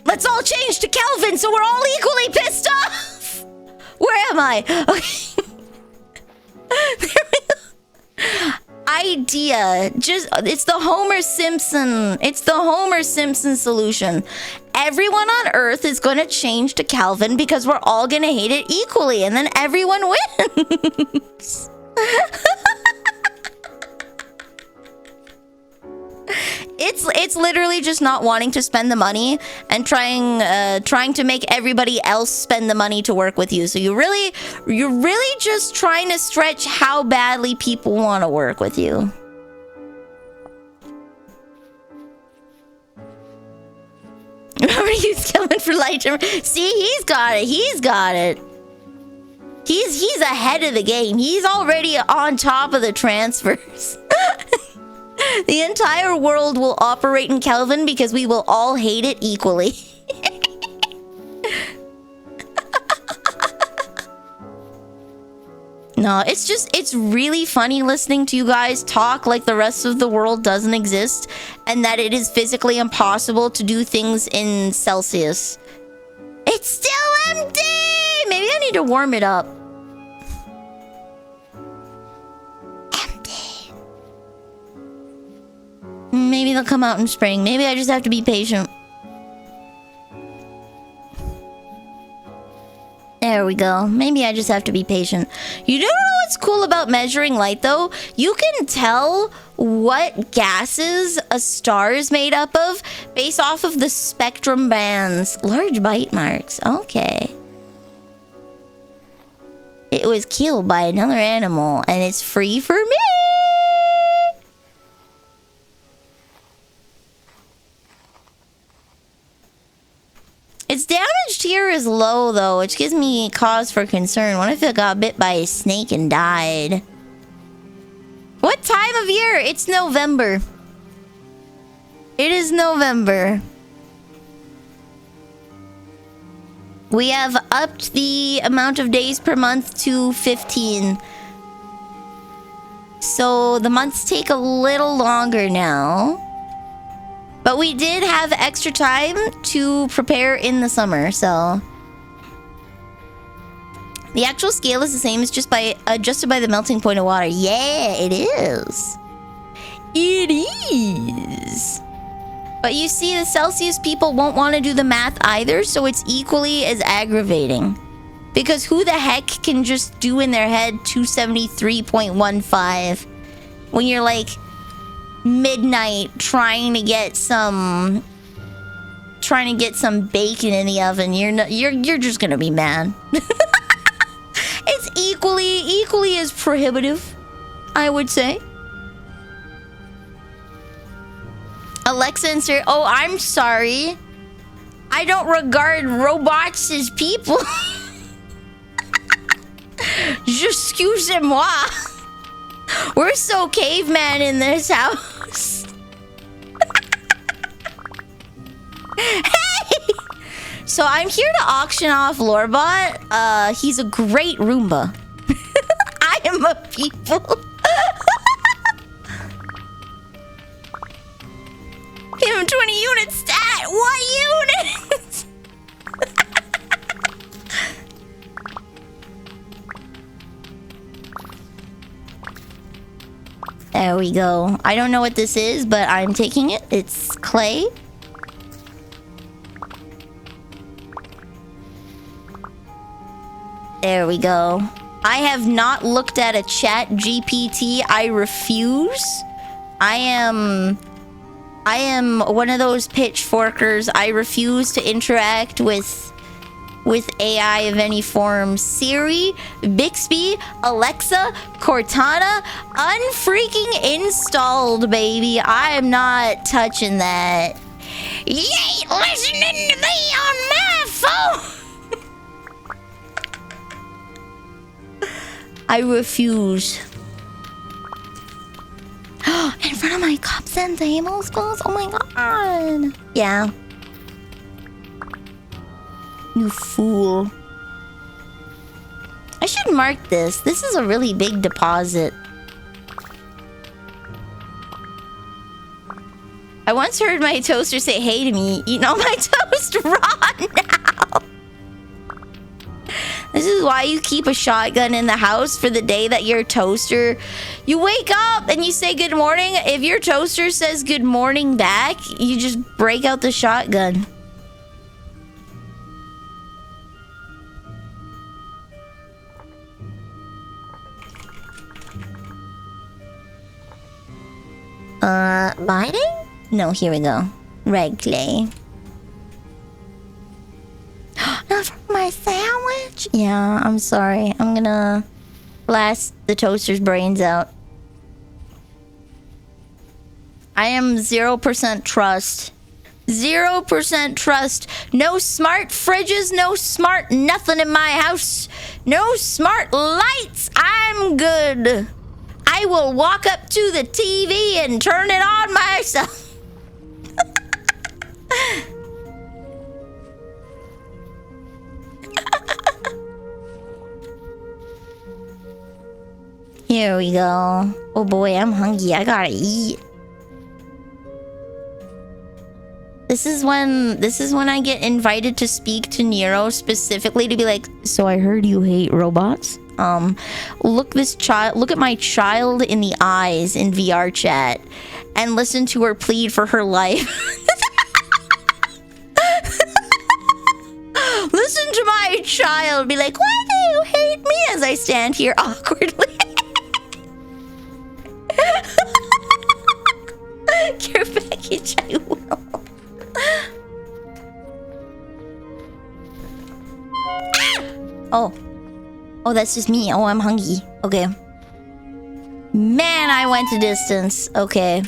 Let's all change to Kelvin so we're all equally pissed off! Where am I? Okay. There we go. Idea. It's the Homer Simpson. It's the Homer Simpson solution. Everyone on Earth is going to change to Kelvin because we're all going to hate it equally, and then everyone wins. It's literally just not wanting to spend the money and trying to make everybody else spend the money to work with you. So you're really just trying to stretch how badly people want to work with you. Remember to use Kelvin for light term. See, he's got it. He's got it. He's ahead of the game. He's already on top of the transfers. The entire world will operate in Kelvin because we will all hate it equally. No, it's really funny listening to you guys talk like the rest of the world doesn't exist and that it is physically impossible to do things in Celsius. It's still empty! Maybe I need to warm it up. Empty. Maybe they'll come out in spring. Maybe I just have to be patient. There we go. Maybe I just have to be patient. You know what's cool about measuring light, though? You can tell what gases a star is made up of based off of the spectrum bands. Large bite marks. Okay. It was killed by another animal, and it's free for me! Its damage tier is low, though, which gives me cause for concern. What if it got bit by a snake and died? What time of year? It's November. It is November. We have upped the amount of days per month to 15. So the months take a little longer now. But we did have extra time to prepare in the summer, so... The actual scale is the same, it's just adjusted by the melting point of water. Yeah, it is. It is. But you see, the Celsius people won't want to do the math either, so it's equally as aggravating. Because who the heck can just do in their head 273.15 when you're like... midnight trying to get some bacon in the oven? You're just gonna be mad. It's equally as prohibitive, I would say. Alexa insert. Oh, I'm sorry. I don't regard robots as people. Excusez-moi. We're so caveman in this house. Hey! So I'm here to auction off Lorebot. He's a great Roomba. I am a people. Give him 20 units stat. What units? There we go. I don't know what this is, but I'm taking it. It's clay. There we go. I have not looked at a chat GPT. I refuse. I am one of those pitchforkers. I refuse to interact with AI of any form. Siri, Bixby, Alexa, Cortana, unfreaking installed, baby. I am not touching that. You ain't listening to me on my phone. I refuse. In front of my cups and tablespoons? Oh my god. Yeah. You fool. I should mark this. This is a really big deposit. I once heard my toaster say hey to me, eating all my toast raw now. This is why you keep a shotgun in the house for the day that your toaster... You wake up and you say good morning. If your toaster says good morning back, you just break out the shotgun. Biting? No, here we go. Red clay. Not for my sandwich? Yeah, I'm sorry. I'm gonna blast the toaster's brains out. I am 0% trust. 0% trust. No smart fridges, no smart nothing in my house. No smart lights. I'm good. I will walk up to the TV and turn it on myself. Here we go. Oh boy, I'm hungry. I gotta eat. This is when I get invited to speak to Nero specifically to be like, so I heard you hate robots. Look at my child in the eyes in VR chat and listen to her plead for her life. Listen to my child be like, why do you hate me, as I stand here awkwardly. Care package, I will. Ah! Oh, that's just me. Oh, I'm hungry. Okay. Man, I went to distance. Okay.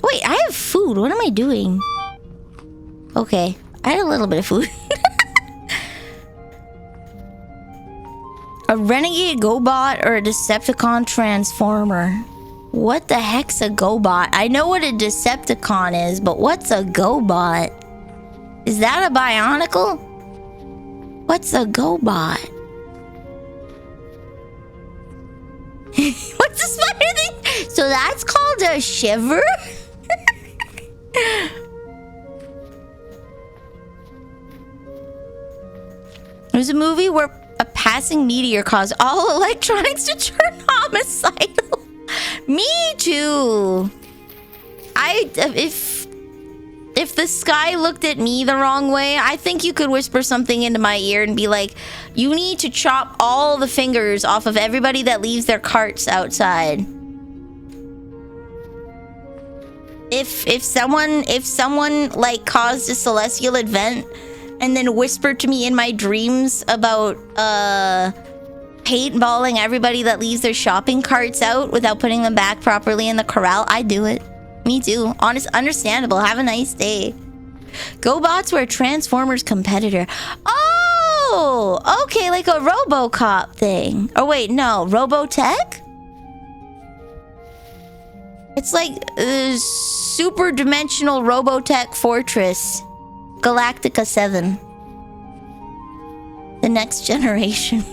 Wait, I have food. What am I doing? Okay. I had a little bit of food. A renegade GoBot or a Decepticon Transformer? What the heck's a GoBot? I know what a Decepticon is, but what's a GoBot? Is that a Bionicle? What's a GoBot? What's the spider thing? So that's called a shiver? There's a movie where a passing meteor caused all electronics to turn homicidal. Me too. If the sky looked at me the wrong way, I think you could whisper something into my ear and be like, you need to chop all the fingers off of everybody that leaves their carts outside. If someone like caused a celestial event and then whispered to me in my dreams about paintballing everybody that leaves their shopping carts out without putting them back properly in the corral, I'd do it. Me too. Understandable. Have a nice day. GoBots were a Transformers competitor. Oh, Oh, okay, like a RoboCop thing. Oh wait, no, Robotech? It's like a super dimensional Robotech Fortress. Galactica 7. The next generation.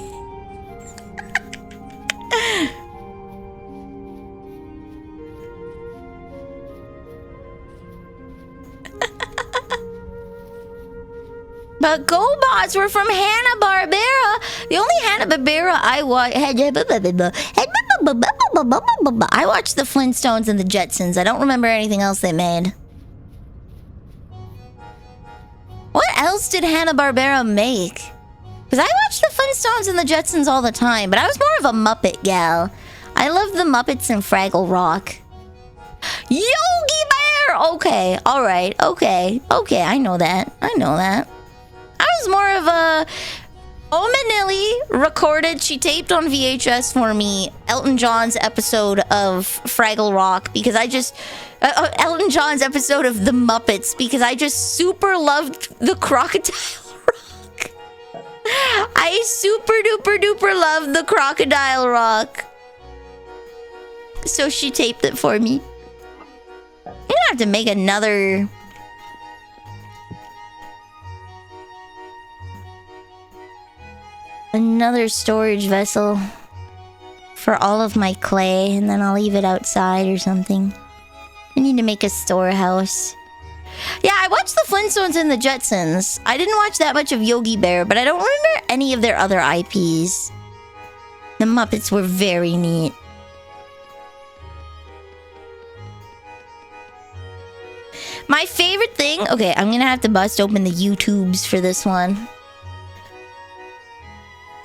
But GoBots were from Hanna-Barbera. The only Hanna-Barbera I watched... I watched the Flintstones and the Jetsons. I don't remember anything else they made. What else did Hanna-Barbera make? Because I watched the Flintstones and the Jetsons all the time, but I was more of a Muppet gal. I loved the Muppets and Fraggle Rock. Yogi Bear! Okay, alright, okay, I know that. I was more of a... Manili recorded, she taped on VHS for me, Elton John's episode of Fraggle Rock, because I just... Elton John's episode of The Muppets, because I just super loved the Crocodile Rock. I super duper duper loved the Crocodile Rock. So she taped it for me. You don't have to make another storage vessel for all of my clay, and then I'll leave it outside or something. I need to make a storehouse. Yeah, I watched the Flintstones and the Jetsons. I didn't watch that much of Yogi Bear, but I don't remember any of their other IPs. The Muppets were very neat. My favorite thing... Okay, I'm gonna have to bust open the YouTubes for this one.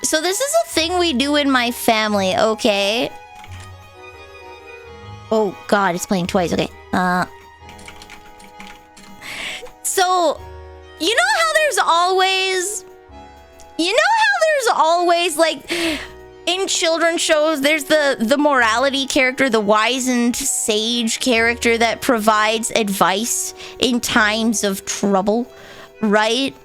So this is a thing we do in my family, okay? Oh god, it's playing twice, okay. So, you know how there's always... like, in children's shows, there's the morality character, the wizened sage character that provides advice in times of trouble, right?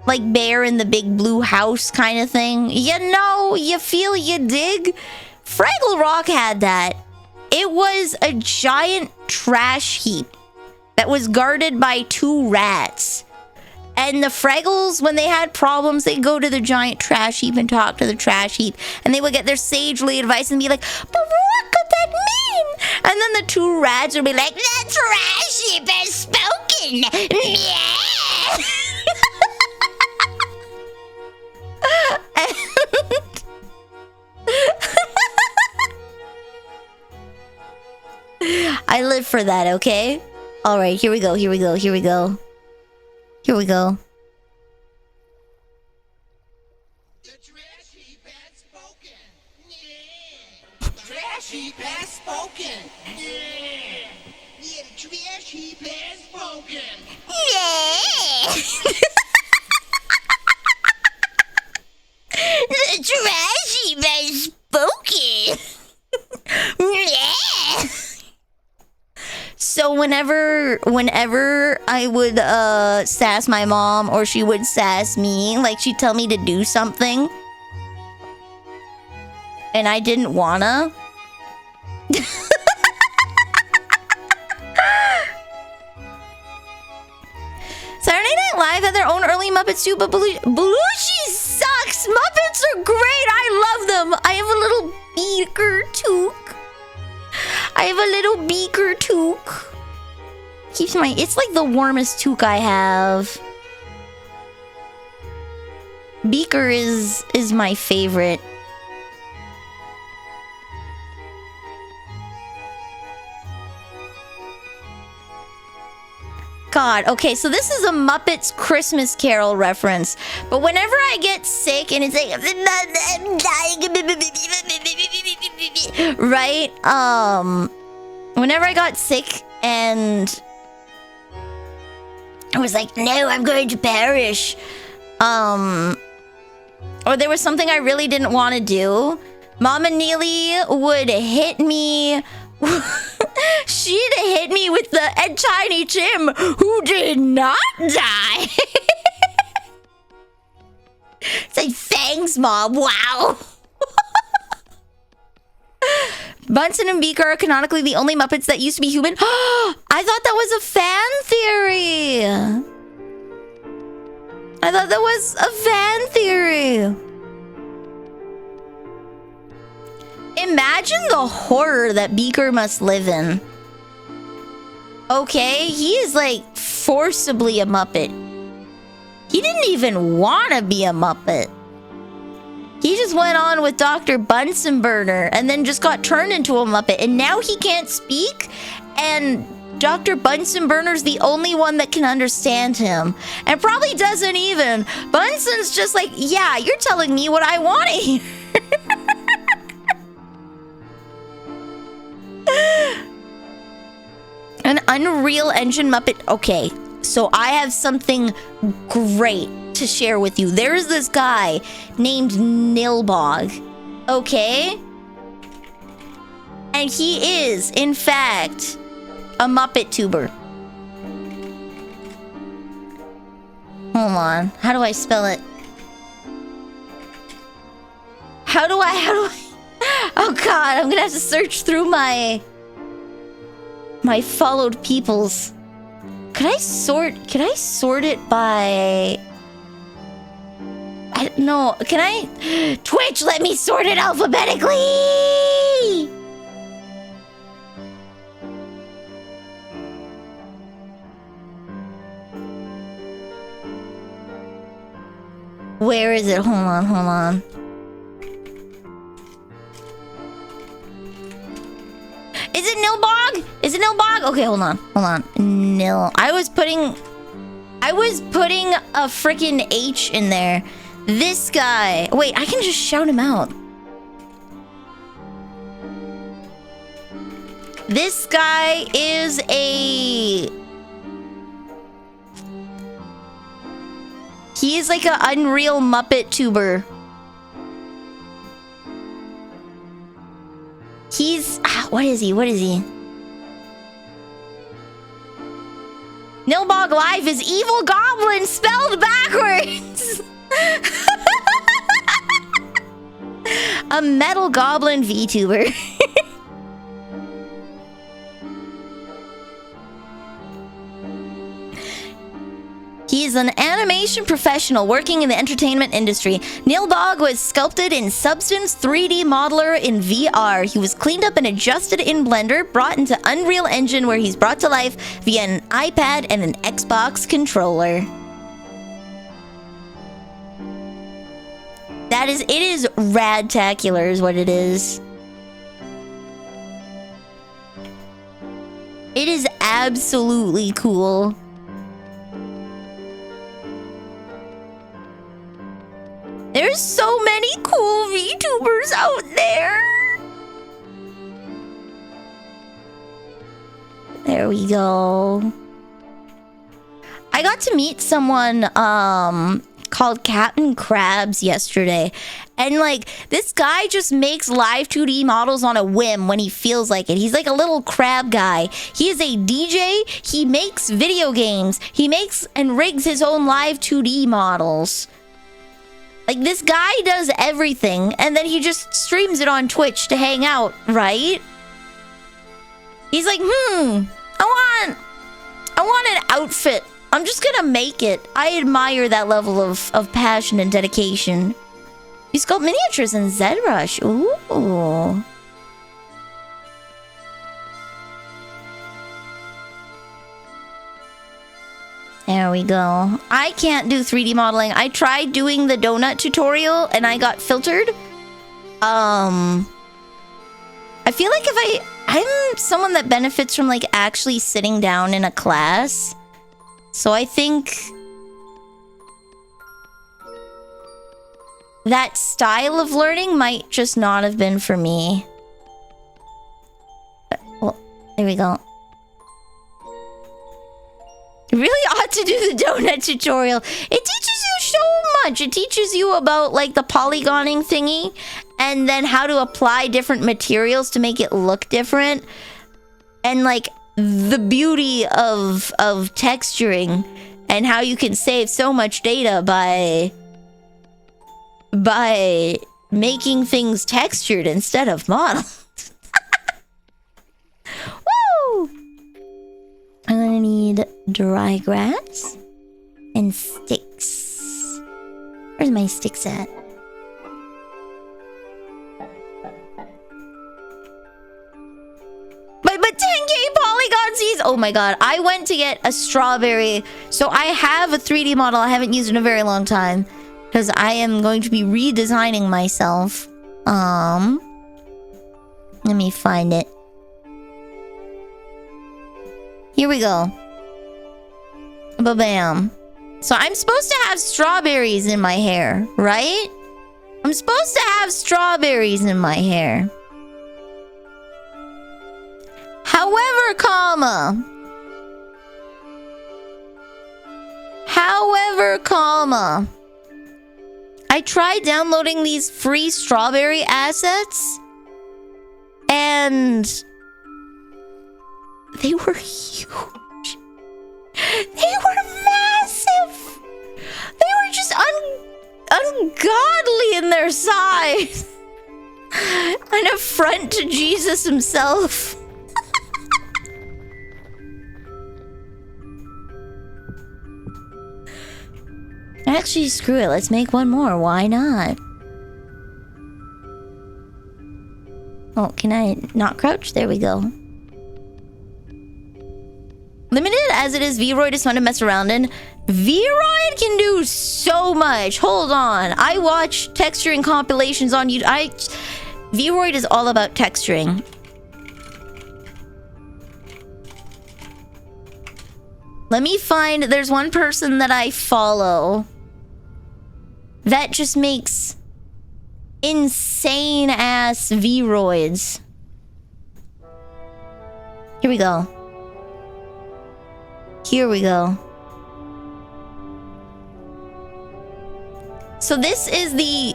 Like Bear in the Big Blue House kind of thing. You know, you feel, you dig? Fraggle Rock had that. It was a giant trash heap that was guarded by 2 rats. And the Fraggles, when they had problems, they'd go to the giant trash heap and talk to the trash heap. And they would get their sagely advice and be like, but what could that mean? And then the 2 rats would be like, the trash heap has spoken. Yeah. I live for that, okay? Alright, here we go. The trash heap has spoken. Yeah. The trash heap has spoken. Yeah. Yeah, the trash heap has spoken. Yeah. The trash heap has spoken. Yeah. So whenever I would sass my mom, or she would sass me, like she'd tell me to do something and I didn't wanna. Saturday Night Live had their own early Muppets too, but Belushi sucks. Muppets are great. I love them. I have a little beaker toque. Keeps my... It's like the warmest toque I have. Beaker is my favorite. God, okay, so this is a Muppets Christmas Carol reference. But whenever I get sick and it's like... Right? Whenever I got sick and... I was like, no, I'm going to perish. Or there was something I really didn't want to do. Mama Neely would hit me... She'd hit me with the Tiny Tim, who did not die. Say thanks, Mom. Wow. Bunsen and Beaker are canonically the only Muppets that used to be human. I thought that was a fan theory. I thought that was a fan theory. Imagine the horror that Beaker must live in. Okay, he is like forcibly a Muppet. He didn't even want to be a Muppet. He just went on with Dr. Bunsen Burner and then just got turned into a Muppet. And now he can't speak. And Dr. Bunsen Burner's the only one that can understand him. And probably doesn't even. Bunsen's just like, yeah, you're telling me what I want to hear. An Unreal Engine Muppet. Okay, so I have something great to share with you. There is this guy named Nilbog, okay? And he is, in fact, a Muppet tuber. Hold on. How do I spell it? How do I... Oh god, I'm gonna have to search through my followed peoples. Could I sort it by... I don't know. Can I... Twitch, let me sort it alphabetically! Where is it? Hold on. Is it Nilbog? Is it Nilbog? Okay, hold on. Nil. I was putting a freaking H in there. This guy. Wait, I can just shout him out. This guy is a... He is like an Unreal Muppet tuber. He's... What is he? Nilbog Live is Evil Goblin spelled backwards! A Metal Goblin VTuber. He's an animation professional working in the entertainment industry. Nilbog was sculpted in Substance 3D Modeler in VR. He was cleaned up and adjusted in Blender, brought into Unreal Engine where he's brought to life via an iPad and an Xbox controller. It is radtacular is what it is. It is absolutely cool. There's so many cool VTubers out there. There we go. I got to meet someone called Captain Krabs yesterday. And like this guy just makes live 2D models on a whim when he feels like it. He's like a little crab guy. He is a DJ. He makes video games. He makes and rigs his own live 2D models. Like, this guy does everything, and then he just streams it on Twitch to hang out, right? He's like, I want an outfit. I'm just gonna make it. I admire that level of passion and dedication. You sculpt miniatures in ZBrush. Ooh. There we go. I can't do 3D modeling. I tried doing the donut tutorial and I got filtered. I feel like if I'm someone that benefits from like actually sitting down in a class. So I think that style of learning might just not have been for me. Well, there we go. You really ought to do the donut tutorial. It teaches you so much. It teaches you about like the polygoning thingy and then how to apply different materials to make it look different. And like the beauty of texturing and how you can save so much data by by making things textured instead of modeled. Woo! I'm gonna need dry grass and sticks. Where's my sticks at? But 10k polygon seeds! Oh my god, I went to get a strawberry. So I have a 3D model I haven't used in a very long time. Because I am going to be redesigning myself. Let me find it. Here we go. Ba-bam. So I'm supposed to have strawberries in my hair, right? I'm supposed to have strawberries in my hair. However, I tried downloading these free strawberry assets, and they were huge. They were massive. They were just ungodly in their size. An affront to Jesus himself. Actually, screw it. Let's make one more. Why not? Oh, can I not crouch? There we go. Limited as it is, Vroid is fun to mess around in. Vroid can do so much. Hold on. I watch texturing compilations on YouTube. Vroid is all about texturing. Let me find... There's one person that I follow that just makes insane ass Vroids. Here we go. Here we go. So this is the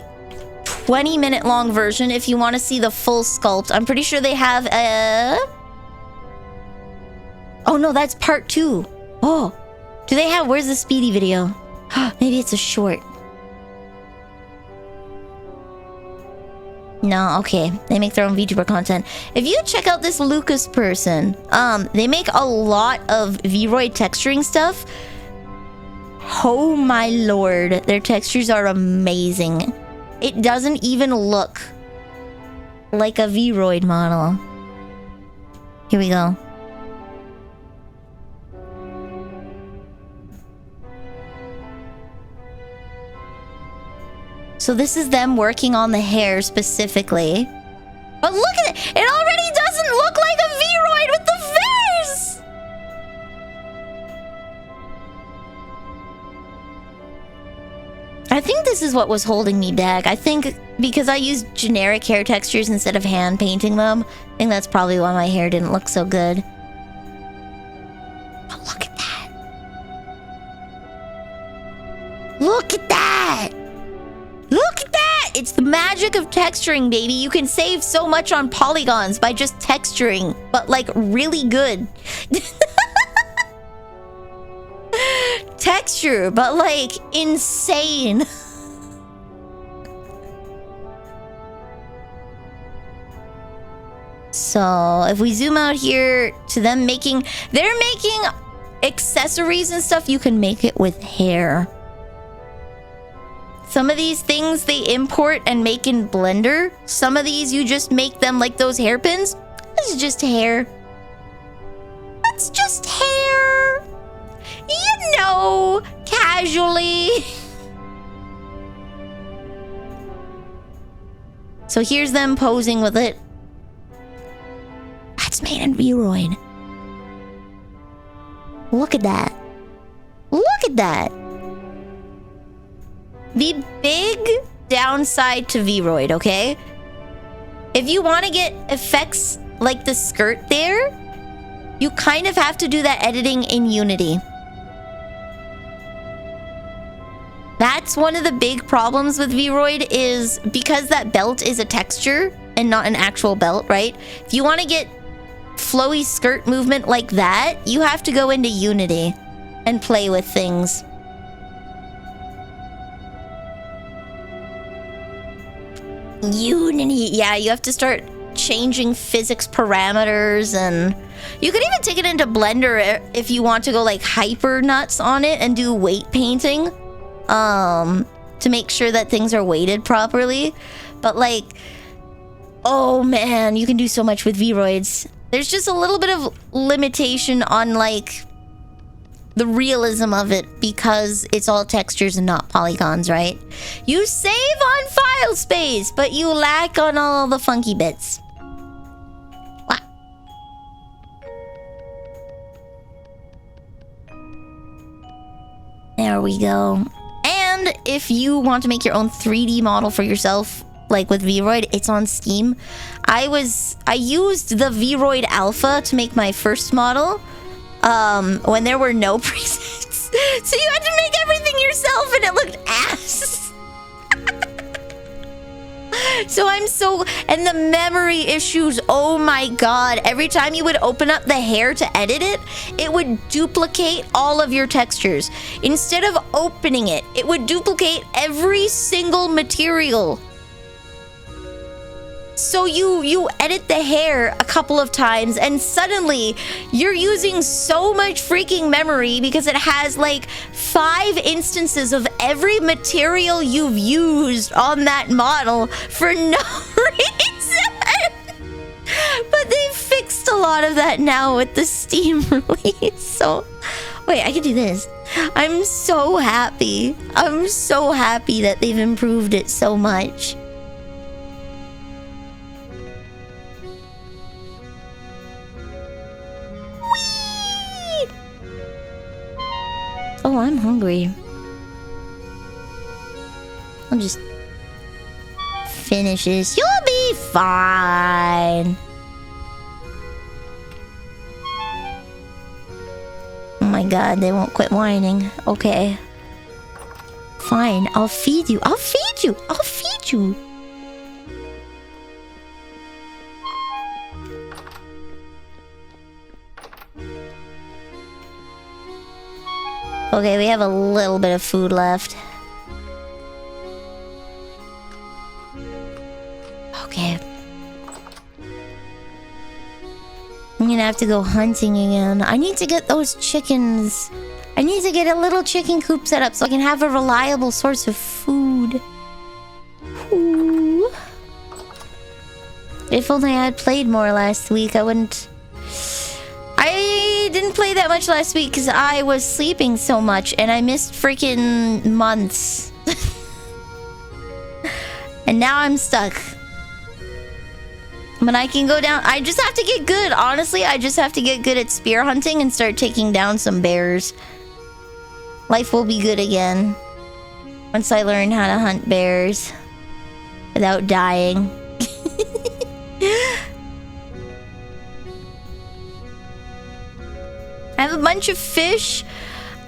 20-minute long version if you want to see the full sculpt. I'm pretty sure they have a... Oh no, that's part 2. Oh, do they have... Where's the speedy video? Maybe it's a short. No, okay. They make their own VTuber content. If you check out this Lucas person, they make a lot of Vroid texturing stuff. Oh my lord. Their textures are amazing. It doesn't even look like a Vroid model. Here we go. So this is them working on the hair specifically. But look at it! It already doesn't look like a Vroid with the face! I think this is what was holding me back. I think because I used generic hair textures instead of hand painting them, I think that's probably why my hair didn't look so good. But look at that! Look at that! Look at that! It's the magic of texturing, baby. You can save so much on polygons by just texturing, but like really good. Texture, but like insane. So if we zoom out here to them making... They're making accessories and stuff. You can make it with hair. Some of these things they import and make in Blender. Some of these you just make them like those hairpins. This is just hair. That's just hair. You know, casually. So here's them posing with it. That's made in Vroid. Look at that. Look at that. The big downside to Vroid, okay? If you want to get effects like the skirt there, you kind of have to do that editing in Unity. That's one of the big problems with Vroid is because that belt is a texture and not an actual belt, right? If you want to get flowy skirt movement like that, you have to go into Unity and play with things. Unity. Yeah, you have to start changing physics parameters, and you could even take it into Blender if you want to go like hyper nuts on it and do weight painting to make sure that things are weighted properly. But like, oh man, you can do so much with Vroids. There's just a little bit of limitation on like the realism of it because it's all textures and not polygons, right? You save on file space, but you lack on all the funky bits. What? There we go. And if you want to make your own 3D model for yourself, like with Vroid, it's on Steam. I used the Vroid Alpha to make my first model when there were no presets. So you had to make everything yourself and it looked ass. So and the memory issues, oh my god. Every time you would open up the hair to edit it, it would duplicate all of your textures. Instead of opening it, it would duplicate every single material. So you edit the hair a couple of times and suddenly you're using so much freaking memory because it has like 5 instances of every material you've used on that model for no reason. But they fixed a lot of that now with the Steam release. So, wait, I can do this. I'm so happy. I'm so happy that they've improved it so much. Oh, I'm hungry. I'll just finish this. You'll be fine. Oh my god, they won't quit whining. Okay. Fine, I'll feed you. I'll feed you. I'll feed you. Okay, we have a little bit of food left. Okay. I'm gonna have to go hunting again. I need to get those chickens. I need to get a little chicken coop set up so I can have a reliable source of food. Ooh. If only I had played more last week, I wouldn't... I didn't play that much last week because I was sleeping so much and I missed freaking months. And now I'm stuck. But I can go down. I just have to get good. Honestly, I just have to get good at spear hunting and start taking down some bears. Life will be good again once I learn how to hunt bears without dying. I have a bunch of fish.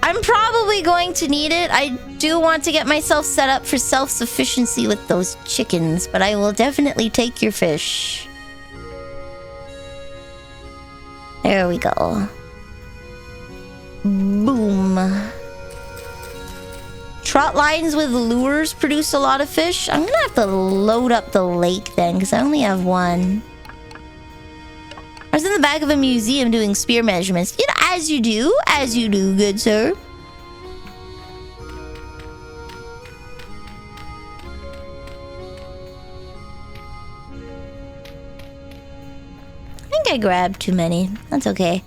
I'm probably going to need it. I do want to get myself set up for self-sufficiency with those chickens, but I will definitely take your fish. There we go. Boom. Trot lines with lures produce a lot of fish. I'm gonna have to load up the lake then, because I only have one. I was in the back of a museum doing spear measurements. You know, as you do, good sir. I think I grabbed too many. That's okay.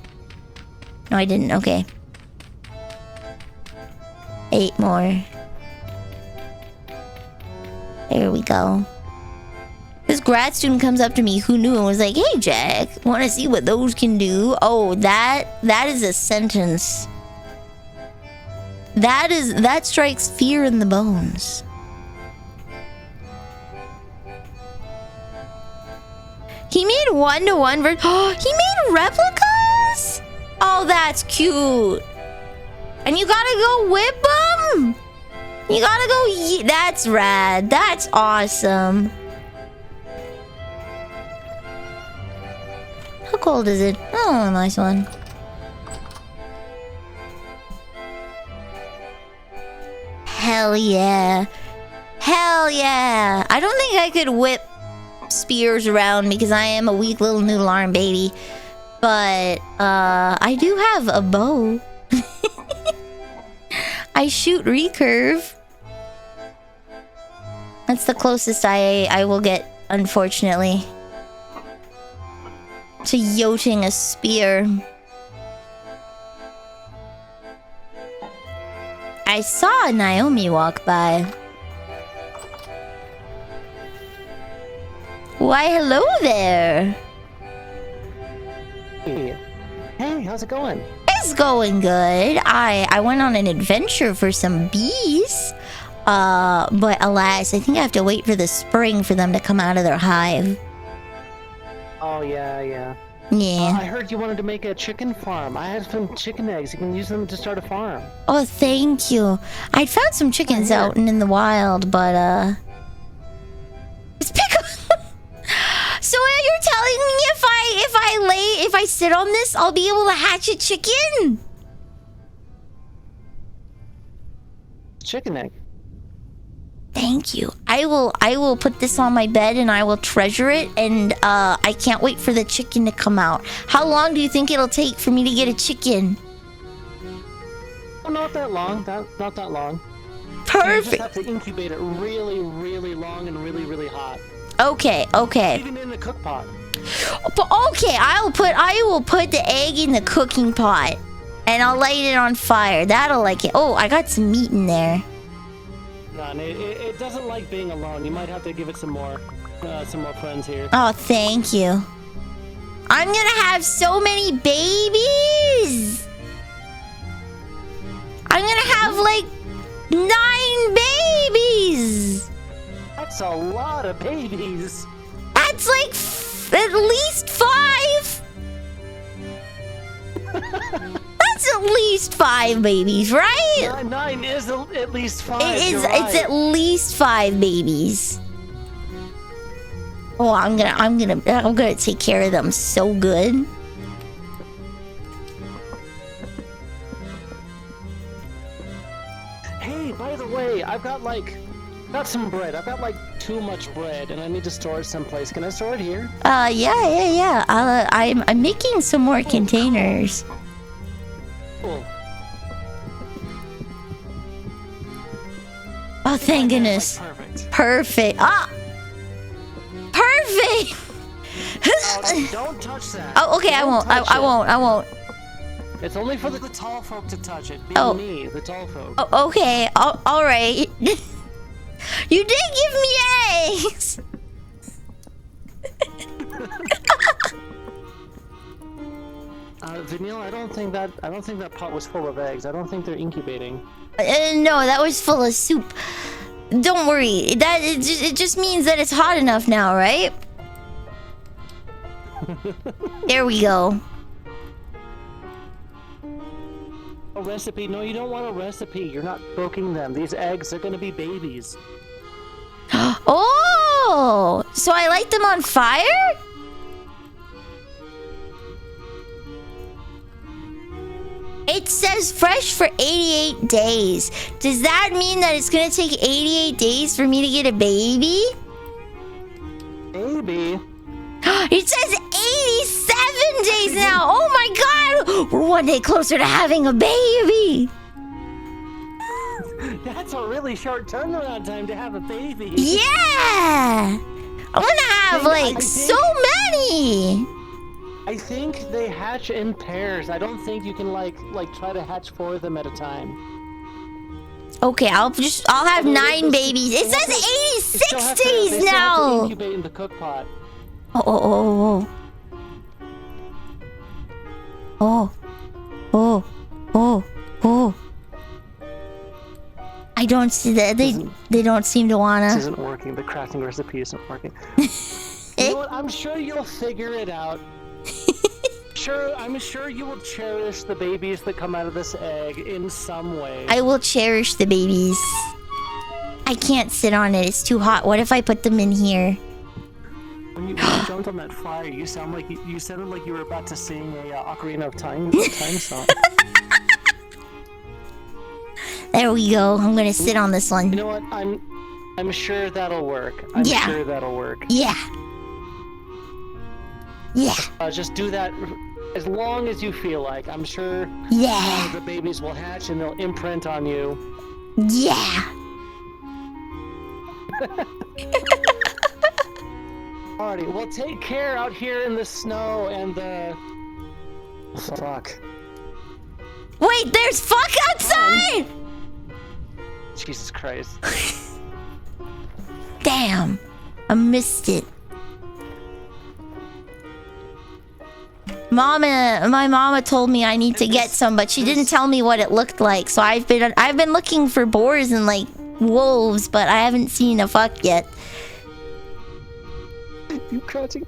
No, I didn't. Okay. 8 more. There we go. This grad student comes up to me who knew and was like, "Hey Jack, want to see what those can do?" Oh, that is a sentence. That strikes fear in the bones. He made 1-to-1 version. Oh, he made replicas? Oh, that's cute. And you gotta go whip them? You gotta go... That's rad. That's awesome. How cold is it? Oh, nice one. Hell yeah. Hell yeah. I don't think I could whip spears around because I am a weak little noodle arm baby. But, I do have a bow. I shoot recurve. That's the closest I will get, unfortunately, to yoting a spear. I saw Naomi walk by. Why, hello there. Hey, how's it going? It's going good. I went on an adventure for some bees. But alas, I think I have to wait for the spring for them to come out of their hive. Oh, yeah. Yeah. I heard you wanted to make a chicken farm. I have some chicken eggs. You can use them to start a farm. Oh, thank you. I'd found some chickens out and in the wild, but it's pickle. So you're telling me if I sit on this, I'll be able to hatch a chicken? Chicken egg. Thank you. I will put this on my bed and I will treasure it, and I can't wait for the chicken to come out. How long do you think it'll take for me to get a chicken? Oh, not that long. Not that long. Perfect. You just have to incubate it really, really long and really, really hot. Okay. Even in the cook pot. But okay, I will put the egg in the cooking pot and I'll light it on fire. That'll like it. Oh, I got some meat in there. No, it doesn't like being alone. You might have to give it some more friends here. Oh, thank you. I'm gonna have so many babies. I'm gonna have like 9 babies. That's a lot of babies. That's like at least 5. That's at least 5 babies, right? 9 is at least 5. It is. Right. It's at least 5 babies. Oh, I'm gonna take care of them so good. Hey, by the way, I've got some bread. I've got like too much bread, and I need to store it someplace. Can I store it here? Yeah. I'm making some more containers. Cool. Oh, thank goodness. Perfect. Ah! Perfect! Oh, don't touch that. Oh, okay, I won't. It's only for the tall folk to touch it. Me, the tall folk. Oh, okay. All right. You did give me eggs! Vanille, I don't think that pot was full of eggs. I don't think they're incubating. No, that was full of soup. Don't worry. It just means that it's hot enough now, right? There we go. A recipe? No, you don't want a recipe. You're not cooking them. These eggs are gonna be babies. Oh! So I light them on fire? It says fresh for 88 days. Does that mean that it's gonna take 88 days for me to get a baby? Maybe. It says 87 days now. Oh my god! We're one day closer to having a baby. That's a really short turnaround time to have a baby. Yeah! I'm gonna have like so many. I think they hatch in pairs. I don't think you can like try to hatch 4 of them at a time. Okay, I'll have 9 babies. It says 86 days now. Have to incubate in the cook pot. Oh. I don't see that they don't seem to wanna. This isn't working. The crafting recipe isn't working. You know what? I'm sure you'll figure it out. I'm sure you will cherish the babies that come out of this egg in some way. I will cherish the babies. I can't sit on it. It's too hot. What if I put them in here? When you jumped on that fire, you sounded like you were about to sing a Ocarina of Time song. There we go. I'm gonna sit on this one. You know what? I'm sure that'll work. I'm Yeah. sure that'll work. Yeah. Yeah. Just do that as long as you feel like. I'm sure Yeah. the babies will hatch and they'll imprint on you. Yeah. Alrighty, well, take care out here in the snow and the... Fuck. Wait, there's fuck outside! Jesus Christ. Damn. I missed it. My mama told me I need to get some, but she didn't tell me what it looked like. So I've been looking for boars and like wolves, but I haven't seen a fuck yet. You crouching?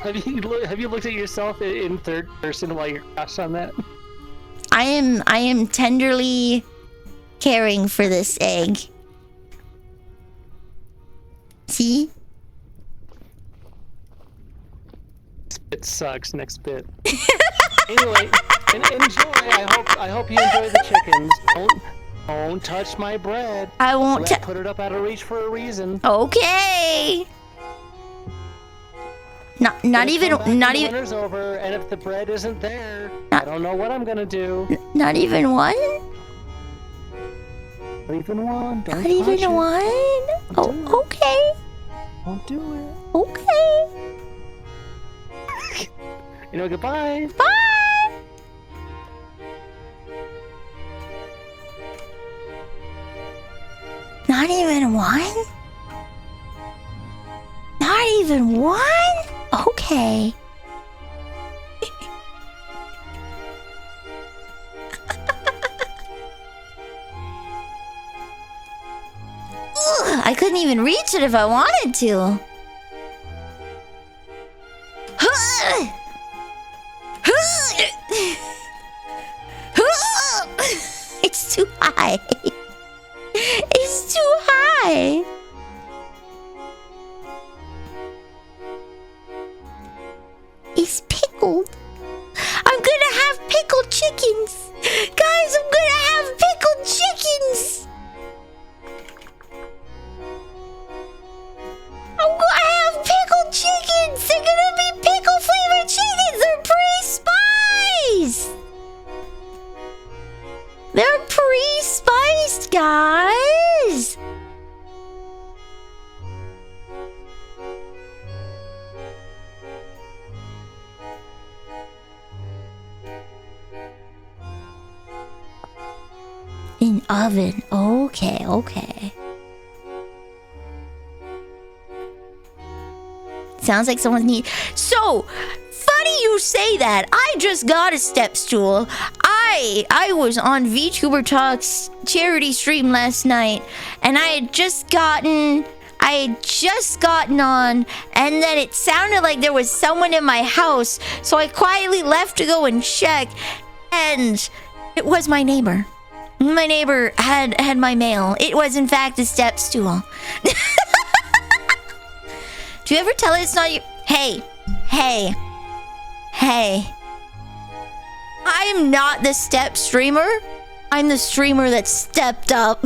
Have you looked at yourself in third person while you're crouched on that? I am tenderly caring for this egg. See? This bit sucks. Next bit. Anyway, enjoy. I hope you enjoy the chickens. Don't touch my bread. I won't. Put it up out of reach for a reason. Okay. Not even. Winter's over, and if the bread isn't there, I don't know what I'm gonna do. Not even one. Not even one. Don't Not even touch one. Oh, okay. Don't do it. Okay. You know, goodbye. Bye. Not even one? Not even one? Okay. Ugh, I couldn't even reach it if I wanted to. It's too high. It's too high. It's pickled. I'm gonna have pickled chickens. Guys, I'm gonna have pickled chickens. I'm gonna have pickled chickens. They're gonna be pickle flavored chickens. They're pre-spiced. They're pre-spiced, guys. In oven. Okay, okay. Sounds like someone's need. So, funny you say that. I just got a step stool. I was on VTuber Talk's charity stream last night, and I had just gotten on, and then it sounded like there was someone in my house, so I quietly left to go and check, and it was my neighbor. My neighbor had my mail. It was in fact a step stool. Do you ever tell it it's not your... Hey. I am not the step streamer. I'm the streamer that stepped up.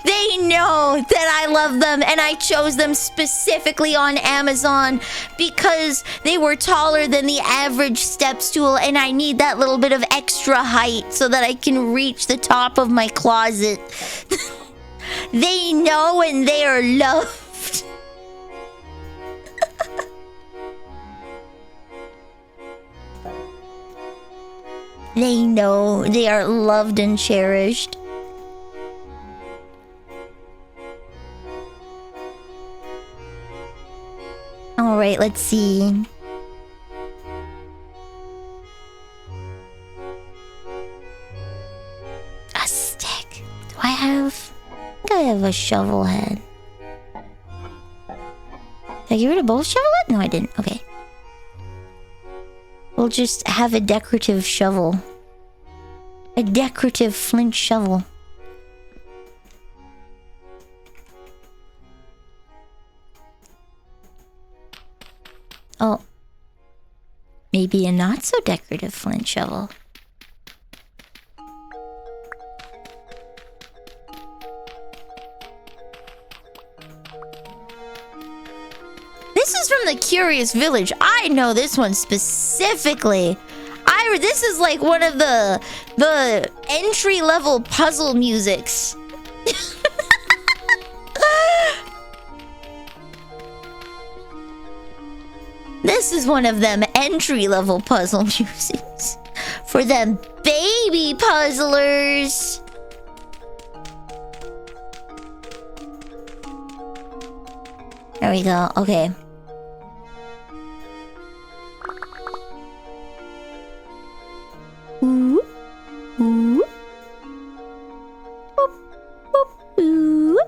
They know that I love them, and I chose them specifically on Amazon because they were taller than the average step stool, and I need that little bit of extra height so that I can reach the top of my closet. They know, and they are loved. They know they are loved and cherished. All right, let's see. A stick. Do I have? I think I have a shovel head. Did I get rid of both shovel head? No, I didn't. Okay. We'll just have a decorative shovel. A decorative flint shovel. Oh. Maybe a not so decorative flint shovel. was from the Curious Village. I know this one specifically. This is like one of the entry-level puzzle musics. This is one of them entry-level puzzle musics for them baby puzzlers. There we go. Okay. Ooh. Ooh. Boop, boop, ooh,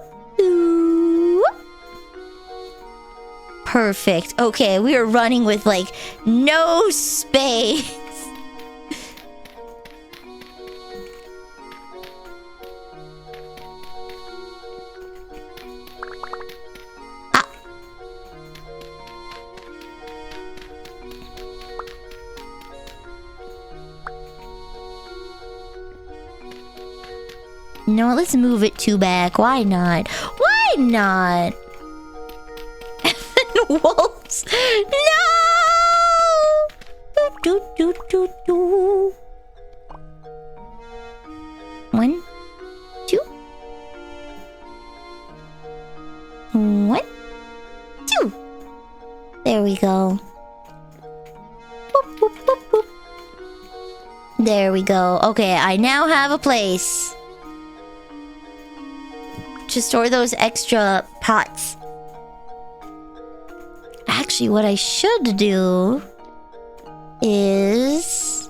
ooh. Perfect. Okay, we are running with like no space. No, let's move it 2 back. Why not? Why not? Wolves. No! Do, do, do, do. 1, 2. 1, 2. There we go. Boop, boop, boop, boop. There we go. Okay, I now have a place to store those extra pots. Actually, what I should do is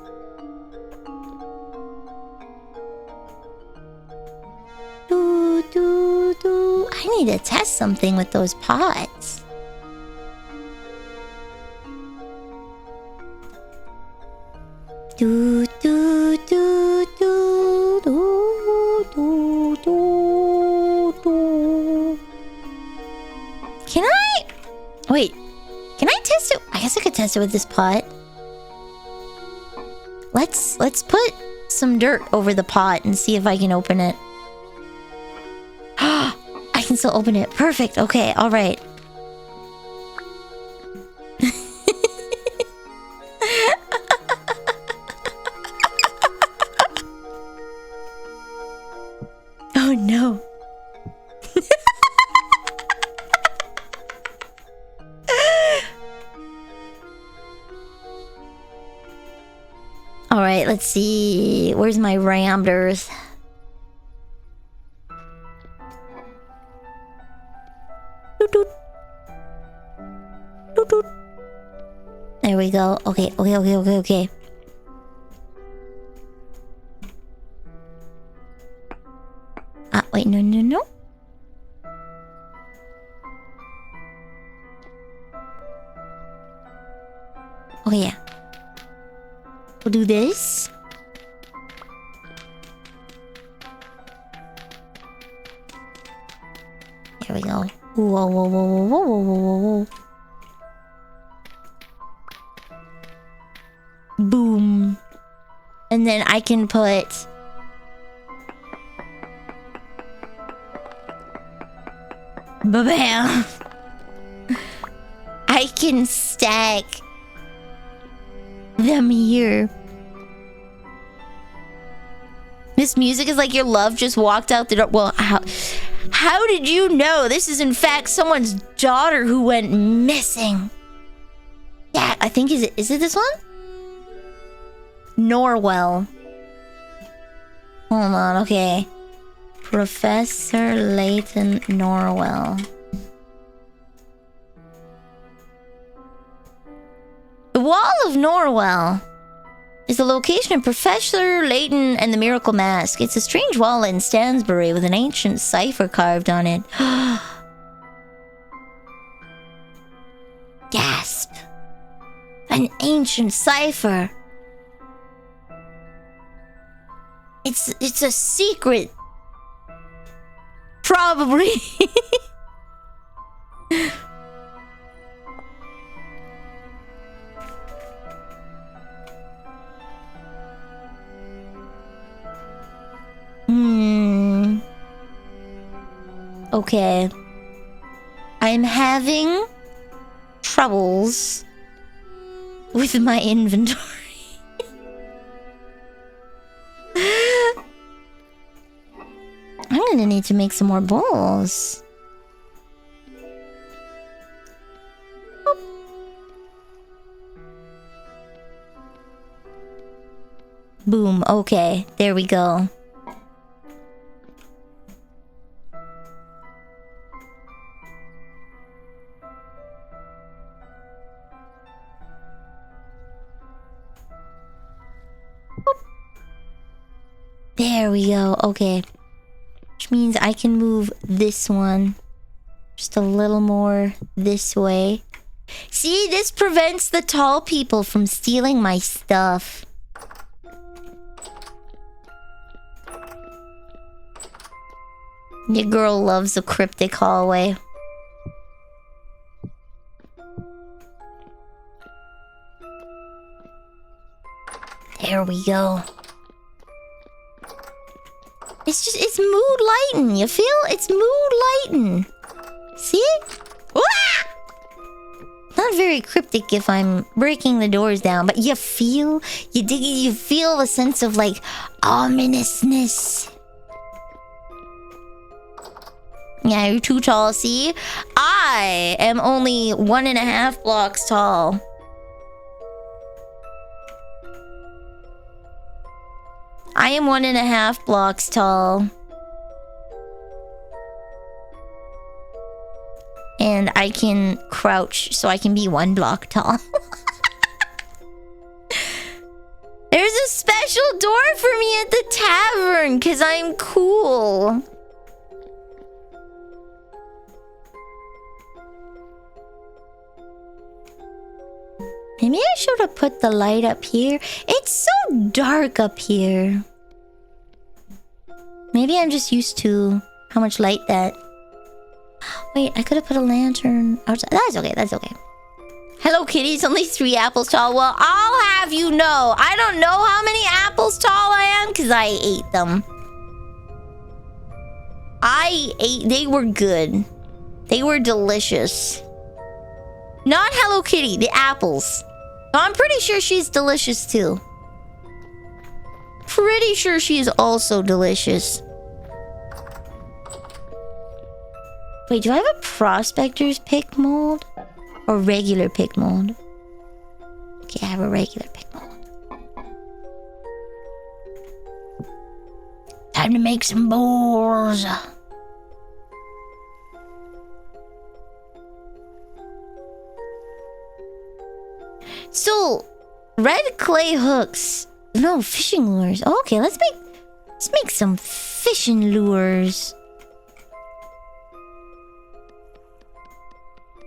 I need to test something with those pots. Do do do do do do do do. Can I? Wait. Can I test it? I guess I could test it with this pot. Let's put some dirt over the pot and see if I can open it. I can still open it. Perfect. Okay. All right. Oh no. All right, let's see. Where's my rammed earth? Doot, doot. Doot, doot. There we go. Okay, okay. Wait, no. Okay, yeah. We'll do this. There we go. Whoa. Boom. And then I can put ba-bam. I can stack them here. This music is like your love just walked out the door. Well, how did you know? This is in fact someone's daughter who went missing. Yeah, I think is it this one? Norwell. Hold on, okay. Professor Leighton Norwell. The Wall of Norwell is the location of Professor Leighton and the Miracle Mask. It's a strange wall in Stansbury with an ancient cipher carved on it. Gasp. An ancient cipher. It's a secret. Probably. Okay. I'm having troubles with my inventory. I'm gonna need to make some more bowls. Boom. Okay, there we go. There we go. Okay. Which means I can move this one just a little more this way. See, this prevents the tall people from stealing my stuff. Your girl loves a cryptic hallway. There we go. It's mood lighting. You feel? It's mood lighting. See? Wah! Not very cryptic if I'm breaking the doors down, but you feel, you feel a sense of like ominousness. Yeah, you're too tall. See? I am only 1.5 blocks tall. I am 1.5 blocks tall. And I can crouch so I can be 1 block tall. There's a special door for me at the tavern because I'm cool. Maybe I should have put the light up here. It's so dark up here. Maybe I'm just used to how much light that... Wait, I could have put a lantern outside. That's okay, that's okay. Hello Kitty, it's only 3 apples tall. Well, I'll have you know, I don't know how many apples tall I am because I ate them. They were good. They were delicious. Not Hello Kitty, the apples. So I'm pretty sure she's delicious too. Pretty sure she is also delicious. Wait, do I have a prospector's pick mold? Or regular pick mold? Okay, I have a regular pick mold. Time to make some bowls. So, red clay hooks. No, fishing lures. Okay, let's make some fishing lures.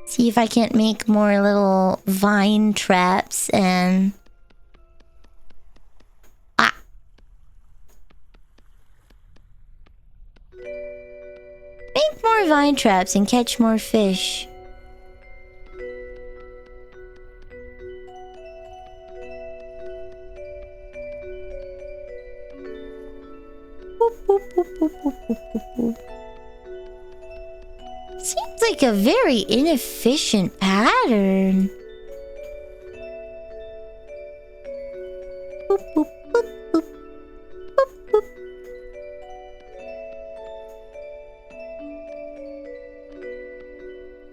See if I can't make more little vine traps and... Ah! Make more vine traps and catch more fish. Seems like a very inefficient pattern. Boop, boop, boop, boop. Boop, boop.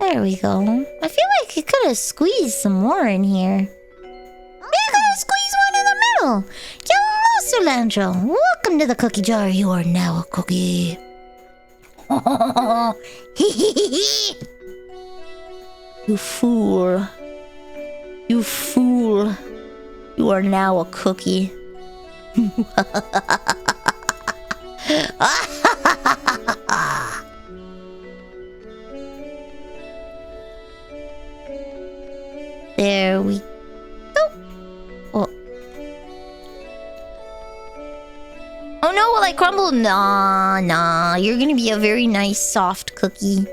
There we go. I feel like you could have squeezed some more in here. You could have squeezed one in the middle. Hello, cilantro. Welcome to the cookie jar. You are now a cookie. You fool. You fool. You are now a cookie. There we go. Oh. Oh no, will I crumble? Nah. You're gonna be a very nice soft cookie.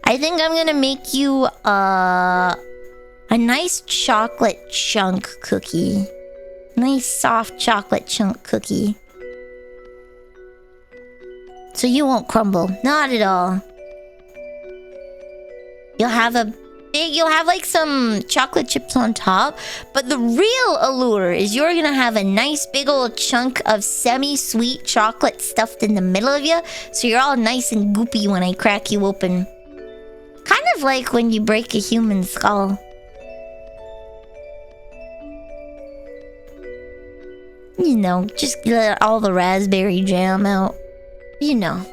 I think I'm gonna make you a nice chocolate chunk cookie. Nice soft chocolate chunk cookie. So you won't crumble. Not at all. You'll have a You'll have like some chocolate chips on top, but the real allure is you're gonna have a nice big old chunk of semi-sweet chocolate stuffed in the middle of you, so you're all nice and goopy when I crack you open. Kind of like when you break a human skull. You know, just let all the raspberry jam out. You know.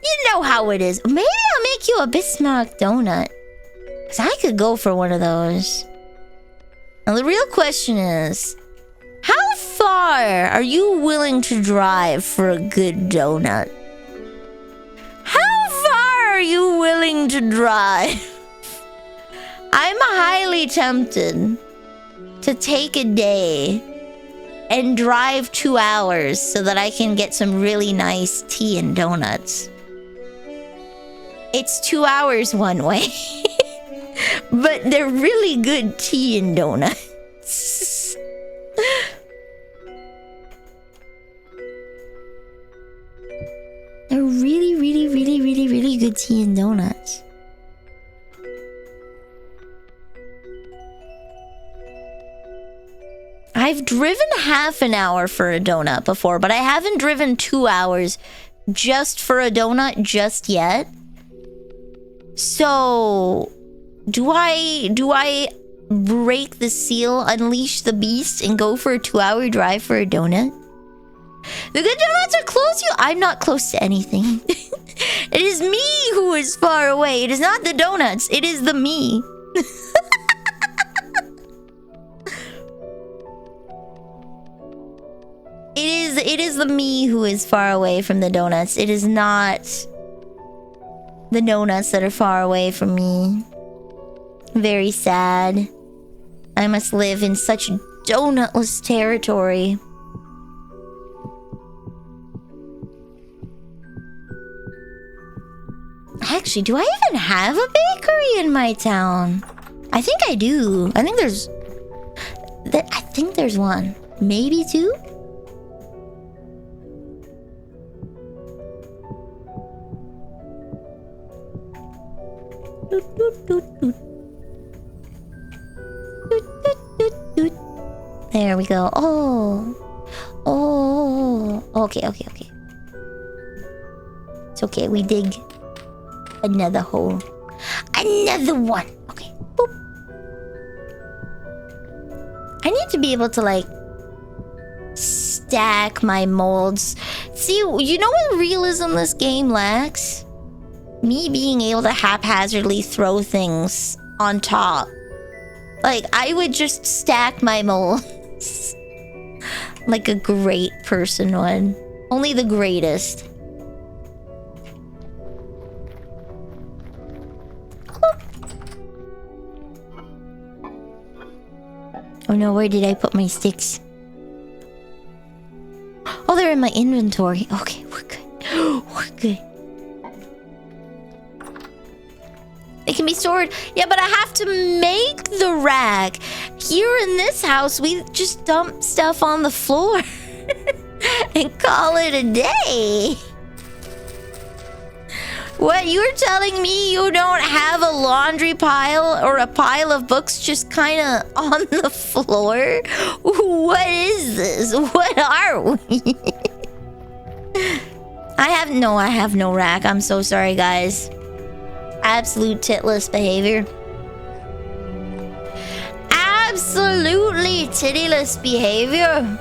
You know how it is. Maybe I'll make you a Bismarck donut. Because I could go for one of those. Now the real question is, how far are you willing to drive for a good donut? How far are you willing to drive? I'm highly tempted to take a day and drive 2 hours so that I can get some really nice tea and donuts. It's 2 hours one way. But they're really good tea and donuts. They're really good tea and donuts. I've driven half an hour for a donut before, but I haven't driven 2 hours just for a donut just yet. So, do I break the seal, unleash the beast, and go for a 2-hour drive for a donut? The good donuts are close to you. I'm not close to anything. It is me who is far away. It is not the donuts. It is the me. It is the me who is far away from the donuts. It is not the donuts that are far away from me. Very sad. I must live in such donutless territory. Actually, do I even have a bakery in my town? I think I do. I think there's one. Maybe two? There we go. Oh. Okay. It's okay. We dig another hole. Another one. Okay. Boop. I need to be able to, like, stack my molds. See, you know what realism this game lacks? Me being able to haphazardly throw things on top. Like, I would just stack my molds. Like a great person would. Only the greatest. Oh no, where did I put my sticks? Oh, they're in my inventory. Okay, we're good. We're good. It can be stored. Yeah, but I have to make the rack. Here in this house, we just dump stuff on the floor and call it a day. What, you're telling me you don't have a laundry pile or a pile of books just kind of on the floor? What is this? What are we? I have no rack. I'm so sorry, guys. Absolute titless behavior. Absolutely tittyless behavior.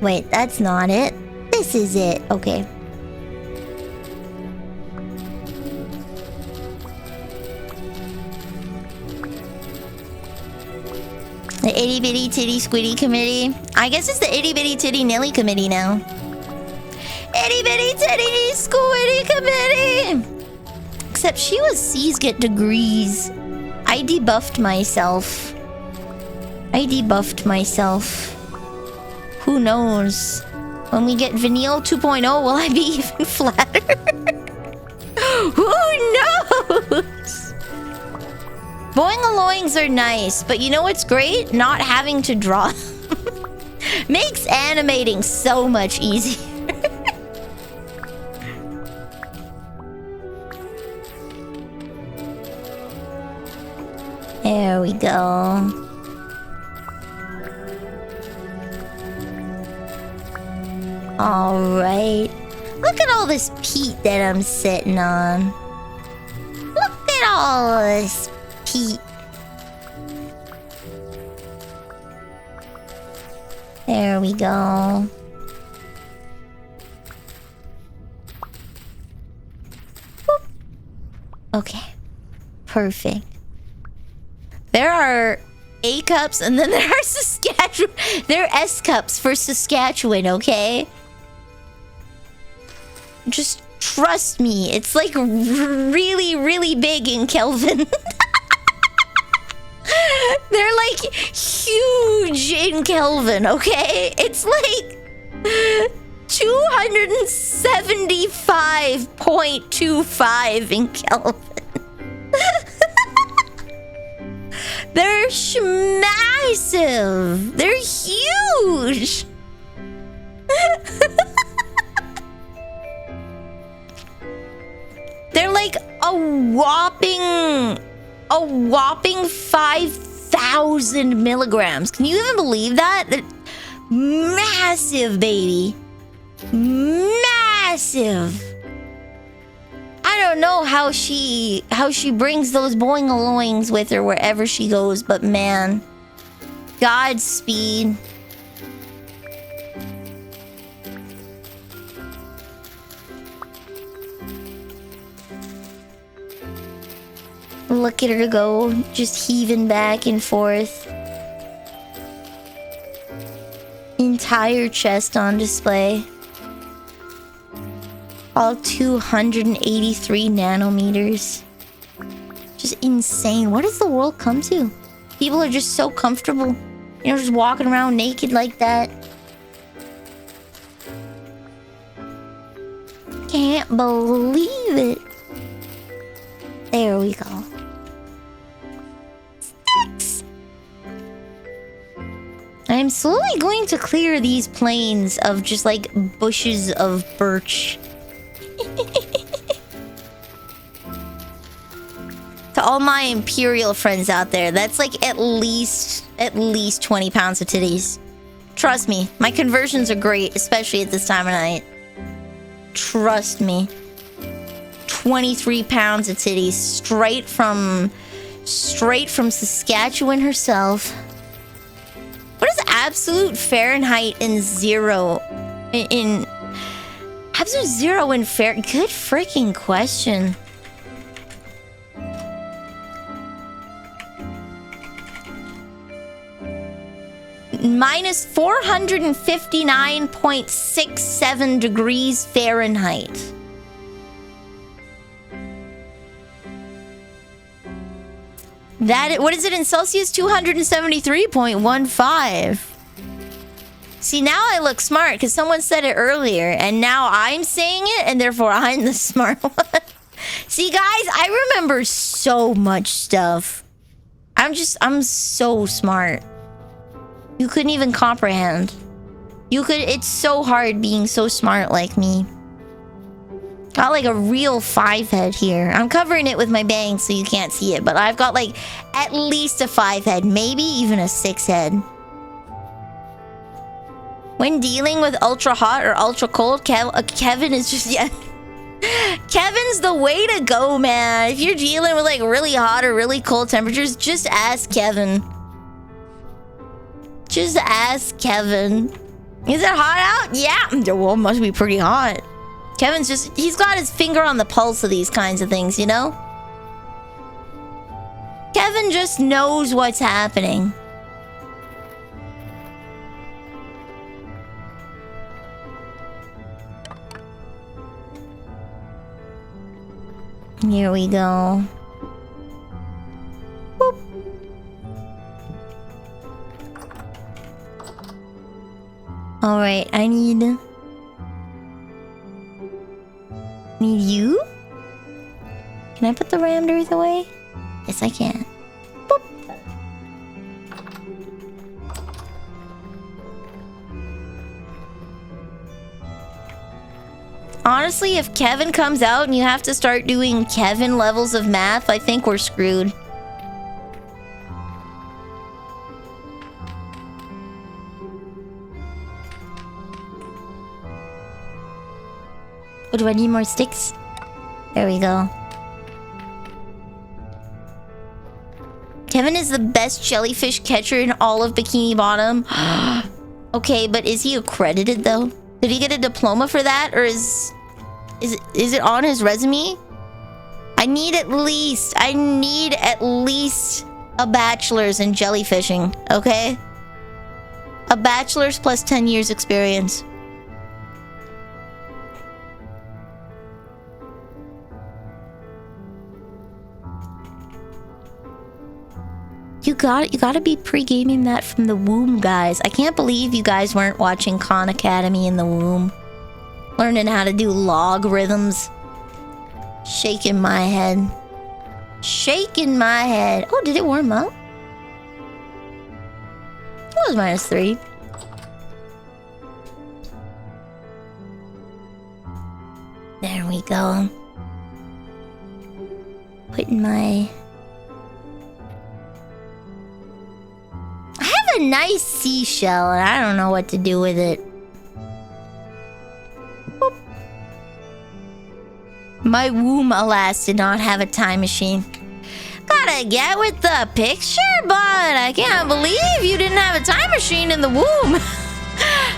Wait, that's not it. This is it. Okay. The Itty Bitty Titty Squiddy Committee. I guess it's the Itty Bitty Titty Nilly Committee now. Itty Bitty Titty Squiddy Committee! Except she was C's get degrees. I debuffed myself. Who knows? When we get Vanille 2.0, will I be even flatter? Who knows? Boing-a-loings are nice, but you know what's great? Not having to draw. Makes animating so much easier. There we go. Alright. Look at all this peat that I'm sitting on. Look at all this peat. There we go. Boop. Okay. Perfect. There are A cups and then there are Saskatchewan. There are S cups for Saskatchewan, okay? Just trust me. It's like really, really big in Kelvin. They're like huge in Kelvin, okay? It's like 275.25 in Kelvin. They're massive. They're huge. They're like a whopping 5,000 milligrams. Can you even believe that? They're massive, baby. Massive. I don't know how she brings those boing-a-loings with her wherever she goes, but man, Godspeed. Look at her go, just heaving back and forth. Entire chest on display. All 283 nanometers. Just insane. What does the world come to? People are just so comfortable. You know, just walking around naked like that. Can't believe it. There we go. Sticks. I'm slowly going to clear these plains of just like bushes of birch. To all my Imperial friends out there, that's like at least 20 pounds of titties. Trust me, my conversions are great, especially at this time of night. Trust me. 23 pounds of titties straight from Saskatchewan herself. What is absolute Fahrenheit in zero in absolute zero in Fahrenheit? Good freaking question. Minus 459.67 degrees Fahrenheit. What is it in Celsius? 273.15. See, now I look smart because someone said it earlier and now I'm saying it and therefore I'm the smart one. See, guys, I remember so much stuff. I'm so smart. You couldn't even comprehend. It's so hard being so smart like me. Got like a real 5 head here. I'm covering it with my bangs so you can't see it, but I've got like at least a 5 head, maybe even a 6 head. When dealing with ultra hot or ultra cold, Kevin is just, yeah. Kevin's the way to go, man. If you're dealing with like really hot or really cold temperatures, just ask Kevin. Just ask Kevin. Is it hot out? Yeah. Well, it must be pretty hot. Kevin's just, he's got his finger on the pulse of these kinds of things, you know? Kevin just knows what's happening. Here we go. Boop. Alright, I need you? Can I put the ramders away? Yes, I can. Boop. Honestly, if Kevin comes out and you have to start doing Kevin levels of math, I think we're screwed. Oh, do I need more sticks? There we go. Kevin is the best jellyfish catcher in all of Bikini Bottom. Okay, but is he accredited though? Did he get a diploma for that, or is it on his resume? I need at least a bachelor's in jellyfishing, okay? A bachelor's plus 10 years experience. You gotta be pre-gaming that from the womb, guys. I can't believe you guys weren't watching Khan Academy in the womb. Learning how to do logarithms. Shaking my head. Shaking my head. Oh, did it warm up? It was -3. There we go. Putting my... I have a nice seashell and I don't know what to do with it. Boop. My womb, alas, did not have a time machine. Gotta get with the picture, bud. I can't believe you didn't have a time machine in the womb.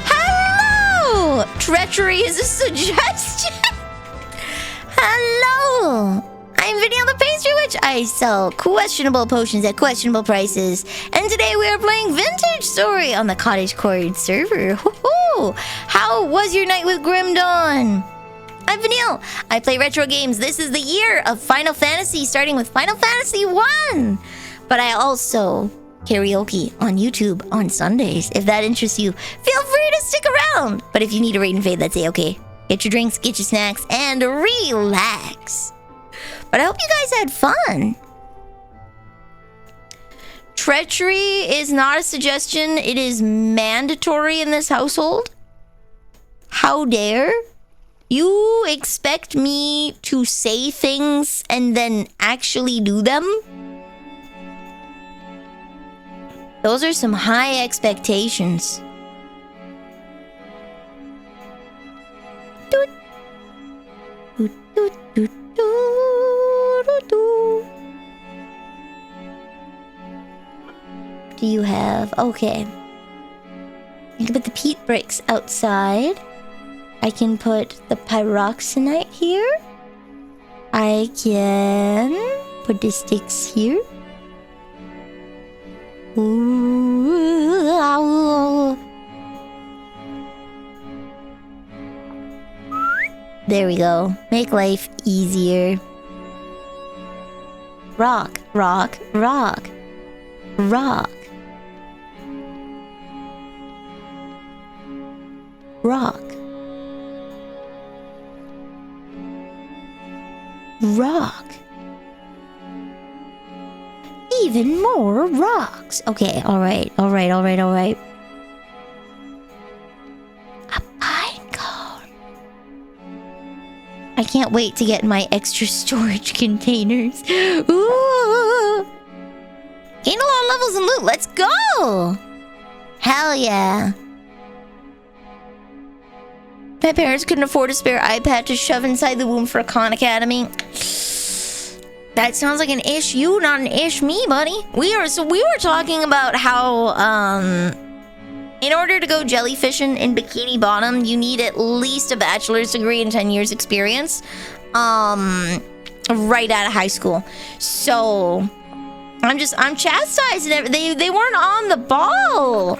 Hello! Treachery is a suggestion. Hello! I'm Vanille the Pastry Witch. I sell questionable potions at questionable prices. And today we are playing Vintage Story on the Cottage Story server. Woohoo! How was your night with Grim Dawn? I'm Vanille. I play retro games. This is the year of Final Fantasy, starting with Final Fantasy 1. But I also karaoke on YouTube on Sundays. If that interests you, feel free to stick around. But if you need a raid and fade, that's A-okay. Get your drinks, get your snacks, and relax. But I hope you guys had fun. Treachery is not a suggestion. It is mandatory in this household. How dare you expect me to say things and then actually do them? Those are some high expectations. Doot. Doot, doot, doot, doot, doot. Do you have? Okay. I can put the peat bricks outside. I can put the pyroxenite here. I can put the sticks here. Ooh. There we go. Make life easier. Rock, rock, rock. Rock. Rock. Rock. Even more rocks. Okay, alright. A pine cone. I can't wait to get my extra storage containers. Ooh. Gain a lot of levels and loot. Let's go. Hell yeah. My parents couldn't afford a spare iPad to shove inside the womb for Khan Academy. That sounds like an ish you, not an ish me, buddy. We were talking about how in order to go jellyfishing in Bikini Bottom, you need at least a bachelor's degree and 10 years experience right out of high school. So I'm chastising everything. They weren't on the ball.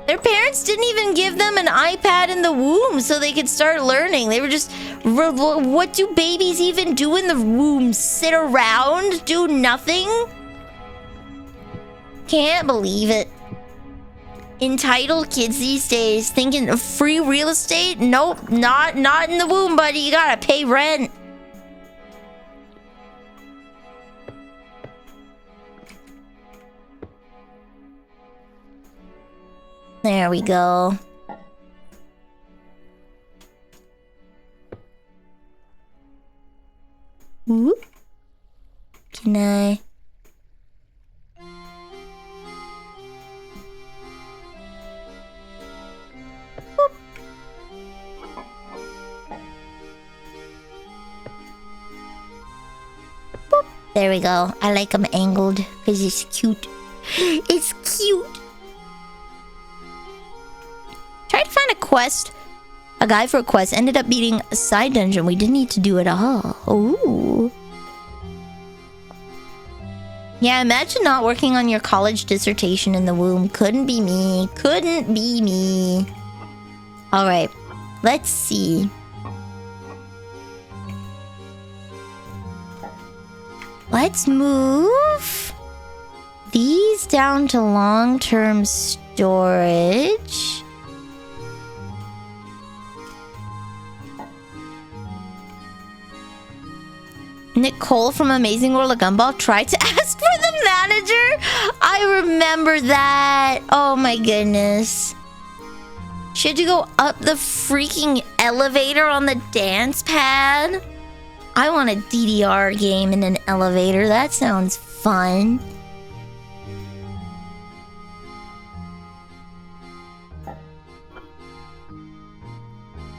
Their parents didn't even give them an iPad in the womb so they could start learning. They were just... What do babies even do in the womb? Sit around? Do nothing? Can't believe it. Entitled kids these days thinking of free real estate? Nope, not in the womb, buddy. You gotta pay rent. There we go. Whoop. Can I? Whoop. There we go. I like them angled because it's cute. It's cute. Tried to find a quest. A guy for a quest. Ended up beating a side dungeon. We didn't need to do it all. Ooh. Yeah, imagine not working on your college dissertation in the womb. Couldn't be me. Couldn't be me. Alright. Let's see. Let's move these down to long-term storage. Nicole from Amazing World of Gumball tried to ask for the manager. I remember that. Oh my goodness. She had to go up the freaking elevator on the dance pad. I want a DDR game in an elevator. That sounds fun.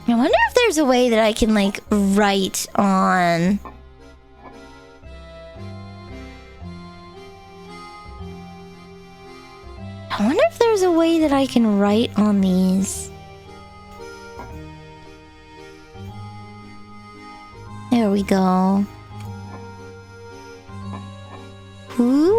I wonder if there's a way that I can, like, write on... I wonder if there's a way that I can write on these. There we go. Ooh.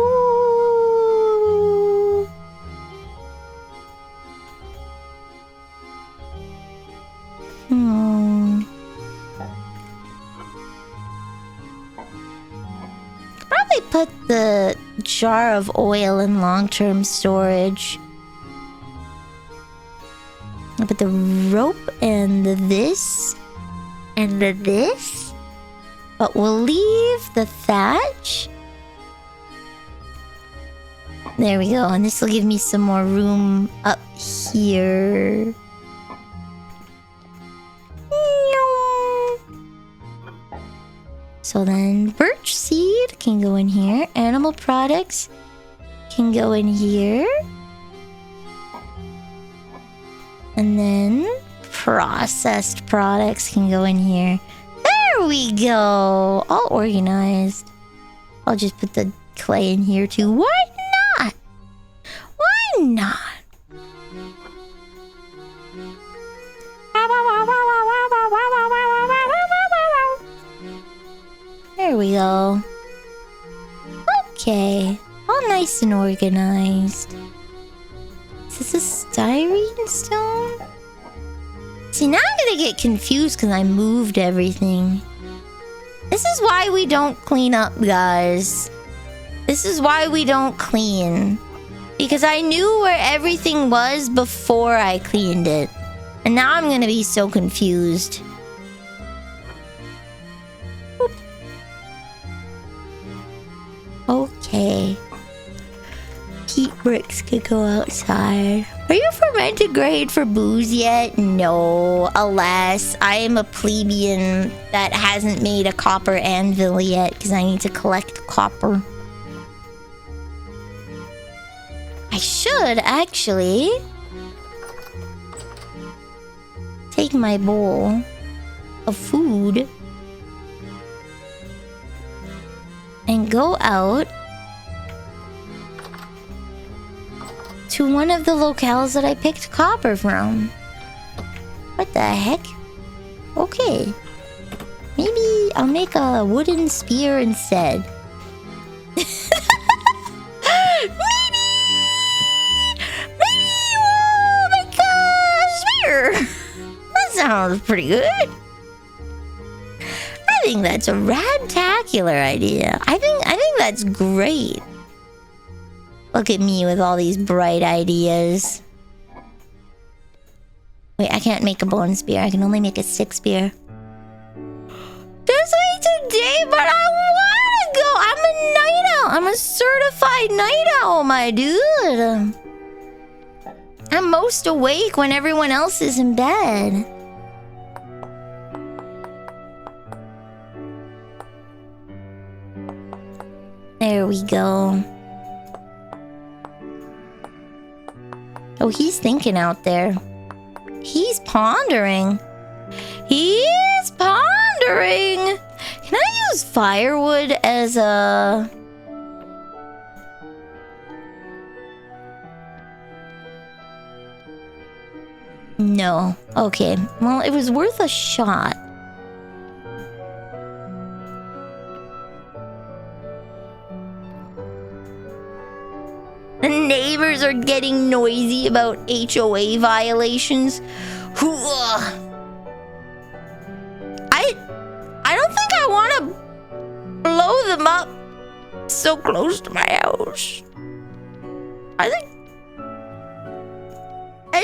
Probably put the jar of oil in long-term storage. I'll put the rope and the this and the this. But we'll leave the thatch. There we go. And this will give me some more room up here. So then birch seed can go in here. Animal products can go in here. And then processed products can go in here. There we go. All organized. I'll just put the clay in here too. Why not? Why not? There we go. Okay. All nice and organized. Is this a styrene stone? See, now I'm gonna get confused because I moved everything. This is why we don't clean up, guys. This is why we don't clean. Because I knew where everything was before I cleaned it. And now I'm gonna be so confused. Oop. Okay. Heat bricks could go outside. Are you fermented grade for booze yet? No, alas. I am a plebeian that hasn't made a copper anvil yet because I need to collect copper. I should actually take my bowl of food and go out to one of the locales that I picked copper from. What the heck? Okay. Maybe I'll make a wooden spear instead. Maybe we'll make a spear. That sounds pretty good. I think that's a radtacular idea. I think that's great. Look at me with all these bright ideas. Wait, I can't make a bone spear. I can only make a stick spear. Just wait today, but I want to go. I'm a night owl. I'm a certified night owl, my dude. I'm most awake when everyone else is in bed. There we go. Oh, he's thinking out there. He's pondering. He's pondering. Can I use firewood as a... No. Okay. Well, it was worth a shot. The neighbors are getting noisy about HOA violations. I don't think I want to blow them up so close to my house. I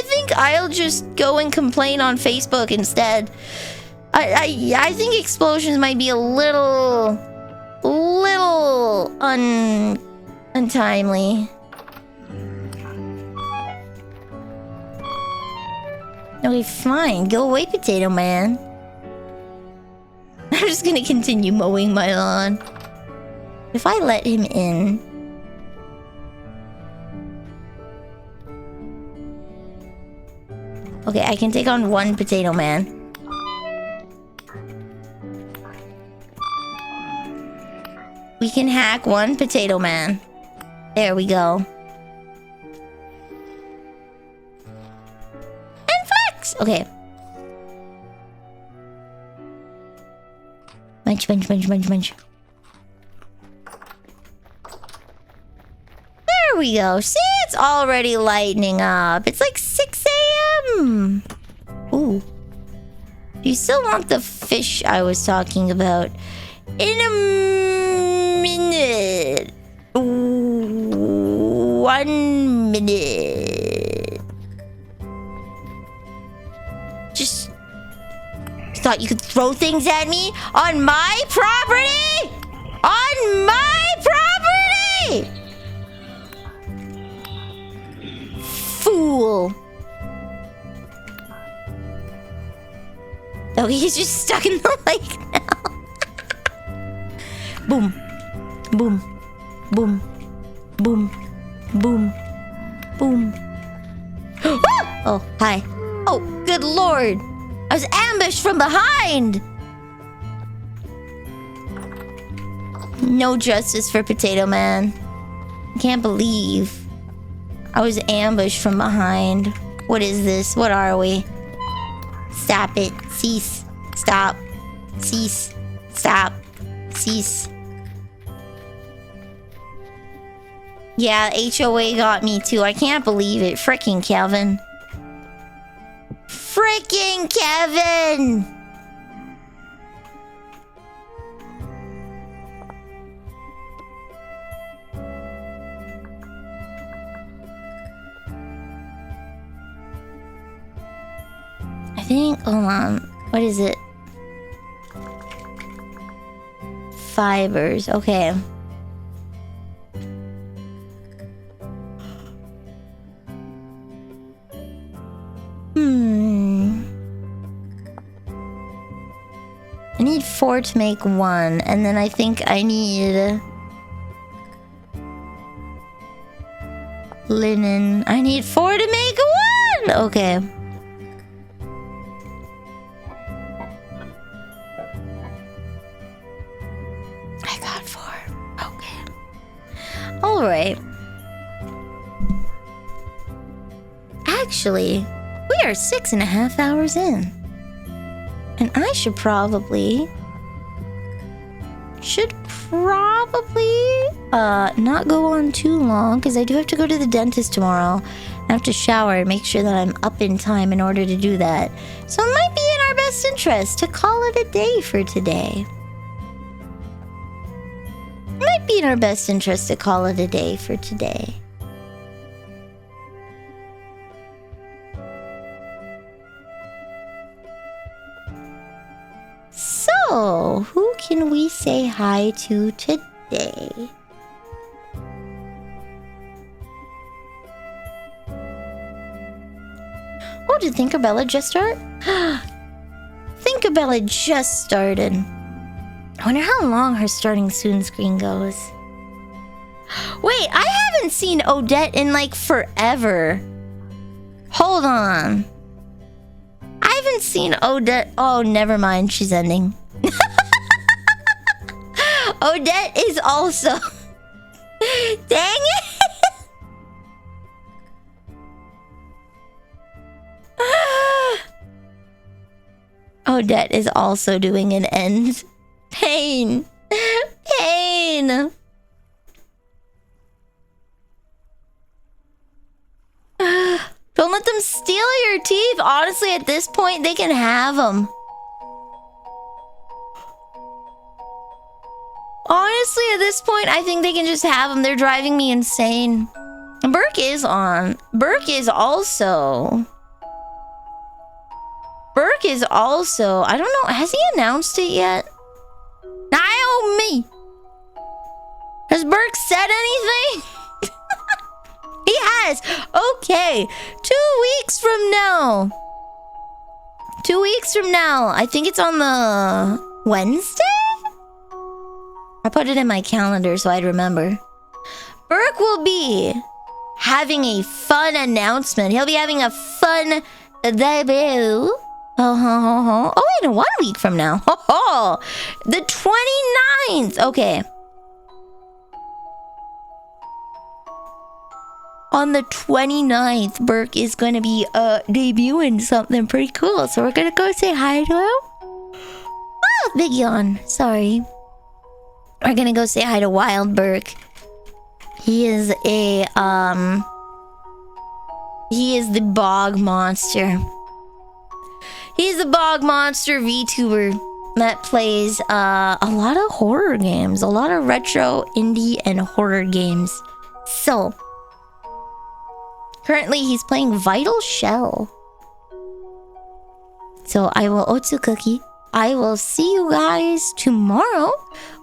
think I'll just go and complain on Facebook instead. I think explosions might be a little untimely. Okay, fine. Go away, Potato Man. I'm just gonna continue mowing my lawn. If I let him in... Okay, I can take on one Potato Man. We can hack one Potato Man. There we go. And flex! Okay. Munch, munch, munch, munch, munch. There we go. See, it's already lightening up. It's like 6 a.m. Ooh. Do you still want the fish I was talking about? In a minute. 1 minute. Just thought you could throw things at me on my property? On my property! Fool. Oh, he's just stuck in the lake now. Boom. Boom. Boom. Boom. Boom. Boom. Oh, hi. Oh, good lord. I was ambushed from behind. No justice for Potato Man. I can't believe I was ambushed from behind. What is this? What are we? Stop it. Cease. Stop. Cease. Stop. Cease. Yeah, HOA got me too. I can't believe it. Frickin' Kevin. Frickin' Kevin! I think, hold on. What is it? Fibers. Okay. I need 4 to make 1, and then I think I need linen. I need 4 to make 1! Okay. I got 4. Okay. Alright. Actually, we are 6.5 hours in. And I should probably not go on too long, because I do have to go to the dentist tomorrow. I have to shower and make sure that I'm up in time in order to do that. So it might be in our best interest to call it a day for today. It might be in our best interest to call it a day for today. So, who can we say hi to today? Oh, did Tinkerbella just start? Tinkerbella just started. I wonder how long her starting soon screen goes. Wait, I haven't seen Odette in like forever. Hold on. I haven't seen Odette. Oh, never mind. She's ending. Odette is also. Dang it! Odette is also doing an end. Pain. Pain. Don't let them steal your teeth. Honestly, at this point, they can have them. Honestly, at this point, I think they can just have them. They're driving me insane. Burke is on. Burke is also... I don't know. Has he announced it yet? Naomi! Has Burke said anything? He has. Okay. 2 weeks from now. 2 weeks from now. I think it's on the Wednesday? I put it in my calendar so I'd remember. Burke will be having a fun announcement. He'll be having a fun debut. Oh, wait, 1 week from now. The 29th. Okay. On the 29th, Burke is going to be debuting something pretty cool. So we're going to go say hi to him. Oh, big yawn. Sorry. We're going to go say hi to Wild Burke. He is a, he is the bog monster. He's a bog monster VTuber that plays a lot of horror games. A lot of retro, indie, and horror games. So... currently, he's playing Vital Shell. So I will Otsu Cookie. I will see you guys tomorrow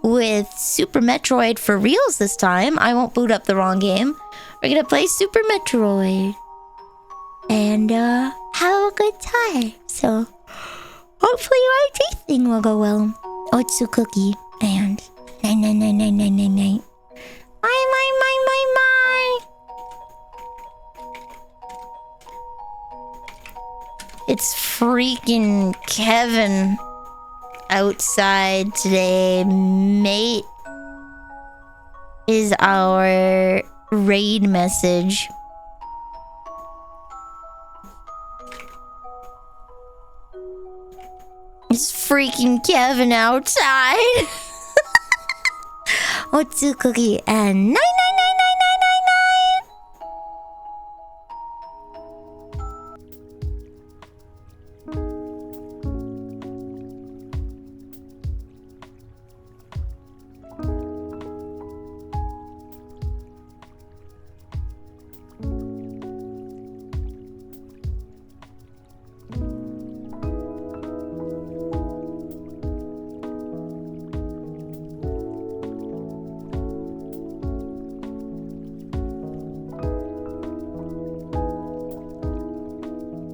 with Super Metroid for reals this time. I won't boot up the wrong game. We're gonna play Super Metroid. And have a good time. So hopefully my teeth thing will go well. Otsu Cookie. And night. Bye. It's freaking Kevin outside today, mate, is our raid message. It's freaking Kevin outside. Otsu Cookie and night.